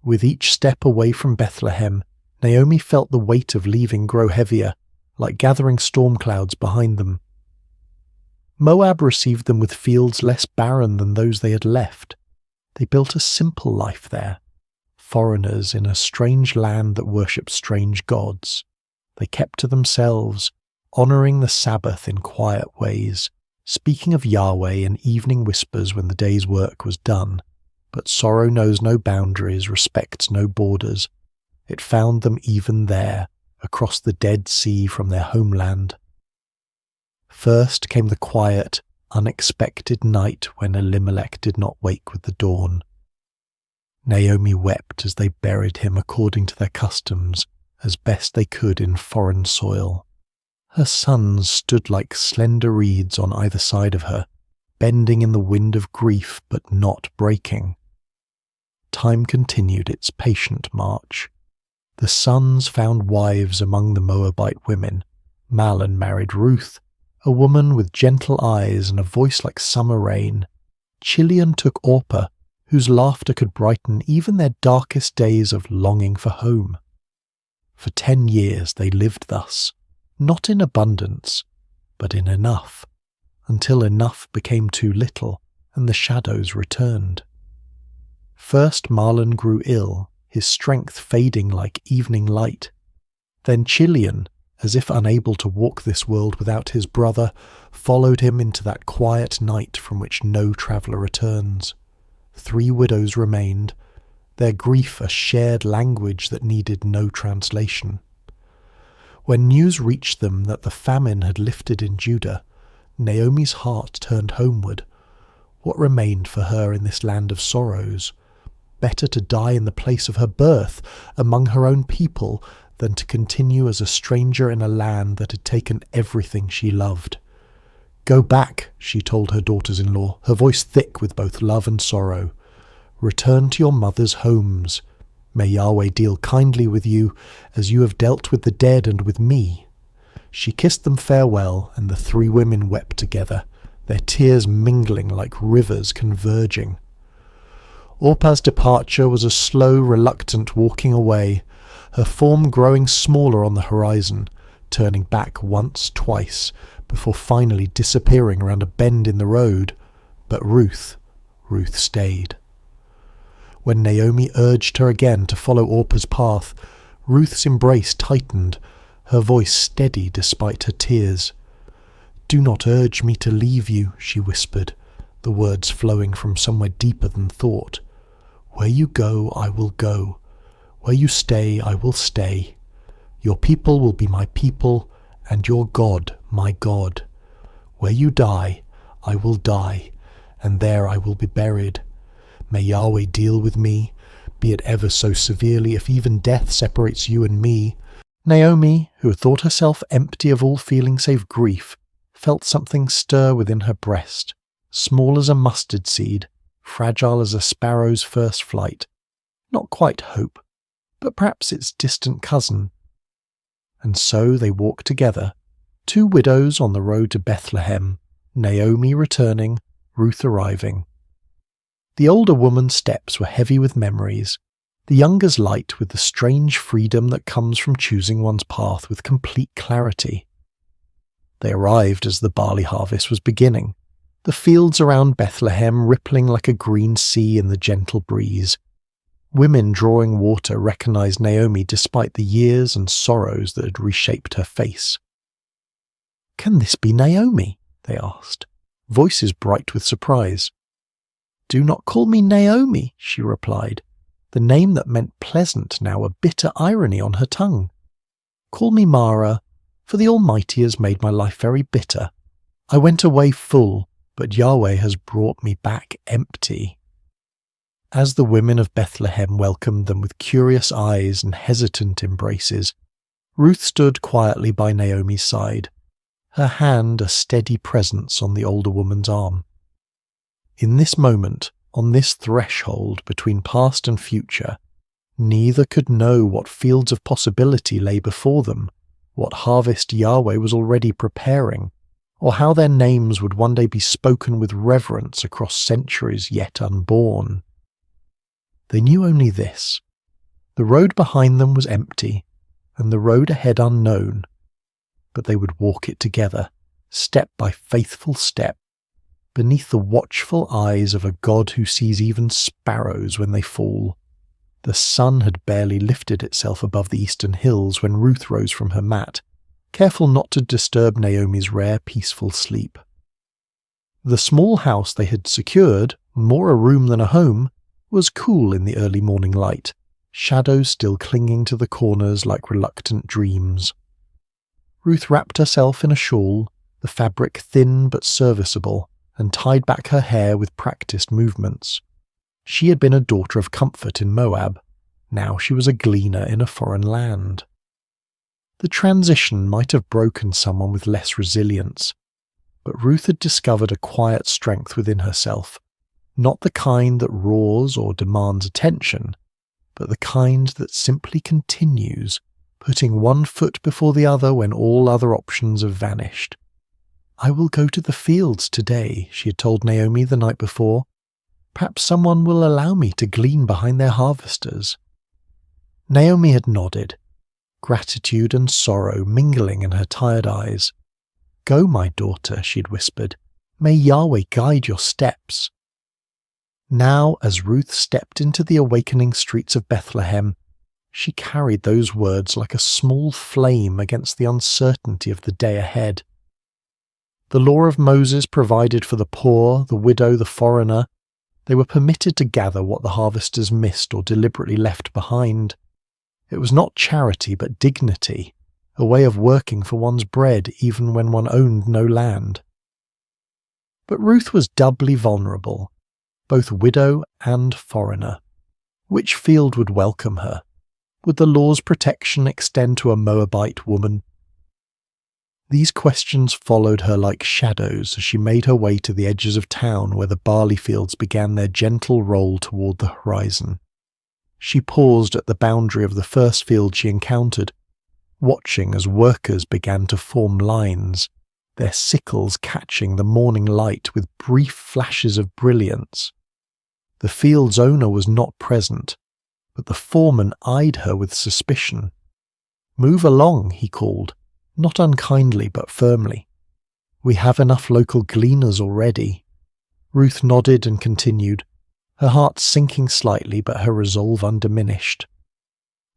With each step away from Bethlehem, Naomi felt the weight of leaving grow heavier, like gathering storm clouds behind them. Moab received them with fields less barren than those they had left. They built a simple life there, foreigners in a strange land that worshipped strange gods. They kept to themselves, honouring the Sabbath in quiet ways, speaking of Yahweh in evening whispers when the day's work was done. But sorrow knows no boundaries, respects no borders. It found them even there, across the Dead Sea from their homeland. First came the quiet, unexpected night when Elimelech did not wake with the dawn. Naomi wept as they buried him according to their customs, as best they could in foreign soil. Her sons stood like slender reeds on either side of her, bending in the wind of grief but not breaking. Time continued its patient march. The sons found wives among the Moabite women. Mahlon married Ruth, a woman with gentle eyes and a voice like summer rain. Chilion took Orpah, whose laughter could brighten even their darkest days of longing for home. For 10 years they lived thus, not in abundance, but in enough, until enough became too little and the shadows returned. First Mahlon grew ill, his strength fading like evening light. Then Chilion, as if unable to walk this world without his brother, followed him into that quiet night from which no traveller returns. 3 widows remained, their grief a shared language that needed no translation. When news reached them that the famine had lifted in Judah, Naomi's heart turned homeward. What remained for her in this land of sorrows? Better to die in the place of her birth, among her own people, than to continue as a stranger in a land that had taken everything she loved. "Go back," she told her daughters-in-law, her voice thick with both love and sorrow. "Return to your mothers' homes. May Yahweh deal kindly with you, as you have dealt with the dead and with me." She kissed them farewell, and the three women wept together, their tears mingling like rivers converging. Orpah's departure was a slow, reluctant walking away, her form growing smaller on the horizon, turning back once, twice, before finally disappearing around a bend in the road. But Ruth stayed. When Naomi urged her again to follow Orpah's path, Ruth's embrace tightened, her voice steady despite her tears. "Do not urge me to leave you," she whispered, the words flowing from somewhere deeper than thought. "Where you go, I will go. Where you stay, I will stay. Your people will be my people, and your God, my God. Where you die, I will die, and there I will be buried. May Yahweh deal with me, be it ever so severely, if even death separates you and me." Naomi, who had thought herself empty of all feeling save grief, felt something stir within her breast, small as a mustard seed, fragile as a sparrow's first flight. Not quite hope, but perhaps its distant cousin. And so they walked together, two widows on the road to Bethlehem, Naomi returning, Ruth arriving. The older woman's steps were heavy with memories, the younger's light with the strange freedom that comes from choosing one's path with complete clarity. They arrived as the barley harvest was beginning, the fields around Bethlehem rippling like a green sea in the gentle breeze. Women drawing water recognized Naomi despite the years and sorrows that had reshaped her face. "Can this be Naomi?" they asked, voices bright with surprise. "Do not call me Naomi," she replied, the name that meant pleasant now a bitter irony on her tongue. "Call me Mara, for the Almighty has made my life very bitter. I went away full, but Yahweh has brought me back empty." As the women of Bethlehem welcomed them with curious eyes and hesitant embraces, Ruth stood quietly by Naomi's side, her hand a steady presence on the older woman's arm. In this moment, on this threshold between past and future, neither could know what fields of possibility lay before them, what harvest Yahweh was already preparing, or how their names would one day be spoken with reverence across centuries yet unborn. They knew only this: the road behind them was empty, and the road ahead unknown, but they would walk it together, step by faithful step, beneath the watchful eyes of a God who sees even sparrows when they fall. The sun had barely lifted itself above the eastern hills when Ruth rose from her mat, careful not to disturb Naomi's rare peaceful sleep. The small house they had secured, more a room than a home, was cool in the early morning light, shadows still clinging to the corners like reluctant dreams. Ruth wrapped herself in a shawl, the fabric thin but serviceable, and tied back her hair with practiced movements. She had been a daughter of comfort in Moab. Now she was a gleaner in a foreign land. The transition might have broken someone with less resilience, but Ruth had discovered a quiet strength within herself, not the kind that roars or demands attention, but the kind that simply continues, putting one foot before the other when all other options have vanished. "I will go to the fields today," she had told Naomi the night before. "Perhaps someone will allow me to glean behind their harvesters." Naomi had nodded, gratitude and sorrow mingling in her tired eyes. "Go, my daughter," she had whispered. "May Yahweh guide your steps." Now, as Ruth stepped into the awakening streets of Bethlehem, she carried those words like a small flame against the uncertainty of the day ahead. The law of Moses provided for the poor, the widow, the foreigner. They were permitted to gather what the harvesters missed or deliberately left behind. It was not charity but dignity, a way of working for one's bread even when one owned no land. But Ruth was doubly vulnerable, both widow and foreigner. Which field would welcome her? Would the law's protection extend to a Moabite woman? These questions followed her like shadows as she made her way to the edges of town where the barley fields began their gentle roll toward the horizon. She paused at the boundary of the first field she encountered, watching as workers began to form lines, their sickles catching the morning light with brief flashes of brilliance. The field's owner was not present, but the foreman eyed her with suspicion. "Move along," he called, not unkindly but firmly. "We have enough local gleaners already." Ruth nodded and continued, her heart sinking slightly but her resolve undiminished.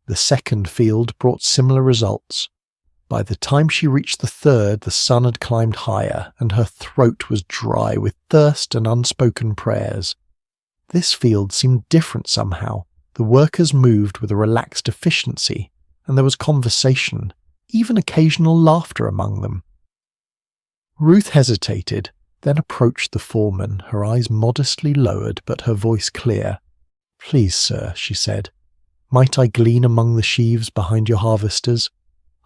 The second field brought similar results. By the time she reached the third, the sun had climbed higher, and her throat was dry with thirst and unspoken prayers. This field seemed different somehow. The workers moved with a relaxed efficiency, and there was conversation, even occasional laughter among them. Ruth hesitated, then approached the foreman, her eyes modestly lowered but her voice clear. "Please, sir," she said, "might I glean among the sheaves behind your harvesters?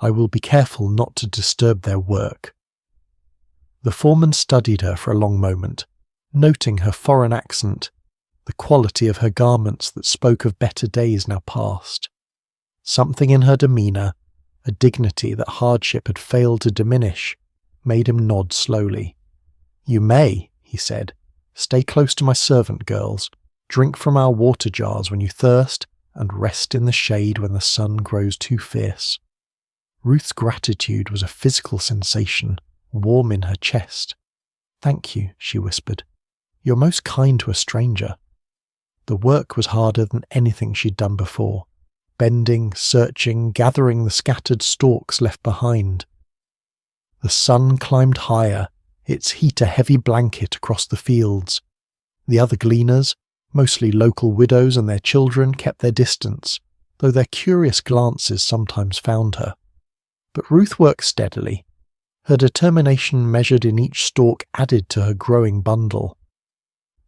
I will be careful not to disturb their work." The foreman studied her for a long moment, noting her foreign accent, the quality of her garments that spoke of better days now past. Something in her demeanour, a dignity that hardship had failed to diminish, made him nod slowly. "You may," he said. "Stay close to my servant girls, drink from our water jars when you thirst, and rest in the shade when the sun grows too fierce." Ruth's gratitude was a physical sensation, warm in her chest. "Thank you," she whispered. "You're most kind to a stranger." The work was harder than anything she'd done before, bending, searching, gathering the scattered stalks left behind. The sun climbed higher, its heat a heavy blanket across the fields. The other gleaners, mostly local widows and their children, kept their distance, though their curious glances sometimes found her. But Ruth worked steadily. Her determination measured in each stalk added to her growing bundle.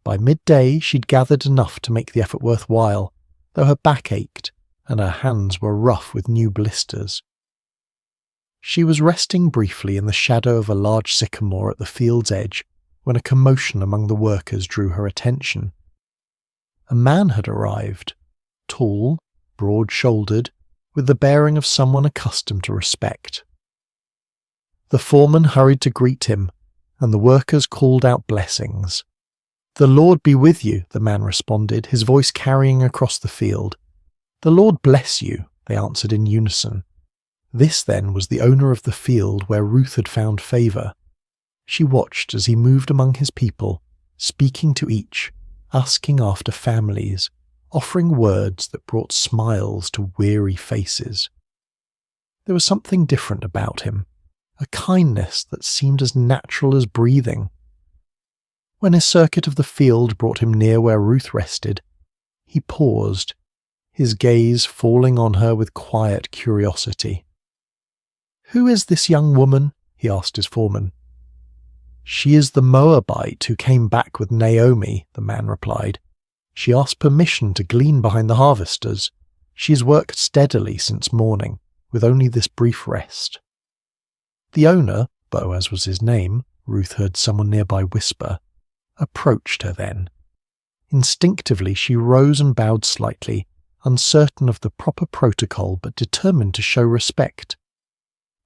By midday she'd gathered enough to make the effort worthwhile, though her back ached and her hands were rough with new blisters. She was resting briefly in the shadow of a large sycamore at the field's edge when a commotion among the workers drew her attention. A man had arrived, tall, broad-shouldered, with the bearing of someone accustomed to respect. The foreman hurried to greet him, and the workers called out blessings. "The Lord be with you," the man responded, his voice carrying across the field. "The Lord bless you," they answered in unison. This, then, was the owner of the field where Ruth had found favour. She watched as he moved among his people, speaking to each, asking after families, offering words that brought smiles to weary faces. There was something different about him, a kindness that seemed as natural as breathing. When his circuit of the field brought him near where Ruth rested, he paused, his gaze falling on her with quiet curiosity. "Who is this young woman?" he asked his foreman. "She is the Moabite who came back with Naomi," the man replied. "She asked permission to glean behind the harvesters. She has worked steadily since morning, with only this brief rest." The owner, Boaz was his name, Ruth heard someone nearby whisper, approached her then. Instinctively she rose and bowed slightly, uncertain of the proper protocol but determined to show respect.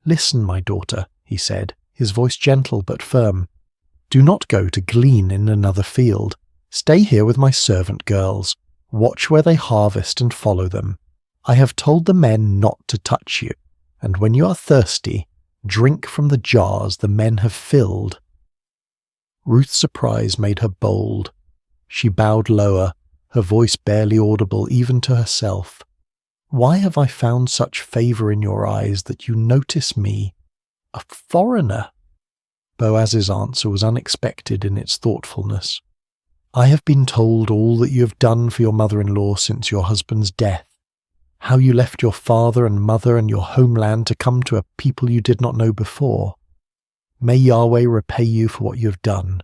"Listen, my daughter," he said, his voice gentle but firm. "Do not go to glean in another field. Stay here with my servant girls. Watch where they harvest and follow them. I have told the men not to touch you, and when you are thirsty, drink from the jars the men have filled." Ruth's surprise made her bold. She bowed lower, her voice barely audible even to herself. "Why have I found such favour in your eyes that you notice me, a foreigner?" Boaz's answer was unexpected in its thoughtfulness. "I have been told all that you have done for your mother-in-law since your husband's death, how you left your father and mother and your homeland to come to a people you did not know before. May Yahweh repay you for what you have done.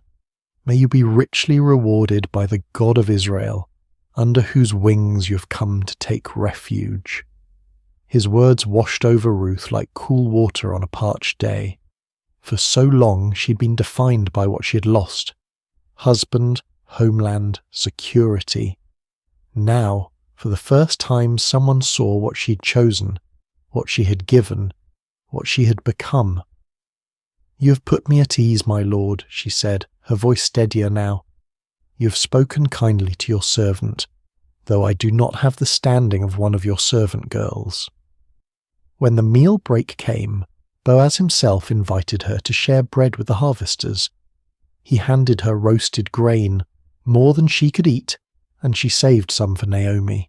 May you be richly rewarded by the God of Israel, under whose wings you have come to take refuge." His words washed over Ruth like cool water on a parched day. For so long she'd been defined by what she had lost: husband, homeland, security. Now, For the first time, someone saw what she'd chosen, what she had given, what she had become. "You have put me at ease, my lord," she said, her voice steadier now. "You have spoken kindly to your servant, though I do not have the standing of one of your servant girls." When the meal break came, Boaz himself invited her to share bread with the harvesters. He handed her roasted grain, more than she could eat, and she saved some for Naomi.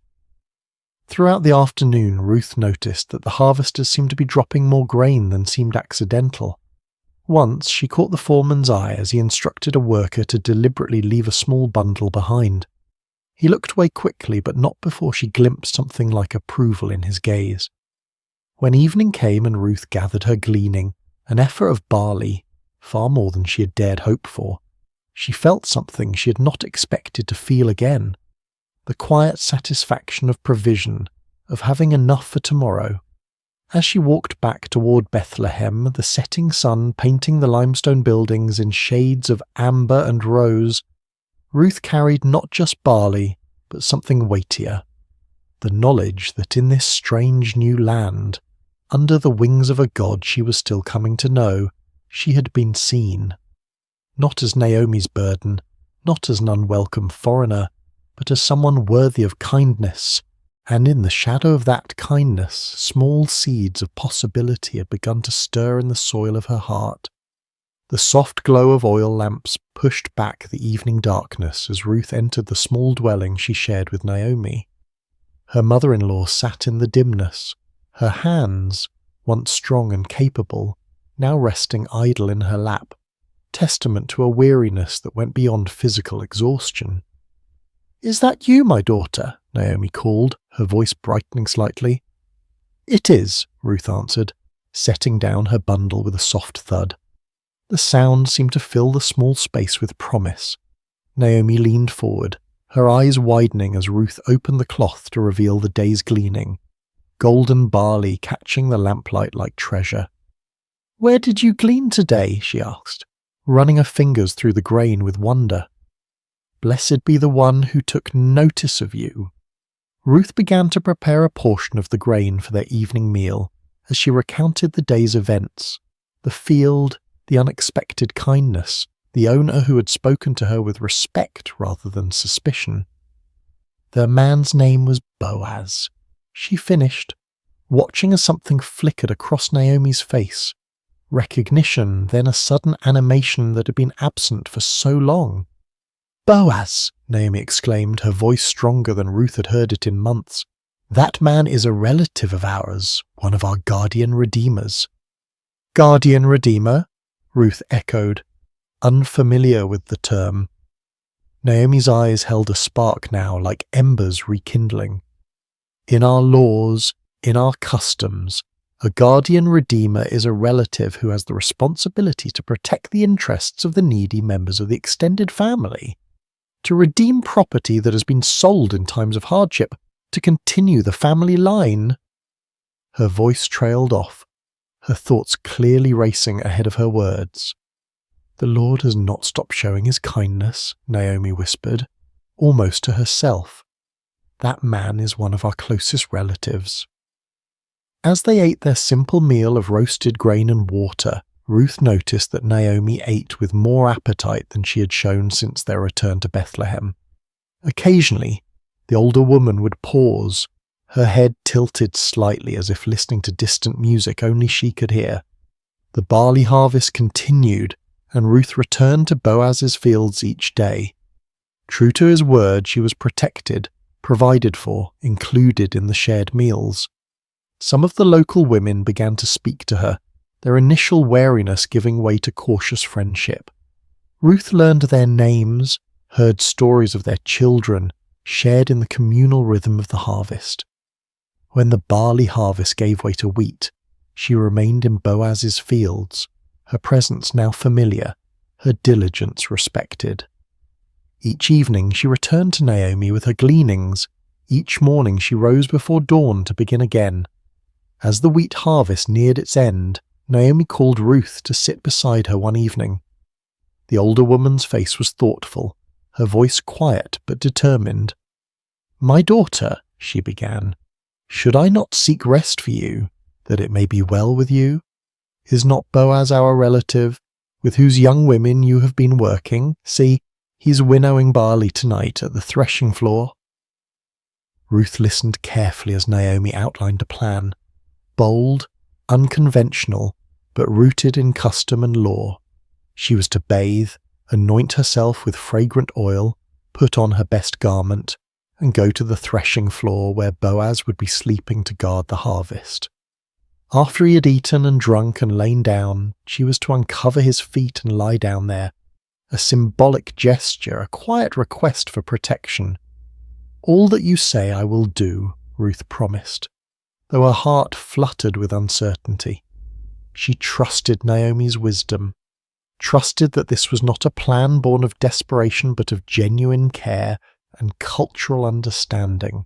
Throughout the afternoon, Ruth noticed that the harvesters seemed to be dropping more grain than seemed accidental. Once she caught the foreman's eye as he instructed a worker to deliberately leave a small bundle behind. He looked away quickly, but not before she glimpsed something like approval in his gaze. When evening came and Ruth gathered her gleaning, an effort of barley, far more than she had dared hope for, she felt something she had not expected to feel again. The quiet satisfaction of provision, of having enough for tomorrow. As she walked back toward Bethlehem, the setting sun painting the limestone buildings in shades of amber and rose, Ruth carried not just barley, but something weightier. The knowledge that in this strange new land, under the wings of a God she was still coming to know, she had been seen. Not as Naomi's burden, not as an unwelcome foreigner, but as someone worthy of kindness, and in the shadow of that kindness, small seeds of possibility had begun to stir in the soil of her heart. The soft glow of oil lamps pushed back the evening darkness as Ruth entered the small dwelling she shared with Naomi. Her mother-in-law sat in the dimness, her hands, once strong and capable, now resting idle in her lap, testament to a weariness that went beyond physical exhaustion. "Is that you, my daughter?" Naomi called, her voice brightening slightly. "It is," Ruth answered, setting down her bundle with a soft thud. The sound seemed to fill the small space with promise. Naomi leaned forward, her eyes widening as Ruth opened the cloth to reveal the day's gleaning, golden barley catching the lamplight like treasure. "Where did you glean today?" she asked, running her fingers through the grain with wonder. "Blessed be the one who took notice of you." Ruth began to prepare a portion of the grain for their evening meal as she recounted the day's events, the field, the unexpected kindness, the owner who had spoken to her with respect rather than suspicion. "The man's name was Boaz," she finished, watching as something flickered across Naomi's face. Recognition, then a sudden animation that had been absent for so long. "Boaz!" Naomi exclaimed, her voice stronger than Ruth had heard it in months. "That man is a relative of ours, one of our guardian redeemers." "Guardian redeemer?" Ruth echoed, unfamiliar with the term. Naomi's eyes held a spark now, like embers rekindling. "In our laws, in our customs, a guardian redeemer is a relative who has the responsibility to protect the interests of the needy members of the extended family, to redeem property that has been sold in times of hardship, to continue the family line." Her voice trailed off, her thoughts clearly racing ahead of her words. "The Lord has not stopped showing his kindness," Naomi whispered, almost to herself. "That man is one of our closest relatives." As they ate their simple meal of roasted grain and water, Ruth noticed that Naomi ate with more appetite than she had shown since their return to Bethlehem. Occasionally, the older woman would pause, her head tilted slightly as if listening to distant music only she could hear. The barley harvest continued, and Ruth returned to Boaz's fields each day. True to his word, she was protected, provided for, included in the shared meals. Some of the local women began to speak to her, their initial wariness giving way to cautious friendship. Ruth learned their names, heard stories of their children, shared in the communal rhythm of the harvest. When the barley harvest gave way to wheat, she remained in Boaz's fields, her presence now familiar, her diligence respected. Each evening she returned to Naomi with her gleanings. Each morning she rose before dawn to begin again. As the wheat harvest neared its end, Naomi called Ruth to sit beside her one evening. The older woman's face was thoughtful, her voice quiet but determined. "My daughter," she began. "Should I not seek rest for you, that it may be well with you? Is not Boaz our relative, with whose young women you have been working? See, he's winnowing barley tonight at the threshing floor." Ruth listened carefully as Naomi outlined a plan. Bold, unconventional, but rooted in custom and law. She was to bathe, anoint herself with fragrant oil, put on her best garment, and go to the threshing floor where Boaz would be sleeping to guard the harvest. After he had eaten and drunk and lain down, she was to uncover his feet and lie down there, a symbolic gesture, a quiet request for protection. "All that you say I will do," Ruth promised, though her heart fluttered with uncertainty. She trusted Naomi's wisdom, trusted that this was not a plan born of desperation but of genuine care and cultural understanding.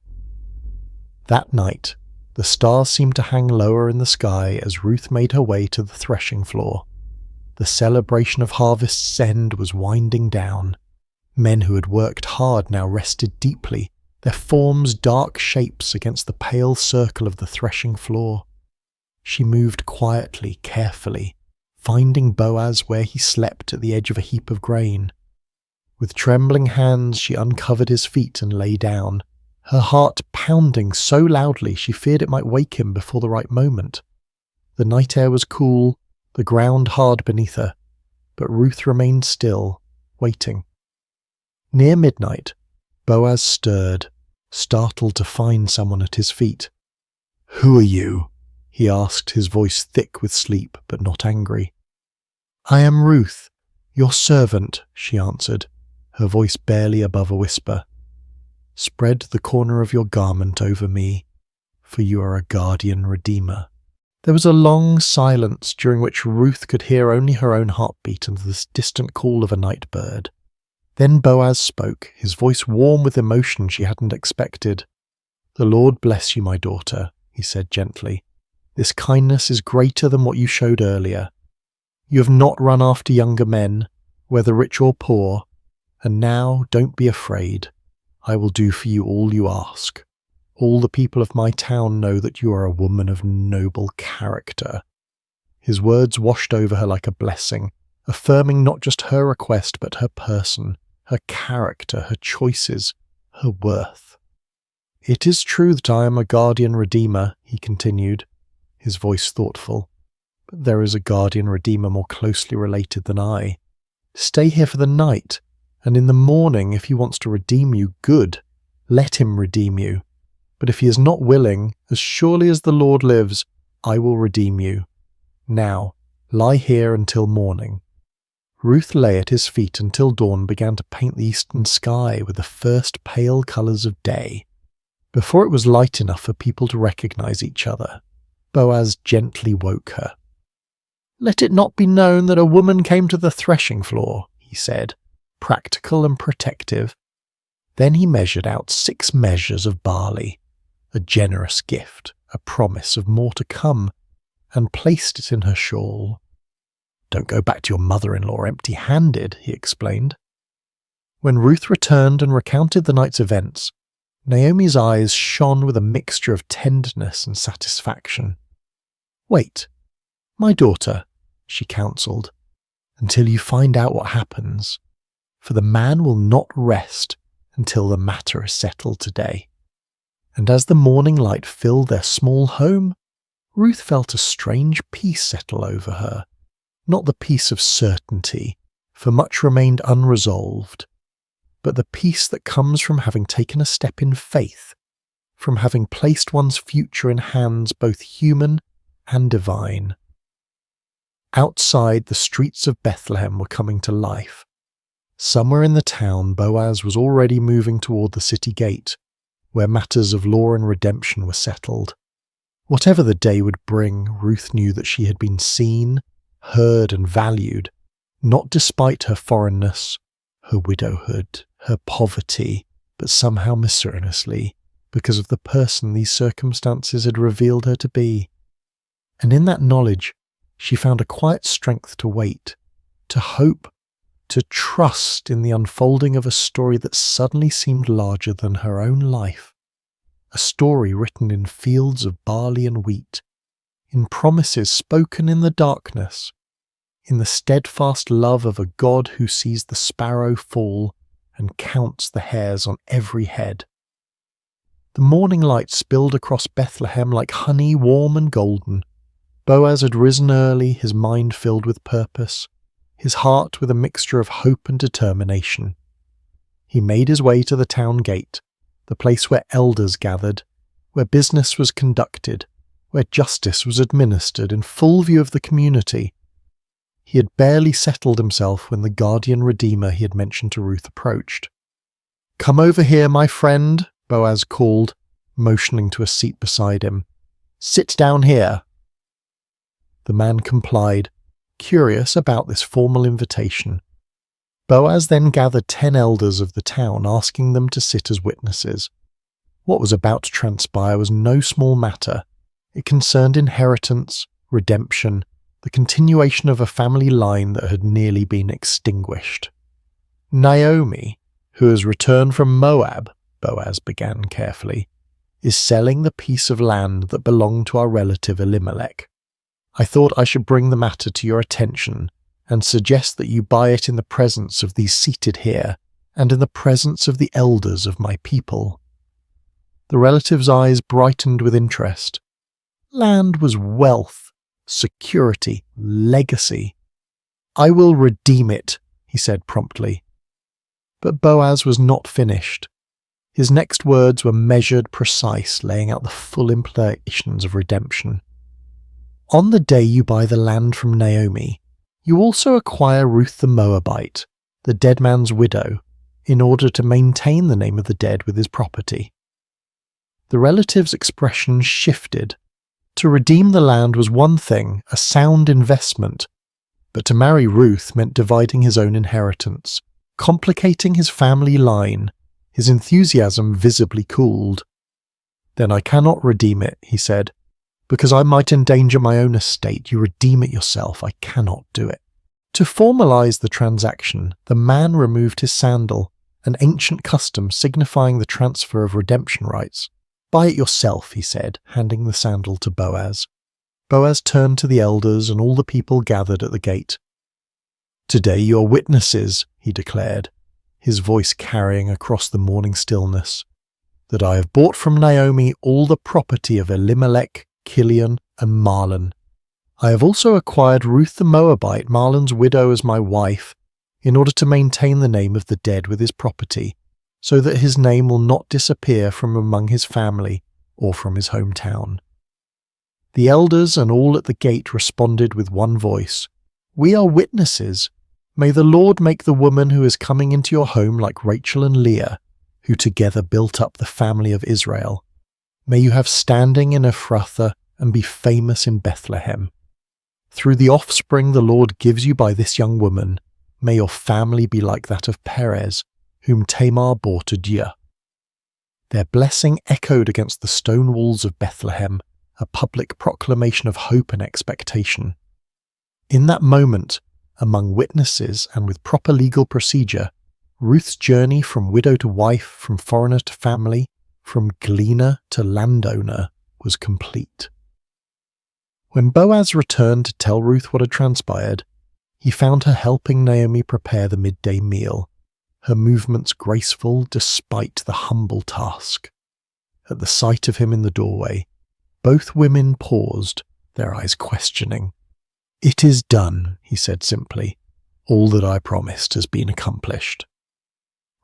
That night, the stars seemed to hang lower in the sky as Ruth made her way to the threshing floor. The celebration of harvest's end was winding down. Men who had worked hard now rested deeply, their forms dark shapes against the pale circle of the threshing floor. She moved quietly, carefully, finding Boaz where he slept at the edge of a heap of grain. With trembling hands she uncovered his feet and lay down, her heart pounding so loudly she feared it might wake him before the right moment. The night air was cool, the ground hard beneath her, but Ruth remained still, waiting. Near midnight, Boaz stirred, startled to find someone at his feet. "Who are you?" he asked, his voice thick with sleep but not angry. "I am Ruth, your servant," she answered, her voice barely above a whisper. "Spread the corner of your garment over me, for you are a guardian redeemer." There was a long silence during which Ruth could hear only her own heartbeat and the distant call of a night bird. Then Boaz spoke, his voice warm with emotion she hadn't expected. "The Lord bless you, my daughter," he said gently. "This kindness is greater than what you showed earlier. You have not run after younger men, whether rich or poor, and now don't be afraid. I will do for you all you ask. All the people of my town know that you are a woman of noble character." His words washed over her like a blessing, affirming not just her request but her person, her character, her choices, her worth. "It is true that I am a guardian redeemer," he continued, his voice thoughtful, "but there is a guardian redeemer more closely related than I. Stay here for the night, and in the morning, if he wants to redeem you, good, let him redeem you. But if he is not willing, as surely as the Lord lives, I will redeem you. Now, lie here until morning." Ruth lay at his feet until dawn began to paint the eastern sky with the first pale colours of day. Before it was light enough for people to recognize each other, Boaz gently woke her. "Let it not be known that a woman came to the threshing floor," he said, practical and protective. Then he measured out 6 measures of barley, a generous gift, a promise of more to come, and placed it in her shawl. "Don't go back to your mother-in-law empty-handed," he explained. When Ruth returned and recounted the night's events, Naomi's eyes shone with a mixture of tenderness and satisfaction. "Wait, my daughter," she counselled, "until you find out what happens, for the man will not rest until the matter is settled today." And as the morning light filled their small home, Ruth felt a strange peace settle over her. Not the peace of certainty, for much remained unresolved, but the peace that comes from having taken a step in faith, from having placed one's future in hands both human and divine. Outside, the streets of Bethlehem were coming to life. Somewhere in the town, Boaz was already moving toward the city gate, where matters of law and redemption were settled. Whatever the day would bring, Ruth knew that she had been seen, heard and valued, not despite her foreignness, her widowhood, her poverty, but somehow mysteriously, because of the person these circumstances had revealed her to be. And in that knowledge, she found a quiet strength to wait, to hope, to trust in the unfolding of a story that suddenly seemed larger than her own life. a story written in fields of barley and wheat, in promises spoken in the darkness, in the steadfast love of a God who sees the sparrow fall and counts the hairs on every head. The morning light spilled across Bethlehem like honey warm and golden. Boaz had risen early, his mind filled with purpose, his heart with a mixture of hope and determination. He made his way to the town gate, the place where elders gathered, where business was conducted, where justice was administered in full view of the community. He had barely settled himself when the guardian redeemer he had mentioned to Ruth approached. "Come over here, my friend," Boaz called, motioning to a seat beside him. "Sit down here." The man complied, curious about this formal invitation. Boaz then gathered 10 elders of the town, asking them to sit as witnesses. What was about to transpire was no small matter. It concerned inheritance, redemption, the continuation of a family line that had nearly been extinguished. "Naomi, who has returned from Moab," Boaz began carefully, "is selling the piece of land that belonged to our relative Elimelech. I thought I should bring the matter to your attention and suggest that you buy it in the presence of these seated here and in the presence of the elders of my people." The relative's eyes brightened with interest. Land was wealth, security, legacy. "I will redeem it," he said promptly. But Boaz was not finished. His next words were measured, precise, laying out the full implications of redemption. "On the day you buy the land from Naomi, you also acquire Ruth the Moabite, the dead man's widow, in order to maintain the name of the dead with his property." The relative's expression shifted. To redeem the land was one thing, a sound investment, but to marry Ruth meant dividing his own inheritance, complicating his family line. His enthusiasm visibly cooled. "Then I cannot redeem it," he said. "Because I might endanger my own estate. You redeem it yourself. I cannot do it." To formalize the transaction, the man removed his sandal, an ancient custom signifying the transfer of redemption rights. "Buy it yourself," he said, handing the sandal to Boaz. Boaz turned to the elders and all the people gathered at the gate. "Today you are witnesses," he declared, his voice carrying across the morning stillness, "that I have bought from Naomi all the property of Elimelech, Kilion, and Mahlon. I have also acquired Ruth the Moabite, Mahlon's widow, as my wife, in order to maintain the name of the dead with his property, so that his name will not disappear from among his family or from his hometown." The elders and all at the gate responded with one voice, "We are witnesses. May the Lord make the woman who is coming into your home like Rachel and Leah, who together built up the family of Israel. May you have standing in Ephrathah and be famous in Bethlehem. Through the offspring the Lord gives you by this young woman, may your family be like that of Perez, whom Tamar bore to Dia." Their blessing echoed against the stone walls of Bethlehem, a public proclamation of hope and expectation. In that moment, among witnesses and with proper legal procedure, Ruth's journey from widow to wife, from foreigner to family, from gleaner to landowner was complete. When Boaz returned to tell Ruth what had transpired, he found her helping Naomi prepare the midday meal, her movements graceful despite the humble task. At the sight of him in the doorway, both women paused, their eyes questioning. "It is done," he said simply. "All that I promised has been accomplished."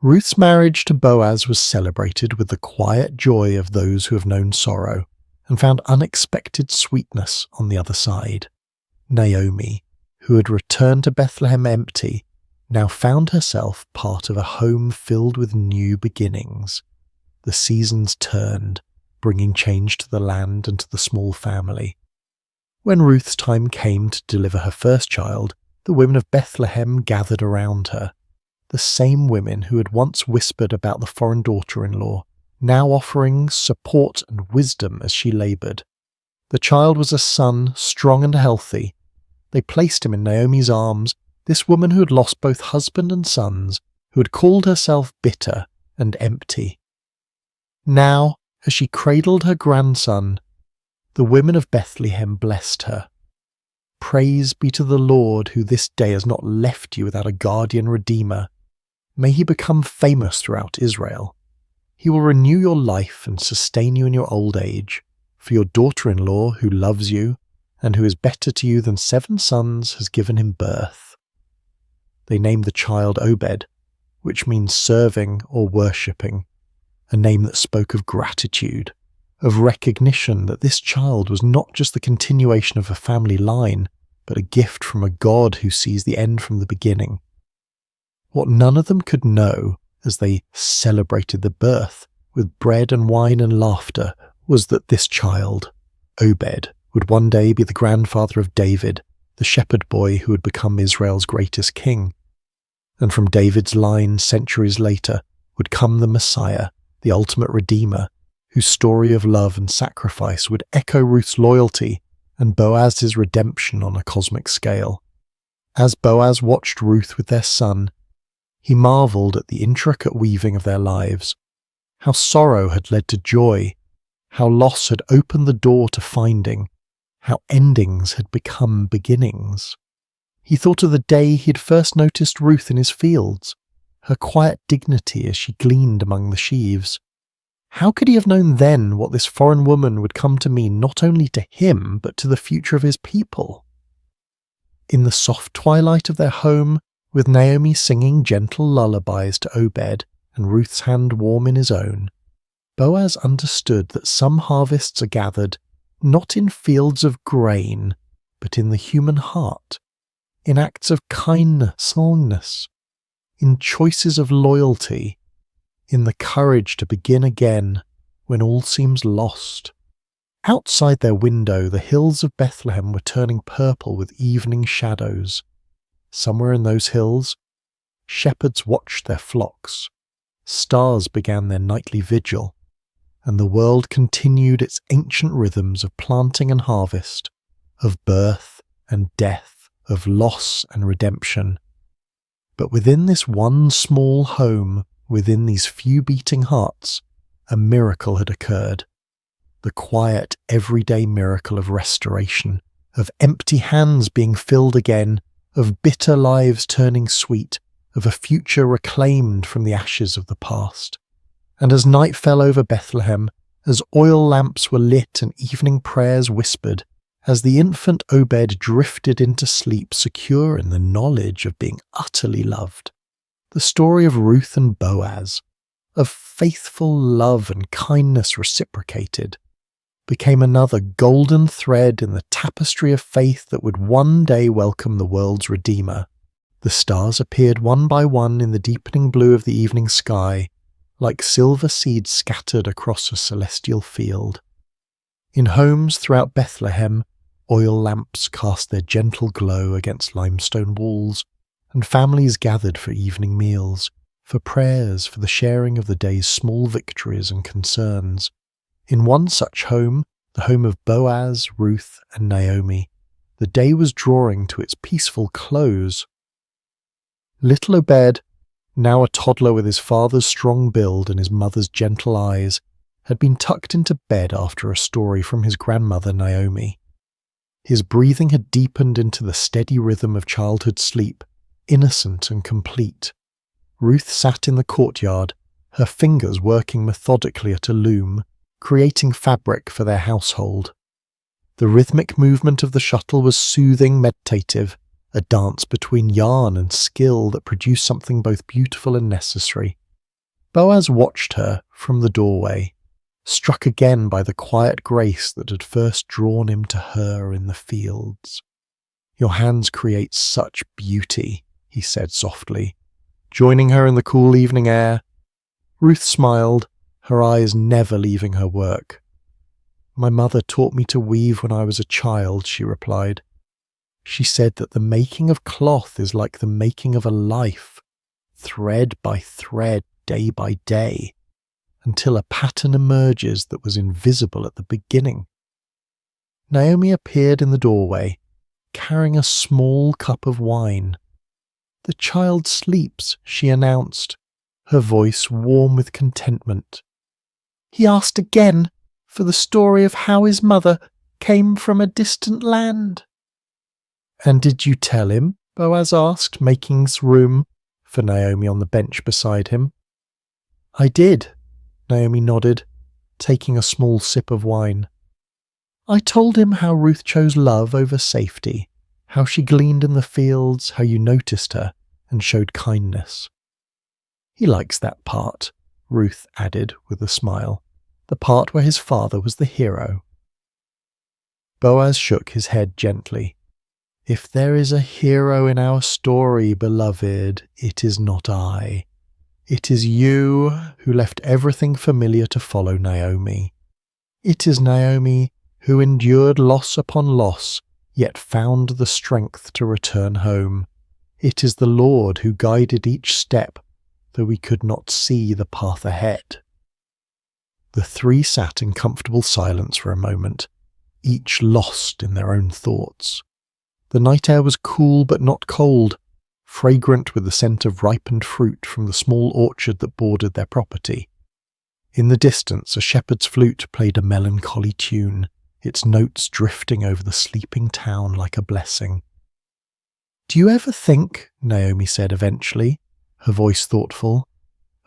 Ruth's marriage to Boaz was celebrated with the quiet joy of those who have known sorrow and found unexpected sweetness on the other side. Naomi, who had returned to Bethlehem empty, now found herself part of a home filled with new beginnings. The seasons turned, bringing change to the land and to the small family. When Ruth's time came to deliver her first child, the women of Bethlehem gathered around her. The same women who had once whispered about the foreign daughter-in-law, now offering support and wisdom as she laboured. The child was a son, strong and healthy. They placed him in Naomi's arms, this woman who had lost both husband and sons, who had called herself bitter and empty. Now, As she cradled her grandson, the women of Bethlehem blessed her. Praise be to the Lord, who this day has not left you without a guardian redeemer. May he become famous throughout Israel. He will renew your life and sustain you in your old age. For your daughter-in-law, who loves you, and who is better to you than 7 sons, has given him birth. They named the child Obed, which means serving or worshipping, a name that spoke of gratitude, of recognition that this child was not just the continuation of a family line, but a gift from a God who sees the end from the beginning. What none of them could know as they celebrated the birth with bread and wine and laughter was that this child, Obed, would one day be the grandfather of David, the shepherd boy who would become Israel's greatest king. And from David's line centuries later would come the Messiah, the ultimate redeemer, whose story of love and sacrifice would echo Ruth's loyalty and Boaz's redemption on a cosmic scale. As Boaz watched Ruth with their son, he marvelled at the intricate weaving of their lives, how sorrow had led to joy, how loss had opened the door to finding, how endings had become beginnings. He thought of the day he had first noticed Ruth in his fields, her quiet dignity as she gleaned among the sheaves. How could he have known then what this foreign woman would come to mean not only to him, but to the future of his people? In the soft twilight of their home, with Naomi singing gentle lullabies to Obed and Ruth's hand warm in his own, Boaz understood that some harvests are gathered not in fields of grain, but in the human heart, in acts of kindness, in choices of loyalty, in the courage to begin again when all seems lost. Outside their window, the hills of Bethlehem were turning purple with evening shadows. Somewhere in those hills, shepherds watched their flocks, stars began their nightly vigil, and the world continued its ancient rhythms of planting and harvest, of birth and death, of loss and redemption. But within this one small home, within these few beating hearts, a miracle had occurred. The quiet, everyday miracle of restoration, of empty hands being filled again, of bitter lives turning sweet, of a future reclaimed from the ashes of the past. And as night fell over Bethlehem, as oil lamps were lit and evening prayers whispered, as the infant Obed drifted into sleep secure in the knowledge of being utterly loved, the story of Ruth and Boaz, of faithful love and kindness reciprocated, became another golden thread in the tapestry of faith that would one day welcome the world's Redeemer. The stars appeared one by one in the deepening blue of the evening sky, like silver seeds scattered across a celestial field. In homes throughout Bethlehem, oil lamps cast their gentle glow against limestone walls, and families gathered for evening meals, for prayers, for the sharing of the day's small victories and concerns. In one such home, the home of Boaz, Ruth, and Naomi, the day was drawing to its peaceful close. Little Obed, now a toddler with his father's strong build and his mother's gentle eyes, had been tucked into bed after a story from his grandmother Naomi. His breathing had deepened into the steady rhythm of childhood sleep, innocent and complete. Ruth sat in the courtyard, her fingers working methodically at a loom, creating fabric for their household. The rhythmic movement of the shuttle was soothing, meditative, a dance between yarn and skill that produced something both beautiful and necessary. Boaz watched her from the doorway, struck again by the quiet grace that had first drawn him to her in the fields. "Your hands create such beauty," he said softly, joining her in the cool evening air. Ruth smiled, her eyes never leaving her work. "My mother taught me to weave when I was a child," she replied. "She said that the making of cloth is like the making of a life, thread by thread, day by day, until a pattern emerges that was invisible at the beginning." Naomi appeared in the doorway, carrying a small cup of wine. "The child sleeps," she announced, her voice warm with contentment. He asked again for the story of how his mother came from a distant land. And did you tell him? Boaz asked, making room for Naomi on the bench beside him. I did, Naomi nodded, taking a small sip of wine. I told him how Ruth chose love over safety, how she gleaned in the fields, how you noticed her and showed kindness. He likes that part, Ruth added with a smile, the part where his father was the hero. Boaz shook his head gently. If there is a hero in our story, beloved, it is not I. It is you who left everything familiar to follow Naomi. It is Naomi who endured loss upon loss, yet found the strength to return home. It is the Lord who guided each step, though we could not see the path ahead. The three sat in comfortable silence for a moment, each lost in their own thoughts. The night air was cool but not cold, fragrant with the scent of ripened fruit from the small orchard that bordered their property. In the distance, a shepherd's flute played a melancholy tune, its notes drifting over the sleeping town like a blessing. Do you ever think, Naomi said eventually, her voice thoughtful,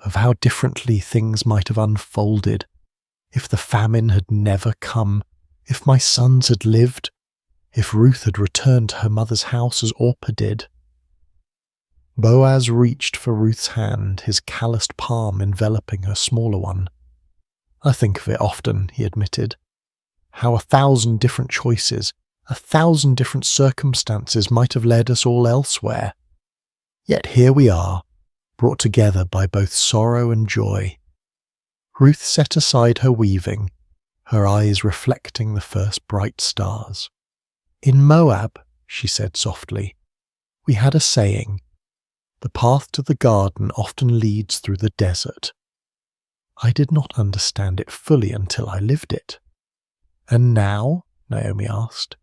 of how differently things might have unfolded if the famine had never come, if my sons had lived, if Ruth had returned to her mother's house as Orpah did? Boaz reached for Ruth's hand, his calloused palm enveloping her smaller one. I think of it often, he admitted, how 1,000 different choices, 1,000 different circumstances might have led us all elsewhere. Yet here we are, brought together by both sorrow and joy. Ruth set aside her weaving, her eyes reflecting the first bright stars. In Moab, she said softly, we had a saying, the path to the garden often leads through the desert. I did not understand it fully until I lived it. And now, Naomi asked.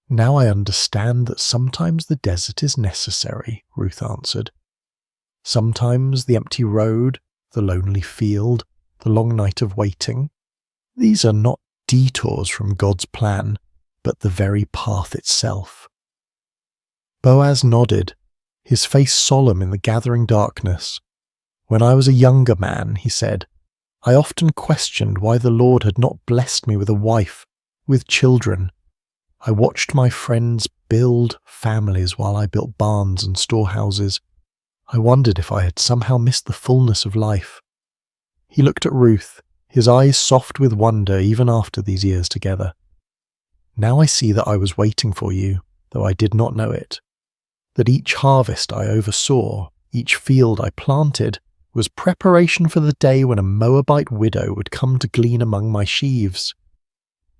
Now I understand that sometimes the desert is necessary, Ruth answered. Sometimes the empty road, the lonely field, the long night of waiting, these are not detours from God's plan, but the very path itself. Boaz nodded, his face solemn in the gathering darkness. When I was a younger man, he said, I often questioned why the Lord had not blessed me with a wife, with children. I watched my friends build families while I built barns and storehouses. I wondered if I had somehow missed the fullness of life. He looked at Ruth, his eyes soft with wonder even after these years together. Now I see that I was waiting for you, though I did not know it. That each harvest I oversaw, each field I planted, was preparation for the day when a Moabite widow would come to glean among my sheaves.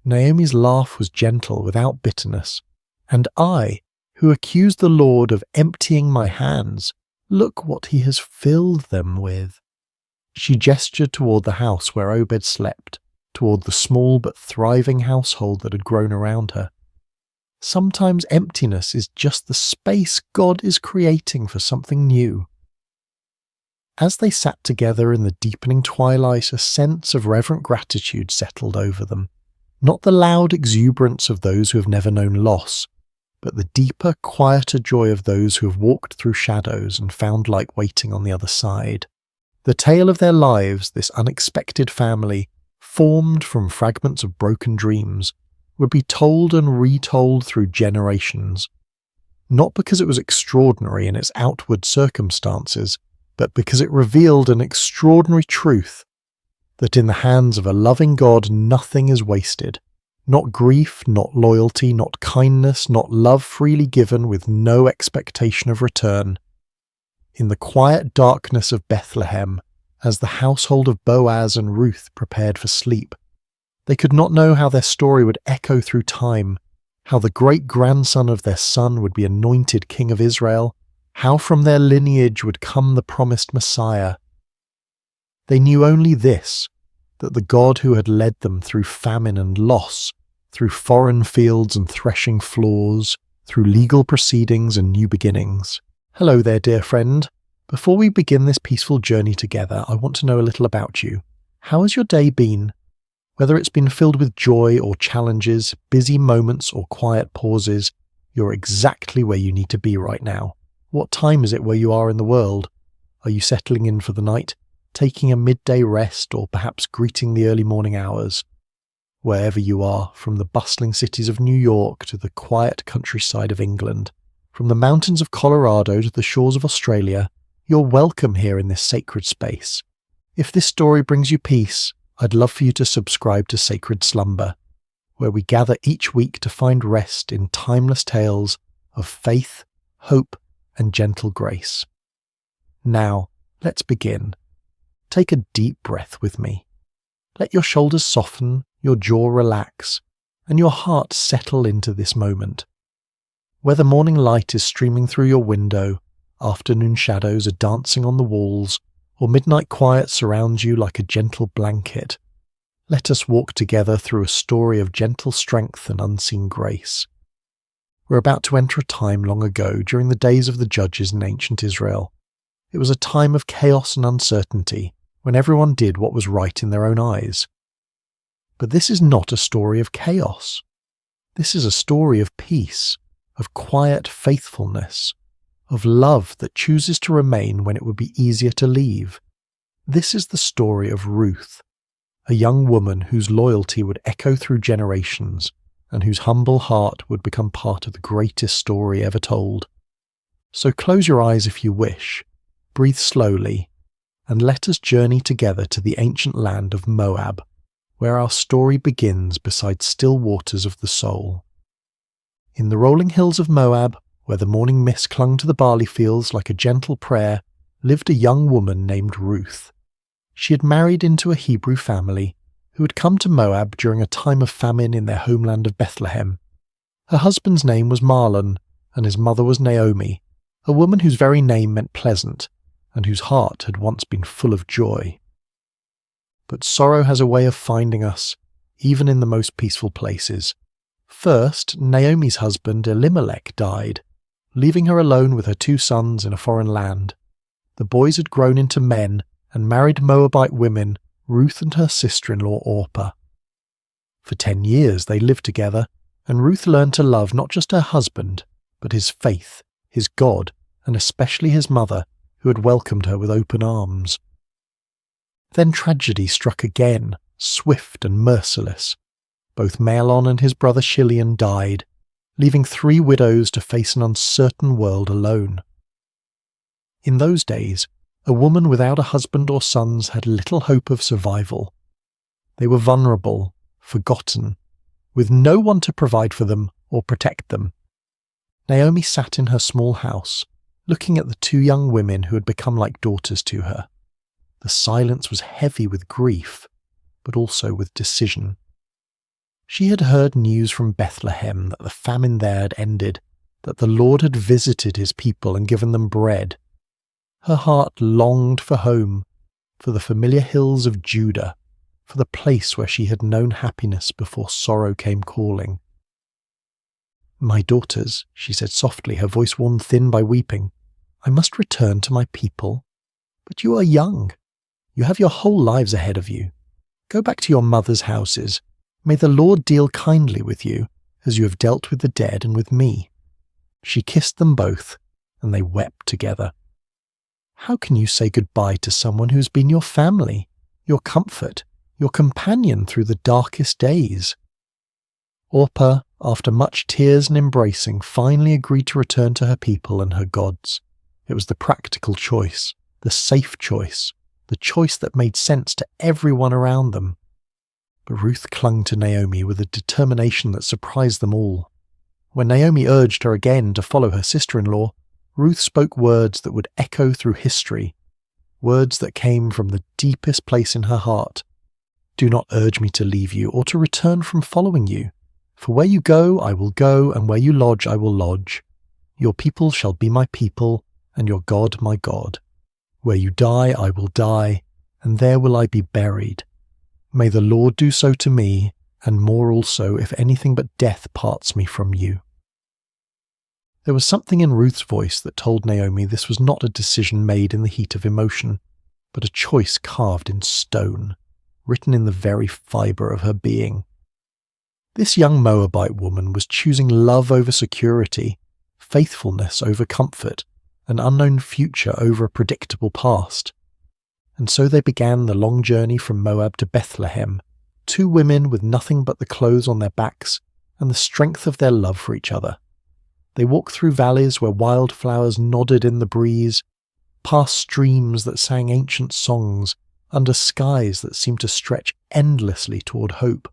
Naomi's laugh was gentle without bitterness, and I, who accused the Lord of emptying my hands, look what he has filled them with. She gestured toward the house where Obed slept, toward the small but thriving household that had grown around her. Sometimes emptiness is just the space God is creating for something new. As they sat together in the deepening twilight, a sense of reverent gratitude settled over them. Not the loud exuberance of those who have never known loss, but the deeper, quieter joy of those who have walked through shadows and found light waiting on the other side. The tale of their lives, this unexpected family, formed from fragments of broken dreams, would be told and retold through generations. Not because it was extraordinary in its outward circumstances, but because it revealed an extraordinary truth, that in the hands of a loving God nothing is wasted. Not grief, not loyalty, not kindness, not love freely given with no expectation of return. In the quiet darkness of Bethlehem, as the household of Boaz and Ruth prepared for sleep, they could not know how their story would echo through time, how the great-grandson of their son would be anointed king of Israel, how from their lineage would come the promised Messiah. They knew only this, that the God who had led them through famine and loss, through foreign fields and threshing floors, through legal proceedings and new beginnings. Hello there, dear friend. Before we begin this peaceful journey together, I want to know a little about you. How has your day been? Whether it's been filled with joy or challenges, busy moments or quiet pauses, you're exactly where you need to be right now. What time is it where you are in the world? Are you settling in for the night, taking a midday rest, or perhaps greeting the early morning hours? Wherever you are, from the bustling cities of New York to the quiet countryside of England, from the mountains of Colorado to the shores of Australia, you're welcome here in this sacred space. If this story brings you peace, I'd love for you to subscribe to Sacred Slumber, where we gather each week to find rest in timeless tales of faith, hope, and gentle grace. Now, let's begin. Take a deep breath with me. Let your shoulders soften, your jaw relax, and your heart settle into this moment. Whether morning light is streaming through your window, afternoon shadows are dancing on the walls, or midnight quiet surrounds you like a gentle blanket, let us walk together through a story of gentle strength and unseen grace. We're about to enter a time long ago during the days of the judges in ancient Israel. It was a time of chaos and uncertainty, when everyone did what was right in their own eyes. But this is not a story of chaos. This is a story of peace, of quiet faithfulness, of love that chooses to remain when it would be easier to leave. This is the story of Ruth, a young woman whose loyalty would echo through generations and whose humble heart would become part of the greatest story ever told. So close your eyes if you wish, breathe slowly, and let us journey together to the ancient land of Moab, where our story begins beside still waters of the soul. In the rolling hills of Moab, where the morning mist clung to the barley fields like a gentle prayer, lived a young woman named Ruth. She had married into a Hebrew family who had come to Moab during a time of famine in their homeland of Bethlehem. Her husband's name was Mahlon, and his mother was Naomi, a woman whose very name meant pleasant, and whose heart had once been full of joy. But sorrow has a way of finding us, even in the most peaceful places. First, Naomi's husband Elimelech died, leaving her alone with her 2 sons in a foreign land. The boys had grown into men and married Moabite women, Ruth and her sister-in-law Orpah. For 10 years they lived together, and Ruth learned to love not just her husband, but his faith, his God, and especially his mother, who had welcomed her with open arms. Then tragedy struck again, swift and merciless. Both Mahlon and his brother Chilion died, leaving 3 widows to face an uncertain world alone. In those days, a woman without a husband or sons had little hope of survival. They were vulnerable, forgotten, with no one to provide for them or protect them. Naomi sat in her small house, looking at the 2 young women who had become like daughters to her. The silence was heavy with grief, but also with decision. She had heard news from Bethlehem that the famine there had ended, that the Lord had visited his people and given them bread. Her heart longed for home, for the familiar hills of Judah, for the place where she had known happiness before sorrow came calling. "My daughters," she said softly, her voice worn thin by weeping, "I must return to my people. But you are young. You have your whole lives ahead of you. Go back to your mothers' houses. May the Lord deal kindly with you, as you have dealt with the dead and with me." She kissed them both, and they wept together. How can you say goodbye to someone who has been your family, your comfort, your companion through the darkest days? Orpah, after much tears and embracing, finally agreed to return to her people and her gods. It was the practical choice, the safe choice, the choice that made sense to everyone around them. But Ruth clung to Naomi with a determination that surprised them all. When Naomi urged her again to follow her sister-in-law, Ruth spoke words that would echo through history, words that came from the deepest place in her heart. "Do not urge me to leave you or to return from following you. For where you go, I will go, and where you lodge, I will lodge. Your people shall be my people, and your God my God. Where you die, I will die, and there will I be buried. May the Lord do so to me, and more also, if anything but death parts me from you." There was something in Ruth's voice that told Naomi this was not a decision made in the heat of emotion, but a choice carved in stone. written in the very fibre of her being. This young Moabite woman was choosing love over security, faithfulness over comfort, an unknown future over a predictable past. And so they began the long journey from Moab to Bethlehem, two women with nothing but the clothes on their backs and the strength of their love for each other. They walked through valleys where wildflowers nodded in the breeze, past streams that sang ancient songs, under skies that seemed to stretch endlessly toward hope.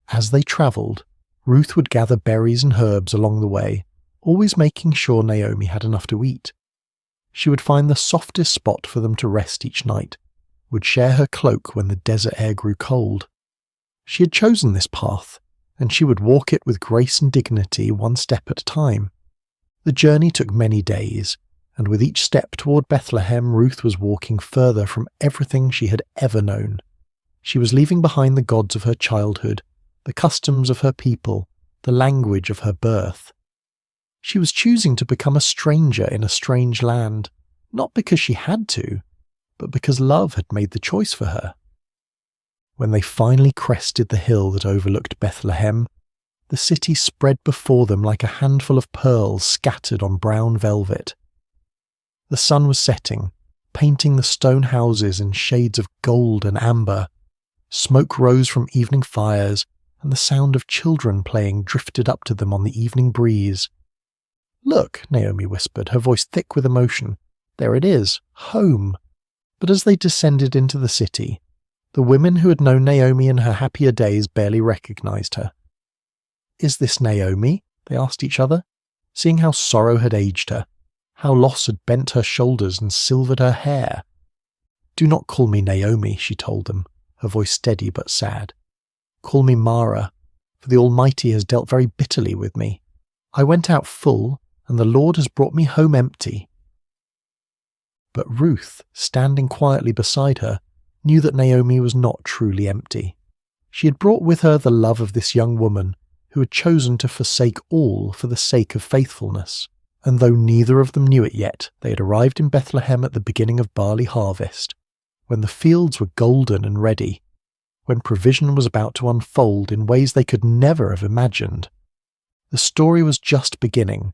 As they travelled, Ruth would gather berries and herbs along the way, always making sure Naomi had enough to eat. She would find the softest spot for them to rest each night, would share her cloak when the desert air grew cold. She had chosen this path, and she would walk it with grace and dignity, one step at a time. The journey took many days, and with each step toward Bethlehem, Ruth was walking further from everything she had ever known. She was leaving behind the gods of her childhood, the customs of her people, the language of her birth. She was choosing to become a stranger in a strange land, not because she had to, but because love had made the choice for her. When they finally crested the hill that overlooked Bethlehem, the city spread before them like a handful of pearls scattered on brown velvet. The sun was setting, painting the stone houses in shades of gold and amber. Smoke rose from evening fires, and the sound of children playing drifted up to them on the evening breeze. "Look," Naomi whispered, her voice thick with emotion. "There it is, home." But as they descended into the city, the women who had known Naomi in her happier days barely recognized her. "Is this Naomi?" they asked each other, seeing how sorrow had aged her, how loss had bent her shoulders and silvered her hair. "Do not call me Naomi," she told them, her voice steady but sad. "Call me Mara, for the Almighty has dealt very bitterly with me. I went out full, and the Lord has brought me home empty." But Ruth, standing quietly beside her, knew that Naomi was not truly empty. She had brought with her the love of this young woman who had chosen to forsake all for the sake of faithfulness. And though neither of them knew it yet, they had arrived in Bethlehem at the beginning of barley harvest, when the fields were golden and ready, when provision was about to unfold in ways they could never have imagined. The story was just beginning,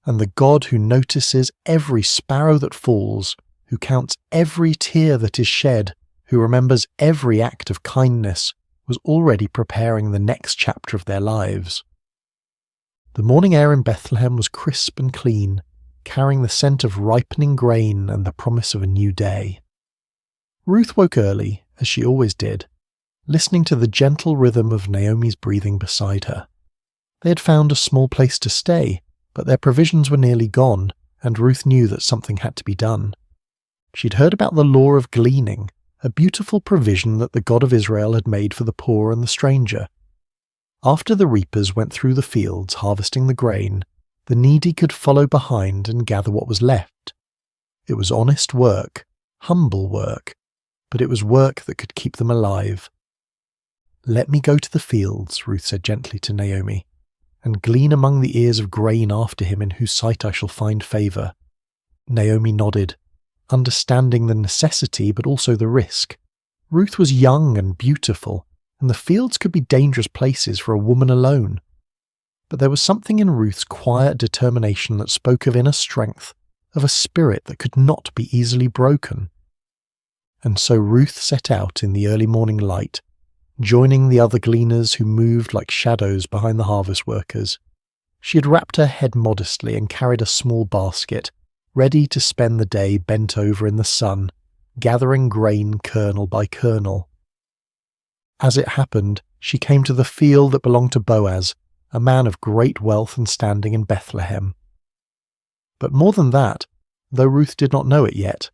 and the God who notices every sparrow that falls, who counts every tear that is shed, who remembers every act of kindness, was already preparing the next chapter of their lives. The morning air in Bethlehem was crisp and clean, carrying the scent of ripening grain and the promise of a new day. Ruth woke early, as she always did, listening to the gentle rhythm of Naomi's breathing beside her. They had found a small place to stay, but their provisions were nearly gone, and Ruth knew that something had to be done. She'd heard about the law of gleaning, a beautiful provision that the God of Israel had made for the poor and the stranger. After the reapers went through the fields harvesting the grain, the needy could follow behind and gather what was left. It was honest work, humble work, but it was work that could keep them alive. "Let me go to the fields," Ruth said gently to Naomi, "and glean among the ears of grain after him in whose sight I shall find favour." Naomi nodded, understanding the necessity but also the risk. Ruth was young and beautiful, and the fields could be dangerous places for a woman alone. But there was something in Ruth's quiet determination that spoke of inner strength, of a spirit that could not be easily broken. And so Ruth set out in the early morning light, joining the other gleaners who moved like shadows behind the harvest workers. She had wrapped her head modestly and carried a small basket, ready to spend the day bent over in the sun, gathering grain kernel by kernel. As it happened, she came to the field that belonged to Boaz, a man of great wealth and standing in Bethlehem. But more than that, though Ruth did not know it yet,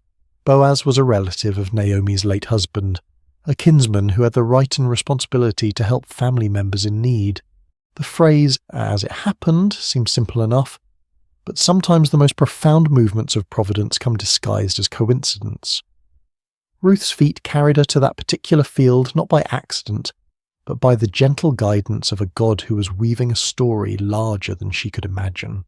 Boaz was a relative of Naomi's late husband, a kinsman who had the right and responsibility to help family members in need. The phrase, "as it happened," seems simple enough, but sometimes the most profound movements of providence come disguised as coincidence. Ruth's feet carried her to that particular field not by accident, but by the gentle guidance of a God who was weaving a story larger than she could imagine.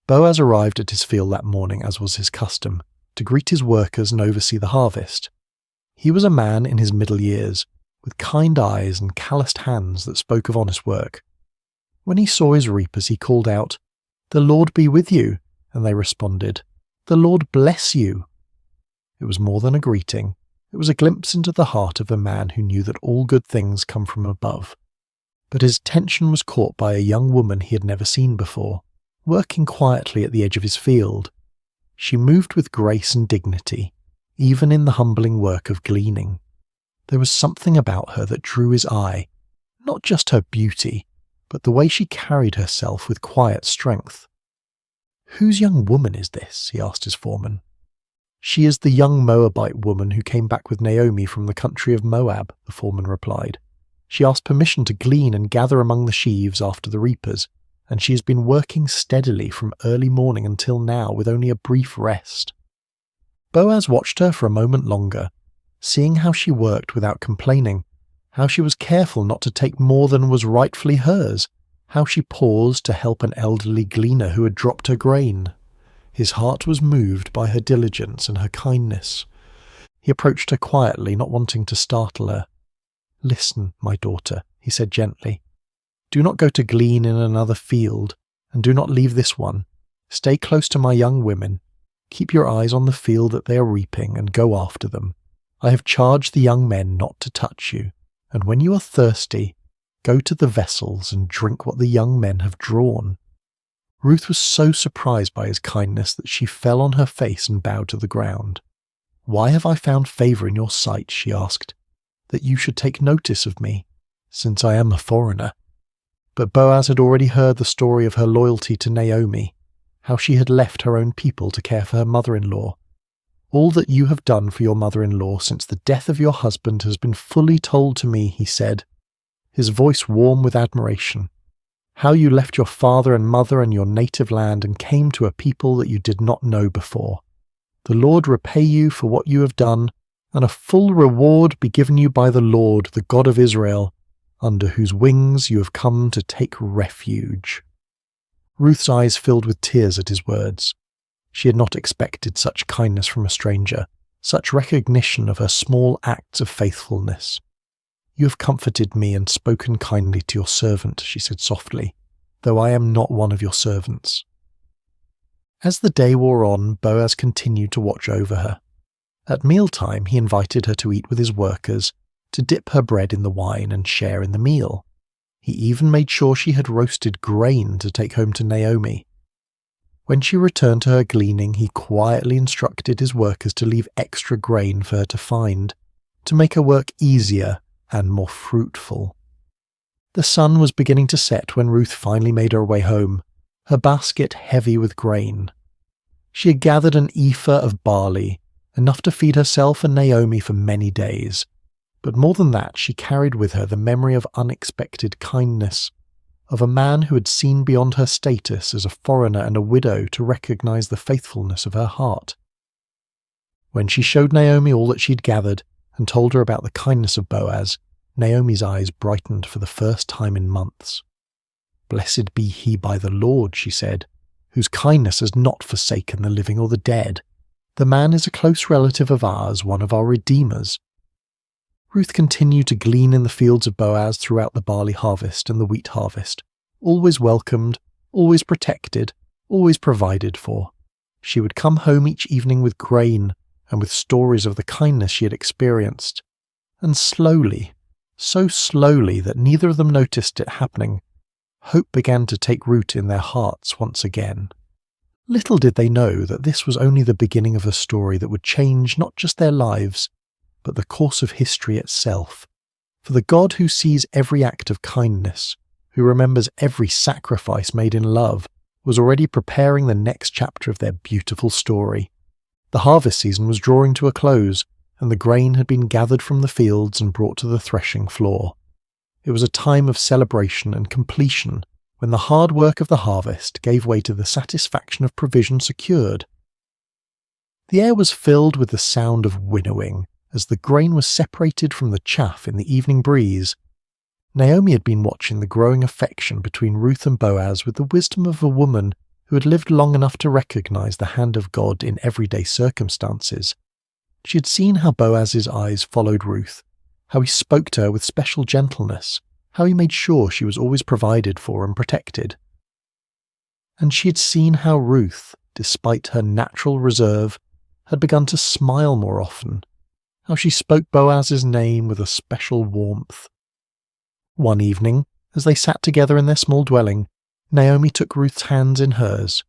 Boaz arrived at his field that morning, as was his custom, to greet his workers and oversee the harvest. He was a man in his middle years, with kind eyes and calloused hands that spoke of honest work. When he saw his reapers, he called out, "The Lord be with you," and they responded, "The Lord bless you." It was more than a greeting. It was a glimpse into the heart of a man who knew that all good things come from above. But his attention was caught by a young woman he had never seen before, working quietly at the edge of his field. She moved with grace and dignity, even in the humbling work of gleaning. There was something about her that drew his eye, not just her beauty, but the way she carried herself with quiet strength. "Whose young woman is this?" he asked his foreman. "She is the young Moabite woman who came back with Naomi from the country of Moab," the foreman replied. "She asked permission to glean and gather among the sheaves after the reapers, and she has been working steadily from early morning until now with only a brief rest." Boaz watched her for a moment longer, seeing how she worked without complaining, how she was careful not to take more than was rightfully hers, how she paused to help an elderly gleaner who had dropped her grain. His heart was moved by her diligence and her kindness. He approached her quietly, not wanting to startle her. "Listen, my daughter," he said gently. "Do not go to glean in another field, and do not leave this one. Stay close to my young women. Keep your eyes on the field that they are reaping, and go after them. I have charged the young men not to touch you, and when you are thirsty, go to the vessels and drink what the young men have drawn." Ruth was so surprised by his kindness that she fell on her face and bowed to the ground. "Why have I found favour in your sight?" she asked. "That you should take notice of me, since I am a foreigner." But Boaz had already heard the story of her loyalty to Naomi, how she had left her own people to care for her mother-in-law. "All that you have done for your mother-in-law since the death of your husband has been fully told to me," he said, his voice warm with admiration. "How you left your father and mother and your native land and came to a people that you did not know before. The Lord repay you for what you have done, and a full reward be given you by the Lord, the God of Israel, under whose wings you have come to take refuge." Ruth's eyes filled with tears at his words. She had not expected such kindness from a stranger, such recognition of her small acts of faithfulness. "You have comforted me and spoken kindly to your servant," she said softly, "though I am not one of your servants." As the day wore on, Boaz continued to watch over her. At mealtime, he invited her to eat with his workers, to dip her bread in the wine and share in the meal. He even made sure she had roasted grain to take home to Naomi. When she returned to her gleaning, he quietly instructed his workers to leave extra grain for her to find, to make her work easier and more fruitful. The sun was beginning to set when Ruth finally made her way home, her basket heavy with grain. She had gathered an ephah of barley, enough to feed herself and Naomi for many days. But more than that, she carried with her the memory of unexpected kindness, of a man who had seen beyond her status as a foreigner and a widow to recognize the faithfulness of her heart. When she showed Naomi all that she'd gathered and told her about the kindness of Boaz, Naomi's eyes brightened for the first time in months. "Blessed be he by the Lord," she said, "whose kindness has not forsaken the living or the dead. The man is a close relative of ours, one of our redeemers." Ruth continued to glean in the fields of Boaz throughout the barley harvest and the wheat harvest, always welcomed, always protected, always provided for. She would come home each evening with grain and with stories of the kindness she had experienced. And slowly, so slowly that neither of them noticed it happening, hope began to take root in their hearts once again. Little did they know that this was only the beginning of a story that would change not just their lives, but the course of history itself. For the God who sees every act of kindness, who remembers every sacrifice made in love, was already preparing the next chapter of their beautiful story. The harvest season was drawing to a close, and the grain had been gathered from the fields and brought to the threshing floor. It was a time of celebration and completion, when the hard work of the harvest gave way to the satisfaction of provision secured. The air was filled with the sound of winnowing, as the grain was separated from the chaff in the evening breeze. Naomi had been watching the growing affection between Ruth and Boaz with the wisdom of a woman who had lived long enough to recognize the hand of God in everyday circumstances. She had seen how Boaz's eyes followed Ruth, how he spoke to her with special gentleness, how he made sure she was always provided for and protected. And she had seen how Ruth, despite her natural reserve, had begun to smile more often, how she spoke Boaz's name with a special warmth. One evening, as they sat together in their small dwelling, Naomi took Ruth's hands in hers.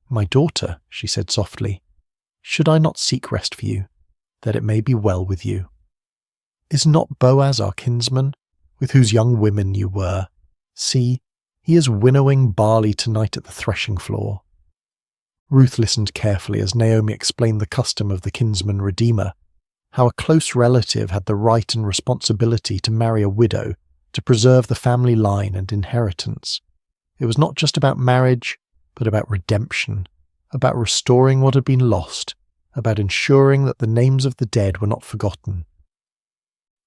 "My daughter," she said softly, "should I not seek rest for you, that it may be well with you? Is not Boaz our kinsman, with whose young women you were? See, he is winnowing barley tonight at the threshing floor." Ruth listened carefully as Naomi explained the custom of the kinsman redeemer, how a close relative had the right and responsibility to marry a widow to preserve the family line and inheritance. It was not just about marriage, but about redemption, about restoring what had been lost, about ensuring that the names of the dead were not forgotten.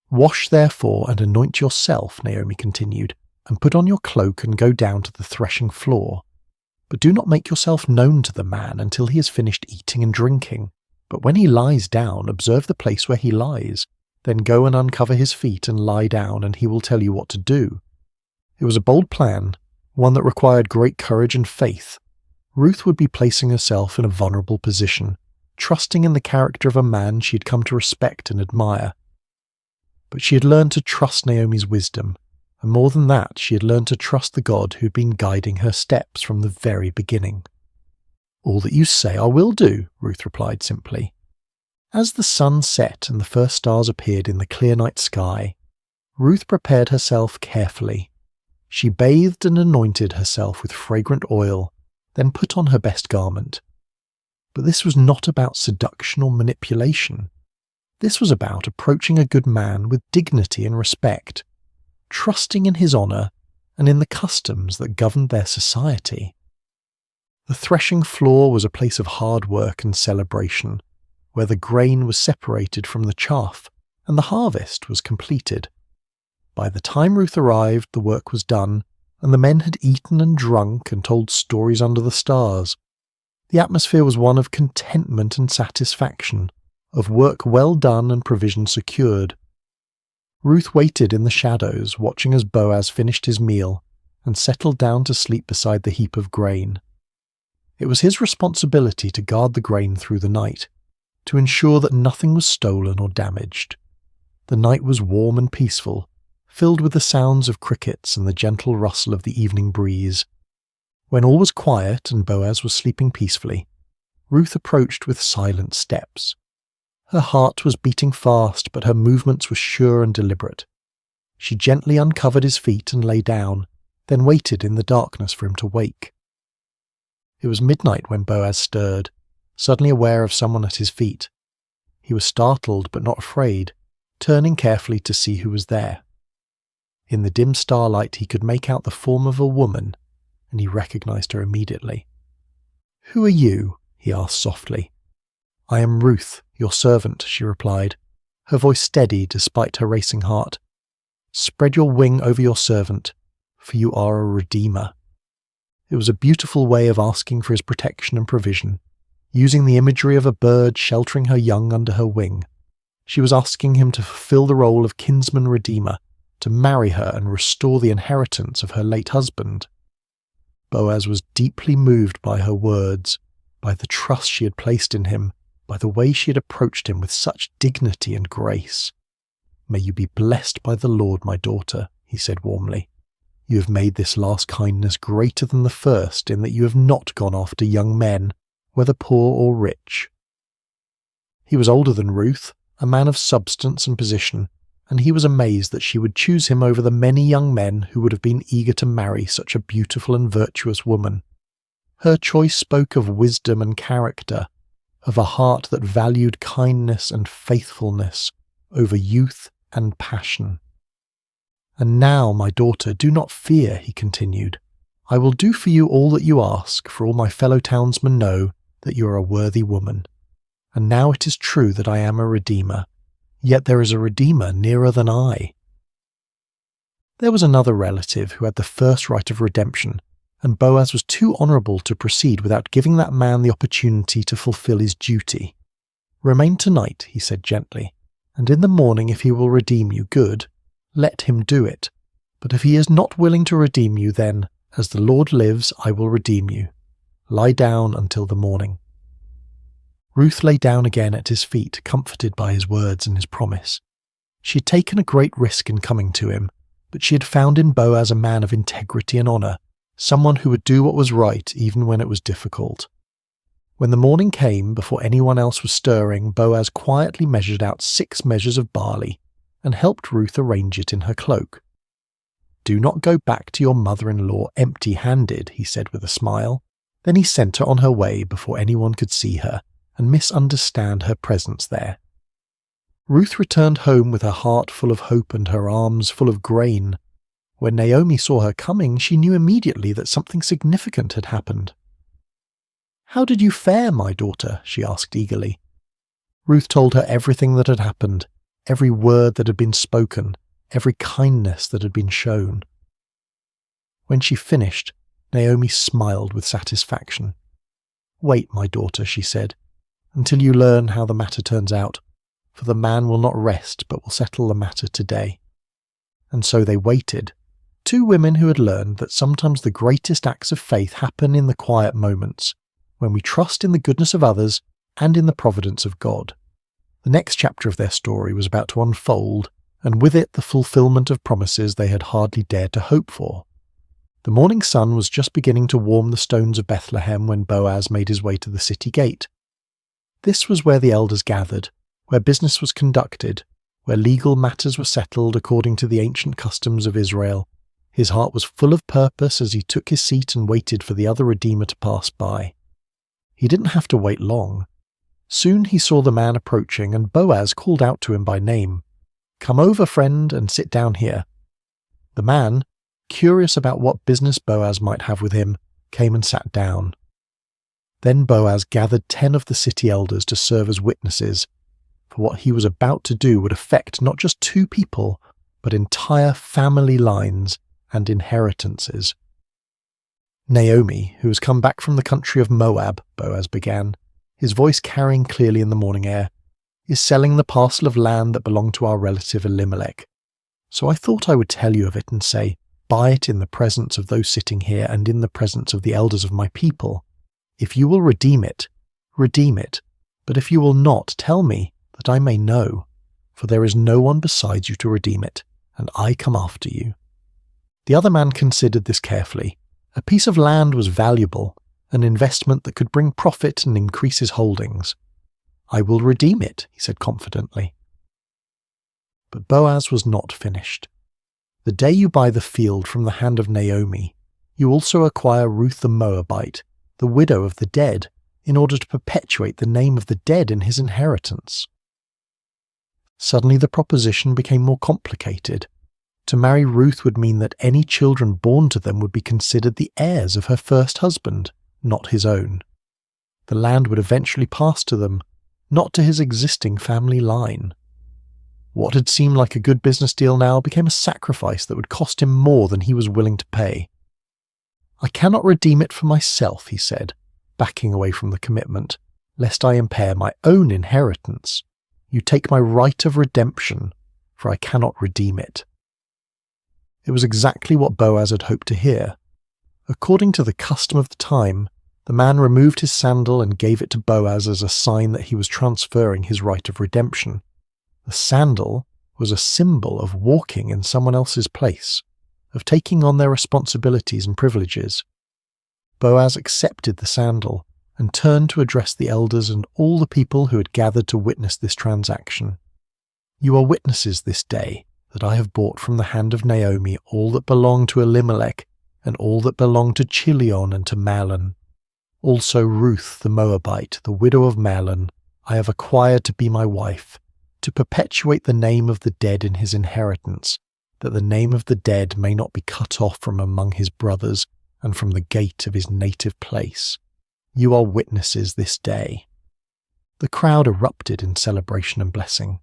"Wash therefore and anoint yourself," Naomi continued, "and put on your cloak and go down to the threshing floor. But do not make yourself known to the man until he has finished eating and drinking. But when he lies down, observe the place where he lies. Then go and uncover his feet and lie down, and he will tell you what to do." It was a bold plan, one that required great courage and faith. Ruth would be placing herself in a vulnerable position, trusting in the character of a man she had come to respect and admire. But she had learned to trust Naomi's wisdom, and more than that, she had learned to trust the God who had been guiding her steps from the very beginning. "All that you say I will do," Ruth replied simply. As the sun set and the first stars appeared in the clear night sky, Ruth prepared herself carefully. She bathed and anointed herself with fragrant oil, then put on her best garment. But this was not about seduction or manipulation. This was about approaching a good man with dignity and respect, trusting in his honour and in the customs that governed their society. The threshing floor was a place of hard work and celebration, where the grain was separated from the chaff and the harvest was completed. By the time Ruth arrived, the work was done, and the men had eaten and drunk and told stories under the stars. The atmosphere was one of contentment and satisfaction, of work well done and provision secured. Ruth waited in the shadows, watching as Boaz finished his meal and settled down to sleep beside the heap of grain. It was his responsibility to guard the grain through the night, to ensure that nothing was stolen or damaged. The night was warm and peaceful, filled with the sounds of crickets and the gentle rustle of the evening breeze. When all was quiet and Boaz was sleeping peacefully, Ruth approached with silent steps. Her heart was beating fast, but her movements were sure and deliberate. She gently uncovered his feet and lay down, then waited in the darkness for him to wake. It was midnight when Boaz stirred, suddenly aware of someone at his feet. He was startled but not afraid, turning carefully to see who was there. In the dim starlight he could make out the form of a woman, and he recognized her immediately. "Who are you?" he asked softly. "I am Ruth, your servant," she replied, her voice steady despite her racing heart. "Spread your wing over your servant, for you are a redeemer." It was a beautiful way of asking for his protection and provision, using the imagery of a bird sheltering her young under her wing. She was asking him to fulfill the role of kinsman redeemer, to marry her and restore the inheritance of her late husband. Boaz was deeply moved by her words, by the trust she had placed in him, by the way she had approached him with such dignity and grace. "May you be blessed by the Lord, my daughter," he said warmly. "You have made this last kindness greater than the first in that you have not gone after young men, whether poor or rich." He was older than Ruth, a man of substance and position, and he was amazed that she would choose him over the many young men who would have been eager to marry such a beautiful and virtuous woman. Her choice spoke of wisdom and character, of a heart that valued kindness and faithfulness over youth and passion. "And now, my daughter, do not fear," he continued. "I will do for you all that you ask, for all my fellow townsmen know that you are a worthy woman. And now it is true that I am a redeemer, yet there is a redeemer nearer than I." There was another relative who had the first right of redemption, and Boaz was too honourable to proceed without giving that man the opportunity to fulfil his duty. "Remain tonight," he said gently, "and in the morning if he will redeem you, good, let him do it. But if he is not willing to redeem you, then, as the Lord lives, I will redeem you. Lie down until the morning." Ruth lay down again at his feet, comforted by his words and his promise. She had taken a great risk in coming to him, but she had found in Boaz a man of integrity and honour, someone who would do what was right even when it was difficult. When the morning came, before anyone else was stirring, Boaz quietly measured out 6 measures of barley and helped Ruth arrange it in her cloak. "Do not go back to your mother-in-law empty-handed," he said with a smile. Then he sent her on her way before anyone could see her and misunderstand her presence there. Ruth returned home with her heart full of hope and her arms full of grain. When Naomi saw her coming, she knew immediately that something significant had happened. "How did you fare, my daughter?" she asked eagerly. Ruth told her everything that had happened, every word that had been spoken, every kindness that had been shown. When she finished, Naomi smiled with satisfaction. "Wait, my daughter," she said, "until you learn how the matter turns out, for the man will not rest but will settle the matter today." And so they waited, 2 women who had learned that sometimes the greatest acts of faith happen in the quiet moments, when we trust in the goodness of others and in the providence of God. The next chapter of their story was about to unfold, and with it the fulfillment of promises they had hardly dared to hope for. The morning sun was just beginning to warm the stones of Bethlehem when Boaz made his way to the city gate. This was where the elders gathered, where business was conducted, where legal matters were settled according to the ancient customs of Israel. His heart was full of purpose as he took his seat and waited for the other Redeemer to pass by. He didn't have to wait long. Soon he saw the man approaching, and Boaz called out to him by name, "Come over, friend, and sit down here." The man, curious about what business Boaz might have with him, came and sat down. Then Boaz gathered 10 of the city elders to serve as witnesses, for what he was about to do would affect not just 2 people, but entire family lines and inheritances. "Naomi, who has come back from the country of Moab," Boaz began, his voice carrying clearly in the morning air, "is selling the parcel of land that belonged to our relative Elimelech. So I thought I would tell you of it and say, buy it in the presence of those sitting here and in the presence of the elders of my people. If you will redeem it, but if you will not, tell me, that I may know, for there is no one besides you to redeem it, and I come after you." The other man considered this carefully. A piece of land was valuable, an investment that could bring profit and increase his holdings. "I will redeem it," he said confidently. But Boaz was not finished. "The day you buy the field from the hand of Naomi, you also acquire Ruth the Moabite, the widow of the dead, in order to perpetuate the name of the dead in his inheritance." Suddenly the proposition became more complicated. To marry Ruth would mean that any children born to them would be considered the heirs of her first husband, not his own. The land would eventually pass to them, not to his existing family line. What had seemed like a good business deal now became a sacrifice that would cost him more than he was willing to pay. "I cannot redeem it for myself," he said, backing away from the commitment, "lest I impair my own inheritance. You take my right of redemption, for I cannot redeem it." It was exactly what Boaz had hoped to hear. According to the custom of the time, the man removed his sandal and gave it to Boaz as a sign that he was transferring his right of redemption. The sandal was a symbol of walking in someone else's place, of taking on their responsibilities and privileges. Boaz accepted the sandal and turned to address the elders and all the people who had gathered to witness this transaction. "You are witnesses this day that I have bought from the hand of Naomi all that belonged to Elimelech and all that belonged to Chilion and to Mahlon. Also Ruth the Moabite, the widow of Mahlon, I have acquired to be my wife, to perpetuate the name of the dead in his inheritance, that the name of the dead may not be cut off from among his brothers and from the gate of his native place. You are witnesses this day." The crowd erupted in celebration and blessing.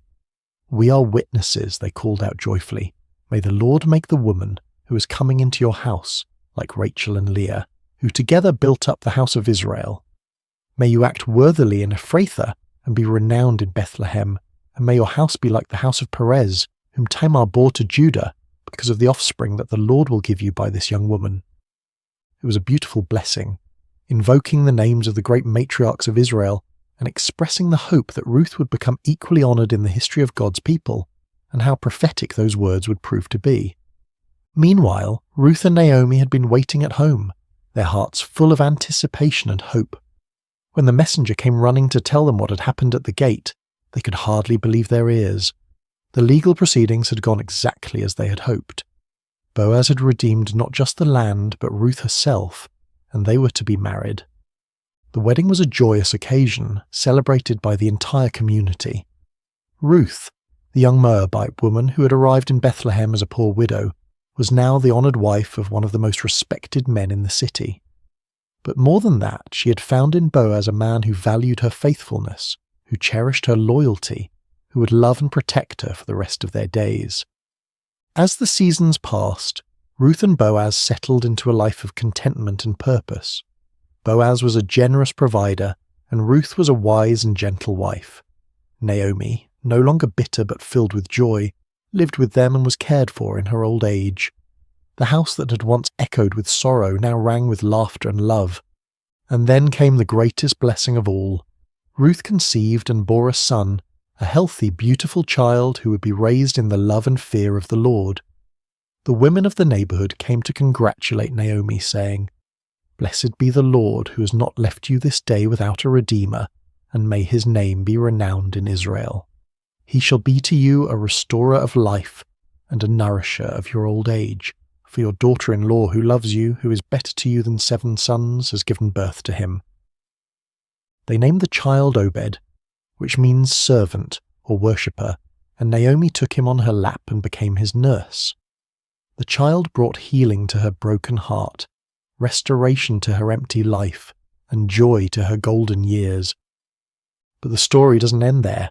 "We are witnesses," they called out joyfully. "May the Lord make the woman who is coming into your house like Rachel and Leah, who together built up the house of Israel. May you act worthily in Ephrathah and be renowned in Bethlehem, and may your house be like the house of Perez, whom Tamar bore to Judah, because of the offspring that the Lord will give you by this young woman." It was a beautiful blessing, invoking the names of the great matriarchs of Israel and expressing the hope that Ruth would become equally honoured in the history of God's people, and how prophetic those words would prove to be. Meanwhile, Ruth and Naomi had been waiting at home, their hearts full of anticipation and hope. When the messenger came running to tell them what had happened at the gate, they could hardly believe their ears. The legal proceedings had gone exactly as they had hoped. Boaz had redeemed not just the land, but Ruth herself, and they were to be married. The wedding was a joyous occasion, celebrated by the entire community. Ruth, the young Moabite woman who had arrived in Bethlehem as a poor widow, was now the honoured wife of one of the most respected men in the city. But more than that, she had found in Boaz a man who valued her faithfulness, who cherished her loyalty, who would love and protect her for the rest of their days. As the seasons passed, Ruth and Boaz settled into a life of contentment and purpose. Boaz was a generous provider, and Ruth was a wise and gentle wife. Naomi, no longer bitter but filled with joy, lived with them and was cared for in her old age. The house that had once echoed with sorrow now rang with laughter and love. And then came the greatest blessing of all. Ruth conceived and bore a son, a healthy, beautiful child who would be raised in the love and fear of the Lord. The women of the neighbourhood came to congratulate Naomi, saying, "Blessed be the Lord who has not left you this day without a redeemer, and may his name be renowned in Israel. He shall be to you a restorer of life and a nourisher of your old age, for your daughter-in-law who loves you, who is better to you than 7 sons, has given birth to him." They named the child Obed, which means servant or worshipper, and Naomi took him on her lap and became his nurse. The child brought healing to her broken heart, restoration to her empty life, and joy to her golden years. But the story doesn't end there.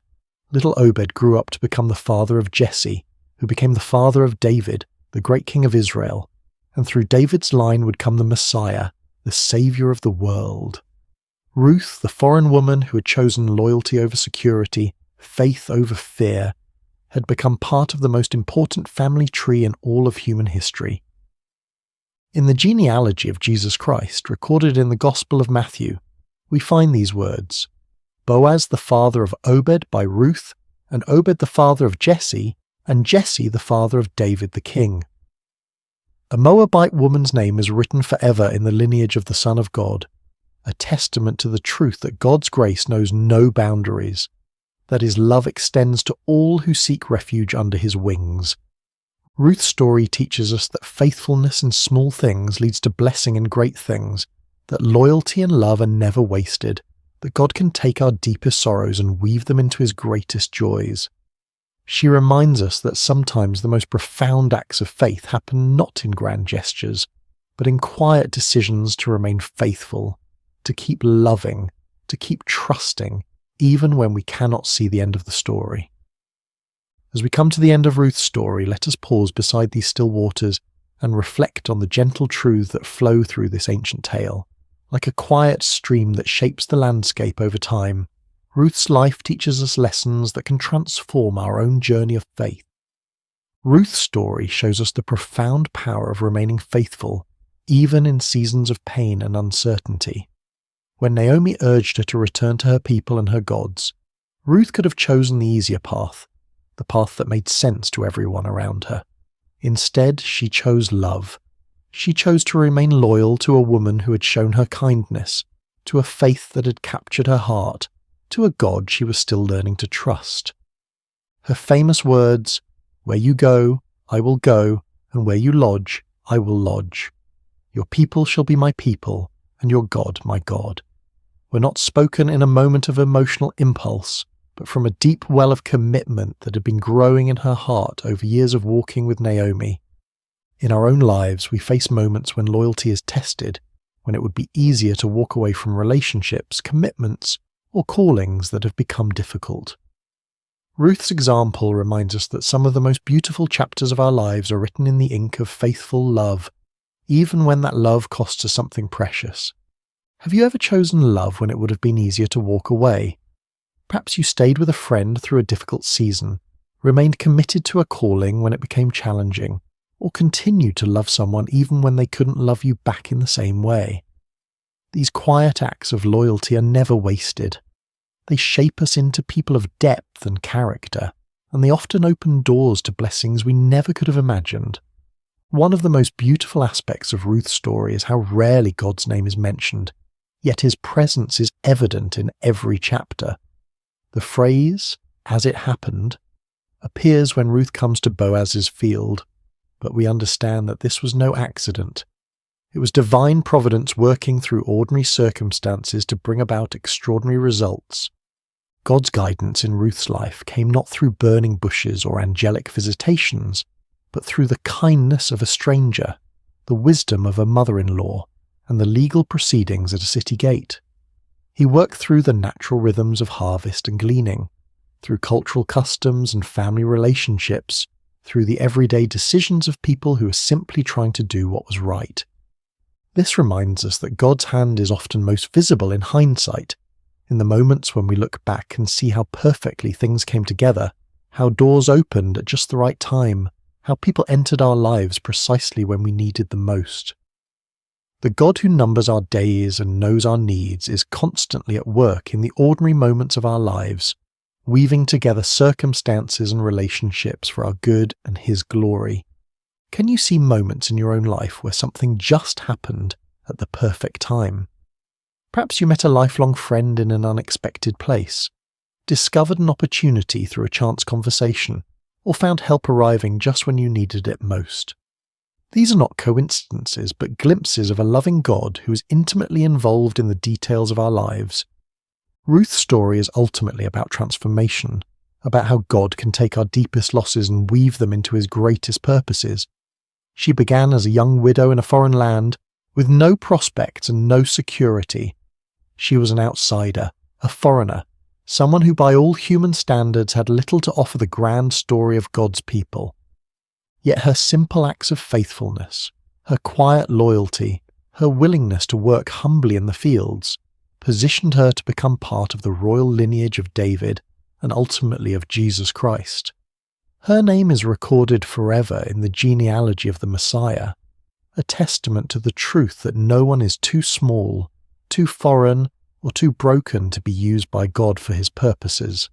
Little Obed grew up to become the father of Jesse, who became the father of David, the great king of Israel, and through David's line would come the Messiah, the Saviour of the world. Ruth, the foreign woman who had chosen loyalty over security, faith over fear, had become part of the most important family tree in all of human history. In the genealogy of Jesus Christ, recorded in the Gospel of Matthew, we find these words: Boaz the father of Obed by Ruth, and Obed the father of Jesse, and Jesse the father of David the king. A Moabite woman's name is written forever in the lineage of the Son of God, a testament to the truth that God's grace knows no boundaries, that his love extends to all who seek refuge under his wings. Ruth's story teaches us that faithfulness in small things leads to blessing in great things, that loyalty and love are never wasted, that God can take our deepest sorrows and weave them into his greatest joys. She reminds us that sometimes the most profound acts of faith happen not in grand gestures, but in quiet decisions to remain faithful, to keep loving, to keep trusting, even when we cannot see the end of the story. As we come to the end of Ruth's story, let us pause beside these still waters and reflect on the gentle truths that flow through this ancient tale. Like a quiet stream that shapes the landscape over time, Ruth's life teaches us lessons that can transform our own journey of faith. Ruth's story shows us the profound power of remaining faithful, even in seasons of pain and uncertainty. When Naomi urged her to return to her people and her gods, Ruth could have chosen the easier path, the path that made sense to everyone around her. Instead, she chose love. She chose to remain loyal to a woman who had shown her kindness, to a faith that had captured her heart, to a God she was still learning to trust. Her famous words, "Where you go, I will go, and where you lodge, I will lodge. Your people shall be my people, and your God my God," were not spoken in a moment of emotional impulse, but from a deep well of commitment that had been growing in her heart over years of walking with Naomi. In our own lives, we face moments when loyalty is tested, when it would be easier to walk away from relationships, commitments, or callings that have become difficult. Ruth's example reminds us that some of the most beautiful chapters of our lives are written in the ink of faithful love, even when that love costs us something precious. Have you ever chosen love when it would have been easier to walk away? Perhaps you stayed with a friend through a difficult season, remained committed to a calling when it became challenging, or continued to love someone even when they couldn't love you back in the same way. These quiet acts of loyalty are never wasted. They shape us into people of depth and character, and they often open doors to blessings we never could have imagined. One of the most beautiful aspects of Ruth's story is how rarely God's name is mentioned, yet his presence is evident in every chapter. The phrase, "as it happened," appears when Ruth comes to Boaz's field, but we understand that this was no accident. It was divine providence working through ordinary circumstances to bring about extraordinary results. God's guidance in Ruth's life came not through burning bushes or angelic visitations, but through the kindness of a stranger, the wisdom of a mother-in-law, and the legal proceedings at a city gate. He worked through the natural rhythms of harvest and gleaning, through cultural customs and family relationships, through the everyday decisions of people who were simply trying to do what was right. This reminds us that God's hand is often most visible in hindsight, in the moments when we look back and see how perfectly things came together, how doors opened at just the right time, how people entered our lives precisely when we needed them most. The God who numbers our days and knows our needs is constantly at work in the ordinary moments of our lives, weaving together circumstances and relationships for our good and his glory. Can you see moments in your own life where something just happened at the perfect time? Perhaps you met a lifelong friend in an unexpected place, discovered an opportunity through a chance conversation, or found help arriving just when you needed it most. These are not coincidences, but glimpses of a loving God who is intimately involved in the details of our lives. Ruth's story is ultimately about transformation, about how God can take our deepest losses and weave them into his greatest purposes. She began as a young widow in a foreign land, with no prospects and no security. She was an outsider, a foreigner, someone who by all human standards had little to offer the grand story of God's people. Yet her simple acts of faithfulness, her quiet loyalty, her willingness to work humbly in the fields, positioned her to become part of the royal lineage of David and ultimately of Jesus Christ. Her name is recorded forever in the genealogy of the Messiah, a testament to the truth that no one is too small, too foreign, or too broken to be used by God for his purposes.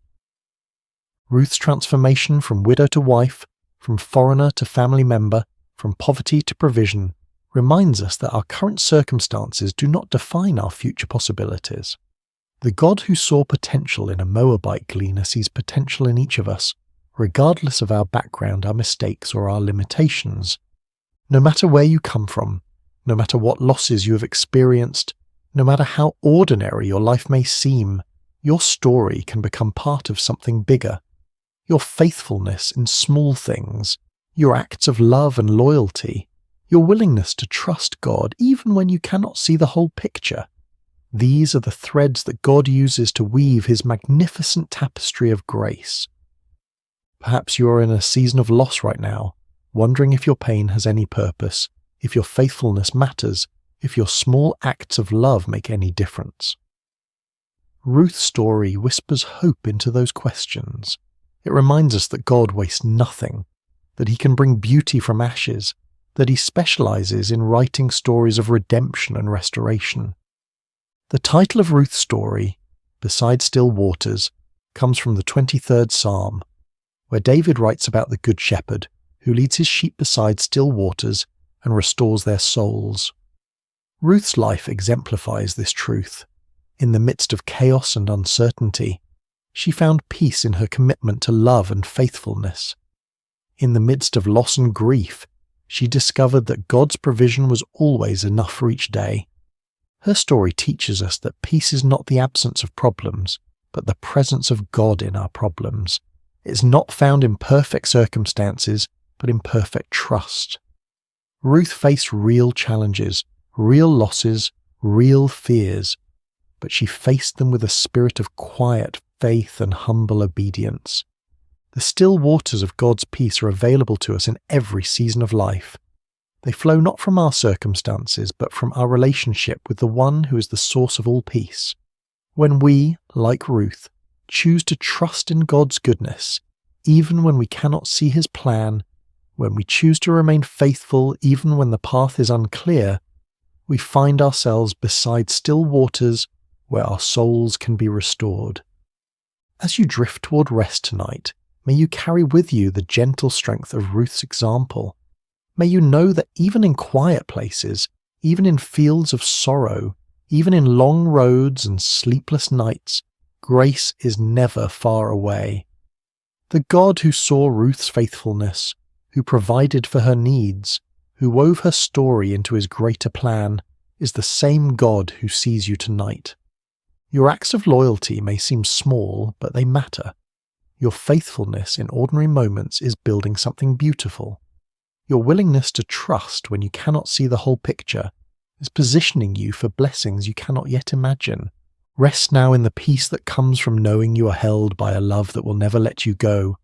Ruth's transformation from widow to wife, from foreigner to family member, from poverty to provision, reminds us that our current circumstances do not define our future possibilities. The God who saw potential in a Moabite gleaner sees potential in each of us, regardless of our background, our mistakes, or our limitations. No matter where you come from, no matter what losses you have experienced, no matter how ordinary your life may seem, your story can become part of something bigger. Your faithfulness in small things, your acts of love and loyalty, your willingness to trust God even when you cannot see the whole picture. These are the threads that God uses to weave his magnificent tapestry of grace. Perhaps you are in a season of loss right now, wondering if your pain has any purpose, if your faithfulness matters, if your small acts of love make any difference. Ruth's story whispers hope into those questions. It reminds us that God wastes nothing, that he can bring beauty from ashes, that he specializes in writing stories of redemption and restoration. The title of Ruth's story, Beside Still Waters, comes from the 23rd Psalm, where David writes about the Good Shepherd who leads his sheep beside still waters and restores their souls. Ruth's life exemplifies this truth. In the midst of chaos and uncertainty, she found peace in her commitment to love and faithfulness. In the midst of loss and grief, she discovered that God's provision was always enough for each day. Her story teaches us that peace is not the absence of problems, but the presence of God in our problems. It is not found in perfect circumstances, but in perfect trust. Ruth faced real challenges, real losses, real fears, but she faced them with a spirit of quiet faith and humble obedience. The still waters of God's peace are available to us in every season of life. They flow not from our circumstances, but from our relationship with the one who is the source of all peace. When we, like Ruth, choose to trust in God's goodness, even when we cannot see His plan, when we choose to remain faithful even when the path is unclear, we find ourselves beside still waters where our souls can be restored. As you drift toward rest tonight, may you carry with you the gentle strength of Ruth's example. May you know that even in quiet places, even in fields of sorrow, even in long roads and sleepless nights, grace is never far away. The God who saw Ruth's faithfulness, who provided for her needs, who wove her story into His greater plan, is the same God who sees you tonight. Your acts of loyalty may seem small, but they matter. Your faithfulness in ordinary moments is building something beautiful. Your willingness to trust when you cannot see the whole picture is positioning you for blessings you cannot yet imagine. Rest now in the peace that comes from knowing you are held by a love that will never let you go,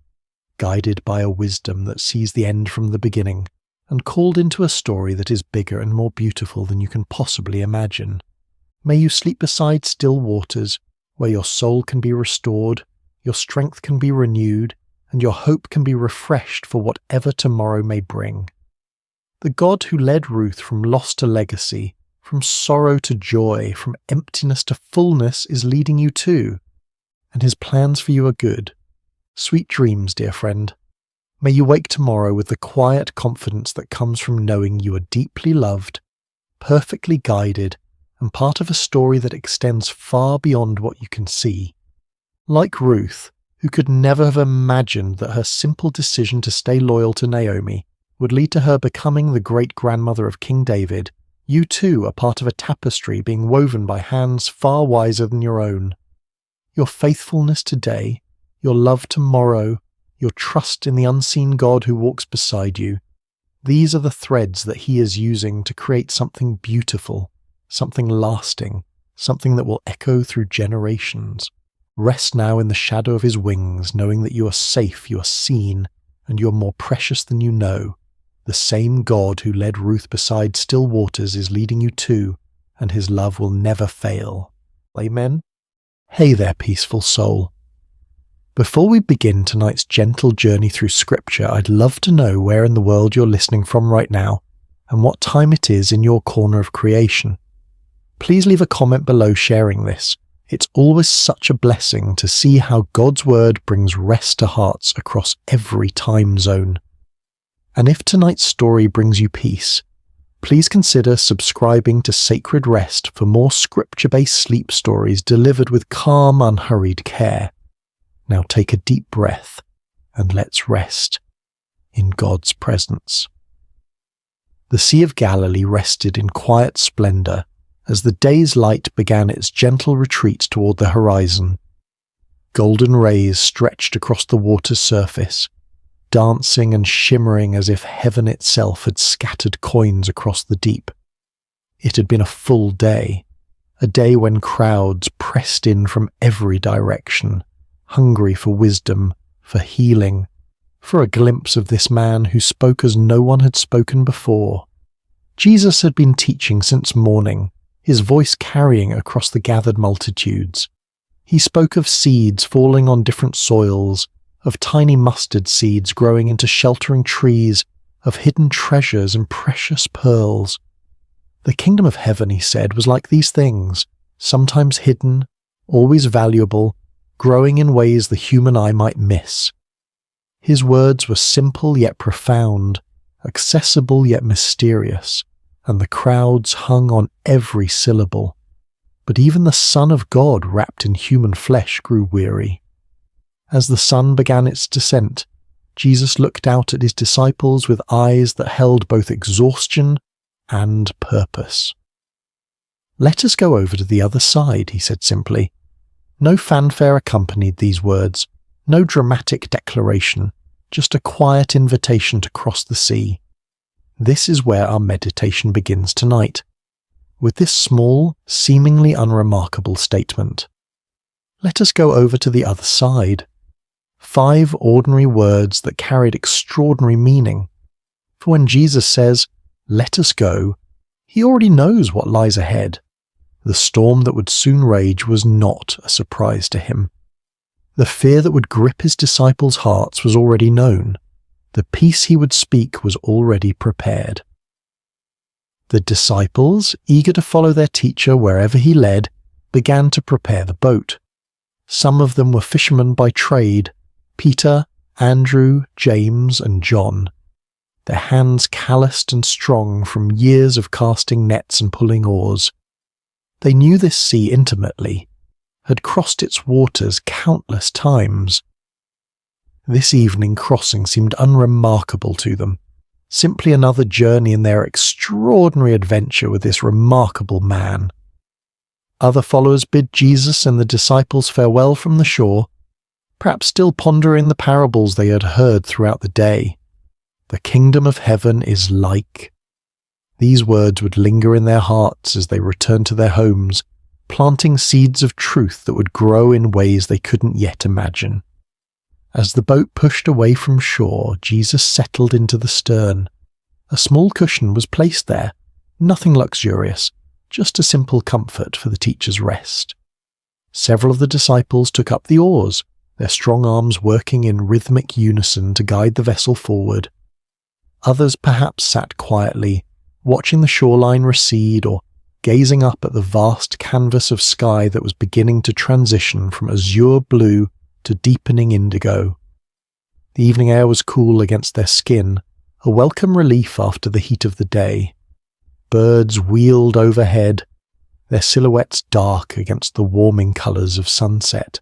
guided by a wisdom that sees the end from the beginning, and called into a story that is bigger and more beautiful than you can possibly imagine. May you sleep beside still waters, where your soul can be restored, your strength can be renewed, and your hope can be refreshed for whatever tomorrow may bring. The God who led Ruth from loss to legacy, from sorrow to joy, from emptiness to fullness is leading you too, and His plans for you are good. Sweet dreams, dear friend. May you wake tomorrow with the quiet confidence that comes from knowing you are deeply loved, perfectly guided, and part of a story that extends far beyond what you can see. Like Ruth, who could never have imagined that her simple decision to stay loyal to Naomi would lead to her becoming the great-grandmother of King David, you too are part of a tapestry being woven by hands far wiser than your own. Your faithfulness today, your love tomorrow, your trust in the unseen God who walks beside you, these are the threads that He is using to create something beautiful, something lasting, something that will echo through generations. Rest now in the shadow of His wings, knowing that you are safe, you are seen, and you are more precious than you know. The same God who led Ruth beside still waters is leading you too, and His love will never fail. Amen. Hey there, peaceful soul. Before we begin tonight's gentle journey through Scripture, I'd love to know where in the world you're listening from right now, and what time it is in your corner of creation. Please leave a comment below sharing this. It's always such a blessing to see how God's Word brings rest to hearts across every time zone. And if tonight's story brings you peace, please consider subscribing to Sacred Rest for more Scripture-based sleep stories delivered with calm, unhurried care. Now take a deep breath and let's rest in God's presence. The Sea of Galilee rested in quiet splendor as the day's light began its gentle retreat toward the horizon. Golden rays stretched across the water's surface, dancing and shimmering as if heaven itself had scattered coins across the deep. It had been a full day, a day when crowds pressed in from every direction, hungry for wisdom, for healing, for a glimpse of this man who spoke as no one had spoken before. Jesus had been teaching since morning, his voice carrying across the gathered multitudes. He spoke of seeds falling on different soils, of tiny mustard seeds growing into sheltering trees, of hidden treasures and precious pearls. The kingdom of heaven, he said, was like these things, sometimes hidden, always valuable, growing in ways the human eye might miss. His words were simple yet profound, accessible yet mysterious, and the crowds hung on every syllable. But even the Son of God wrapped in human flesh grew weary. As the sun began its descent, Jesus looked out at his disciples with eyes that held both exhaustion and purpose. "Let us go over to the other side," he said simply. No fanfare accompanied these words, no dramatic declaration, just a quiet invitation to cross the sea. This is where our meditation begins tonight, with this small, seemingly unremarkable statement. Let us go over to the other side. 5 ordinary words that carried extraordinary meaning. For when Jesus says, "Let us go," he already knows what lies ahead. The storm that would soon rage was not a surprise to him. The fear that would grip his disciples' hearts was already known. The peace he would speak was already prepared. The disciples, eager to follow their teacher wherever he led, began to prepare the boat. Some of them were fishermen by trade: Peter, Andrew, James, and John. Their hands calloused and strong from years of casting nets and pulling oars. They knew this sea intimately, had crossed its waters countless times. This evening crossing seemed unremarkable to them, simply another journey in their extraordinary adventure with this remarkable man. Other followers bid Jesus and the disciples farewell from the shore, perhaps still pondering the parables they had heard throughout the day. The kingdom of heaven is like. These words would linger in their hearts as they returned to their homes, planting seeds of truth that would grow in ways they couldn't yet imagine. As the boat pushed away from shore, Jesus settled into the stern. A small cushion was placed there, nothing luxurious, just a simple comfort for the teacher's rest. Several of the disciples took up the oars, their strong arms working in rhythmic unison to guide the vessel forward. Others perhaps sat quietly, watching the shoreline recede or gazing up at the vast canvas of sky that was beginning to transition from azure blue to deepening indigo. The evening air was cool against their skin, a welcome relief after the heat of the day. Birds wheeled overhead, their silhouettes dark against the warming colours of sunset.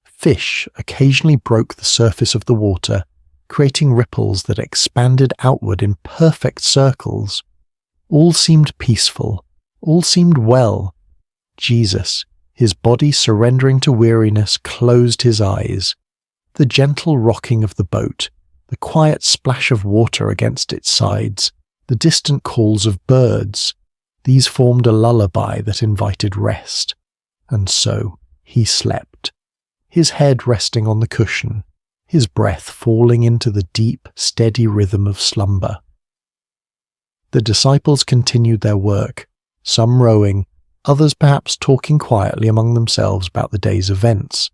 Fish occasionally broke the surface of the water, creating ripples that expanded outward in perfect circles. All seemed peaceful, all seemed well. Jesus, his body surrendering to weariness, closed his eyes. The gentle rocking of the boat, the quiet splash of water against its sides, the distant calls of birds, these formed a lullaby that invited rest. And so he slept, his head resting on the cushion, his breath falling into the deep, steady rhythm of slumber. The disciples continued their work, some rowing, others perhaps talking quietly among themselves about the day's events.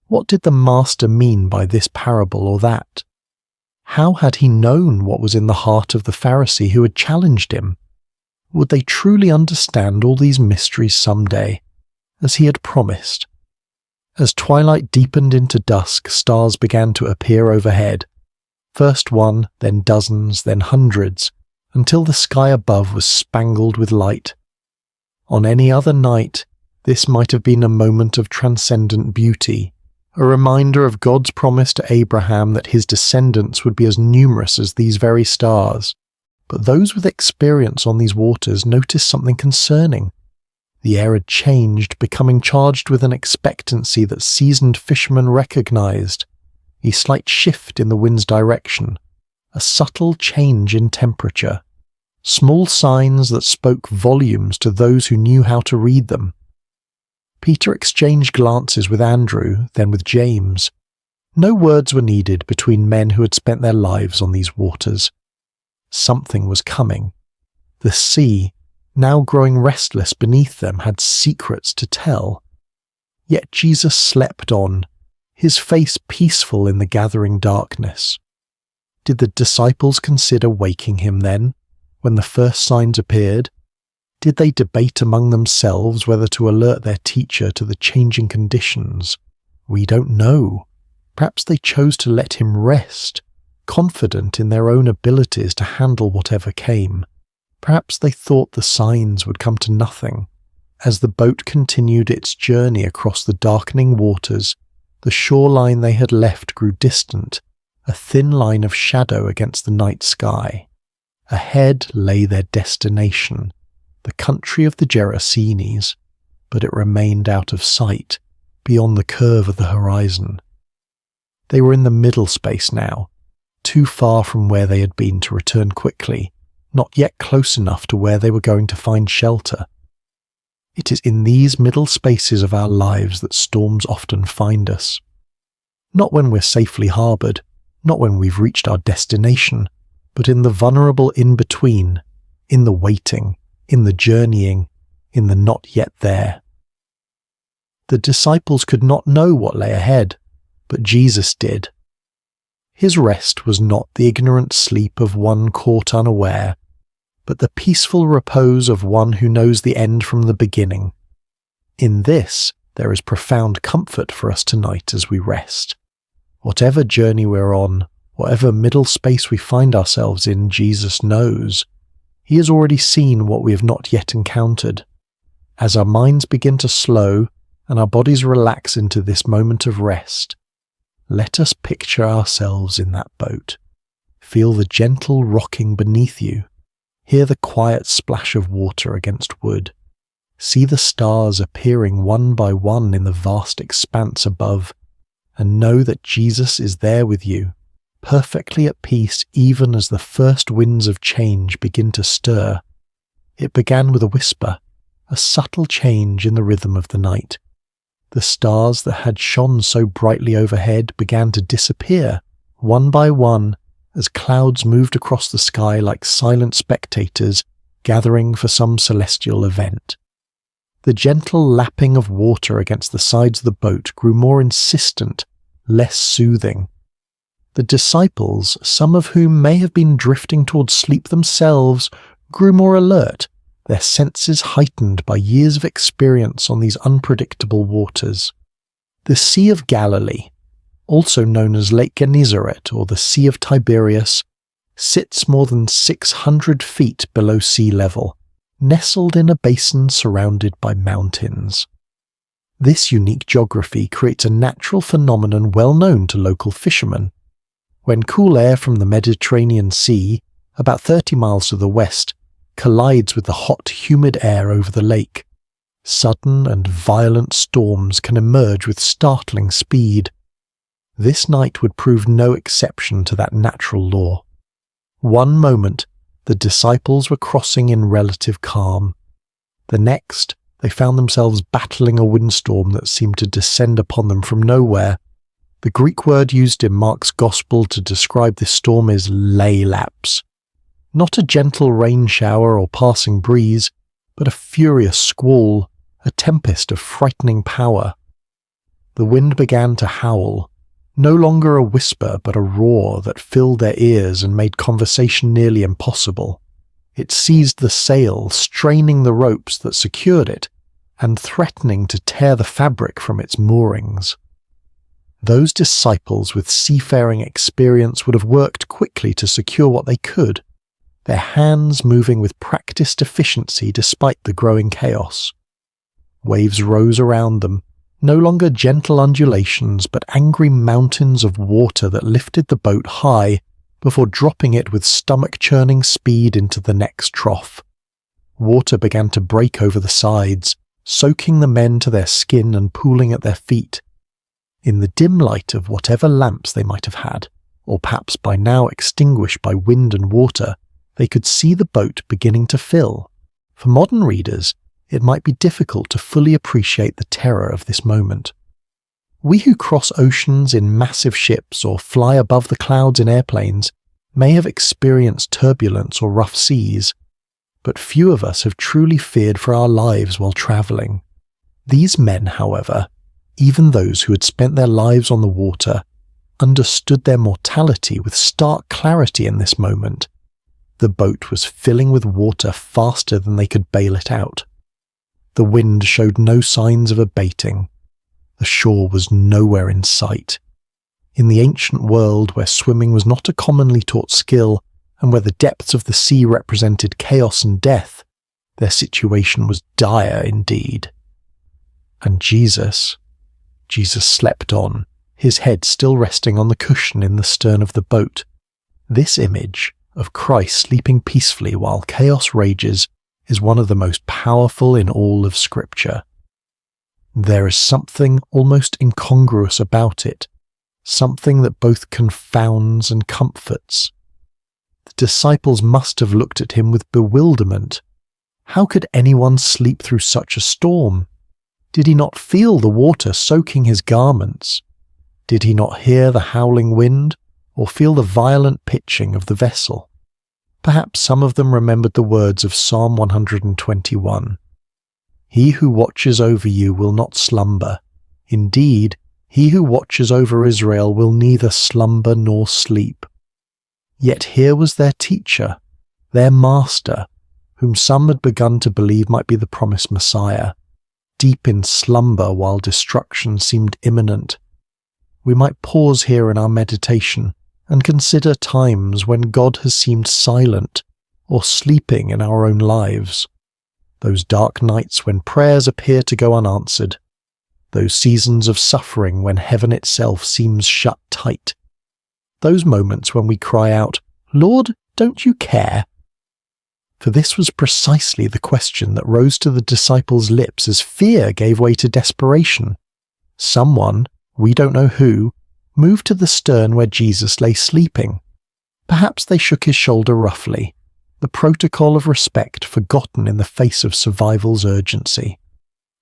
What did the Master mean by this parable or that? How had he known what was in the heart of the Pharisee who had challenged him? Would they truly understand all these mysteries some day, as he had promised? As twilight deepened into dusk, stars began to appear overhead. First one, then dozens, then hundreds, until the sky above was spangled with light. On any other night, this might have been a moment of transcendent beauty, a reminder of God's promise to Abraham that his descendants would be as numerous as these very stars. But those with experience on these waters noticed something concerning. The air had changed, becoming charged with an expectancy that seasoned fishermen recognized. A slight shift in the wind's direction, a subtle change in temperature. Small signs that spoke volumes to those who knew how to read them. Peter exchanged glances with Andrew, then with James. No words were needed between men who had spent their lives on these waters. Something was coming. The sea, now growing restless beneath them, had secrets to tell. Yet Jesus slept on, his face peaceful in the gathering darkness. Did the disciples consider waking him then, when the first signs appeared? Did they debate among themselves whether to alert their teacher to the changing conditions? We don't know. Perhaps they chose to let him rest, confident in their own abilities to handle whatever came. Perhaps they thought the signs would come to nothing. As the boat continued its journey across the darkening waters, the shoreline they had left grew distant, a thin line of shadow against the night sky. Ahead lay their destination, the country of the Gerasenes, but it remained out of sight, beyond the curve of the horizon. They were in the middle space now, too far from where they had been to return quickly, not yet close enough to where they were going to find shelter. It is in these middle spaces of our lives that storms often find us. Not when we're safely harboured, not when we've reached our destination, but in the vulnerable in-between, in the waiting, in the journeying, in the not yet there. The disciples could not know what lay ahead, but Jesus did. His rest was not the ignorant sleep of one caught unaware, but the peaceful repose of one who knows the end from the beginning. In this, there is profound comfort for us tonight as we rest. Whatever journey we're on, whatever middle space we find ourselves in, Jesus knows. He has already seen what we have not yet encountered. As our minds begin to slow and our bodies relax into this moment of rest, let us picture ourselves in that boat. Feel the gentle rocking beneath you. Hear the quiet splash of water against wood. See the stars appearing one by one in the vast expanse above, and know that Jesus is there with you, perfectly at peace even as the first winds of change begin to stir. It began with a whisper, a subtle change in the rhythm of the night. The stars that had shone so brightly overhead began to disappear, one by one, as clouds moved across the sky like silent spectators gathering for some celestial event. The gentle lapping of water against the sides of the boat grew more insistent, less soothing. The disciples, some of whom may have been drifting towards sleep themselves, grew more alert, their senses heightened by years of experience on these unpredictable waters. The Sea of Galilee, also known as Lake Gennesaret or the Sea of Tiberias, sits more than 600 feet below sea level, nestled in a basin surrounded by mountains. This unique geography creates a natural phenomenon well known to local fishermen. When cool air from the Mediterranean Sea, about 30 miles to the west, collides with the hot, humid air over the lake, sudden and violent storms can emerge with startling speed. This night would prove no exception to that natural law. One moment, the disciples were crossing in relative calm. The next, they found themselves battling a windstorm that seemed to descend upon them from nowhere. The Greek word used in Mark's Gospel to describe this storm is leilaps. Not a gentle rain shower or passing breeze, but a furious squall, a tempest of frightening power. The wind began to howl, no longer a whisper but a roar that filled their ears and made conversation nearly impossible. It seized the sail, straining the ropes that secured it, and threatening to tear the fabric from its moorings. Those disciples with seafaring experience would have worked quickly to secure what they could, their hands moving with practiced efficiency despite the growing chaos. Waves rose around them, no longer gentle undulations but angry mountains of water that lifted the boat high before dropping it with stomach-churning speed into the next trough. Water began to break over the sides, soaking the men to their skin and pooling at their feet. In the dim light of whatever lamps they might have had, or perhaps by now extinguished by wind and water, they could see the boat beginning to fill. For modern readers, it might be difficult to fully appreciate the terror of this moment. We who cross oceans in massive ships or fly above the clouds in airplanes may have experienced turbulence or rough seas, but few of us have truly feared for our lives while travelling. These men, however, even those who had spent their lives on the water, understood their mortality with stark clarity in this moment. The boat was filling with water faster than they could bail it out. The wind showed no signs of abating. The shore was nowhere in sight. In the ancient world where swimming was not a commonly taught skill, and where the depths of the sea represented chaos and death, their situation was dire indeed. And Jesus slept on, his head still resting on the cushion in the stern of the boat. This image of Christ sleeping peacefully while chaos rages is one of the most powerful in all of Scripture. There is something almost incongruous about it, something that both confounds and comforts. The disciples must have looked at him with bewilderment. How could anyone sleep through such a storm? Did he not feel the water soaking his garments? Did he not hear the howling wind, or feel the violent pitching of the vessel? Perhaps some of them remembered the words of Psalm 121. He who watches over you will not slumber. Indeed, he who watches over Israel will neither slumber nor sleep. Yet here was their teacher, their master, whom some had begun to believe might be the promised Messiah, deep in slumber while destruction seemed imminent. We might pause here in our meditation and consider times when God has seemed silent or sleeping in our own lives. Those dark nights when prayers appear to go unanswered. Those seasons of suffering when heaven itself seems shut tight. Those moments when we cry out, "Lord, don't you care?" For this was precisely the question that rose to the disciples' lips as fear gave way to desperation. Someone, we don't know who, moved to the stern where Jesus lay sleeping. Perhaps they shook his shoulder roughly, the protocol of respect forgotten in the face of survival's urgency.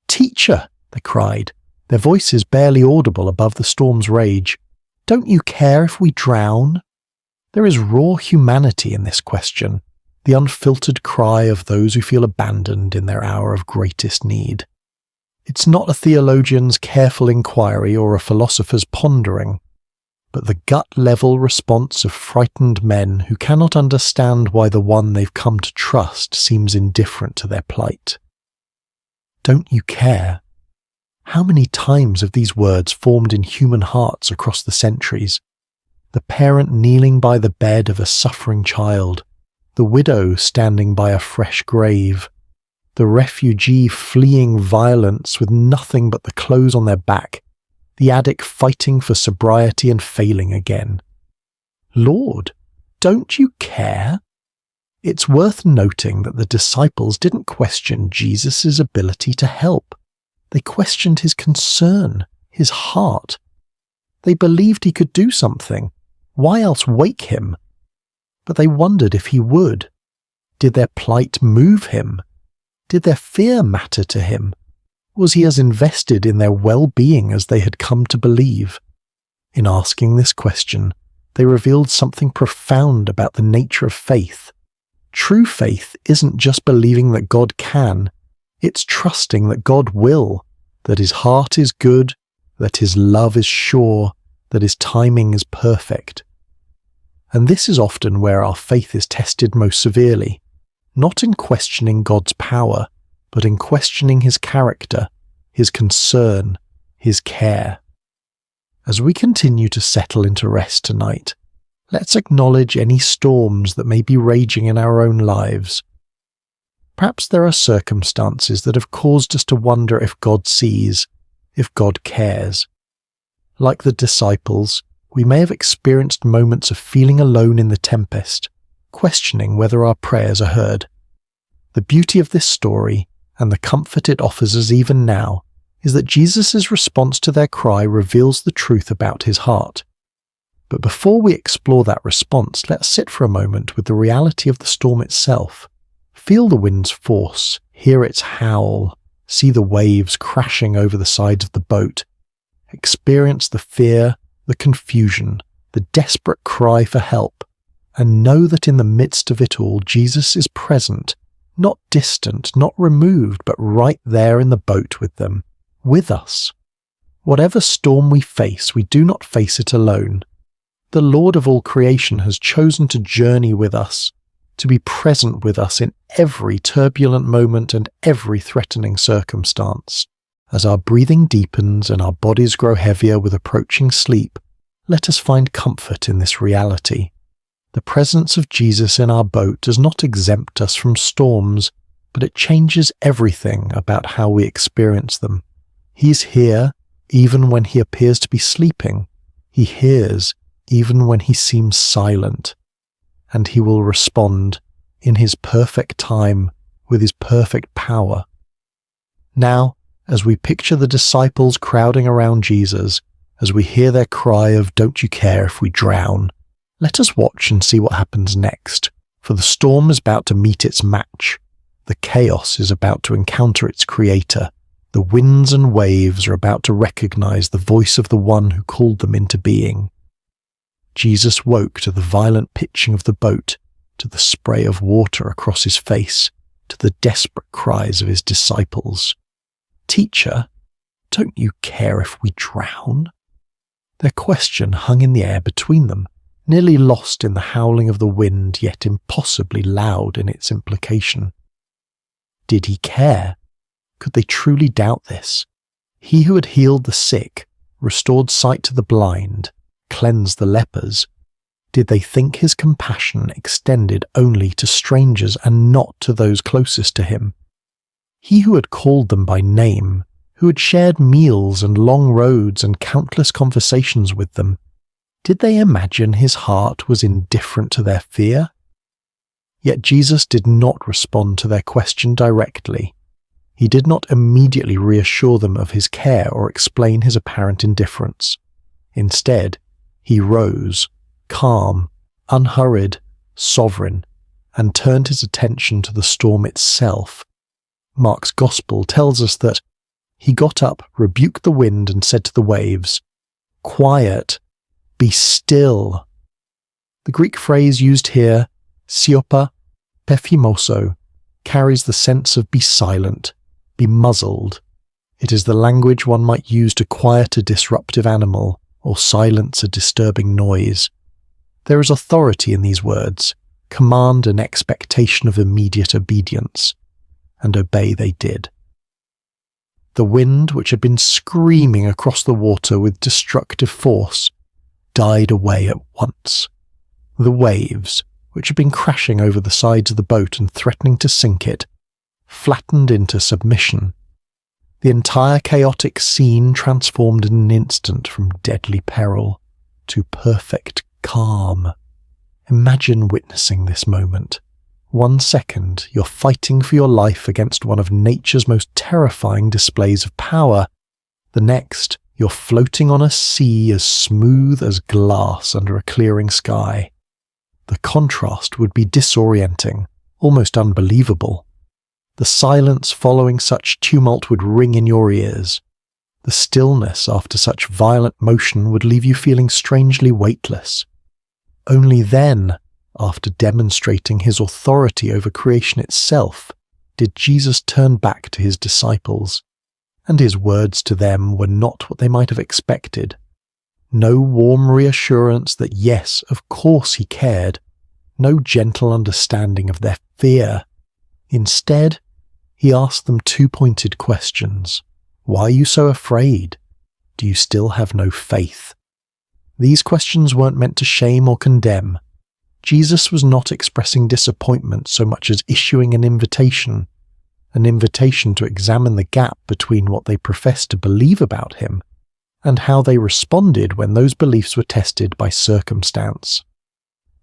"Teacher," they cried, their voices barely audible above the storm's rage, "don't you care if we drown?" There is raw humanity in this question, the unfiltered cry of those who feel abandoned in their hour of greatest need. It's not a theologian's careful inquiry or a philosopher's pondering, but the gut-level response of frightened men who cannot understand why the one they've come to trust seems indifferent to their plight. Don't you care? How many times have these words formed in human hearts across the centuries? The parent kneeling by the bed of a suffering child, the widow standing by a fresh grave, the refugee fleeing violence with nothing but the clothes on their back, the addict fighting for sobriety and failing again. Lord, don't you care? It's worth noting that the disciples didn't question Jesus' ability to help. They questioned his concern, his heart. They believed he could do something. Why else wake him? But they wondered if he would. Did their plight move him? Did their fear matter to him? Was he as invested in their well-being as they had come to believe? In asking this question, they revealed something profound about the nature of faith. True faith isn't just believing that God can, it's trusting that God will, that his heart is good, that his love is sure, that his timing is perfect. And this is often where our faith is tested most severely, not in questioning God's power, but in questioning his character, his concern, his care. As we continue to settle into rest tonight, let's acknowledge any storms that may be raging in our own lives. Perhaps there are circumstances that have caused us to wonder if God sees, if God cares. Like the disciples, we may have experienced moments of feeling alone in the tempest, questioning whether our prayers are heard. The beauty of this story, and the comfort it offers us even now, is that Jesus' response to their cry reveals the truth about his heart. But before we explore that response, let's sit for a moment with the reality of the storm itself. Feel the wind's force, hear its howl, see the waves crashing over the sides of the boat. Experience the fear, the confusion, the desperate cry for help, and know that in the midst of it all, Jesus is present, not distant, not removed, but right there in the boat with them, with us. Whatever storm we face, we do not face it alone. The Lord of all creation has chosen to journey with us, to be present with us in every turbulent moment and every threatening circumstance. As our breathing deepens and our bodies grow heavier with approaching sleep, let us find comfort in this reality. The presence of Jesus in our boat does not exempt us from storms, but it changes everything about how we experience them. He's here even when he appears to be sleeping. He hears even when he seems silent. And he will respond in his perfect time with his perfect power. Now, as we picture the disciples crowding around Jesus, as we hear their cry of "Don't you care if we drown?" let us watch and see what happens next, for the storm is about to meet its match. The chaos is about to encounter its creator. The winds and waves are about to recognize the voice of the one who called them into being. Jesus woke to the violent pitching of the boat, to the spray of water across his face, to the desperate cries of his disciples. "Teacher, don't you care if we drown?" Their question hung in the air between them, nearly lost in the howling of the wind, yet impossibly loud in its implication. Did he care? Could they truly doubt this? He who had healed the sick, restored sight to the blind, cleansed the lepers, did they think his compassion extended only to strangers and not to those closest to him? He who had called them by name, who had shared meals and long roads and countless conversations with them, did they imagine his heart was indifferent to their fear? Yet Jesus did not respond to their question directly. He did not immediately reassure them of his care or explain his apparent indifference. Instead, he rose, calm, unhurried, sovereign, and turned his attention to the storm itself. Mark's Gospel tells us that he got up, rebuked the wind, and said to the waves, "Quiet, be still." The Greek phrase used here, siopa pephimoso, carries the sense of be silent, be muzzled. It is the language one might use to quiet a disruptive animal or silence a disturbing noise. There is authority in these words, command and expectation of immediate obedience, and obey they did. The wind, which had been screaming across the water with destructive force, died away at once. The waves, which had been crashing over the sides of the boat and threatening to sink it, flattened into submission. The entire chaotic scene transformed in an instant from deadly peril to perfect calm. Imagine witnessing this moment. 1 second, you're fighting for your life against one of nature's most terrifying displays of power. The next, you're floating on a sea as smooth as glass under a clearing sky. The contrast would be disorienting, almost unbelievable. The silence following such tumult would ring in your ears. The stillness after such violent motion would leave you feeling strangely weightless. Only then, after demonstrating his authority over creation itself, did Jesus turn back to his disciples, and his words to them were not what they might have expected. No warm reassurance that yes, of course he cared, no gentle understanding of their fear. Instead, he asked them 2 pointed questions. Why are you so afraid? Do you still have no faith? These questions weren't meant to shame or condemn. Jesus was not expressing disappointment so much as issuing an invitation to examine the gap between what they professed to believe about him and how they responded when those beliefs were tested by circumstance.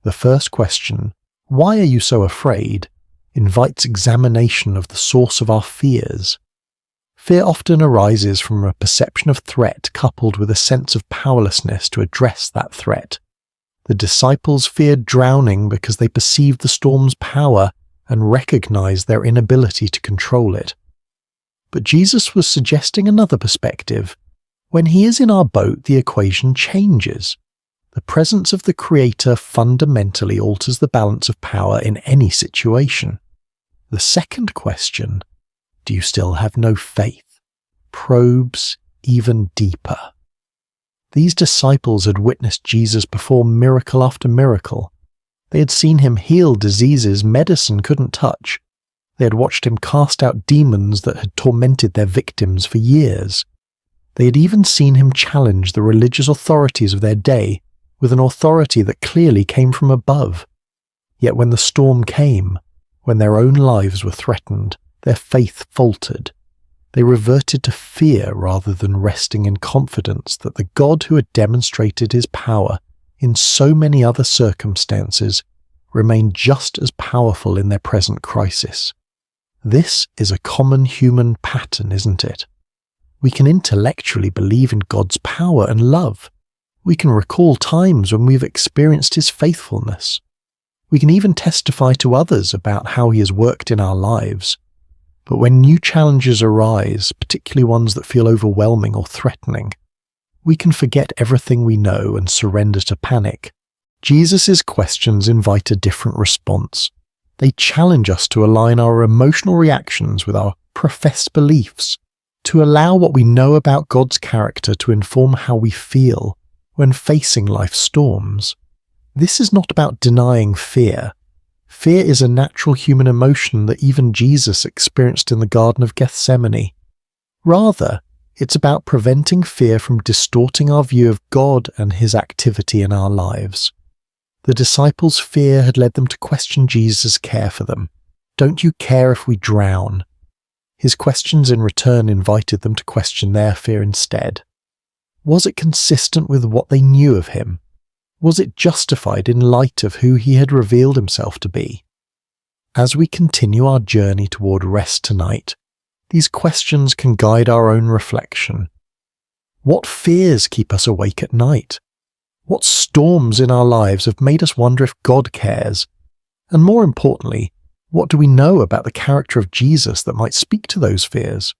The first question, "Why are you so afraid?" invites examination of the source of our fears. Fear often arises from a perception of threat coupled with a sense of powerlessness to address that threat. The disciples feared drowning because they perceived the storm's power and recognized their inability to control it. But Jesus was suggesting another perspective. When he is in our boat, the equation changes. The presence of the Creator fundamentally alters the balance of power in any situation. The second question, do you still have no faith, probes even deeper. These disciples had witnessed Jesus perform miracle after miracle. They had seen him heal diseases medicine couldn't touch. They had watched him cast out demons that had tormented their victims for years. They had even seen him challenge the religious authorities of their day with an authority that clearly came from above. Yet when the storm came, when their own lives were threatened, their faith faltered. They reverted to fear rather than resting in confidence that the God who had demonstrated his power in so many other circumstances remained just as powerful in their present crisis. This is a common human pattern, isn't it? We can intellectually believe in God's power and love. We can recall times when we've experienced his faithfulness. We can even testify to others about how he has worked in our lives. But when new challenges arise, particularly ones that feel overwhelming or threatening, we can forget everything we know and surrender to panic. Jesus' questions invite a different response. They challenge us to align our emotional reactions with our professed beliefs, to allow what we know about God's character to inform how we feel when facing life's storms. This is not about denying fear. Fear is a natural human emotion that even Jesus experienced in the Garden of Gethsemane. Rather, it's about preventing fear from distorting our view of God and his activity in our lives. The disciples' fear had led them to question Jesus' care for them. "Don't you care if we drown?" His questions in return invited them to question their fear instead. Was it consistent with what they knew of him? Was it justified in light of who he had revealed himself to be? As we continue our journey toward rest tonight, these questions can guide our own reflection. What fears keep us awake at night? What storms in our lives have made us wonder if God cares? And more importantly, what do we know about the character of Jesus that might speak to those fears?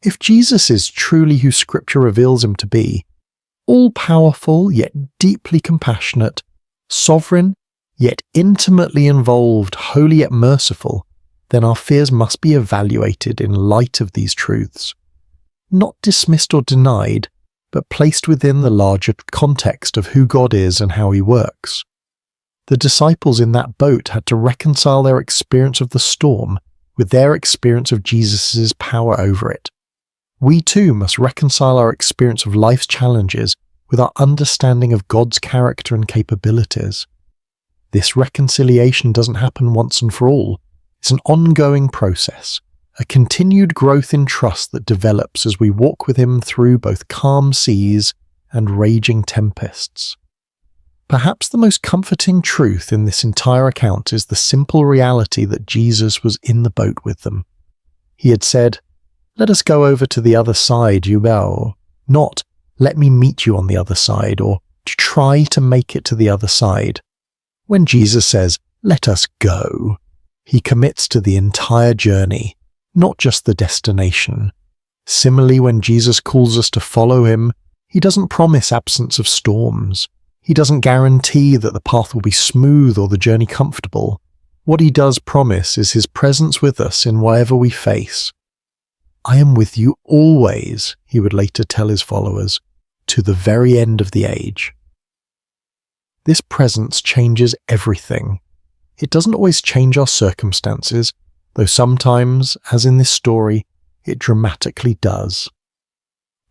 If Jesus is truly who Scripture reveals him to be, all-powerful yet deeply compassionate, sovereign yet intimately involved, holy yet merciful, then our fears must be evaluated in light of these truths. Not dismissed or denied, but placed within the larger context of who God is and how he works. The disciples in that boat had to reconcile their experience of the storm with their experience of Jesus' power over it. We too must reconcile our experience of life's challenges with our understanding of God's character and capabilities. This reconciliation doesn't happen once and for all. It's an ongoing process, a continued growth in trust that develops as we walk with him through both calm seas and raging tempests. Perhaps the most comforting truth in this entire account is the simple reality that Jesus was in the boat with them. He had said, "Let us go over to the other side, you know," not "let me meet you on the other side," or "to try to make it to the other side." When Jesus says, "let us go," he commits to the entire journey, not just the destination. Similarly, when Jesus calls us to follow him, he doesn't promise absence of storms. He doesn't guarantee that the path will be smooth or the journey comfortable. What he does promise is his presence with us in whatever we face. "I am with you always," he would later tell his followers, "to the very end of the age." This presence changes everything. It doesn't always change our circumstances, though sometimes, as in this story, it dramatically does.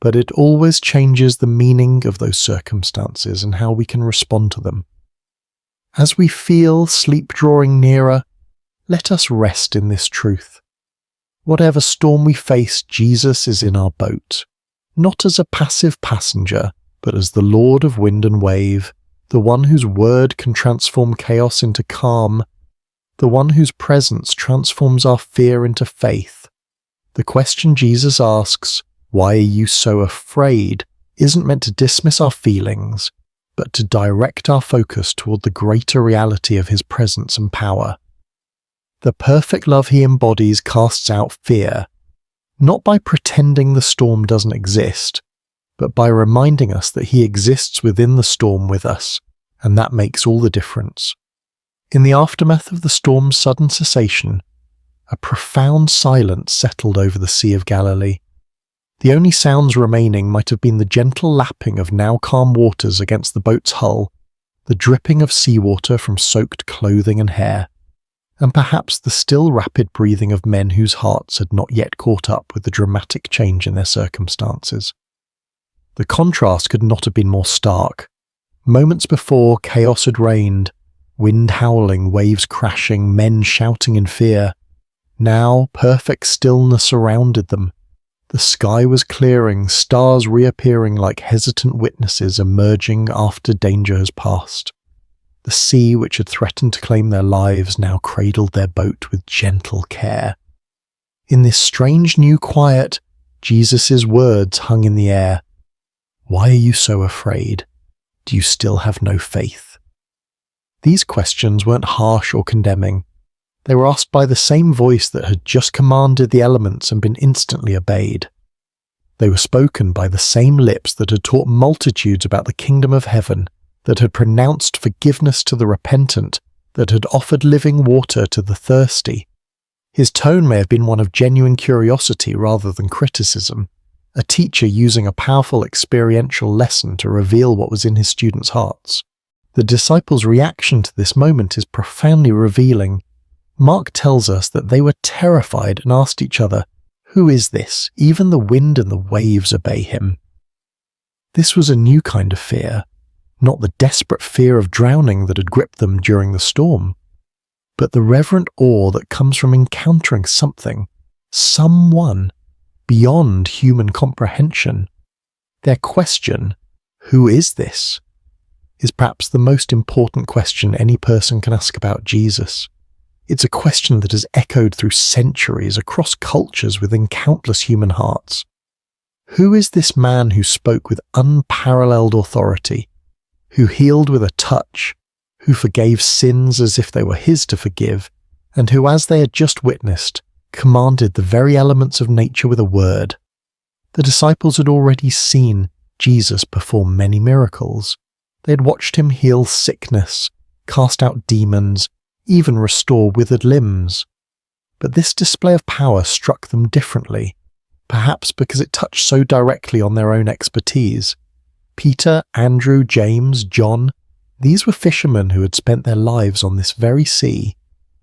But it always changes the meaning of those circumstances and how we can respond to them. As we feel sleep drawing nearer, let us rest in this truth. Whatever storm we face, Jesus is in our boat, not as a passive passenger, but as the Lord of wind and wave, the one whose word can transform chaos into calm, the one whose presence transforms our fear into faith. The question Jesus asks, "Why are you so afraid?" isn't meant to dismiss our feelings, but to direct our focus toward the greater reality of his presence and power. The perfect love he embodies casts out fear, not by pretending the storm doesn't exist, but by reminding us that he exists within the storm with us, and that makes all the difference. In the aftermath of the storm's sudden cessation, a profound silence settled over the Sea of Galilee. The only sounds remaining might have been the gentle lapping of now calm waters against the boat's hull, the dripping of seawater from soaked clothing and hair, and perhaps the still rapid breathing of men whose hearts had not yet caught up with the dramatic change in their circumstances. The contrast could not have been more stark. Moments before, chaos had reigned, wind howling, waves crashing, men shouting in fear. Now, perfect stillness surrounded them. The sky was clearing, stars reappearing like hesitant witnesses emerging after danger has passed. The sea, which had threatened to claim their lives, now cradled their boat with gentle care. In this strange new quiet, Jesus' words hung in the air. "Why are you so afraid? Do you still have no faith?" These questions weren't harsh or condemning. They were asked by the same voice that had just commanded the elements and been instantly obeyed. They were spoken by the same lips that had taught multitudes about the kingdom of heaven, that had pronounced forgiveness to the repentant that had offered living water to the thirsty. His tone may have been one of genuine curiosity rather than criticism, a teacher using a powerful experiential lesson to reveal what was in his students' hearts. The disciples' reaction to this moment is profoundly revealing. Mark tells us that they were terrified and asked each other, "Who is this? Even the wind and the waves obey him." This was a new kind of fear, not the desperate fear of drowning that had gripped them during the storm, but the reverent awe that comes from encountering something, someone, beyond human comprehension. Their question, "Who is this?" is perhaps the most important question any person can ask about Jesus. It's a question that has echoed through centuries across cultures within countless human hearts. Who is this man who spoke with unparalleled authority, who healed with a touch, who forgave sins as if they were his to forgive, and who, as they had just witnessed, commanded the very elements of nature with a word? The disciples had already seen Jesus perform many miracles. They had watched him heal sickness, cast out demons, even restore withered limbs. But this display of power struck them differently, perhaps because it touched so directly on their own expertise. Peter, Andrew, James, John, these were fishermen who had spent their lives on this very sea.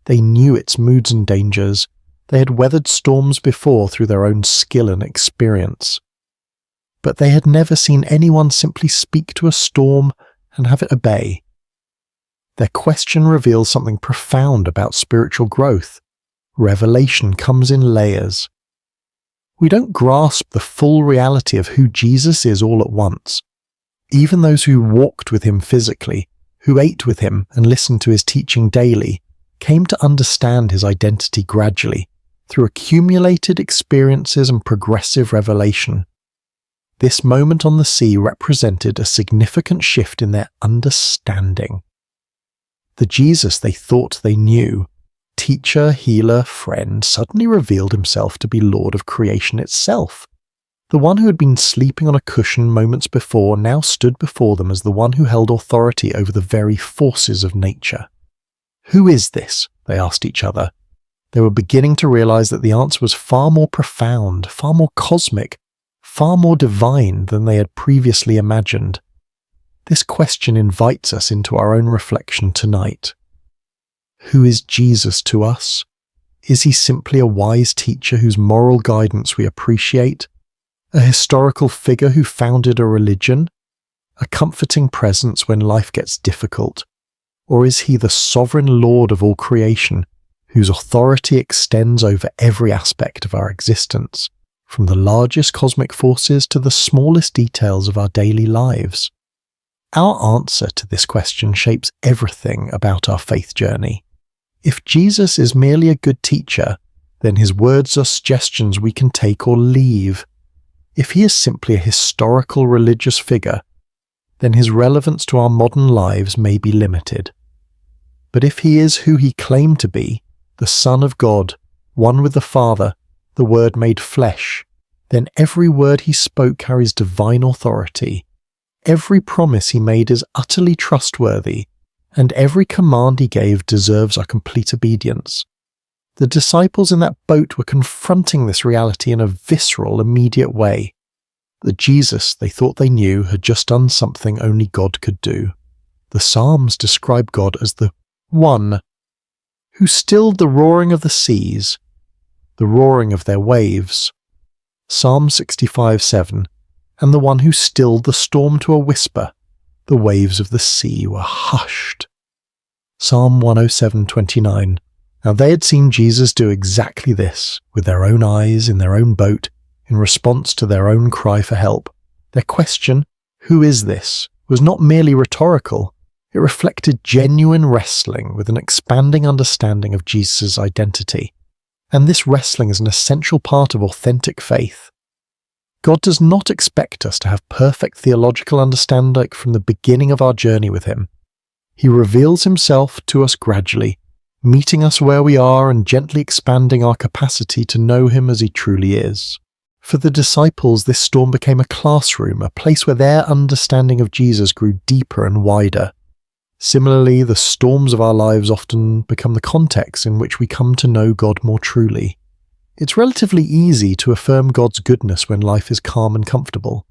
They knew its moods and dangers. They had weathered storms before through their own skill and experience. But they had never seen anyone simply speak to a storm and have it obey. Their question reveals something profound about spiritual growth. Revelation comes in layers. We don't grasp the full reality of who Jesus is all at once. Even those who walked with him physically, who ate with him and listened to his teaching daily, came to understand his identity gradually, through accumulated experiences and progressive revelation. This moment on the sea represented a significant shift in their understanding. The Jesus they thought they knew, teacher, healer, friend, suddenly revealed himself to be Lord of creation itself. The one who had been sleeping on a cushion moments before now stood before them as the one who held authority over the very forces of nature. "Who is this?" they asked each other. They were beginning to realize that the answer was far more profound, far more cosmic, far more divine than they had previously imagined. This question invites us into our own reflection tonight. Who is Jesus to us? Is he simply a wise teacher whose moral guidance we appreciate? A historical figure who founded a religion? A comforting presence when life gets difficult? Or is he the sovereign Lord of all creation, whose authority extends over every aspect of our existence, from the largest cosmic forces to the smallest details of our daily lives? Our answer to this question shapes everything about our faith journey. If Jesus is merely a good teacher, then his words are suggestions we can take or leave. If he is simply a historical religious figure, then his relevance to our modern lives may be limited. But if he is who he claimed to be, the Son of God, one with the Father, the Word made flesh, then every word he spoke carries divine authority. Every promise he made is utterly trustworthy, and every command he gave deserves our complete obedience. The disciples in that boat were confronting this reality in a visceral, immediate way. The Jesus they thought they knew had just done something only God could do. The Psalms describe God as the One who stilled the roaring of the seas, the roaring of their waves. Psalm 65:7, and the one who stilled the storm to a whisper, the waves of the sea were hushed. Psalm 107:29. Now they had seen Jesus do exactly this, with their own eyes in their own boat, in response to their own cry for help. Their question, "Who is this?" was not merely rhetorical. It reflected genuine wrestling with an expanding understanding of Jesus' identity. And this wrestling is an essential part of authentic faith. God does not expect us to have perfect theological understanding from the beginning of our journey with him. He reveals himself to us gradually, meeting us where we are and gently expanding our capacity to know him as he truly is. For the disciples, this storm became a classroom, a place where their understanding of Jesus grew deeper and wider. Similarly, the storms of our lives often become the context in which we come to know God more truly. It's relatively easy to affirm God's goodness when life is calm and comfortable.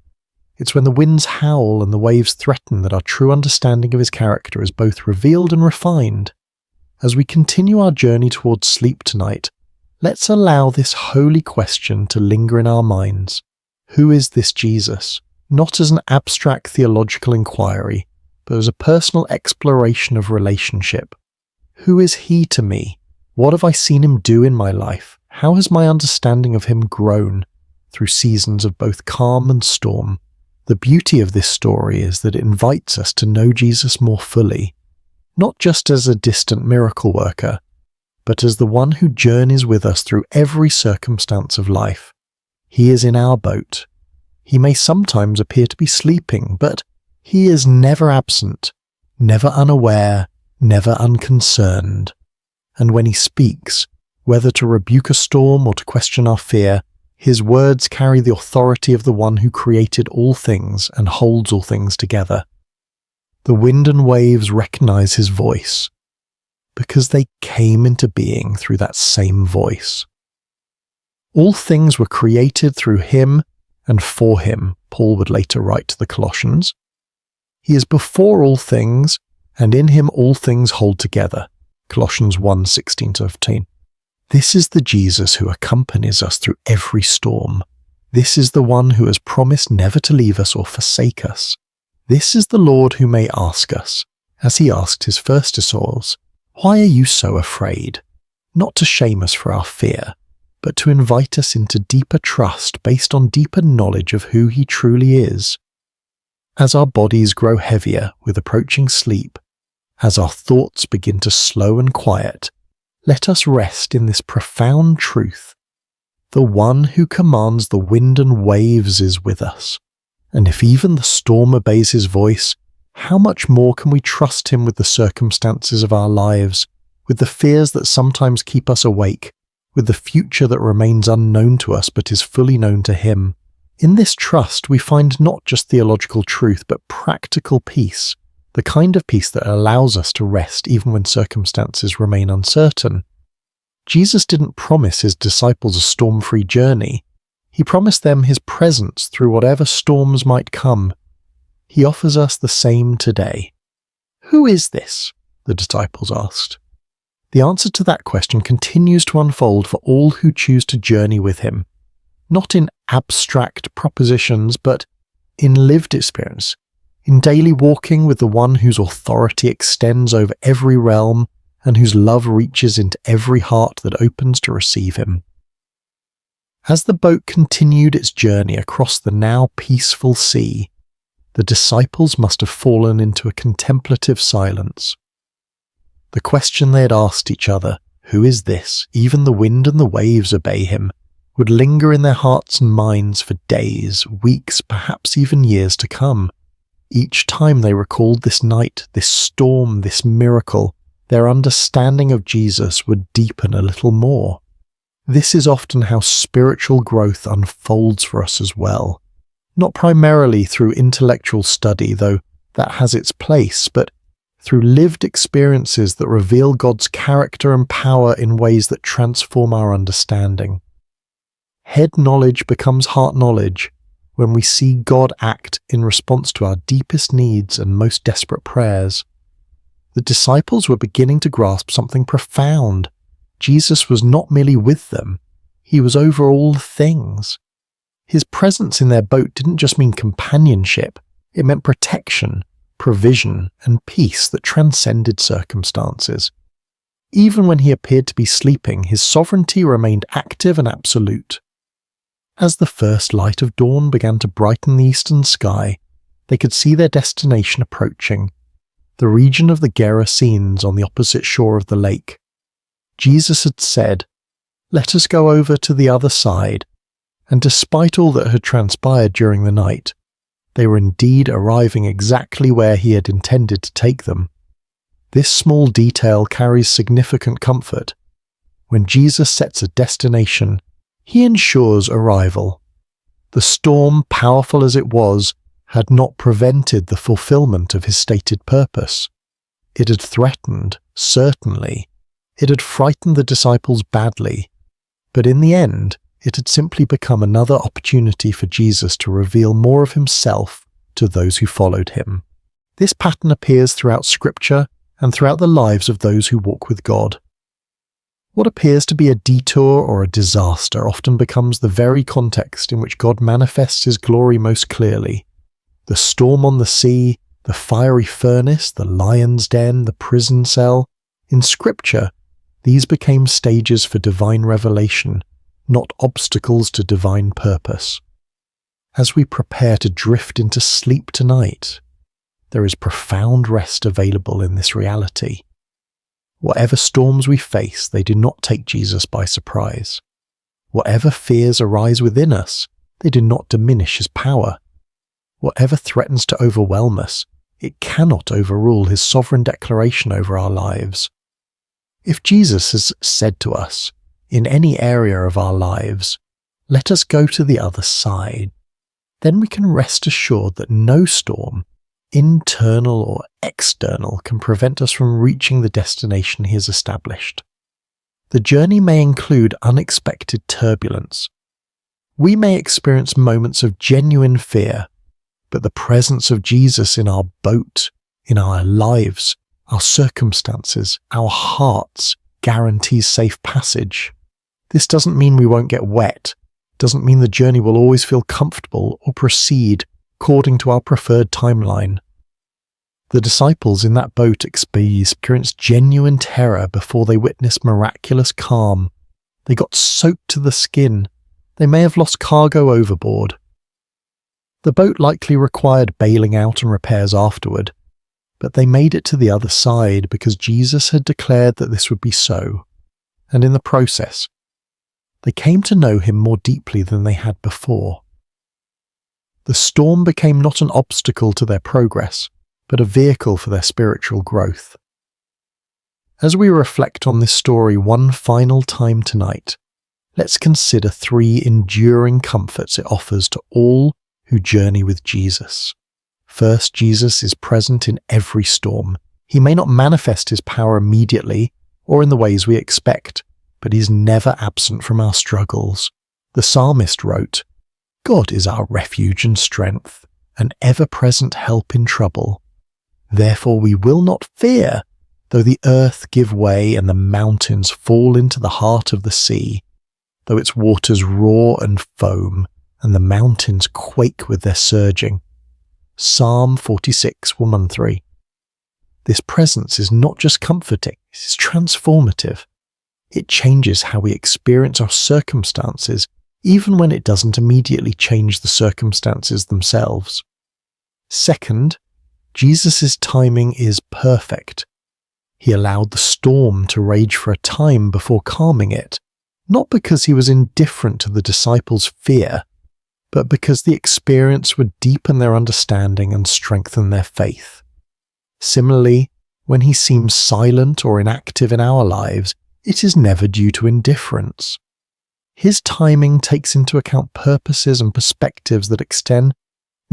It's when the winds howl and the waves threaten that our true understanding of His character is both revealed and refined. As we continue our journey towards sleep tonight, let's allow this holy question to linger in our minds. Who is this Jesus? Not as an abstract theological inquiry, but as a personal exploration of relationship. Who is He to me? What have I seen Him do in my life? How has my understanding of Him grown through seasons of both calm and storm? The beauty of this story is that it invites us to know Jesus more fully, not just as a distant miracle worker, but as the one who journeys with us through every circumstance of life. He is in our boat. He may sometimes appear to be sleeping, but He is never absent, never unaware, never unconcerned. And when He speaks, whether to rebuke a storm or to question our fear, His words carry the authority of the one who created all things and holds all things together. The wind and waves recognize His voice, because they came into being through that same voice. All things were created through Him and for Him, Paul would later write to the Colossians. He is before all things, and in Him all things hold together. Colossians 1:16-15. This is the Jesus who accompanies us through every storm. This is the one who has promised never to leave us or forsake us. This is the Lord who may ask us, as He asked His first disciples, "Why are you so afraid?" Not to shame us for our fear, but to invite us into deeper trust based on deeper knowledge of who He truly is. As our bodies grow heavier with approaching sleep, as our thoughts begin to slow and quiet, let us rest in this profound truth. The one who commands the wind and waves is with us, and if even the storm obeys His voice, how much more can we trust Him with the circumstances of our lives, with the fears that sometimes keep us awake, with the future that remains unknown to us but is fully known to Him. In this trust we find not just theological truth but practical peace, the kind of peace that allows us to rest even when circumstances remain uncertain. Jesus didn't promise His disciples a storm-free journey. He promised them His presence through whatever storms might come. He offers us the same today. Who is this? The disciples asked. The answer to that question continues to unfold for all who choose to journey with Him, not in abstract propositions, but in lived experience, in daily walking with the one whose authority extends over every realm and whose love reaches into every heart that opens to receive Him. As the boat continued its journey across the now peaceful sea, the disciples must have fallen into a contemplative silence. The question they had asked each other, "Who is this? Even the wind and the waves obey Him," would linger in their hearts and minds for days, weeks, perhaps even years to come. Each time they recalled this night, this storm, this miracle, their understanding of Jesus would deepen a little more. This is often how spiritual growth unfolds for us as well. Not primarily through intellectual study, though that has its place, but through lived experiences that reveal God's character and power in ways that transform our understanding. Head knowledge becomes heart knowledge when we see God act in response to our deepest needs and most desperate prayers. The disciples were beginning to grasp something profound. Jesus was not merely with them, He was over all things. His presence in their boat didn't just mean companionship, it meant protection, provision, and peace that transcended circumstances. Even when He appeared to be sleeping, His sovereignty remained active and absolute. As the first light of dawn began to brighten the eastern sky, they could see their destination approaching, the region of the Gerasenes on the opposite shore of the lake. Jesus had said, "Let us go over to the other side," and despite all that had transpired during the night, they were indeed arriving exactly where He had intended to take them. This small detail carries significant comfort. When Jesus sets a destination, He ensures arrival. The storm, powerful as it was, had not prevented the fulfillment of His stated purpose. It had threatened, certainly. It had frightened the disciples badly. But in the end, it had simply become another opportunity for Jesus to reveal more of himself to those who followed him. This pattern appears throughout Scripture and throughout the lives of those who walk with God. What appears to be a detour or a disaster often becomes the very context in which God manifests his glory most clearly. The storm on the sea, the fiery furnace, the lion's den, the prison cell. In Scripture, these became stages for divine revelation, not obstacles to divine purpose. As we prepare to drift into sleep tonight, there is profound rest available in this reality. Whatever storms we face, they do not take Jesus by surprise. Whatever fears arise within us, they do not diminish his power. Whatever threatens to overwhelm us, it cannot overrule his sovereign declaration over our lives. If Jesus has said to us, in any area of our lives, "Let us go to the other side," then we can rest assured that no storm, internal or external, can prevent us from reaching the destination he has established. The journey may include unexpected turbulence. We may experience moments of genuine fear, but the presence of Jesus in our boat, in our lives, our circumstances, our hearts, guarantees safe passage. This doesn't mean we won't get wet, doesn't mean the journey will always feel comfortable or proceed according to our preferred timeline. The disciples in that boat experienced genuine terror before they witnessed miraculous calm. They got soaked to the skin. They may have lost cargo overboard. The boat likely required bailing out and repairs afterward, but they made it to the other side because Jesus had declared that this would be so, and in the process, they came to know him more deeply than they had before. The storm became not an obstacle to their progress, but a vehicle for their spiritual growth. As we reflect on this story one final time tonight, let's consider 3 enduring comforts it offers to all who journey with Jesus. First, Jesus is present in every storm. He may not manifest his power immediately or in the ways we expect, but he's never absent from our struggles. The psalmist wrote, "God is our refuge and strength, an ever-present help in trouble. Therefore we will not fear, though the earth give way and the mountains fall into the heart of the sea, though its waters roar and foam, and the mountains quake with their surging." Psalm 46:1-3. This presence is not just comforting, it is transformative. It changes how we experience our circumstances, even when it doesn't immediately change the circumstances themselves. Second, Jesus' timing is perfect. He allowed the storm to rage for a time before calming it, not because he was indifferent to the disciples' fear, but because the experience would deepen their understanding and strengthen their faith. Similarly, when he seems silent or inactive in our lives, it is never due to indifference. His timing takes into account purposes and perspectives that extend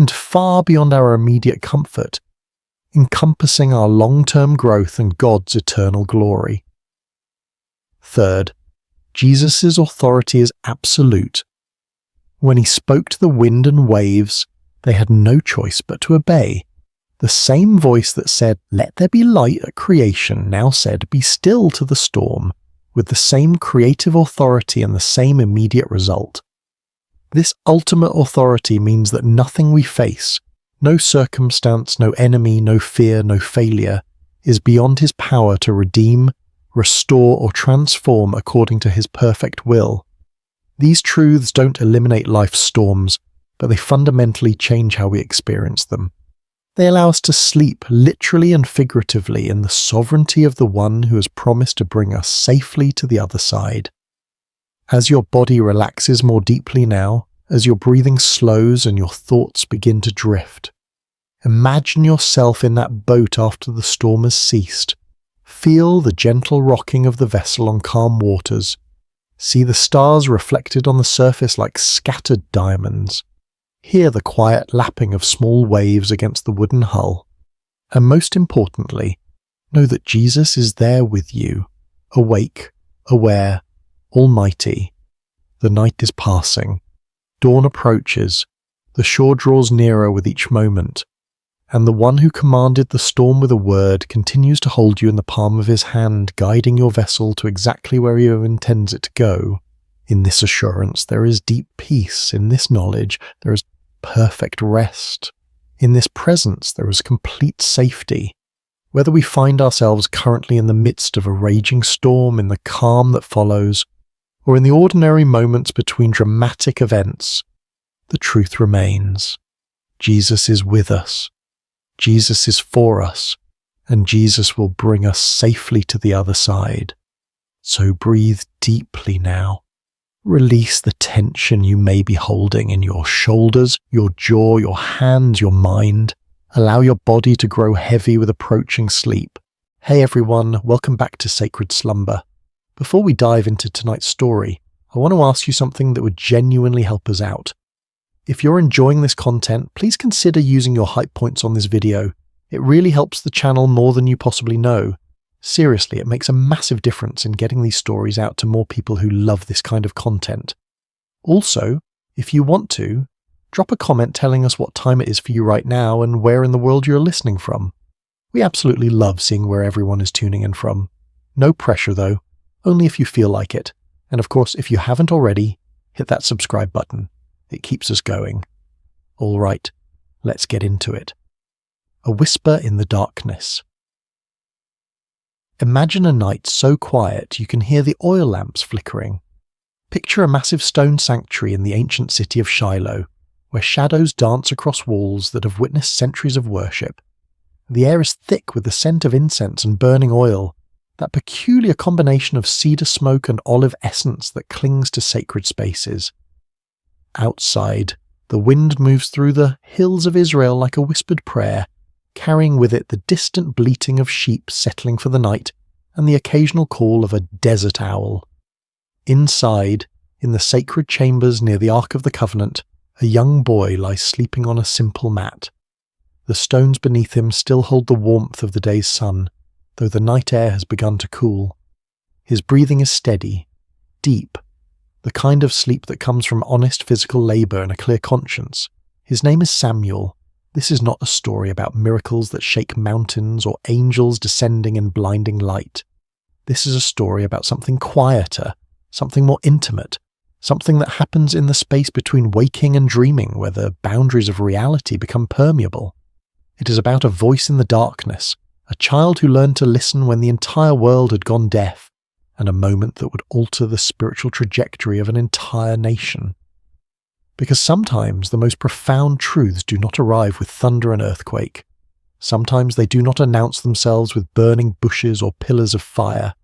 far beyond our immediate comfort, encompassing our long-term growth and God's eternal glory. Third, Jesus' authority is absolute. When he spoke to the wind and waves, they had no choice but to obey. The same voice that said, "Let there be light" at creation now said, "Be still" to the storm, with the same creative authority and the same immediate result. This ultimate authority means that nothing we face, no circumstance, no enemy, no fear, no failure, is beyond his power to redeem, restore, or transform according to his perfect will. These truths don't eliminate life's storms, but they fundamentally change how we experience them. They allow us to sleep, literally and figuratively, in the sovereignty of the one who has promised to bring us safely to the other side. As your body relaxes more deeply now, as your breathing slows and your thoughts begin to drift, imagine yourself in that boat after the storm has ceased. Feel the gentle rocking of the vessel on calm waters. See the stars reflected on the surface like scattered diamonds. Hear the quiet lapping of small waves against the wooden hull. And most importantly, Know that Jesus is there with you, awake, aware, almighty. The night is passing. Dawn approaches. The shore draws nearer with each moment. And the one who commanded the storm with a word continues to hold you in the palm of his hand, guiding your vessel to exactly where he intends it to go. In this assurance there is deep peace. In this knowledge there is perfect rest. In this presence there is complete safety. Whether we find ourselves currently in the midst of a raging storm, in the calm that follows, or in the ordinary moments between dramatic events, the truth remains. Jesus is with us. Jesus is for us, and Jesus will bring us safely to the other side. So breathe deeply now. Release the tension you may be holding in your shoulders, your jaw, your hands, your mind. Allow your body to grow heavy with approaching sleep. Hey everyone, welcome back to Sacred Slumber. Before we dive into tonight's story, I want to ask you something that would genuinely help us out. If you're enjoying this content, please consider using your hype points on this video. It really helps the channel more than you possibly know. Seriously, it makes a massive difference in getting these stories out to more people who love this kind of content. Also, if you want to, drop a comment telling us what time it is for you right now and where in the world you're listening from. We absolutely love seeing where everyone is tuning in from. No pressure though, only if you feel like it. And of course, if you haven't already, hit that subscribe button. It keeps us going. All right, let's get into it. A whisper in the darkness. Imagine a night so quiet you can hear the oil lamps flickering. Picture a massive stone sanctuary in the ancient city of Shiloh, where shadows dance across walls that have witnessed centuries of worship. The air is thick with the scent of incense and burning oil, that peculiar combination of cedar smoke and olive essence that clings to sacred spaces. Outside, the wind moves through the hills of Israel like a whispered prayer, carrying with it the distant bleating of sheep settling for the night and the occasional call of a desert owl. Inside, in the sacred chambers near the Ark of the Covenant, a young boy lies sleeping on a simple mat. The stones beneath him still hold the warmth of the day's sun, though the night air has begun to cool. His breathing is steady, deep, the kind of sleep that comes from honest physical labour and a clear conscience. His name is Samuel. This is not a story about miracles that shake mountains or angels descending in blinding light. This is a story about something quieter, something more intimate, something that happens in the space between waking and dreaming, where the boundaries of reality become permeable. It is about a voice in the darkness, a child who learned to listen when the entire world had gone deaf, and a moment that would alter the spiritual trajectory of an entire nation. Because sometimes the most profound truths do not arrive with thunder and earthquake. Sometimes they do not announce themselves with burning bushes or pillars of fire.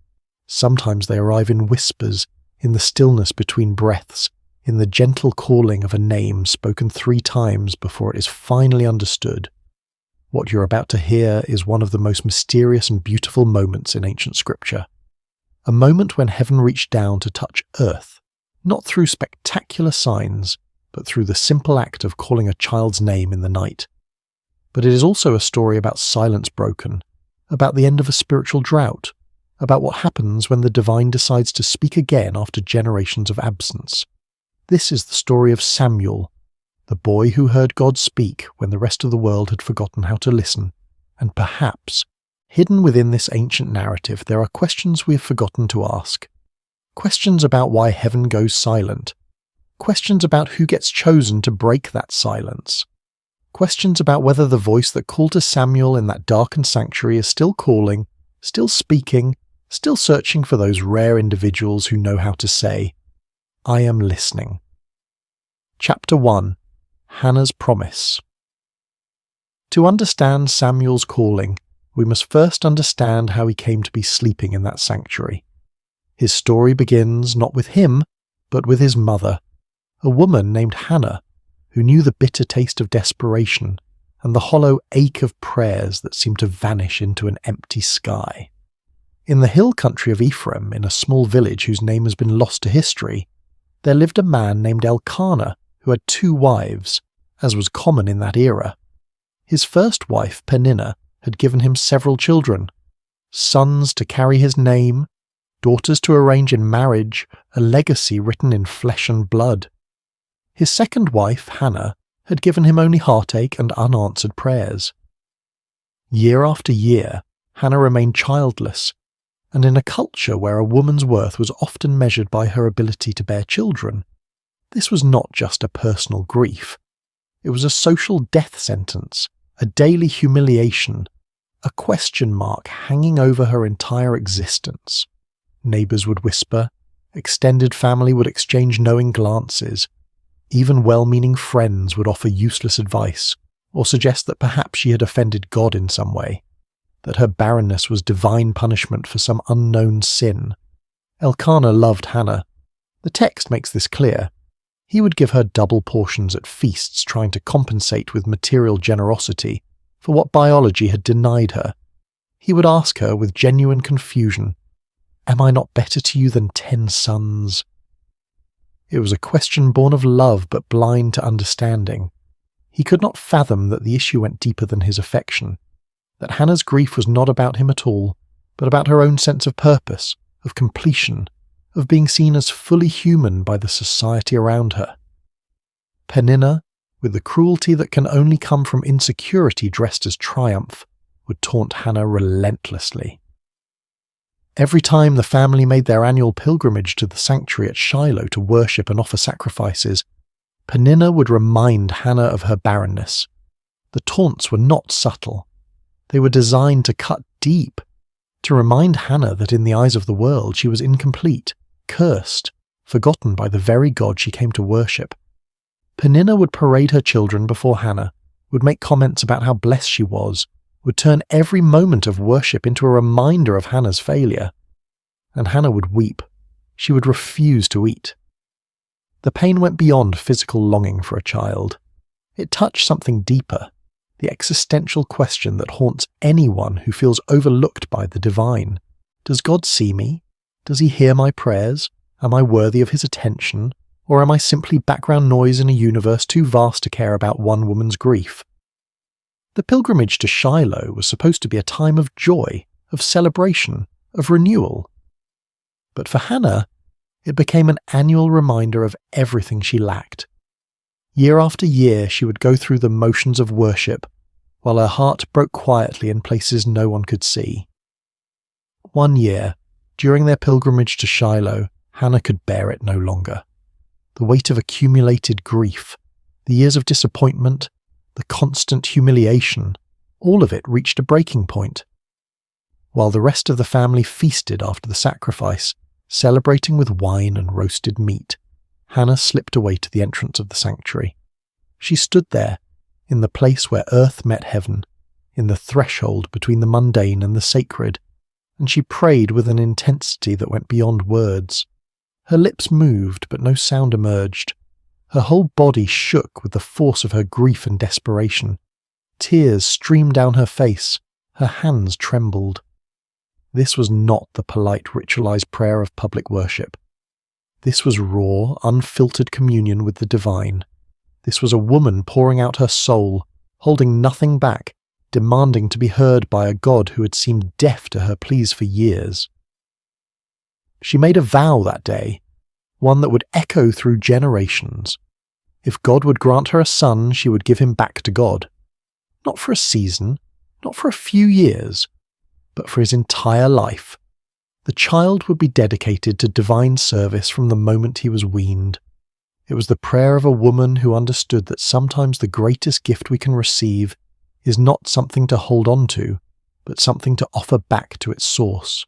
Sometimes they arrive in whispers, in the stillness between breaths, in the gentle calling of a name spoken 3 times before it is finally understood. What you're about to hear is one of the most mysterious and beautiful moments in ancient scripture. A moment when heaven reached down to touch earth, not through spectacular signs, but through the simple act of calling a child's name in the night. But it is also a story about silence broken, about the end of a spiritual drought, about what happens when the divine decides to speak again after generations of absence. This is the story of Samuel, the boy who heard God speak when the rest of the world had forgotten how to listen, and perhaps, hidden within this ancient narrative, there are questions we have forgotten to ask. Questions about why heaven goes silent. Questions about who gets chosen to break that silence. Questions about whether the voice that called to Samuel in that darkened sanctuary is still calling, still speaking, still searching for those rare individuals who know how to say, "I am listening." Chapter 1. Hannah's Promise. To understand Samuel's calling, we must first understand how he came to be sleeping in that sanctuary. His story begins not with him, but with his mother, a woman named Hannah, who knew the bitter taste of desperation and the hollow ache of prayers that seemed to vanish into an empty sky. In the hill country of Ephraim, in a small village whose name has been lost to history, there lived a man named Elkanah who had 2 wives, as was common in that era. His first wife, Peninnah, had given him several children, sons to carry his name, daughters to arrange in marriage, a legacy written in flesh and blood. His second wife, Hannah, had given him only heartache and unanswered prayers. Year after year, Hannah remained childless, and in a culture where a woman's worth was often measured by her ability to bear children, this was not just a personal grief. It was a social death sentence, a daily humiliation, a question mark hanging over her entire existence. Neighbours would whisper, extended family would exchange knowing glances, even well-meaning friends would offer useless advice or suggest that perhaps she had offended God in some way, that her barrenness was divine punishment for some unknown sin. Elkanah loved Hannah. The text makes this clear. He would give her double portions at feasts, trying to compensate with material generosity for what biology had denied her. He would ask her with genuine confusion, "Am I not better to you than 10 sons?" It was a question born of love but blind to understanding. He could not fathom that the issue went deeper than his affection, that Hannah's grief was not about him at all, but about her own sense of purpose, of completion, of being seen as fully human by the society around her. Peninnah, with the cruelty that can only come from insecurity dressed as triumph, would taunt Hannah relentlessly. Every time the family made their annual pilgrimage to the sanctuary at Shiloh to worship and offer sacrifices, Peninnah would remind Hannah of her barrenness. The taunts were not subtle. They were designed to cut deep, to remind Hannah that in the eyes of the world she was incomplete, cursed, forgotten by the very God she came to worship. Peninnah would parade her children before Hannah, would make comments about how blessed she was, would turn every moment of worship into a reminder of Hannah's failure. And Hannah would weep. She would refuse to eat. The pain went beyond physical longing for a child. It touched something deeper, the existential question that haunts anyone who feels overlooked by the divine. Does God see me? Does he hear my prayers? Am I worthy of his attention? Or am I simply background noise in a universe too vast to care about one woman's grief? The pilgrimage to Shiloh was supposed to be a time of joy, of celebration, of renewal. But for Hannah, it became an annual reminder of everything she lacked. Year after year she would go through the motions of worship, while her heart broke quietly in places no one could see. One year, during their pilgrimage to Shiloh, Hannah could bear it no longer. The weight of accumulated grief, the years of disappointment, the constant humiliation, all of it reached a breaking point. While the rest of the family feasted after the sacrifice, celebrating with wine and roasted meat, Hannah slipped away to the entrance of the sanctuary. She stood there, in the place where earth met heaven, in the threshold between the mundane and the sacred, and she prayed with an intensity that went beyond words. Her lips moved, but no sound emerged. Her whole body shook with the force of her grief and desperation. Tears streamed down her face. Her hands trembled. This was not the polite ritualized prayer of public worship. This was raw, unfiltered communion with the divine. This was a woman pouring out her soul, holding nothing back, demanding to be heard by a God who had seemed deaf to her pleas for years. She made a vow that day, one that would echo through generations. If God would grant her a son, she would give him back to God. Not for a season, not for a few years, but for his entire life. The child would be dedicated to divine service from the moment he was weaned. It was the prayer of a woman who understood that sometimes the greatest gift we can receive is not something to hold on to, but something to offer back to its source.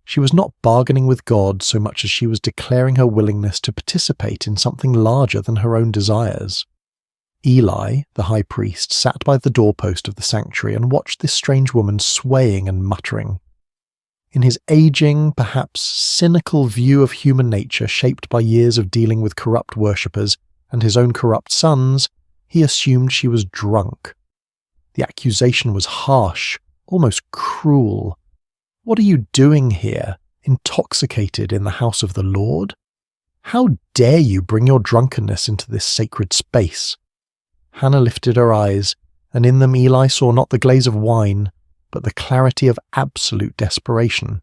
She was not bargaining with God so much as she was declaring her willingness to participate in something larger than her own desires. Eli, the high priest, sat by the doorpost of the sanctuary and watched this strange woman swaying and muttering. In his aging, perhaps cynical view of human nature shaped by years of dealing with corrupt worshippers and his own corrupt sons, he assumed she was drunk. The accusation was harsh, almost cruel. What are you doing here, intoxicated in the house of the Lord? How dare you bring your drunkenness into this sacred space? Hannah lifted her eyes, and in them Eli saw not the glaze of wine, but the clarity of absolute desperation,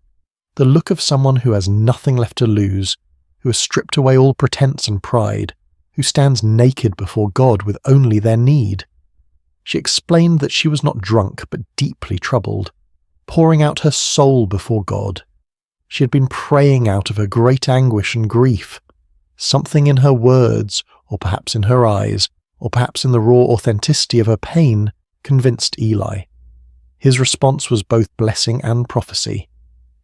the look of someone who has nothing left to lose, who has stripped away all pretense and pride, who stands naked before God with only their need. She explained that she was not drunk but deeply troubled, pouring out her soul before God. She had been praying out of her great anguish and grief. Something in her words, or perhaps in her eyes, or perhaps in the raw authenticity of her pain, convinced Eli. His response was both blessing and prophecy.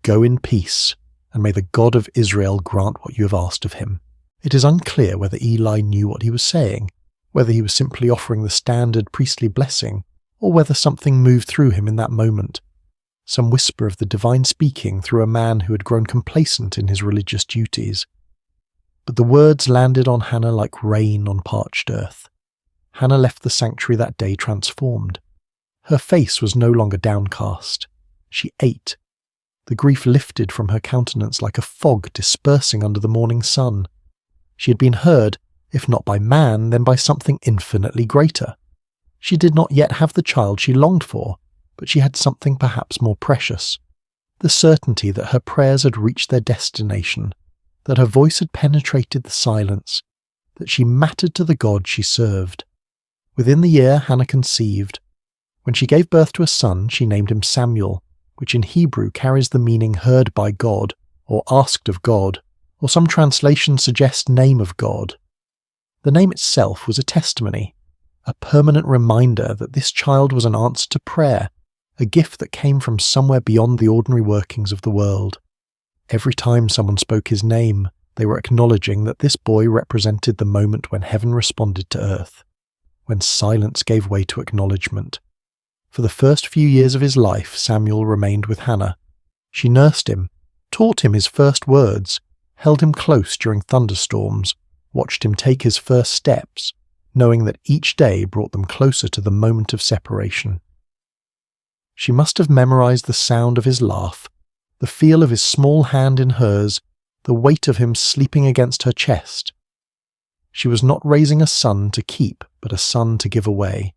Go in peace, and may the God of Israel grant what you have asked of him. It is unclear whether Eli knew what he was saying, whether he was simply offering the standard priestly blessing, or whether something moved through him in that moment. Some whisper of the divine speaking through a man who had grown complacent in his religious duties. But the words landed on Hannah like rain on parched earth. Hannah left the sanctuary that day transformed. Her face was no longer downcast. She ate. The grief lifted from her countenance like a fog dispersing under the morning sun. She had been heard, if not by man, then by something infinitely greater. She did not yet have the child she longed for, but she had something perhaps more precious. The certainty that her prayers had reached their destination, that her voice had penetrated the silence, that she mattered to the God she served. Within the year, Hannah conceived. When she gave birth to a son, she named him Samuel, which in Hebrew carries the meaning heard by God, or asked of God, or some translations suggest name of God. The name itself was a testimony, a permanent reminder that this child was an answer to prayer, a gift that came from somewhere beyond the ordinary workings of the world. Every time someone spoke his name, they were acknowledging that this boy represented the moment when heaven responded to earth, when silence gave way to acknowledgement. For the first few years of his life, Samuel remained with Hannah. She nursed him, taught him his first words, held him close during thunderstorms, watched him take his first steps, knowing that each day brought them closer to the moment of separation. She must have memorized the sound of his laugh, the feel of his small hand in hers, the weight of him sleeping against her chest. She was not raising a son to keep, but a son to give away,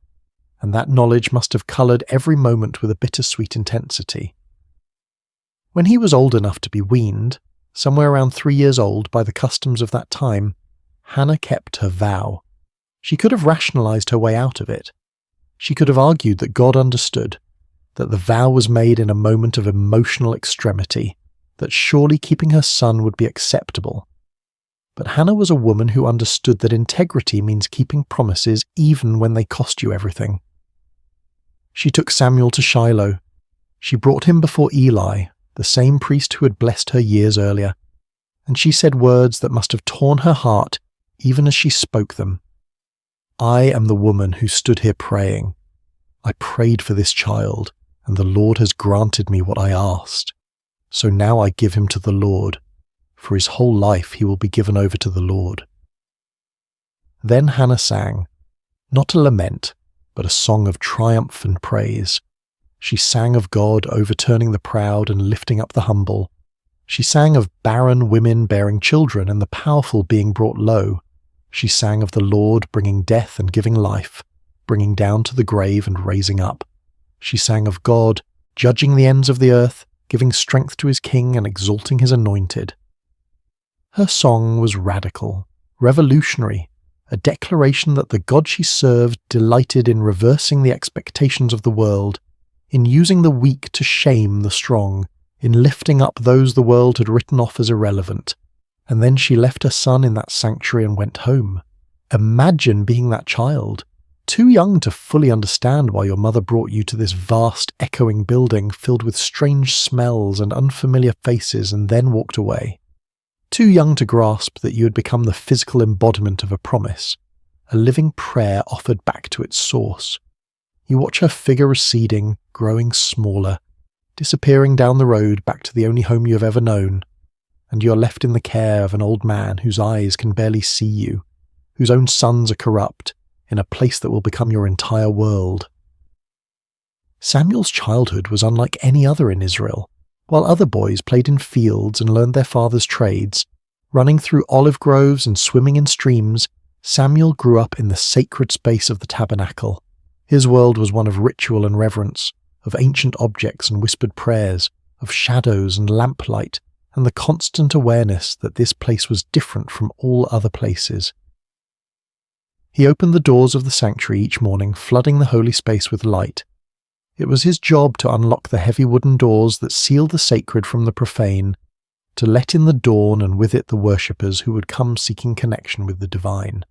and that knowledge must have coloured every moment with a bittersweet intensity. When he was old enough to be weaned, somewhere around 3 years old by the customs of that time, Hannah kept her vow. She could have rationalised her way out of it. She could have argued that God understood, that the vow was made in a moment of emotional extremity, that surely keeping her son would be acceptable. But Hannah was a woman who understood that integrity means keeping promises even when they cost you everything. She took Samuel to Shiloh. She brought him before Eli, the same priest who had blessed her years earlier, and she said words that must have torn her heart even as she spoke them. I am the woman who stood here praying. I prayed for this child, and the Lord has granted me what I asked. So now I give him to the Lord. For his whole life he will be given over to the Lord. Then Hannah sang, not a lament, but a song of triumph and praise. She sang of God overturning the proud and lifting up the humble. She sang of barren women bearing children and the powerful being brought low. She sang of the Lord bringing death and giving life, bringing down to the grave and raising up. She sang of God judging the ends of the earth, giving strength to his king and exalting his anointed. Her song was radical, revolutionary, a declaration that the God she served delighted in reversing the expectations of the world, in using the weak to shame the strong, in lifting up those the world had written off as irrelevant. And then she left her son in that sanctuary and went home. Imagine being that child, too young to fully understand why your mother brought you to this vast, echoing building filled with strange smells and unfamiliar faces and then walked away. Too young to grasp that you had become the physical embodiment of a promise, a living prayer offered back to its source. You watch her figure receding, growing smaller, disappearing down the road back to the only home you have ever known, and you are left in the care of an old man whose eyes can barely see you, whose own sons are corrupt, in a place that will become your entire world. Samuel's childhood was unlike any other in Israel. While other boys played in fields and learned their father's trades, running through olive groves and swimming in streams, Samuel grew up in the sacred space of the tabernacle. His world was one of ritual and reverence, of ancient objects and whispered prayers, of shadows and lamplight, and the constant awareness that this place was different from all other places. He opened the doors of the sanctuary each morning, flooding the holy space with light. It was his job to unlock the heavy wooden doors that sealed the sacred from the profane, to let in the dawn and with it the worshippers who would come seeking connection with the divine.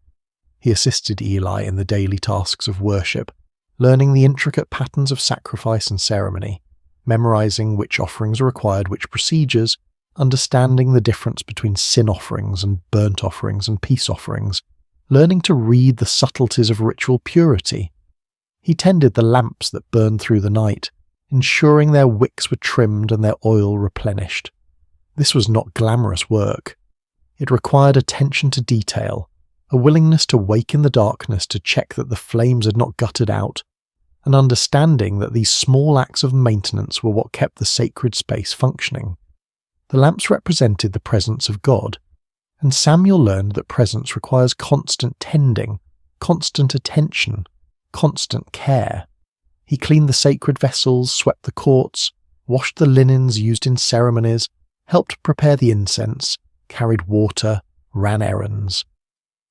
He assisted Eli in the daily tasks of worship, learning the intricate patterns of sacrifice and ceremony, memorizing which offerings required which procedures, understanding the difference between sin offerings and burnt offerings and peace offerings, learning to read the subtleties of ritual purity. He tended the lamps that burned through the night, ensuring their wicks were trimmed and their oil replenished. This was not glamorous work. It required attention to detail, a willingness to wake in the darkness to check that the flames had not guttered out, an understanding that these small acts of maintenance were what kept the sacred space functioning. The lamps represented the presence of God, and Samuel learned that presence requires constant tending, constant attention, constant care. He cleaned the sacred vessels, swept the courts, washed the linens used in ceremonies, helped prepare the incense, carried water, ran errands.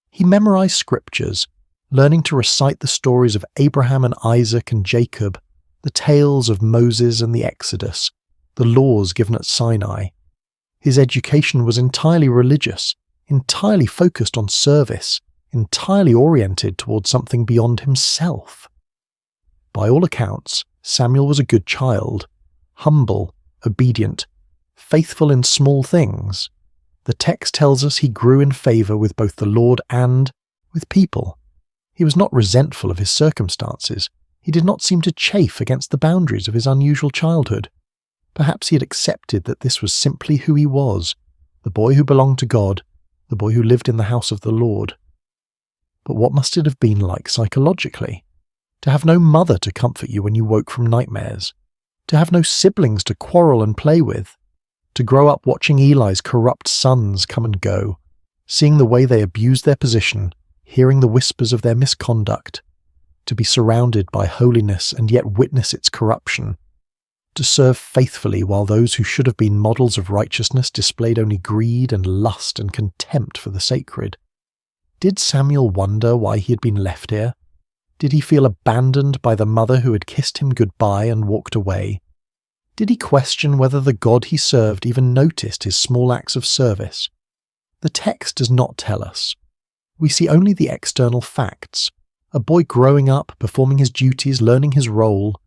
He memorized scriptures, learning to recite the stories of Abraham and Isaac and Jacob, the tales of Moses and the Exodus, the laws given at Sinai. His education was entirely religious, entirely focused on service, entirely oriented towards something beyond himself. By all accounts, Samuel was a good child, humble, obedient, faithful in small things. The text tells us he grew in favour with both the Lord and with people. He was not resentful of his circumstances. He did not seem to chafe against the boundaries of his unusual childhood. Perhaps he had accepted that this was simply who he was, the boy who belonged to God, the boy who lived in the house of the Lord. But what must it have been like psychologically? To have no mother to comfort you when you woke from nightmares, to have no siblings to quarrel and play with, to grow up watching Eli's corrupt sons come and go, seeing the way they abused their position, hearing the whispers of their misconduct, to be surrounded by holiness and yet witness its corruption, to serve faithfully while those who should have been models of righteousness displayed only greed and lust and contempt for the sacred. Did Samuel wonder why he had been left here? Did he feel abandoned by the mother who had kissed him goodbye and walked away? Did he question whether the God he served even noticed his small acts of service? The text does not tell us. We see only the external facts, a boy growing up, performing his duties, learning his role.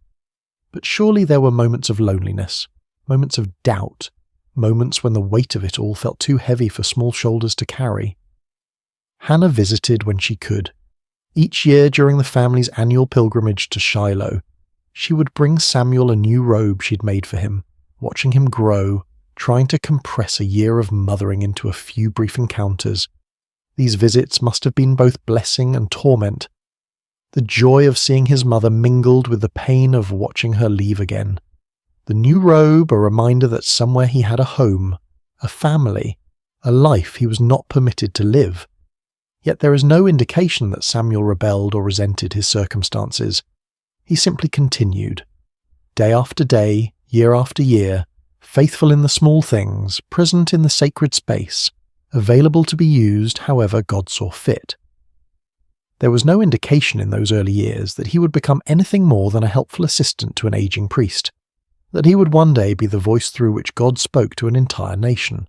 But surely there were moments of loneliness, moments of doubt, moments when the weight of it all felt too heavy for small shoulders to carry. Hannah visited when she could. Each year during the family's annual pilgrimage to Shiloh, she would bring Samuel a new robe she'd made for him, watching him grow, trying to compress a year of mothering into a few brief encounters. These visits must have been both blessing and torment. The joy of seeing his mother mingled with the pain of watching her leave again. The new robe, a reminder that somewhere he had a home, a family, a life he was not permitted to live. Yet there is no indication that Samuel rebelled or resented his circumstances. He simply continued. Day after day, year after year, faithful in the small things, present in the sacred space, available to be used however God saw fit. There was no indication in those early years that he would become anything more than a helpful assistant to an aging priest, that he would one day be the voice through which God spoke to an entire nation.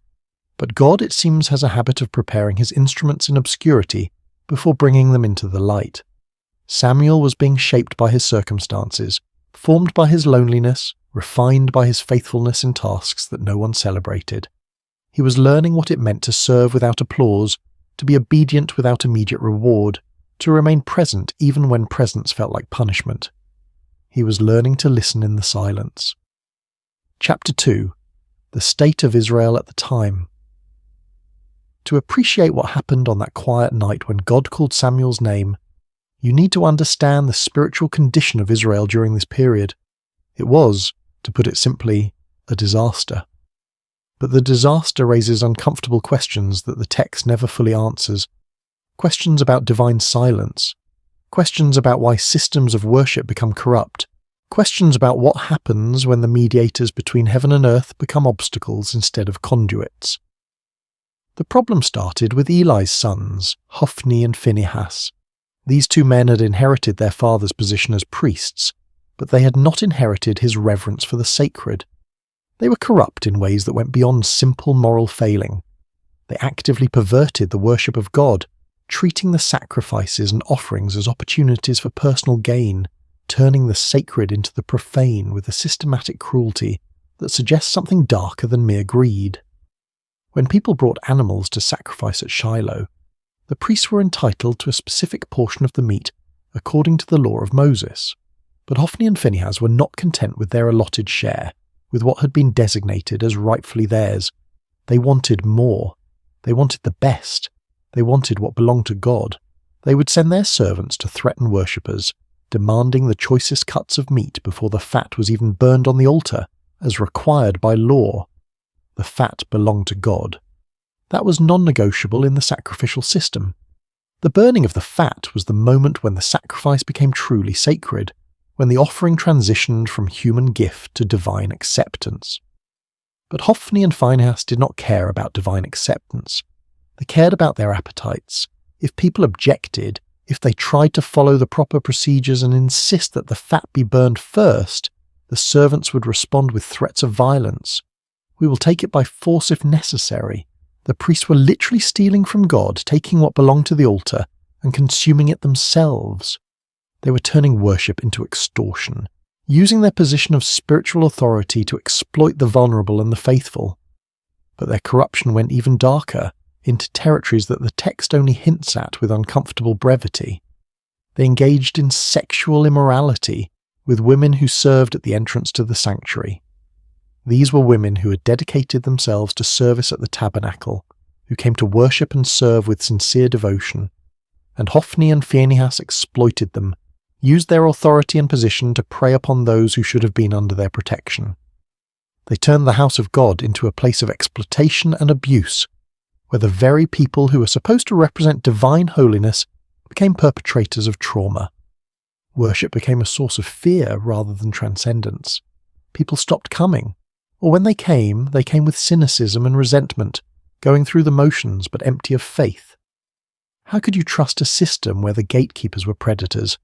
But God, it seems, has a habit of preparing his instruments in obscurity before bringing them into the light. Samuel was being shaped by his circumstances, formed by his loneliness, refined by his faithfulness in tasks that no one celebrated. He was learning what it meant to serve without applause, to be obedient without immediate reward, to remain present even when presence felt like punishment. He was learning to listen in the silence. Chapter 2. The State of Israel at the Time. To appreciate what happened on that quiet night when God called Samuel's name, you need to understand the spiritual condition of Israel during this period. It was, to put it simply, a disaster. But the disaster raises uncomfortable questions that the text never fully answers. Questions about divine silence. Questions about why systems of worship become corrupt. Questions about what happens when the mediators between heaven and earth become obstacles instead of conduits. The problem started with Eli's sons, Hophni and Phinehas. These two men had inherited their father's position as priests, but they had not inherited his reverence for the sacred. They were corrupt in ways that went beyond simple moral failing. They actively perverted the worship of God, treating the sacrifices and offerings as opportunities for personal gain, turning the sacred into the profane with a systematic cruelty that suggests something darker than mere greed. When people brought animals to sacrifice at Shiloh, the priests were entitled to a specific portion of the meat according to the law of Moses. But Hophni and Phinehas were not content with their allotted share, with what had been designated as rightfully theirs. They wanted more. They wanted the best. They wanted what belonged to God. They would send their servants to threaten worshippers, demanding the choicest cuts of meat before the fat was even burned on the altar, as required by law. The fat belonged to God. That was non-negotiable in the sacrificial system. The burning of the fat was the moment when the sacrifice became truly sacred, when the offering transitioned from human gift to divine acceptance. But Hophni and Phinehas did not care about divine acceptance. They cared about their appetites. If people objected, if they tried to follow the proper procedures and insist that the fat be burned first, the servants would respond with threats of violence. We will take it by force if necessary. The priests were literally stealing from God, taking what belonged to the altar and consuming it themselves. They were turning worship into extortion, using their position of spiritual authority to exploit the vulnerable and the faithful. But their corruption went even darker, into territories that the text only hints at with uncomfortable brevity. They engaged in sexual immorality with women who served at the entrance to the sanctuary. These were women who had dedicated themselves to service at the tabernacle, who came to worship and serve with sincere devotion, and Hophni and Phinehas exploited them, used their authority and position to prey upon those who should have been under their protection. They turned the house of God into a place of exploitation and abuse, where the very people who were supposed to represent divine holiness became perpetrators of trauma. Worship became a source of fear rather than transcendence. People stopped coming, or when they came with cynicism and resentment, going through the motions but empty of faith. How could you trust a system where the gatekeepers were predators?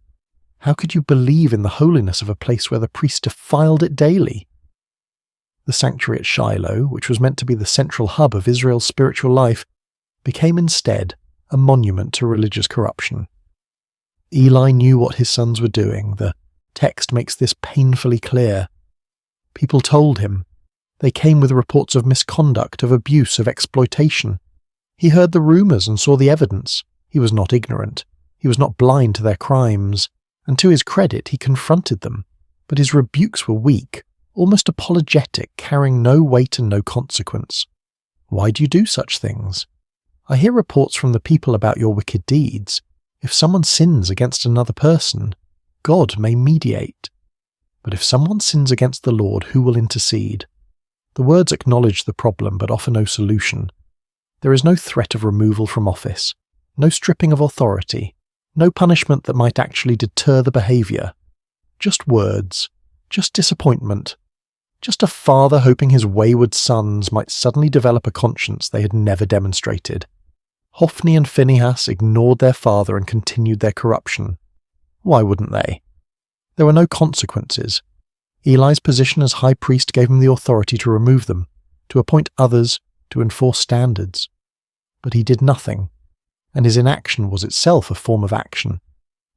How could you believe in the holiness of a place where the priests defiled it daily? The sanctuary at Shiloh, which was meant to be the central hub of Israel's spiritual life, became instead a monument to religious corruption. Eli knew what his sons were doing. The text makes this painfully clear. People told him. They came with reports of misconduct, of abuse, of exploitation. He heard the rumours and saw the evidence. He was not ignorant. He was not blind to their crimes. And to his credit, he confronted them. But his rebukes were weak, almost apologetic, carrying no weight and no consequence. Why do you do such things? I hear reports from the people about your wicked deeds. If someone sins against another person, God may mediate. But if someone sins against the Lord, who will intercede? The words acknowledge the problem but offer no solution. There is no threat of removal from office, no stripping of authority, no punishment that might actually deter the behaviour. Just words, just disappointment, just a father hoping his wayward sons might suddenly develop a conscience they had never demonstrated. Hophni and Phinehas ignored their father and continued their corruption. Why wouldn't they? There were no consequences. Eli's position as high priest gave him the authority to remove them, to appoint others, to enforce standards. But he did nothing, and his inaction was itself a form of action,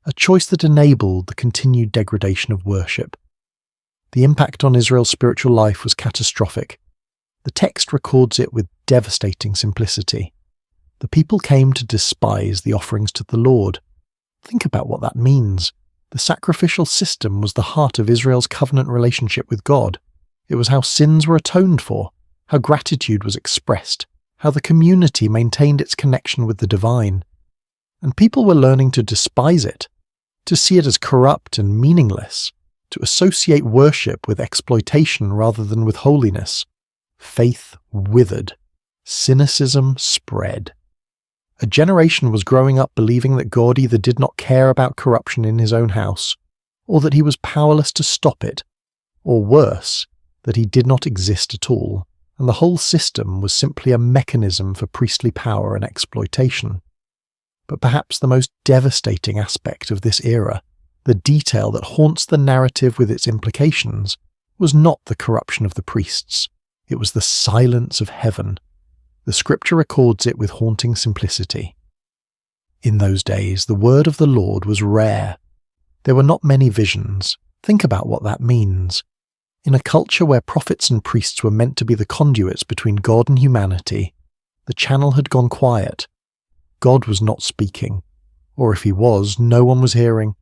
a choice that enabled the continued degradation of worship. The impact on Israel's spiritual life was catastrophic. The text records it with devastating simplicity. The people came to despise the offerings to the Lord. Think about what that means. The sacrificial system was the heart of Israel's covenant relationship with God. It was how sins were atoned for, how gratitude was expressed, how the community maintained its connection with the divine. And people were learning to despise it, to see it as corrupt and meaningless, to associate worship with exploitation rather than with holiness. Faith withered. Cynicism spread. A generation was growing up believing that God either did not care about corruption in his own house, or that he was powerless to stop it, or worse, that he did not exist at all, and the whole system was simply a mechanism for priestly power and exploitation. But perhaps the most devastating aspect of this era, the detail that haunts the narrative with its implications, was not the corruption of the priests. It was the silence of heaven. The scripture records it with haunting simplicity. In those days, the word of the Lord was rare. There were not many visions. Think about what that means. In a culture where prophets and priests were meant to be the conduits between God and humanity, the channel had gone quiet. God was not speaking, or if he was, no one was hearing.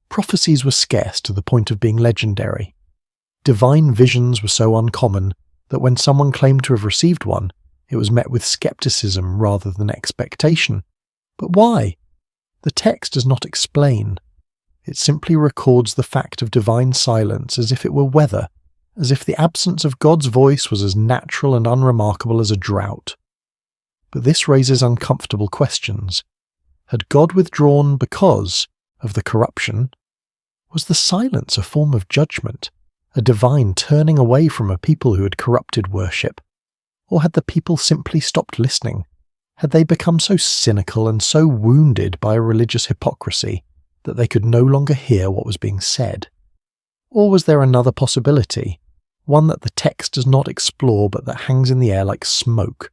Prophecies were scarce to the point of being legendary. Divine visions were so uncommon that when someone claimed to have received one, it was met with skepticism rather than expectation. But why? The text does not explain. It simply records the fact of divine silence as if it were weather, as if the absence of God's voice was as natural and unremarkable as a drought. But this raises uncomfortable questions. Had God withdrawn because of the corruption? Was the silence a form of judgment, a divine turning away from a people who had corrupted worship? Or had the people simply stopped listening? Had they become so cynical and so wounded by religious hypocrisy that they could no longer hear what was being said? Or was there another possibility, one that the text does not explore but that hangs in the air like smoke?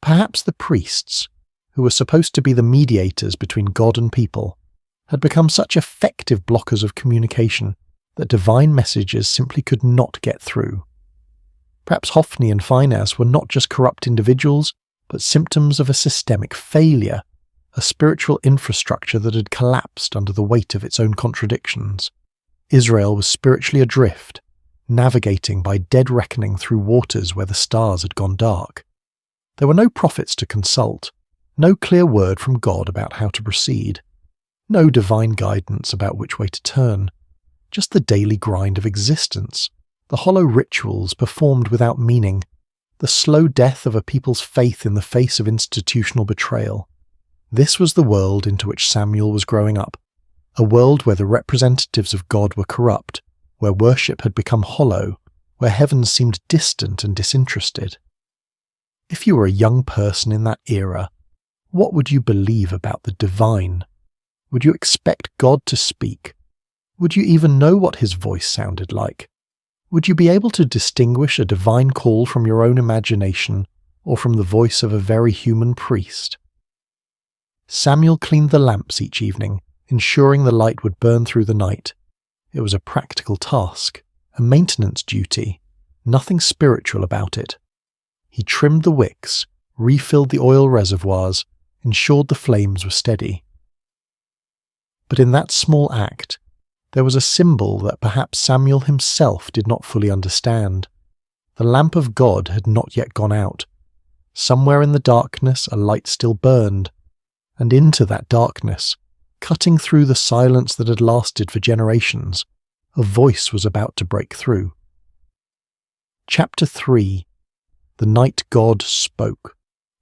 Perhaps the priests, who were supposed to be the mediators between God and people, had become such effective blockers of communication that divine messages simply could not get through. Perhaps Hophni and Phinehas were not just corrupt individuals, but symptoms of a systemic failure, a spiritual infrastructure that had collapsed under the weight of its own contradictions. Israel was spiritually adrift, navigating by dead reckoning through waters where the stars had gone dark. There were no prophets to consult, no clear word from God about how to proceed, no divine guidance about which way to turn, just the daily grind of existence, the hollow rituals performed without meaning, the slow death of a people's faith in the face of institutional betrayal. This was the world into which Samuel was growing up, a world where the representatives of God were corrupt, where worship had become hollow, where heaven seemed distant and disinterested. If you were a young person in that era, what would you believe about the divine? Would you expect God to speak? Would you even know what his voice sounded like? Would you be able to distinguish a divine call from your own imagination or from the voice of a very human priest? Samuel cleaned the lamps each evening, ensuring the light would burn through the night. It was a practical task, a maintenance duty, nothing spiritual about it. He trimmed the wicks, refilled the oil reservoirs, ensured the flames were steady. But in that small act, there was a symbol that perhaps Samuel himself did not fully understand. The lamp of God had not yet gone out. Somewhere in the darkness a light still burned, and into that darkness, cutting through the silence that had lasted for generations, a voice was about to break through. Chapter 3. The night God spoke.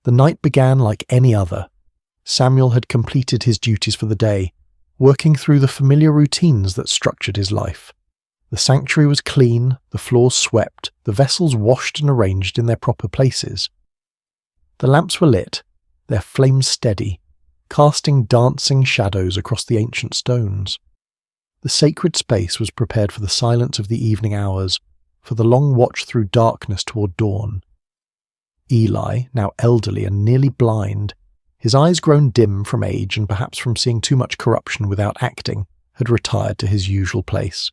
The night began like any other. Samuel had completed his duties for the day, working through the familiar routines that structured his life. The sanctuary was clean, the floors swept, the vessels washed and arranged in their proper places. The lamps were lit, their flames steady, casting dancing shadows across the ancient stones. The sacred space was prepared for the silence of the evening hours, for the long watch through darkness toward dawn. Eli, now elderly and nearly blind, his eyes grown dim from age and perhaps from seeing too much corruption without acting, had retired to his usual place.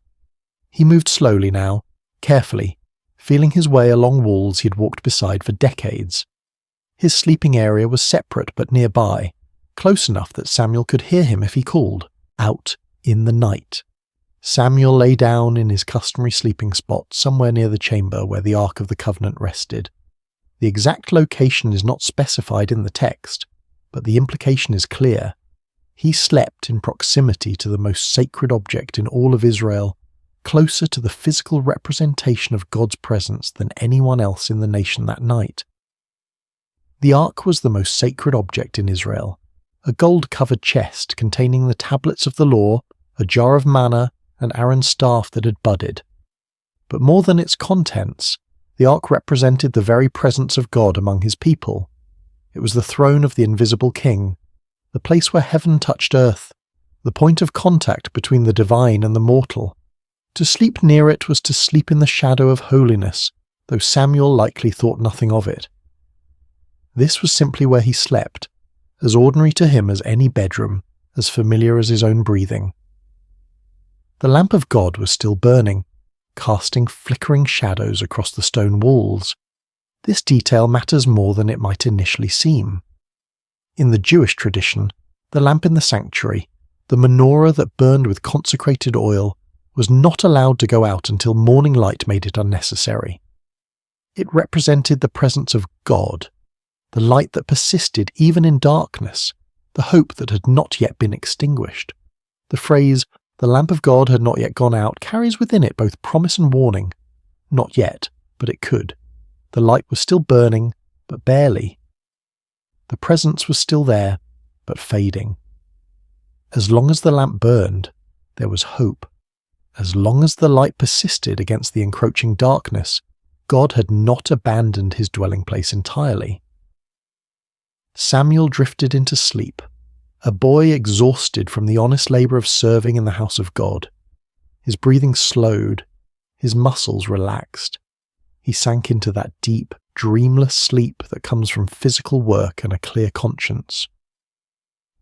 He moved slowly now, carefully, feeling his way along walls he'd walked beside for decades. His sleeping area was separate but nearby, close enough that Samuel could hear him if he called, out in the night. Samuel lay down in his customary sleeping spot somewhere near the chamber where the Ark of the Covenant rested. The exact location is not specified in the text, but the implication is clear. He slept in proximity to the most sacred object in all of Israel, closer to the physical representation of God's presence than anyone else in the nation that night. The Ark was the most sacred object in Israel, a gold-covered chest containing the tablets of the law, a jar of manna, and Aaron's staff that had budded. But more than its contents, the ark represented the very presence of God among his people. It was the throne of the invisible king, the place where heaven touched earth, the point of contact between the divine and the mortal. To sleep near it was to sleep in the shadow of holiness, though Samuel likely thought nothing of it. This was simply where he slept, as ordinary to him as any bedroom, as familiar as his own breathing. The lamp of God was still burning, casting flickering shadows across the stone walls. This detail matters more than it might initially seem. In the Jewish tradition, the lamp in the sanctuary, the menorah that burned with consecrated oil, was not allowed to go out until morning light made it unnecessary. It represented the presence of God, the light that persisted even in darkness, the hope that had not yet been extinguished. The phrase, "the lamp of God had not yet gone out," carries within it both promise and warning. Not yet, but it could. The light was still burning, but barely. The presence was still there, but fading. As long as the lamp burned, there was hope. As long as the light persisted against the encroaching darkness, God had not abandoned his dwelling place entirely. Samuel drifted into sleep, a boy exhausted from the honest labour of serving in the house of God. His breathing slowed, his muscles relaxed. He sank into that deep, dreamless sleep that comes from physical work and a clear conscience.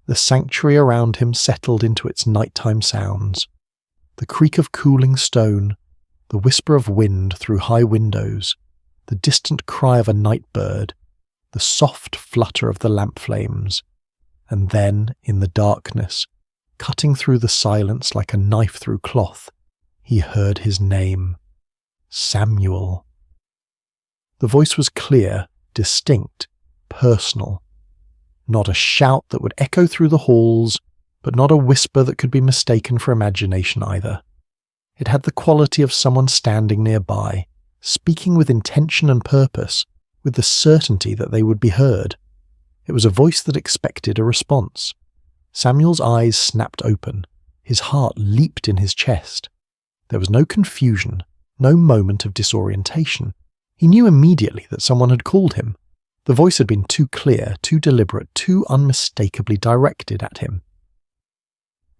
The sanctuary around him settled into its nighttime sounds. The creak of cooling stone, the whisper of wind through high windows, the distant cry of a night bird, the soft flutter of the lamp flames, and then, in the darkness, cutting through the silence like a knife through cloth, he heard his name, Samuel. The voice was clear, distinct, personal. Not a shout that would echo through the halls, but not a whisper that could be mistaken for imagination either. It had the quality of someone standing nearby, speaking with intention and purpose, with the certainty that they would be heard. It was a voice that expected a response. Samuel's eyes snapped open. His heart leaped in his chest. There was no confusion, no moment of disorientation. He knew immediately that someone had called him. The voice had been too clear, too deliberate, too unmistakably directed at him.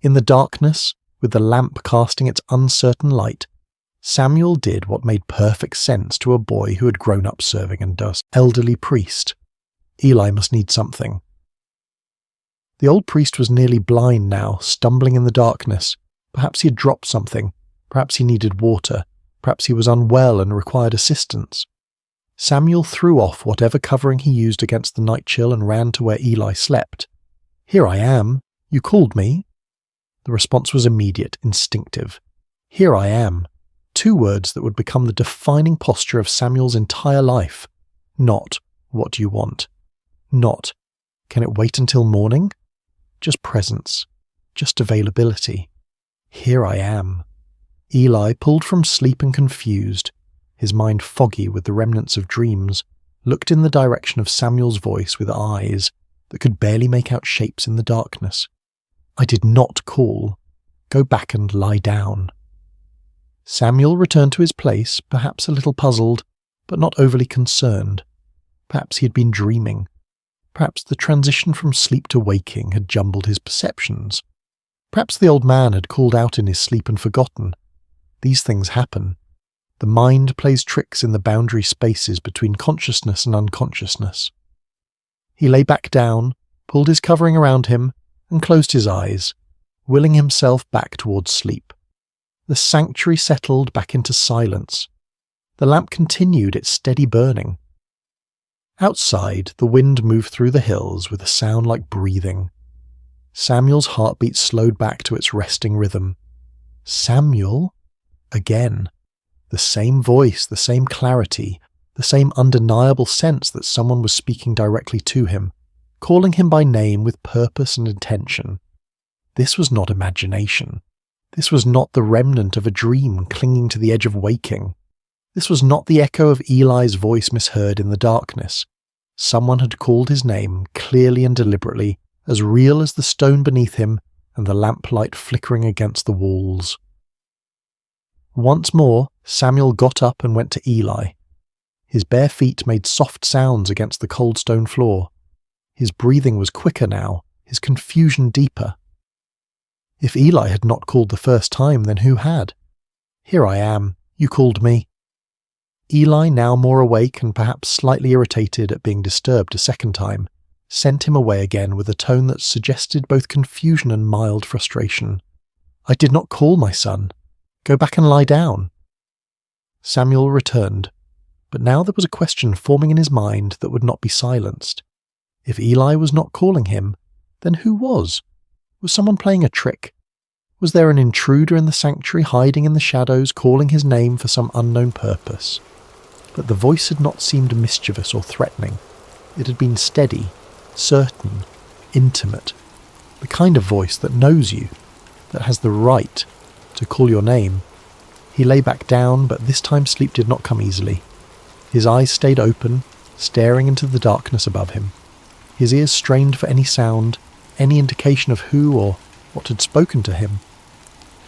In the darkness, with the lamp casting its uncertain light, Samuel did what made perfect sense to a boy who had grown up serving under an elderly priest. Eli must need something. The old priest was nearly blind now, stumbling in the darkness. Perhaps he had dropped something. Perhaps he needed water. Perhaps he was unwell and required assistance. Samuel threw off whatever covering he used against the night chill and ran to where Eli slept. "Here I am. You called me?" The response was immediate, instinctive. "Here I am." Two words that would become the defining posture of Samuel's entire life. Not, "What do you want?" Not, "Can it wait until morning?" Just presence. Just availability. Here I am. Eli, pulled from sleep and confused, his mind foggy with the remnants of dreams, looked in the direction of Samuel's voice with eyes that could barely make out shapes in the darkness. "I did not call. Go back and lie down." Samuel returned to his place, perhaps a little puzzled, but not overly concerned. Perhaps he had been dreaming. Perhaps the transition from sleep to waking had jumbled his perceptions. Perhaps the old man had called out in his sleep and forgotten. These things happen. The mind plays tricks in the boundary spaces between consciousness and unconsciousness. He lay back down, pulled his covering around him, and closed his eyes, willing himself back towards sleep. The sanctuary settled back into silence. The lamp continued its steady burning. Outside, the wind moved through the hills with a sound like breathing. Samuel's heartbeat slowed back to its resting rhythm. Samuel? Again. The same voice, the same clarity, the same undeniable sense that someone was speaking directly to him, calling him by name with purpose and intention. This was not imagination. This was not the remnant of a dream clinging to the edge of waking. This was not the echo of Eli's voice misheard in the darkness. Someone had called his name clearly and deliberately, as real as the stone beneath him, and the lamplight flickering against the walls. Once more, Samuel got up and went to Eli. His bare feet made soft sounds against the cold stone floor. His breathing was quicker now, his confusion deeper. If Eli had not called the first time, then who had? "Here I am. You called me." Eli, now more awake and perhaps slightly irritated at being disturbed a second time, sent him away again with a tone that suggested both confusion and mild frustration. "I did not call, my son. Go back and lie down." Samuel returned, but now there was a question forming in his mind that would not be silenced. If Eli was not calling him, then who was? Was someone playing a trick? Was there an intruder in the sanctuary hiding in the shadows, calling his name for some unknown purpose? But the voice had not seemed mischievous or threatening. It had been steady, certain, intimate, the kind of voice that knows you, that has the right to call your name. He lay back down, but this time sleep did not come easily. His eyes stayed open, staring into the darkness above him. His ears strained for any sound, any indication of who or what had spoken to him.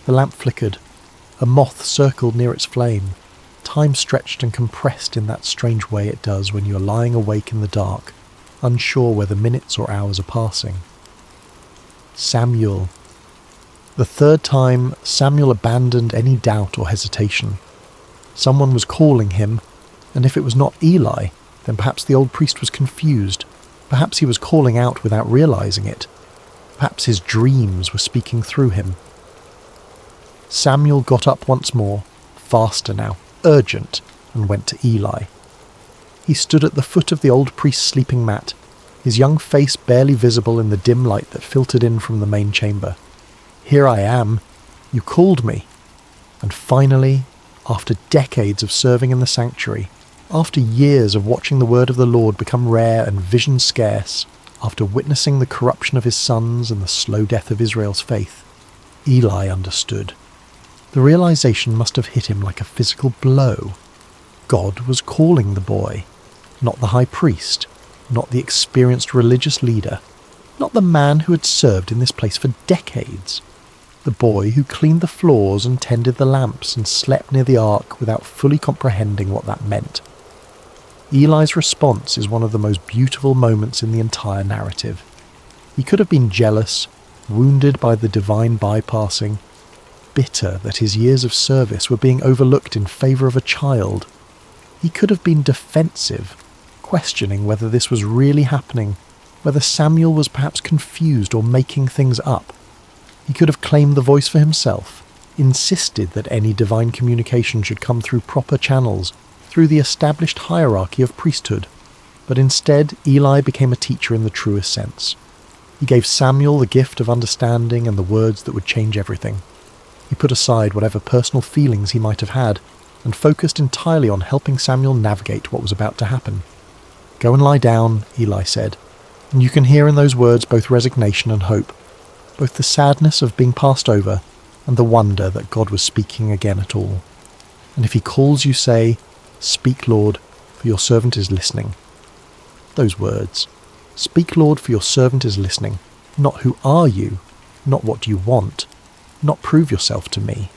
The lamp flickered. A moth circled near its flame. Time stretched and compressed in that strange way it does when you are lying awake in the dark, unsure whether minutes or hours are passing. Samuel. The third time, Samuel abandoned any doubt or hesitation. Someone was calling him, and if it was not Eli, then perhaps the old priest was confused. Perhaps he was calling out without realizing it. Perhaps his dreams were speaking through him. Samuel got up once more, faster now, urgent, and went to Eli. He stood at the foot of the old priest's sleeping mat, his young face barely visible in the dim light that filtered in from the main chamber. "Here I am. You called me." And finally, after decades of serving in the sanctuary, after years of watching the word of the Lord become rare and vision scarce, after witnessing the corruption of his sons and the slow death of Israel's faith, Eli understood. The realization must have hit him like a physical blow. God was calling the boy, not the high priest, not the experienced religious leader, not the man who had served in this place for decades. The boy who cleaned the floors and tended the lamps and slept near the ark without fully comprehending what that meant. Eli's response is one of the most beautiful moments in the entire narrative. He could have been jealous, wounded by the divine bypassing, bitter that his years of service were being overlooked in favour of a child. He could have been defensive, questioning whether this was really happening, whether Samuel was perhaps confused or making things up. He could have claimed the voice for himself, insisted that any divine communication should come through proper channels, through the established hierarchy of priesthood. But instead, Eli became a teacher in the truest sense. He gave Samuel the gift of understanding and the words that would change everything. He put aside whatever personal feelings he might have had and focused entirely on helping Samuel navigate what was about to happen. "Go and lie down," Eli said, and you can hear in those words both resignation and hope, both the sadness of being passed over and the wonder that God was speaking again at all. And if he calls you, say, "Speak, Lord, for your servant is listening." Those words, "Speak, Lord, for your servant is listening," not "Who are you?" not "What do you want?" not "Prove yourself to me."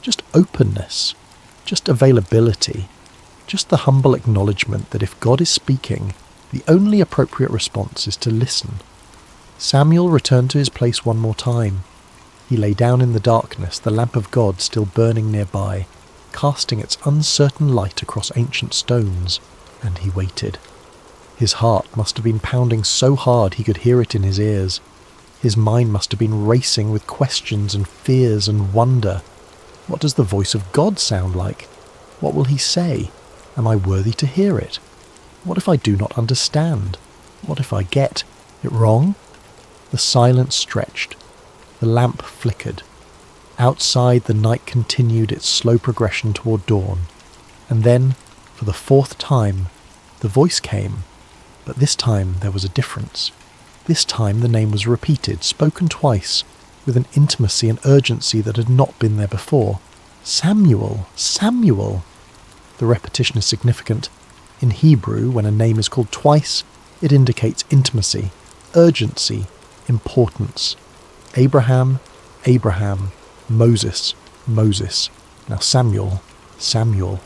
Just openness, just availability, just the humble acknowledgement that if God is speaking, the only appropriate response is to listen. Samuel returned to his place one more time. He lay down in the darkness, the lamp of God still burning nearby, casting its uncertain light across ancient stones, and he waited. His heart must have been pounding so hard he could hear it in his ears. His mind must have been racing with questions and fears and wonder. What does the voice of God sound like? What will he say? Am I worthy to hear it? What if I do not understand? What if I get it wrong? The silence stretched. The lamp flickered. Outside, the night continued its slow progression toward dawn. And then, for the fourth time, the voice came. But this time there was a difference. This time the name was repeated, spoken twice, with an intimacy and urgency that had not been there before. "Samuel! Samuel!" The repetition is significant. In Hebrew, when a name is called twice, it indicates intimacy, urgency, importance. Abraham, Abraham, Moses, Moses, now Samuel, Samuel.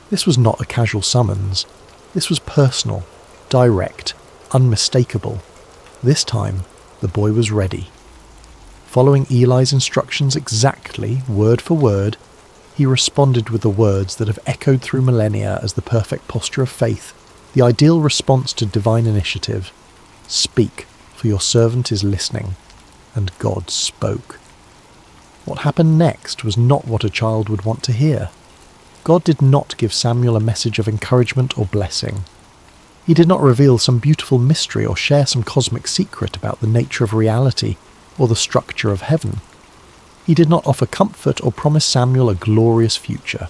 This was not a casual summons. This was personal, direct, unmistakable. This time, the boy was ready. Following Eli's instructions exactly, word for word, he responded with the words that have echoed through millennia as the perfect posture of faith, the ideal response to divine initiative. Speak, for your servant is listening. And God spoke. What happened next was not what a child would want to hear. God did not give Samuel a message of encouragement or blessing. He did not reveal some beautiful mystery or share some cosmic secret about the nature of reality or the structure of heaven. He did not offer comfort or promise Samuel a glorious future.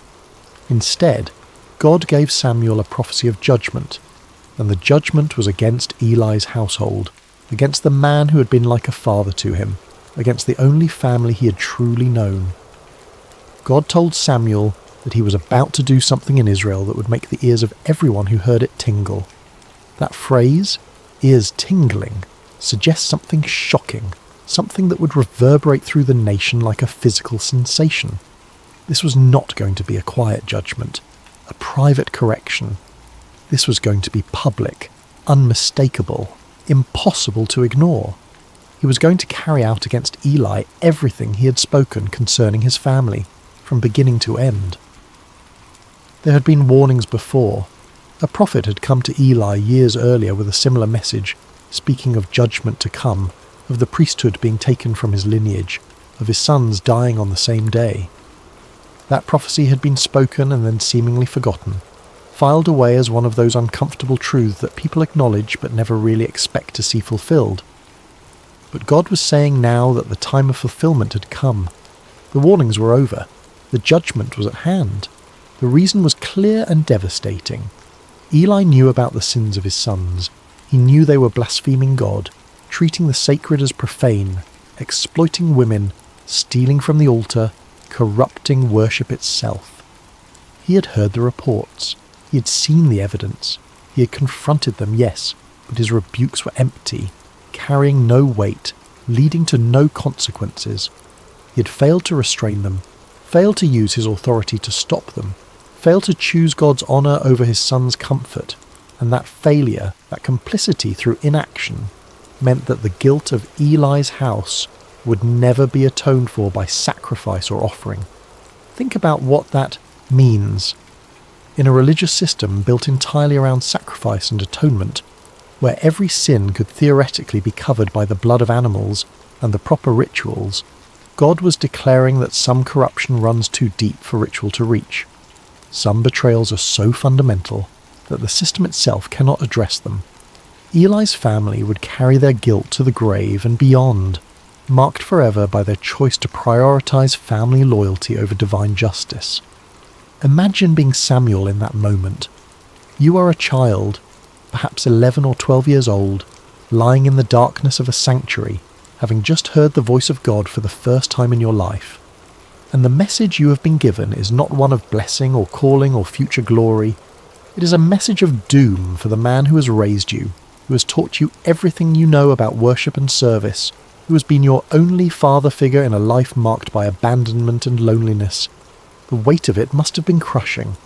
Instead, God gave Samuel a prophecy of judgment, and the judgment was against Eli's household, against the man who had been like a father to him, against the only family he had truly known. God told Samuel that he was about to do something in Israel that would make the ears of everyone who heard it tingle. That phrase, ears tingling, suggests something shocking, something that would reverberate through the nation like a physical sensation. This was not going to be a quiet judgment, a private correction. This was going to be public, unmistakable, impossible to ignore. He was going to carry out against Eli everything he had spoken concerning his family, from beginning to end. There had been warnings before. A prophet had come to Eli years earlier with a similar message, speaking of judgment to come, of the priesthood being taken from his lineage, of his sons dying on the same day. That prophecy had been spoken and then seemingly forgotten, filed away as one of those uncomfortable truths that people acknowledge but never really expect to see fulfilled. But God was saying now that the time of fulfillment had come. The warnings were over. The judgment was at hand. The reason was clear and devastating. Eli knew about the sins of his sons. He knew they were blaspheming God, treating the sacred as profane, exploiting women, stealing from the altar, corrupting worship itself. He had heard the reports. He had seen the evidence. He had confronted them, yes, but his rebukes were empty, carrying no weight, leading to no consequences. He had failed to restrain them, failed to use his authority to stop them, failed to choose God's honour over his son's comfort, and that failure, that complicity through inaction, meant that the guilt of Eli's house would never be atoned for by sacrifice or offering. Think about what that means. In a religious system built entirely around sacrifice and atonement, where every sin could theoretically be covered by the blood of animals and the proper rituals, God was declaring that some corruption runs too deep for ritual to reach. Some betrayals are so fundamental that the system itself cannot address them. Eli's family would carry their guilt to the grave and beyond, marked forever by their choice to prioritize family loyalty over divine justice. Imagine being Samuel in that moment. You are a child, perhaps 11 or 12 years old, lying in the darkness of a sanctuary, having just heard the voice of God for the first time in your life. And the message you have been given is not one of blessing or calling or future glory. It is a message of doom for the man who has raised you, who has taught you everything you know about worship and service, who has been your only father figure in a life marked by abandonment and loneliness. The weight of it must have been crushing.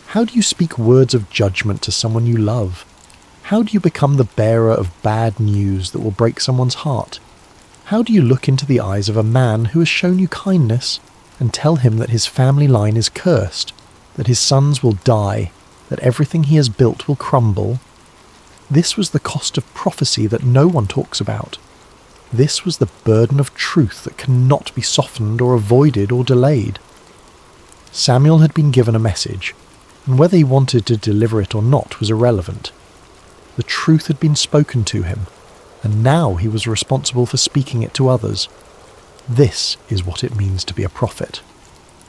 How do you speak words of judgment to someone you love? How do you become the bearer of bad news that will break someone's heart? How do you look into the eyes of a man who has shown you kindness and tell him that his family line is cursed, that his sons will die, that everything he has built will crumble? This was the cost of prophecy that no one talks about. This was the burden of truth that cannot be softened or avoided or delayed. Samuel had been given a message, and whether he wanted to deliver it or not was irrelevant. The truth had been spoken to him, and now he was responsible for speaking it to others. This is what it means to be a prophet.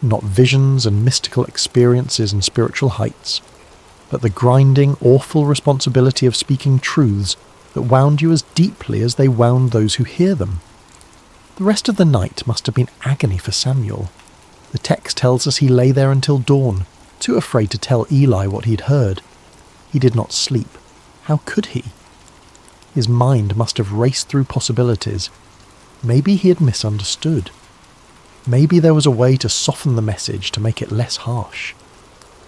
Not visions and mystical experiences and spiritual heights, but the grinding, awful responsibility of speaking truths that wound you as deeply as they wound those who hear them. The rest of the night must have been agony for Samuel. The text tells us he lay there until dawn, too afraid to tell Eli what he'd heard. He did not sleep. How could he? His mind must have raced through possibilities. Maybe he had misunderstood. Maybe there was a way to soften the message to make it less harsh.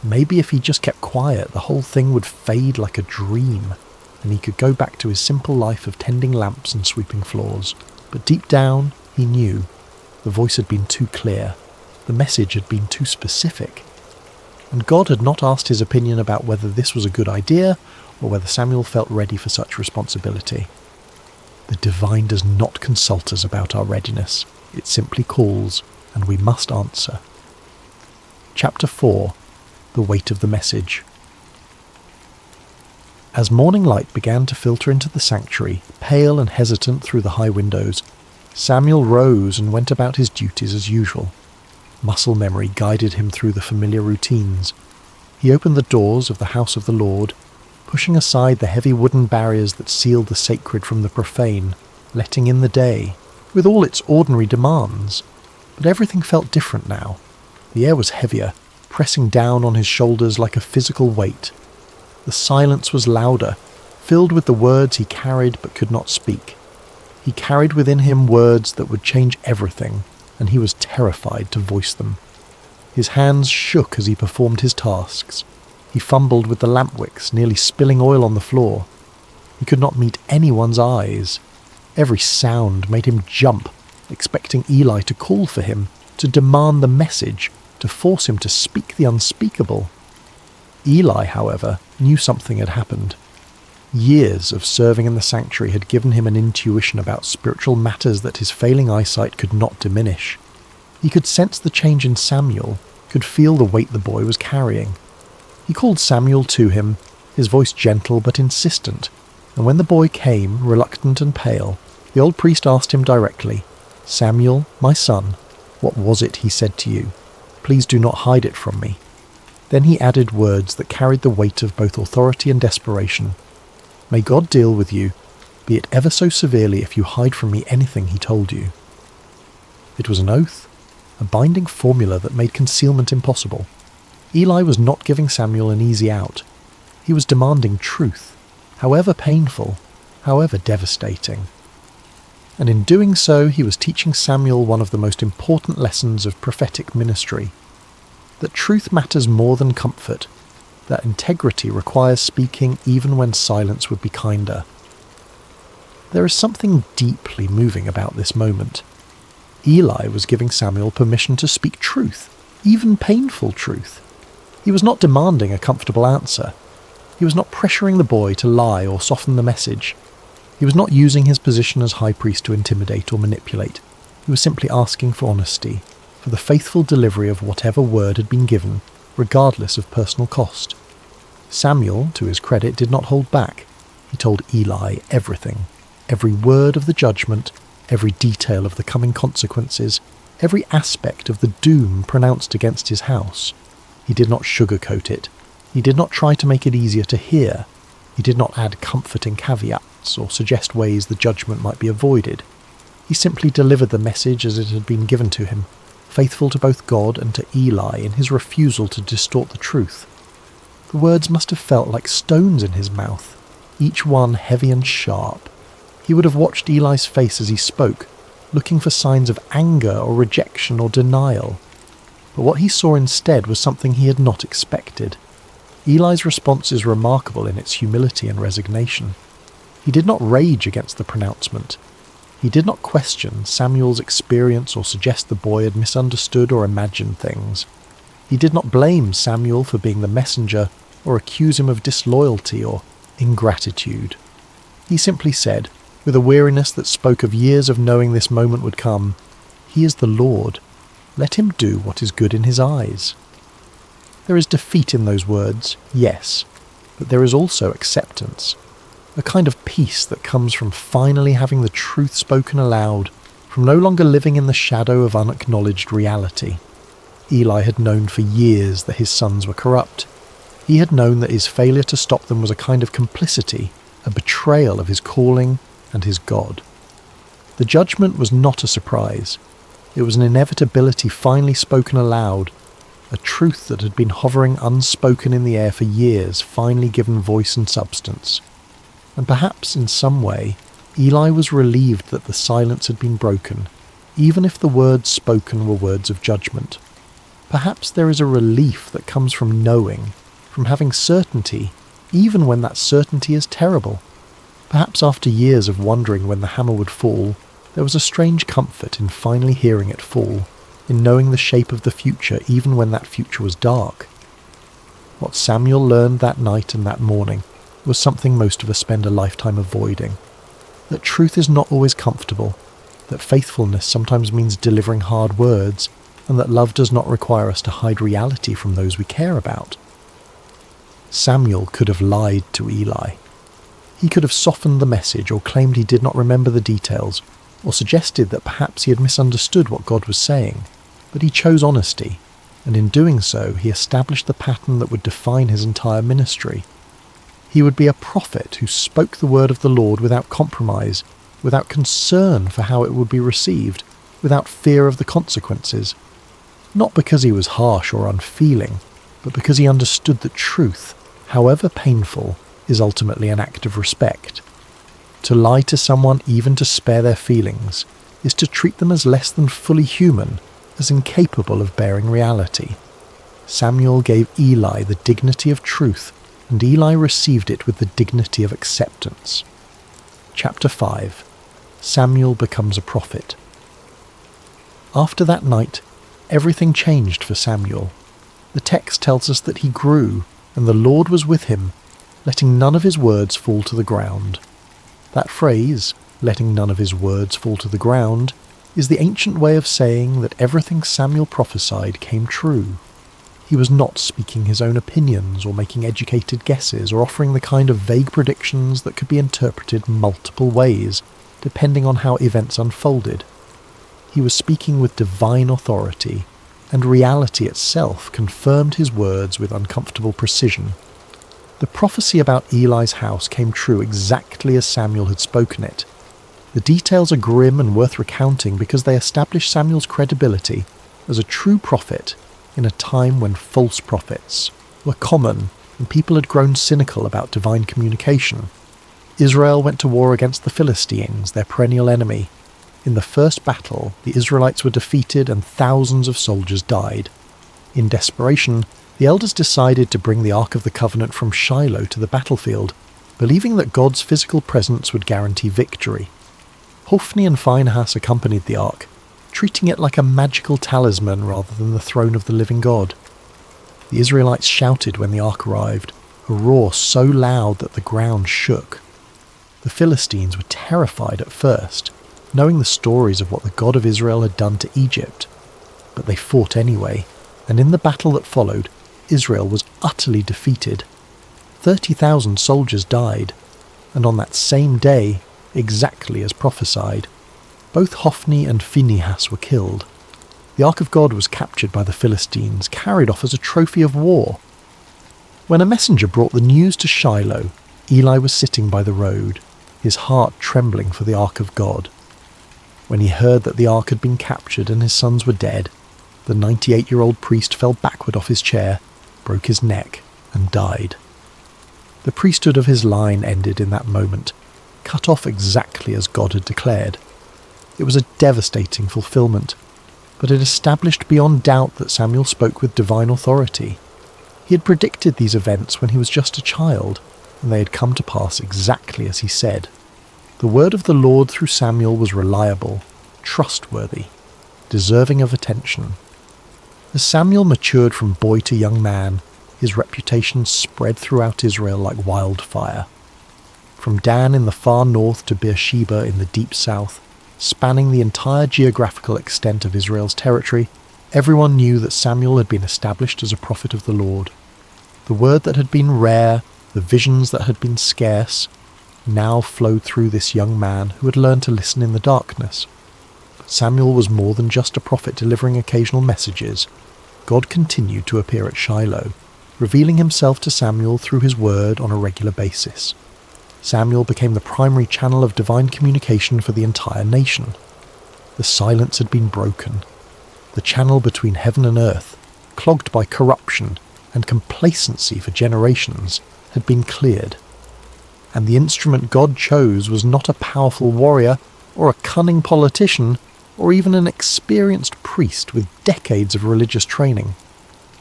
Maybe if he just kept quiet, the whole thing would fade like a dream, and he could go back to his simple life of tending lamps and sweeping floors. But deep down, he knew. The voice had been too clear. The message had been too specific. And God had not asked his opinion about whether this was a good idea or whether Samuel felt ready for such responsibility. The divine does not consult us about our readiness. It simply calls, and we must answer. Chapter 4. The Weight of the Message. As morning light began to filter into the sanctuary, pale and hesitant through the high windows, Samuel rose and went about his duties as usual. Muscle memory guided him through the familiar routines. He opened the doors of the house of the Lord, pushing aside the heavy wooden barriers that sealed the sacred from the profane, letting in the day, with all its ordinary demands. But everything felt different now. The air was heavier, pressing down on his shoulders like a physical weight. The silence was louder, filled with the words he carried but could not speak. He carried within him words that would change everything, and he was terrified to voice them. His hands shook as he performed his tasks. He fumbled with the lamp wicks, nearly spilling oil on the floor. He could not meet anyone's eyes. Every sound made him jump, expecting Eli to call for him, to demand the message, to force him to speak the unspeakable. Eli, however, knew something had happened. Years of serving in the sanctuary had given him an intuition about spiritual matters that his failing eyesight could not diminish. He could sense the change in Samuel, could feel the weight the boy was carrying. He called Samuel to him, his voice gentle but insistent, and when the boy came, reluctant and pale, the old priest asked him directly, "Samuel, my son, what was it he said to you? Please do not hide it from me." Then he added words that carried the weight of both authority and desperation. "May God deal with you, be it ever so severely if you hide from me anything he told you." It was an oath, a binding formula that made concealment impossible. Eli was not giving Samuel an easy out. He was demanding truth, however painful, however devastating. And in doing so, he was teaching Samuel one of the most important lessons of prophetic ministry. That truth matters more than comfort, that integrity requires speaking even when silence would be kinder. There is something deeply moving about this moment. Eli was giving Samuel permission to speak truth, even painful truth. He was not demanding a comfortable answer. He was not pressuring the boy to lie or soften the message. He was not using his position as high priest to intimidate or manipulate. He was simply asking for honesty, for the faithful delivery of whatever word had been given, regardless of personal cost. Samuel, to his credit, did not hold back. He told Eli everything, every word of the judgment, every detail of the coming consequences, every aspect of the doom pronounced against his house. He did not sugarcoat it. He did not try to make it easier to hear. He did not add comforting caveats or suggest ways the judgment might be avoided. He simply delivered the message as it had been given to him, faithful to both God and to Eli in his refusal to distort the truth. The words must have felt like stones in his mouth, each one heavy and sharp. He would have watched Eli's face as he spoke, looking for signs of anger or rejection or denial. But what he saw instead was something he had not expected. Eli's response is remarkable in its humility and resignation. He did not rage against the pronouncement. He did not question Samuel's experience or suggest the boy had misunderstood or imagined things. He did not blame Samuel for being the messenger or accuse him of disloyalty or ingratitude. He simply said, with a weariness that spoke of years of knowing this moment would come, "He is the Lord. Let him do what is good in his eyes." There is defeat in those words, yes, but there is also acceptance, a kind of peace that comes from finally having the truth spoken aloud, from no longer living in the shadow of unacknowledged reality. Eli had known for years that his sons were corrupt. He had known that his failure to stop them was a kind of complicity, a betrayal of his calling and his God. The judgment was not a surprise. It was an inevitability finally spoken aloud, a truth that had been hovering unspoken in the air for years finally given voice and substance. And perhaps in some way, Eli was relieved that the silence had been broken, even if the words spoken were words of judgment. Perhaps there is a relief that comes from knowing, from having certainty, even when that certainty is terrible. Perhaps after years of wondering when the hammer would fall, there was a strange comfort in finally hearing it fall, in knowing the shape of the future even when that future was dark. What Samuel learned that night and that morning was something most of us spend a lifetime avoiding. That truth is not always comfortable, that faithfulness sometimes means delivering hard words, and that love does not require us to hide reality from those we care about. Samuel could have lied to Eli. He could have softened the message or claimed he did not remember the details, or suggested that perhaps he had misunderstood what God was saying, but he chose honesty, and in doing so he established the pattern that would define his entire ministry. He would be a prophet who spoke the word of the Lord without compromise, without concern for how it would be received, without fear of the consequences. Not because he was harsh or unfeeling, but because he understood that truth, however painful, is ultimately an act of respect. To lie to someone even to spare their feelings is to treat them as less than fully human, as incapable of bearing reality. Samuel gave Eli the dignity of truth, and Eli received it with the dignity of acceptance. Chapter 5. Samuel becomes a prophet. After that night, everything changed for Samuel. The text tells us that he grew, and the Lord was with him, letting none of his words fall to the ground. That phrase, letting none of his words fall to the ground, is the ancient way of saying that everything Samuel prophesied came true. He was not speaking his own opinions or making educated guesses or offering the kind of vague predictions that could be interpreted multiple ways, depending on how events unfolded. He was speaking with divine authority, and reality itself confirmed his words with uncomfortable precision. The prophecy about Eli's house came true exactly as Samuel had spoken it. The details are grim and worth recounting because they establish Samuel's credibility as a true prophet in a time when false prophets were common and people had grown cynical about divine communication. Israel went to war against the Philistines, their perennial enemy. In the first battle, the Israelites were defeated and thousands of soldiers died. In desperation, the elders decided to bring the Ark of the Covenant from Shiloh to the battlefield, believing that God's physical presence would guarantee victory. Hophni and Phinehas accompanied the Ark, treating it like a magical talisman rather than the throne of the living God. The Israelites shouted when the Ark arrived, a roar so loud that the ground shook. The Philistines were terrified at first, knowing the stories of what the God of Israel had done to Egypt. But they fought anyway, and in the battle that followed, Israel was utterly defeated. 30,000 soldiers died, and on that same day, exactly as prophesied, both Hophni and Phinehas were killed. The Ark of God was captured by the Philistines, carried off as a trophy of war. When a messenger brought the news to Shiloh, Eli was sitting by the road, his heart trembling for the Ark of God. When he heard that the Ark had been captured and his sons were dead, the 98-year-old priest fell backward off his chair, broke his neck, and died. The priesthood of his line ended in that moment, cut off exactly as God had declared. It was a devastating fulfillment, but it established beyond doubt that Samuel spoke with divine authority. He had predicted these events when he was just a child, and they had come to pass exactly as he said. The word of the Lord through Samuel was reliable, trustworthy, deserving of attention. As Samuel matured from boy to young man, his reputation spread throughout Israel like wildfire. From Dan in the far north to Beersheba in the deep south, spanning the entire geographical extent of Israel's territory, everyone knew that Samuel had been established as a prophet of the Lord. The word that had been rare, the visions that had been scarce, now flowed through this young man who had learned to listen in the darkness. But Samuel was more than just a prophet delivering occasional messages. God continued to appear at Shiloh, revealing himself to Samuel through his word on a regular basis. Samuel became the primary channel of divine communication for the entire nation. The silence had been broken. The channel between heaven and earth, clogged by corruption and complacency for generations, had been cleared. and the instrument God chose was not a powerful warrior or a cunning politician or even an experienced priest with decades of religious training.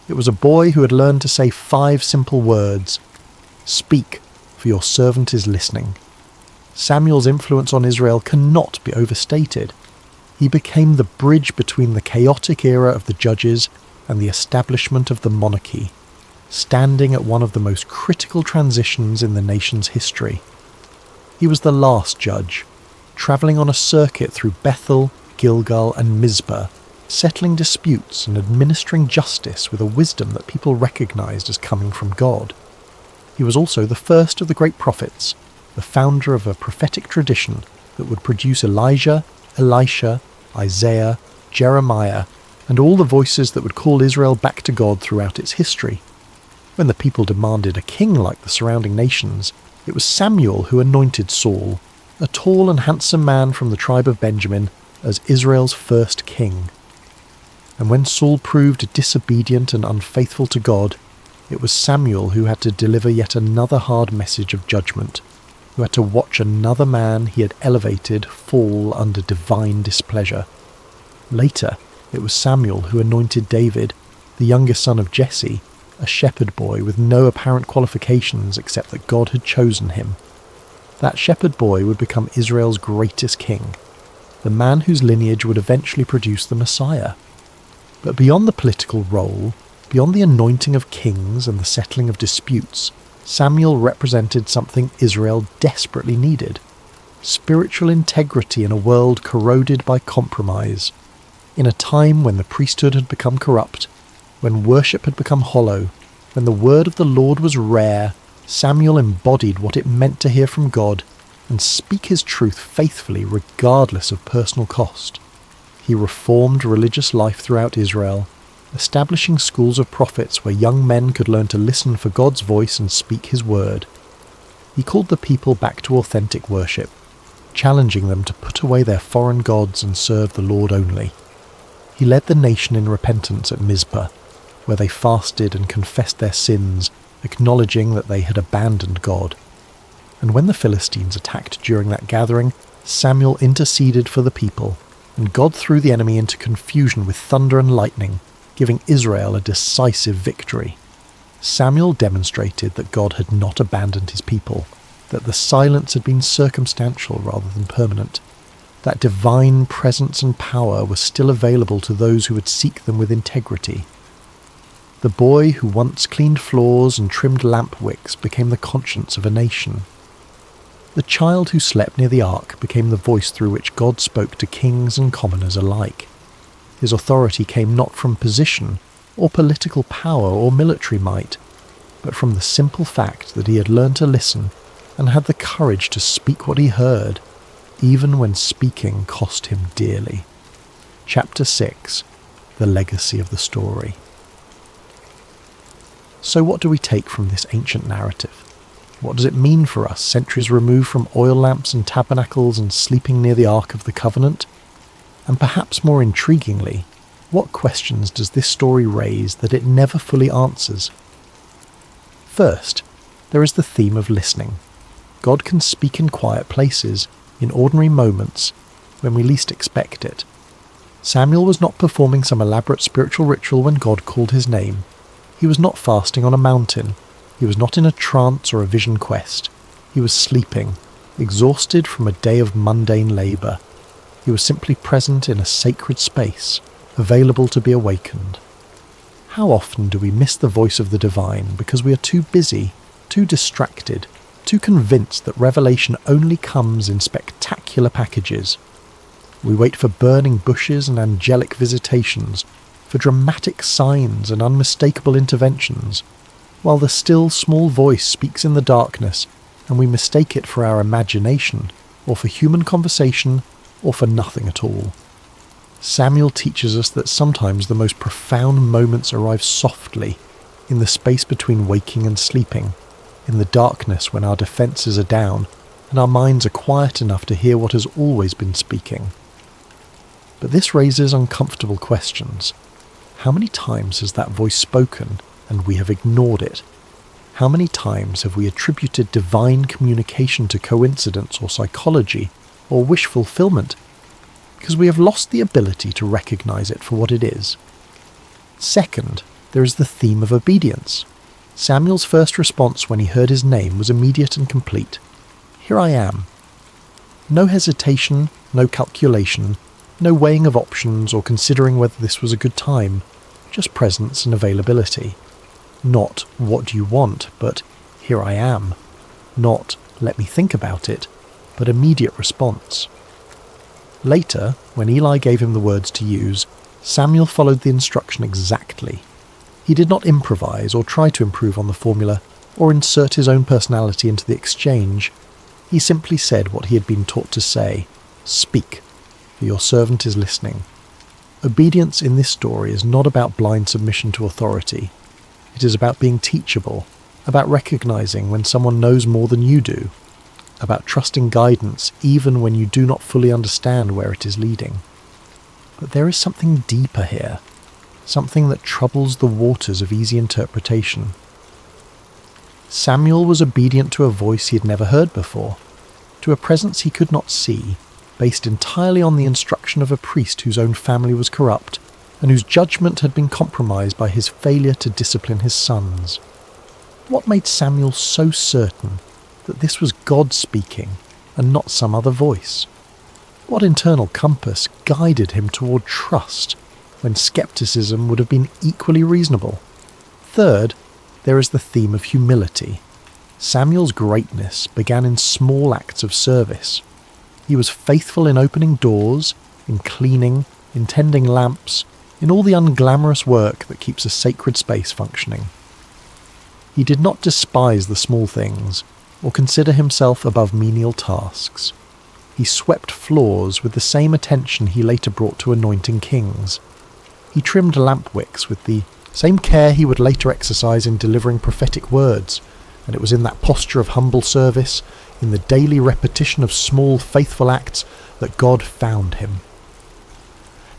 It was a boy who had learned to say 5 simple words: "Speak, for your servant is listening." Samuel's influence on Israel cannot be overstated. He became the bridge between the chaotic era of the judges and the establishment of the monarchy, standing at one of the most critical transitions in the nation's history. He was the last judge, travelling on a circuit through Bethel, Gilgal and Mizpah, settling disputes and administering justice with a wisdom that people recognised as coming from God. He was also the first of the great prophets, the founder of a prophetic tradition that would produce Elijah, Elisha, Isaiah, Jeremiah, and all the voices that would call Israel back to God throughout its history. When the people demanded a king like the surrounding nations, it was Samuel who anointed Saul, a tall and handsome man from the tribe of Benjamin, as Israel's first king. And when Saul proved disobedient and unfaithful to God, it was Samuel who had to deliver yet another hard message of judgment, who had to watch another man he had elevated fall under divine displeasure. Later, it was Samuel who anointed David, the youngest son of Jesse, a shepherd boy with no apparent qualifications except that God had chosen him. That shepherd boy would become Israel's greatest king, the man whose lineage would eventually produce the Messiah. But beyond the political role, beyond the anointing of kings and the settling of disputes, Samuel represented something Israel desperately needed: spiritual integrity in a world corroded by compromise. In a time when the priesthood had become corrupt, when worship had become hollow, when the word of the Lord was rare, Samuel embodied what it meant to hear from God and speak his truth faithfully regardless of personal cost. He reformed religious life throughout Israel, establishing schools of prophets where young men could learn to listen for God's voice and speak his word. He called the people back to authentic worship, challenging them to put away their foreign gods and serve the Lord only. He led the nation in repentance at Mizpah, where they fasted and confessed their sins, acknowledging that they had abandoned God. And when the Philistines attacked during that gathering, Samuel interceded for the people, and God threw the enemy into confusion with thunder and lightning, giving Israel a decisive victory. Samuel demonstrated that God had not abandoned his people, that the silence had been circumstantial rather than permanent, that divine presence and power were still available to those who would seek them with integrity. The boy who once cleaned floors and trimmed lamp wicks became the conscience of a nation. The child who slept near the ark became the voice through which God spoke to kings and commoners alike. His authority came not from position, or political power, or military might, but from the simple fact that he had learned to listen and had the courage to speak what he heard, even when speaking cost him dearly. Chapter 6. The Legacy of the Story. So what do we take from this ancient narrative? What does it mean for us, centuries removed from oil lamps and tabernacles and sleeping near the Ark of the Covenant? And perhaps more intriguingly, what questions does this story raise that it never fully answers? First, there is the theme of listening. God can speak in quiet places, in ordinary moments, when we least expect it. Samuel was not performing some elaborate spiritual ritual when God called his name. He was not fasting on a mountain. He was not in a trance or a vision quest. He was sleeping, exhausted from a day of mundane labour. He was simply present in a sacred space, available to be awakened. How often do we miss the voice of the divine because we are too busy, too distracted, too convinced that revelation only comes in spectacular packages? We wait for burning bushes and angelic visitations, for dramatic signs and unmistakable interventions, while the still small voice speaks in the darkness and we mistake it for our imagination, or for human conversation, or for nothing at all. Samuel teaches us that sometimes the most profound moments arrive softly, in the space between waking and sleeping, in the darkness when our defences are down and our minds are quiet enough to hear what has always been speaking. But this raises uncomfortable questions. How many times has that voice spoken and we have ignored it? How many times have we attributed divine communication to coincidence or psychology or wish fulfillment because we have lost the ability to recognize it for what it is? Second, there is the theme of obedience. Samuel's first response when he heard his name was immediate and complete. Here I am. No hesitation, no calculation, no weighing of options or considering whether this was a good time, just presence and availability. Not, what do you want, but here I am. Not, let me think about it, but immediate response. Later, when Eli gave him the words to use, Samuel followed the instruction exactly. He did not improvise or try to improve on the formula or insert his own personality into the exchange. He simply said what he had been taught to say, "Speak, for your servant is listening." Obedience in this story is not about blind submission to authority. It is about being teachable, about recognizing when someone knows more than you do, about trusting guidance even when you do not fully understand where it is leading. But there is something deeper here, something that troubles the waters of easy interpretation. Samuel was obedient to a voice he had never heard before, to a presence he could not see, based entirely on the instruction of a priest whose own family was corrupt, and whose judgment had been compromised by his failure to discipline his sons. What made Samuel so certain that this was God speaking and not some other voice? What internal compass guided him toward trust when skepticism would have been equally reasonable? Third, there is the theme of humility. Samuel's greatness began in small acts of service. He was faithful in opening doors, in cleaning, in tending lamps, in all the unglamorous work that keeps a sacred space functioning. He did not despise the small things, or consider himself above menial tasks. He swept floors with the same attention he later brought to anointing kings. He trimmed lamp wicks with the same care he would later exercise in delivering prophetic words, and it was in that posture of humble service, in the daily repetition of small faithful acts, that God found him.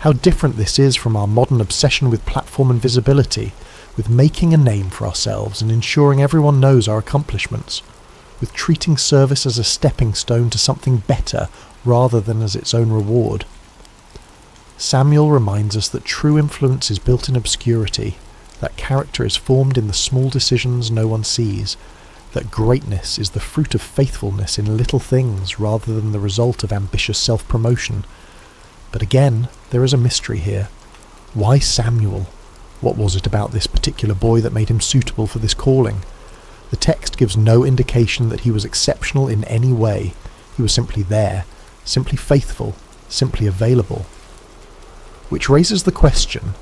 How different this is from our modern obsession with platform and visibility, with making a name for ourselves and ensuring everyone knows our accomplishments, with treating service as a stepping stone to something better rather than as its own reward. Samuel reminds us that true influence is built in obscurity, that character is formed in the small decisions no one sees, that greatness is the fruit of faithfulness in little things rather than the result of ambitious self-promotion. But again, there is a mystery here. Why Samuel? What was it about this particular boy that made him suitable for this calling? The text gives no indication that he was exceptional in any way. He was simply there, simply faithful, simply available. Which raises the question,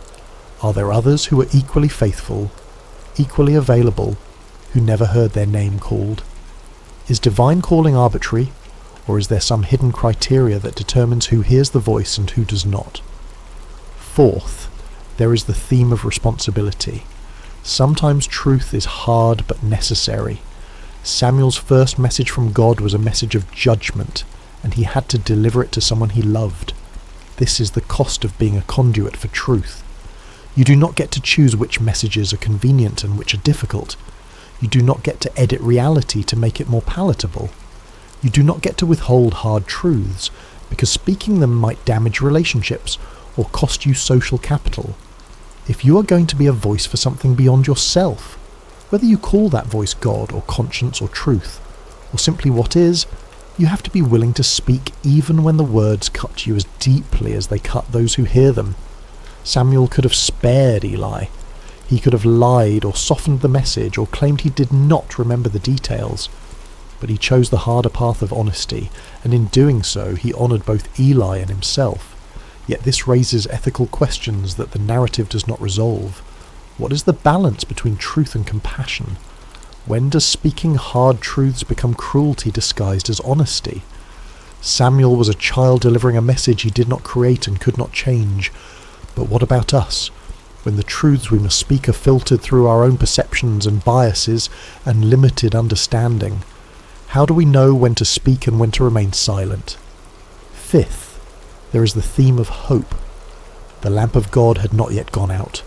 are there others who are equally faithful, equally available, who never heard their name called? Is divine calling arbitrary, or is there some hidden criteria that determines who hears the voice and who does not? Fourth, there is the theme of responsibility. Sometimes truth is hard but necessary. Samuel's first message from God was a message of judgment, and he had to deliver it to someone he loved. This is the cost of being a conduit for truth. You do not get to choose which messages are convenient and which are difficult. You do not get to edit reality to make it more palatable. You do not get to withhold hard truths, because speaking them might damage relationships or cost you social capital. If you are going to be a voice for something beyond yourself, whether you call that voice God or conscience or truth, or simply what is, you have to be willing to speak even when the words cut you as deeply as they cut those who hear them. Samuel could have spared Eli. He could have lied or softened the message or claimed he did not remember the details. But he chose the harder path of honesty, and in doing so he honoured both Eli and himself. Yet this raises ethical questions that the narrative does not resolve. What is the balance between truth and compassion? When does speaking hard truths become cruelty disguised as honesty? Samuel was a child delivering a message he did not create and could not change. But what about us? When the truths we must speak are filtered through our own perceptions and biases and limited understanding, how do we know when to speak and when to remain silent? Fifth, there is the theme of hope. The lamp of God had not yet gone out.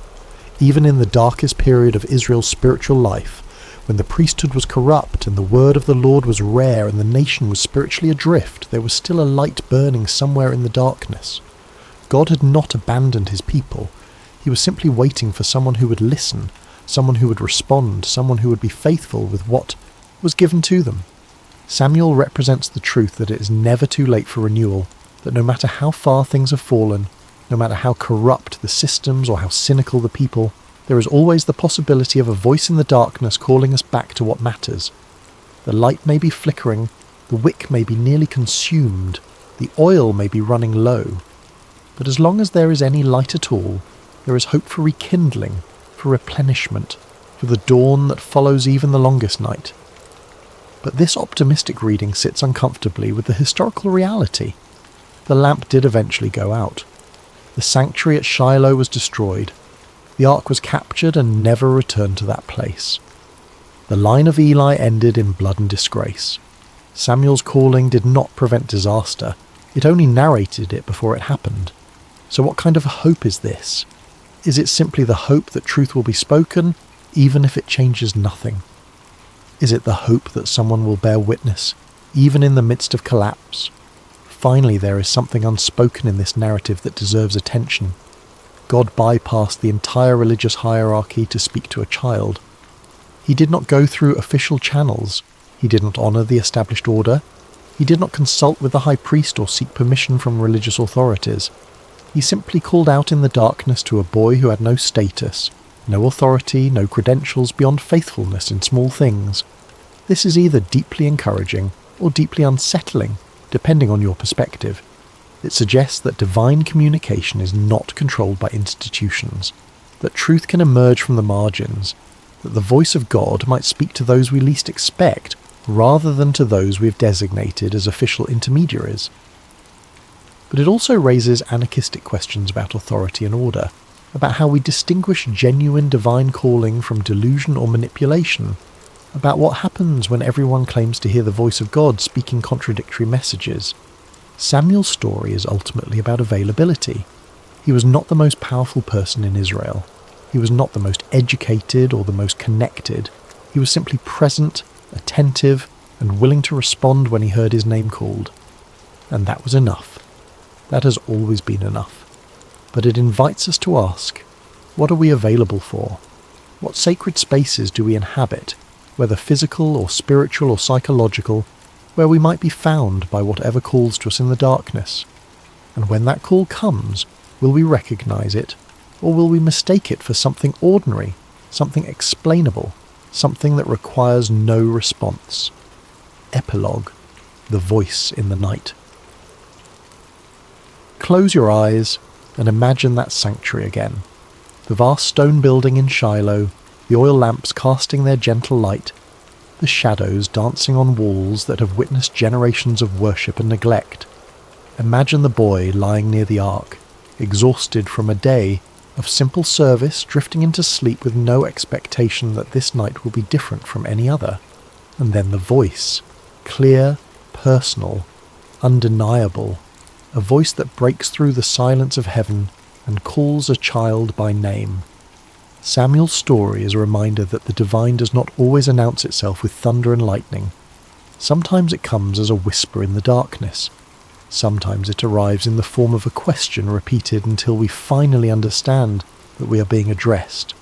Even in the darkest period of Israel's spiritual life, When the priesthood was corrupt and the word of the Lord was rare and the nation was spiritually adrift, there was still a light burning somewhere in the darkness. God had not abandoned his people. He was simply waiting for someone who would listen, someone who would respond, someone who would be faithful with what was given to them. Samuel represents the truth that it is never too late for renewal, that no matter how far things have fallen, no matter how corrupt the systems or how cynical the people, there is always the possibility of a voice in the darkness calling us back to what matters. The light may be flickering, the wick may be nearly consumed, the oil may be running low, but as long as there is any light at all, there is hope for rekindling, for replenishment, for the dawn that follows even the longest night. But this optimistic reading sits uncomfortably with the historical reality. The lamp did eventually go out. The sanctuary at Shiloh was destroyed. The ark was captured and never returned to that place. The line of Eli ended in blood and disgrace. Samuel's calling did not prevent disaster. It only narrated it before it happened. So what kind of a hope is this? Is it simply the hope that truth will be spoken, even if it changes nothing? Is it the hope that someone will bear witness, even in the midst of collapse? Finally, there is something unspoken in this narrative that deserves attention. God bypassed the entire religious hierarchy to speak to a child. He did not go through official channels. He did not honour the established order. He did not consult with the high priest or seek permission from religious authorities. He simply called out in the darkness to a boy who had no status, no authority, no credentials beyond faithfulness in small things. This is either deeply encouraging or deeply unsettling, depending on your perspective. It suggests that divine communication is not controlled by institutions, that truth can emerge from the margins, that the voice of God might speak to those we least expect, rather than to those we have designated as official intermediaries. But it also raises anarchistic questions about authority and order, about how we distinguish genuine divine calling from delusion or manipulation, about what happens when everyone claims to hear the voice of God speaking contradictory messages. Samuel's story is ultimately about availability. He was not the most powerful person in Israel. He was not the most educated or the most connected. He was simply present, attentive, and willing to respond when he heard his name called. And that was enough. That has always been enough. But it invites us to ask, what are we available for? What sacred spaces do we inhabit, whether physical or spiritual or psychological, where we might be found by whatever calls to us in the darkness? And when that call comes, will we recognize it, or will we mistake it for something ordinary, something explainable, something that requires no response? Epilogue: The Voice in the Night. Close your eyes and imagine that sanctuary again. The vast stone building in Shiloh, the oil lamps casting their gentle light, the shadows dancing on walls that have witnessed generations of worship and neglect. Imagine the boy lying near the ark, exhausted from a day of simple service, drifting into sleep with no expectation that this night will be different from any other. And then the voice, clear, personal, undeniable, a voice that breaks through the silence of heaven and calls a child by name. Samuel's story is a reminder that the divine does not always announce itself with thunder and lightning. Sometimes it comes as a whisper in the darkness. Sometimes it arrives in the form of a question repeated until we finally understand that we are being addressed.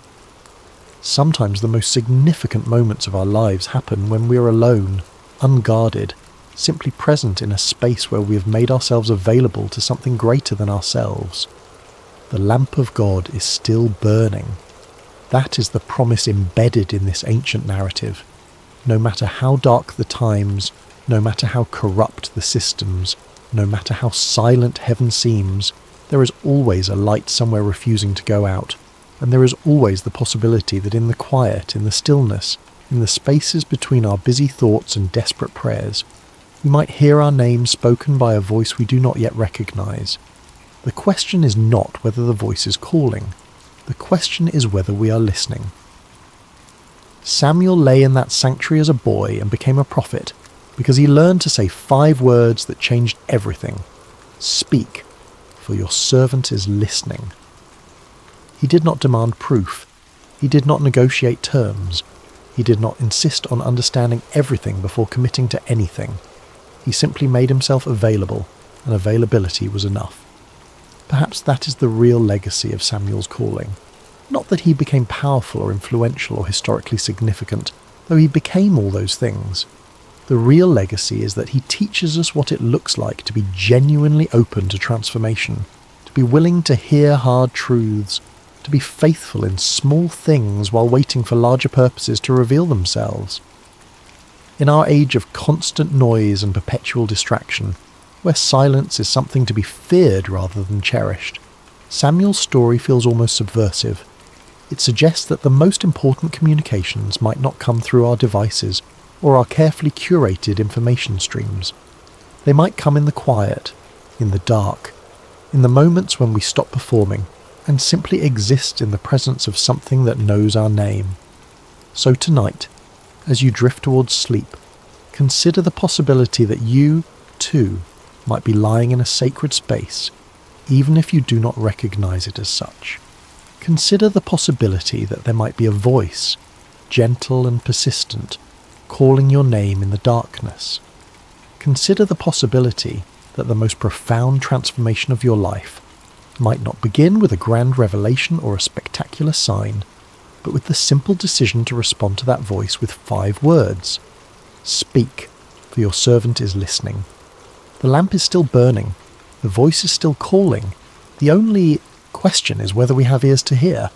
Sometimes the most significant moments of our lives happen when we are alone, unguarded, simply present in a space where we have made ourselves available to something greater than ourselves. The lamp of God is still burning. That is the promise embedded in this ancient narrative. No matter how dark the times, no matter how corrupt the systems, no matter how silent heaven seems, there is always a light somewhere refusing to go out, and there is always the possibility that in the quiet, in the stillness, in the spaces between our busy thoughts and desperate prayers, we might hear our name spoken by a voice we do not yet recognize. The question is not whether the voice is calling. The question is whether we are listening. Samuel lay in that sanctuary as a boy and became a prophet because he learned to say 5 words that changed everything. Speak, for your servant is listening. He did not demand proof. He did not negotiate terms. He did not insist on understanding everything before committing to anything. He simply made himself available, and availability was enough. Perhaps that is the real legacy of Samuel's calling. Not that he became powerful or influential or historically significant, though he became all those things. The real legacy is that he teaches us what it looks like to be genuinely open to transformation, to be willing to hear hard truths, to be faithful in small things while waiting for larger purposes to reveal themselves. In our age of constant noise and perpetual distraction, where silence is something to be feared rather than cherished, Samuel's story feels almost subversive. It suggests that the most important communications might not come through our devices or our carefully curated information streams. They might come in the quiet, in the dark, in the moments when we stop performing and simply exist in the presence of something that knows our name. So tonight, as you drift towards sleep, consider the possibility that you, too, might be lying in a sacred space, even if you do not recognize it as such. Consider the possibility that there might be a voice, gentle and persistent, calling your name in the darkness. Consider the possibility that the most profound transformation of your life might not begin with a grand revelation or a spectacular sign, but with the simple decision to respond to that voice with 5 words. Speak, for your servant is listening. The lamp is still burning. The voice is still calling. The only question is whether we have ears to hear.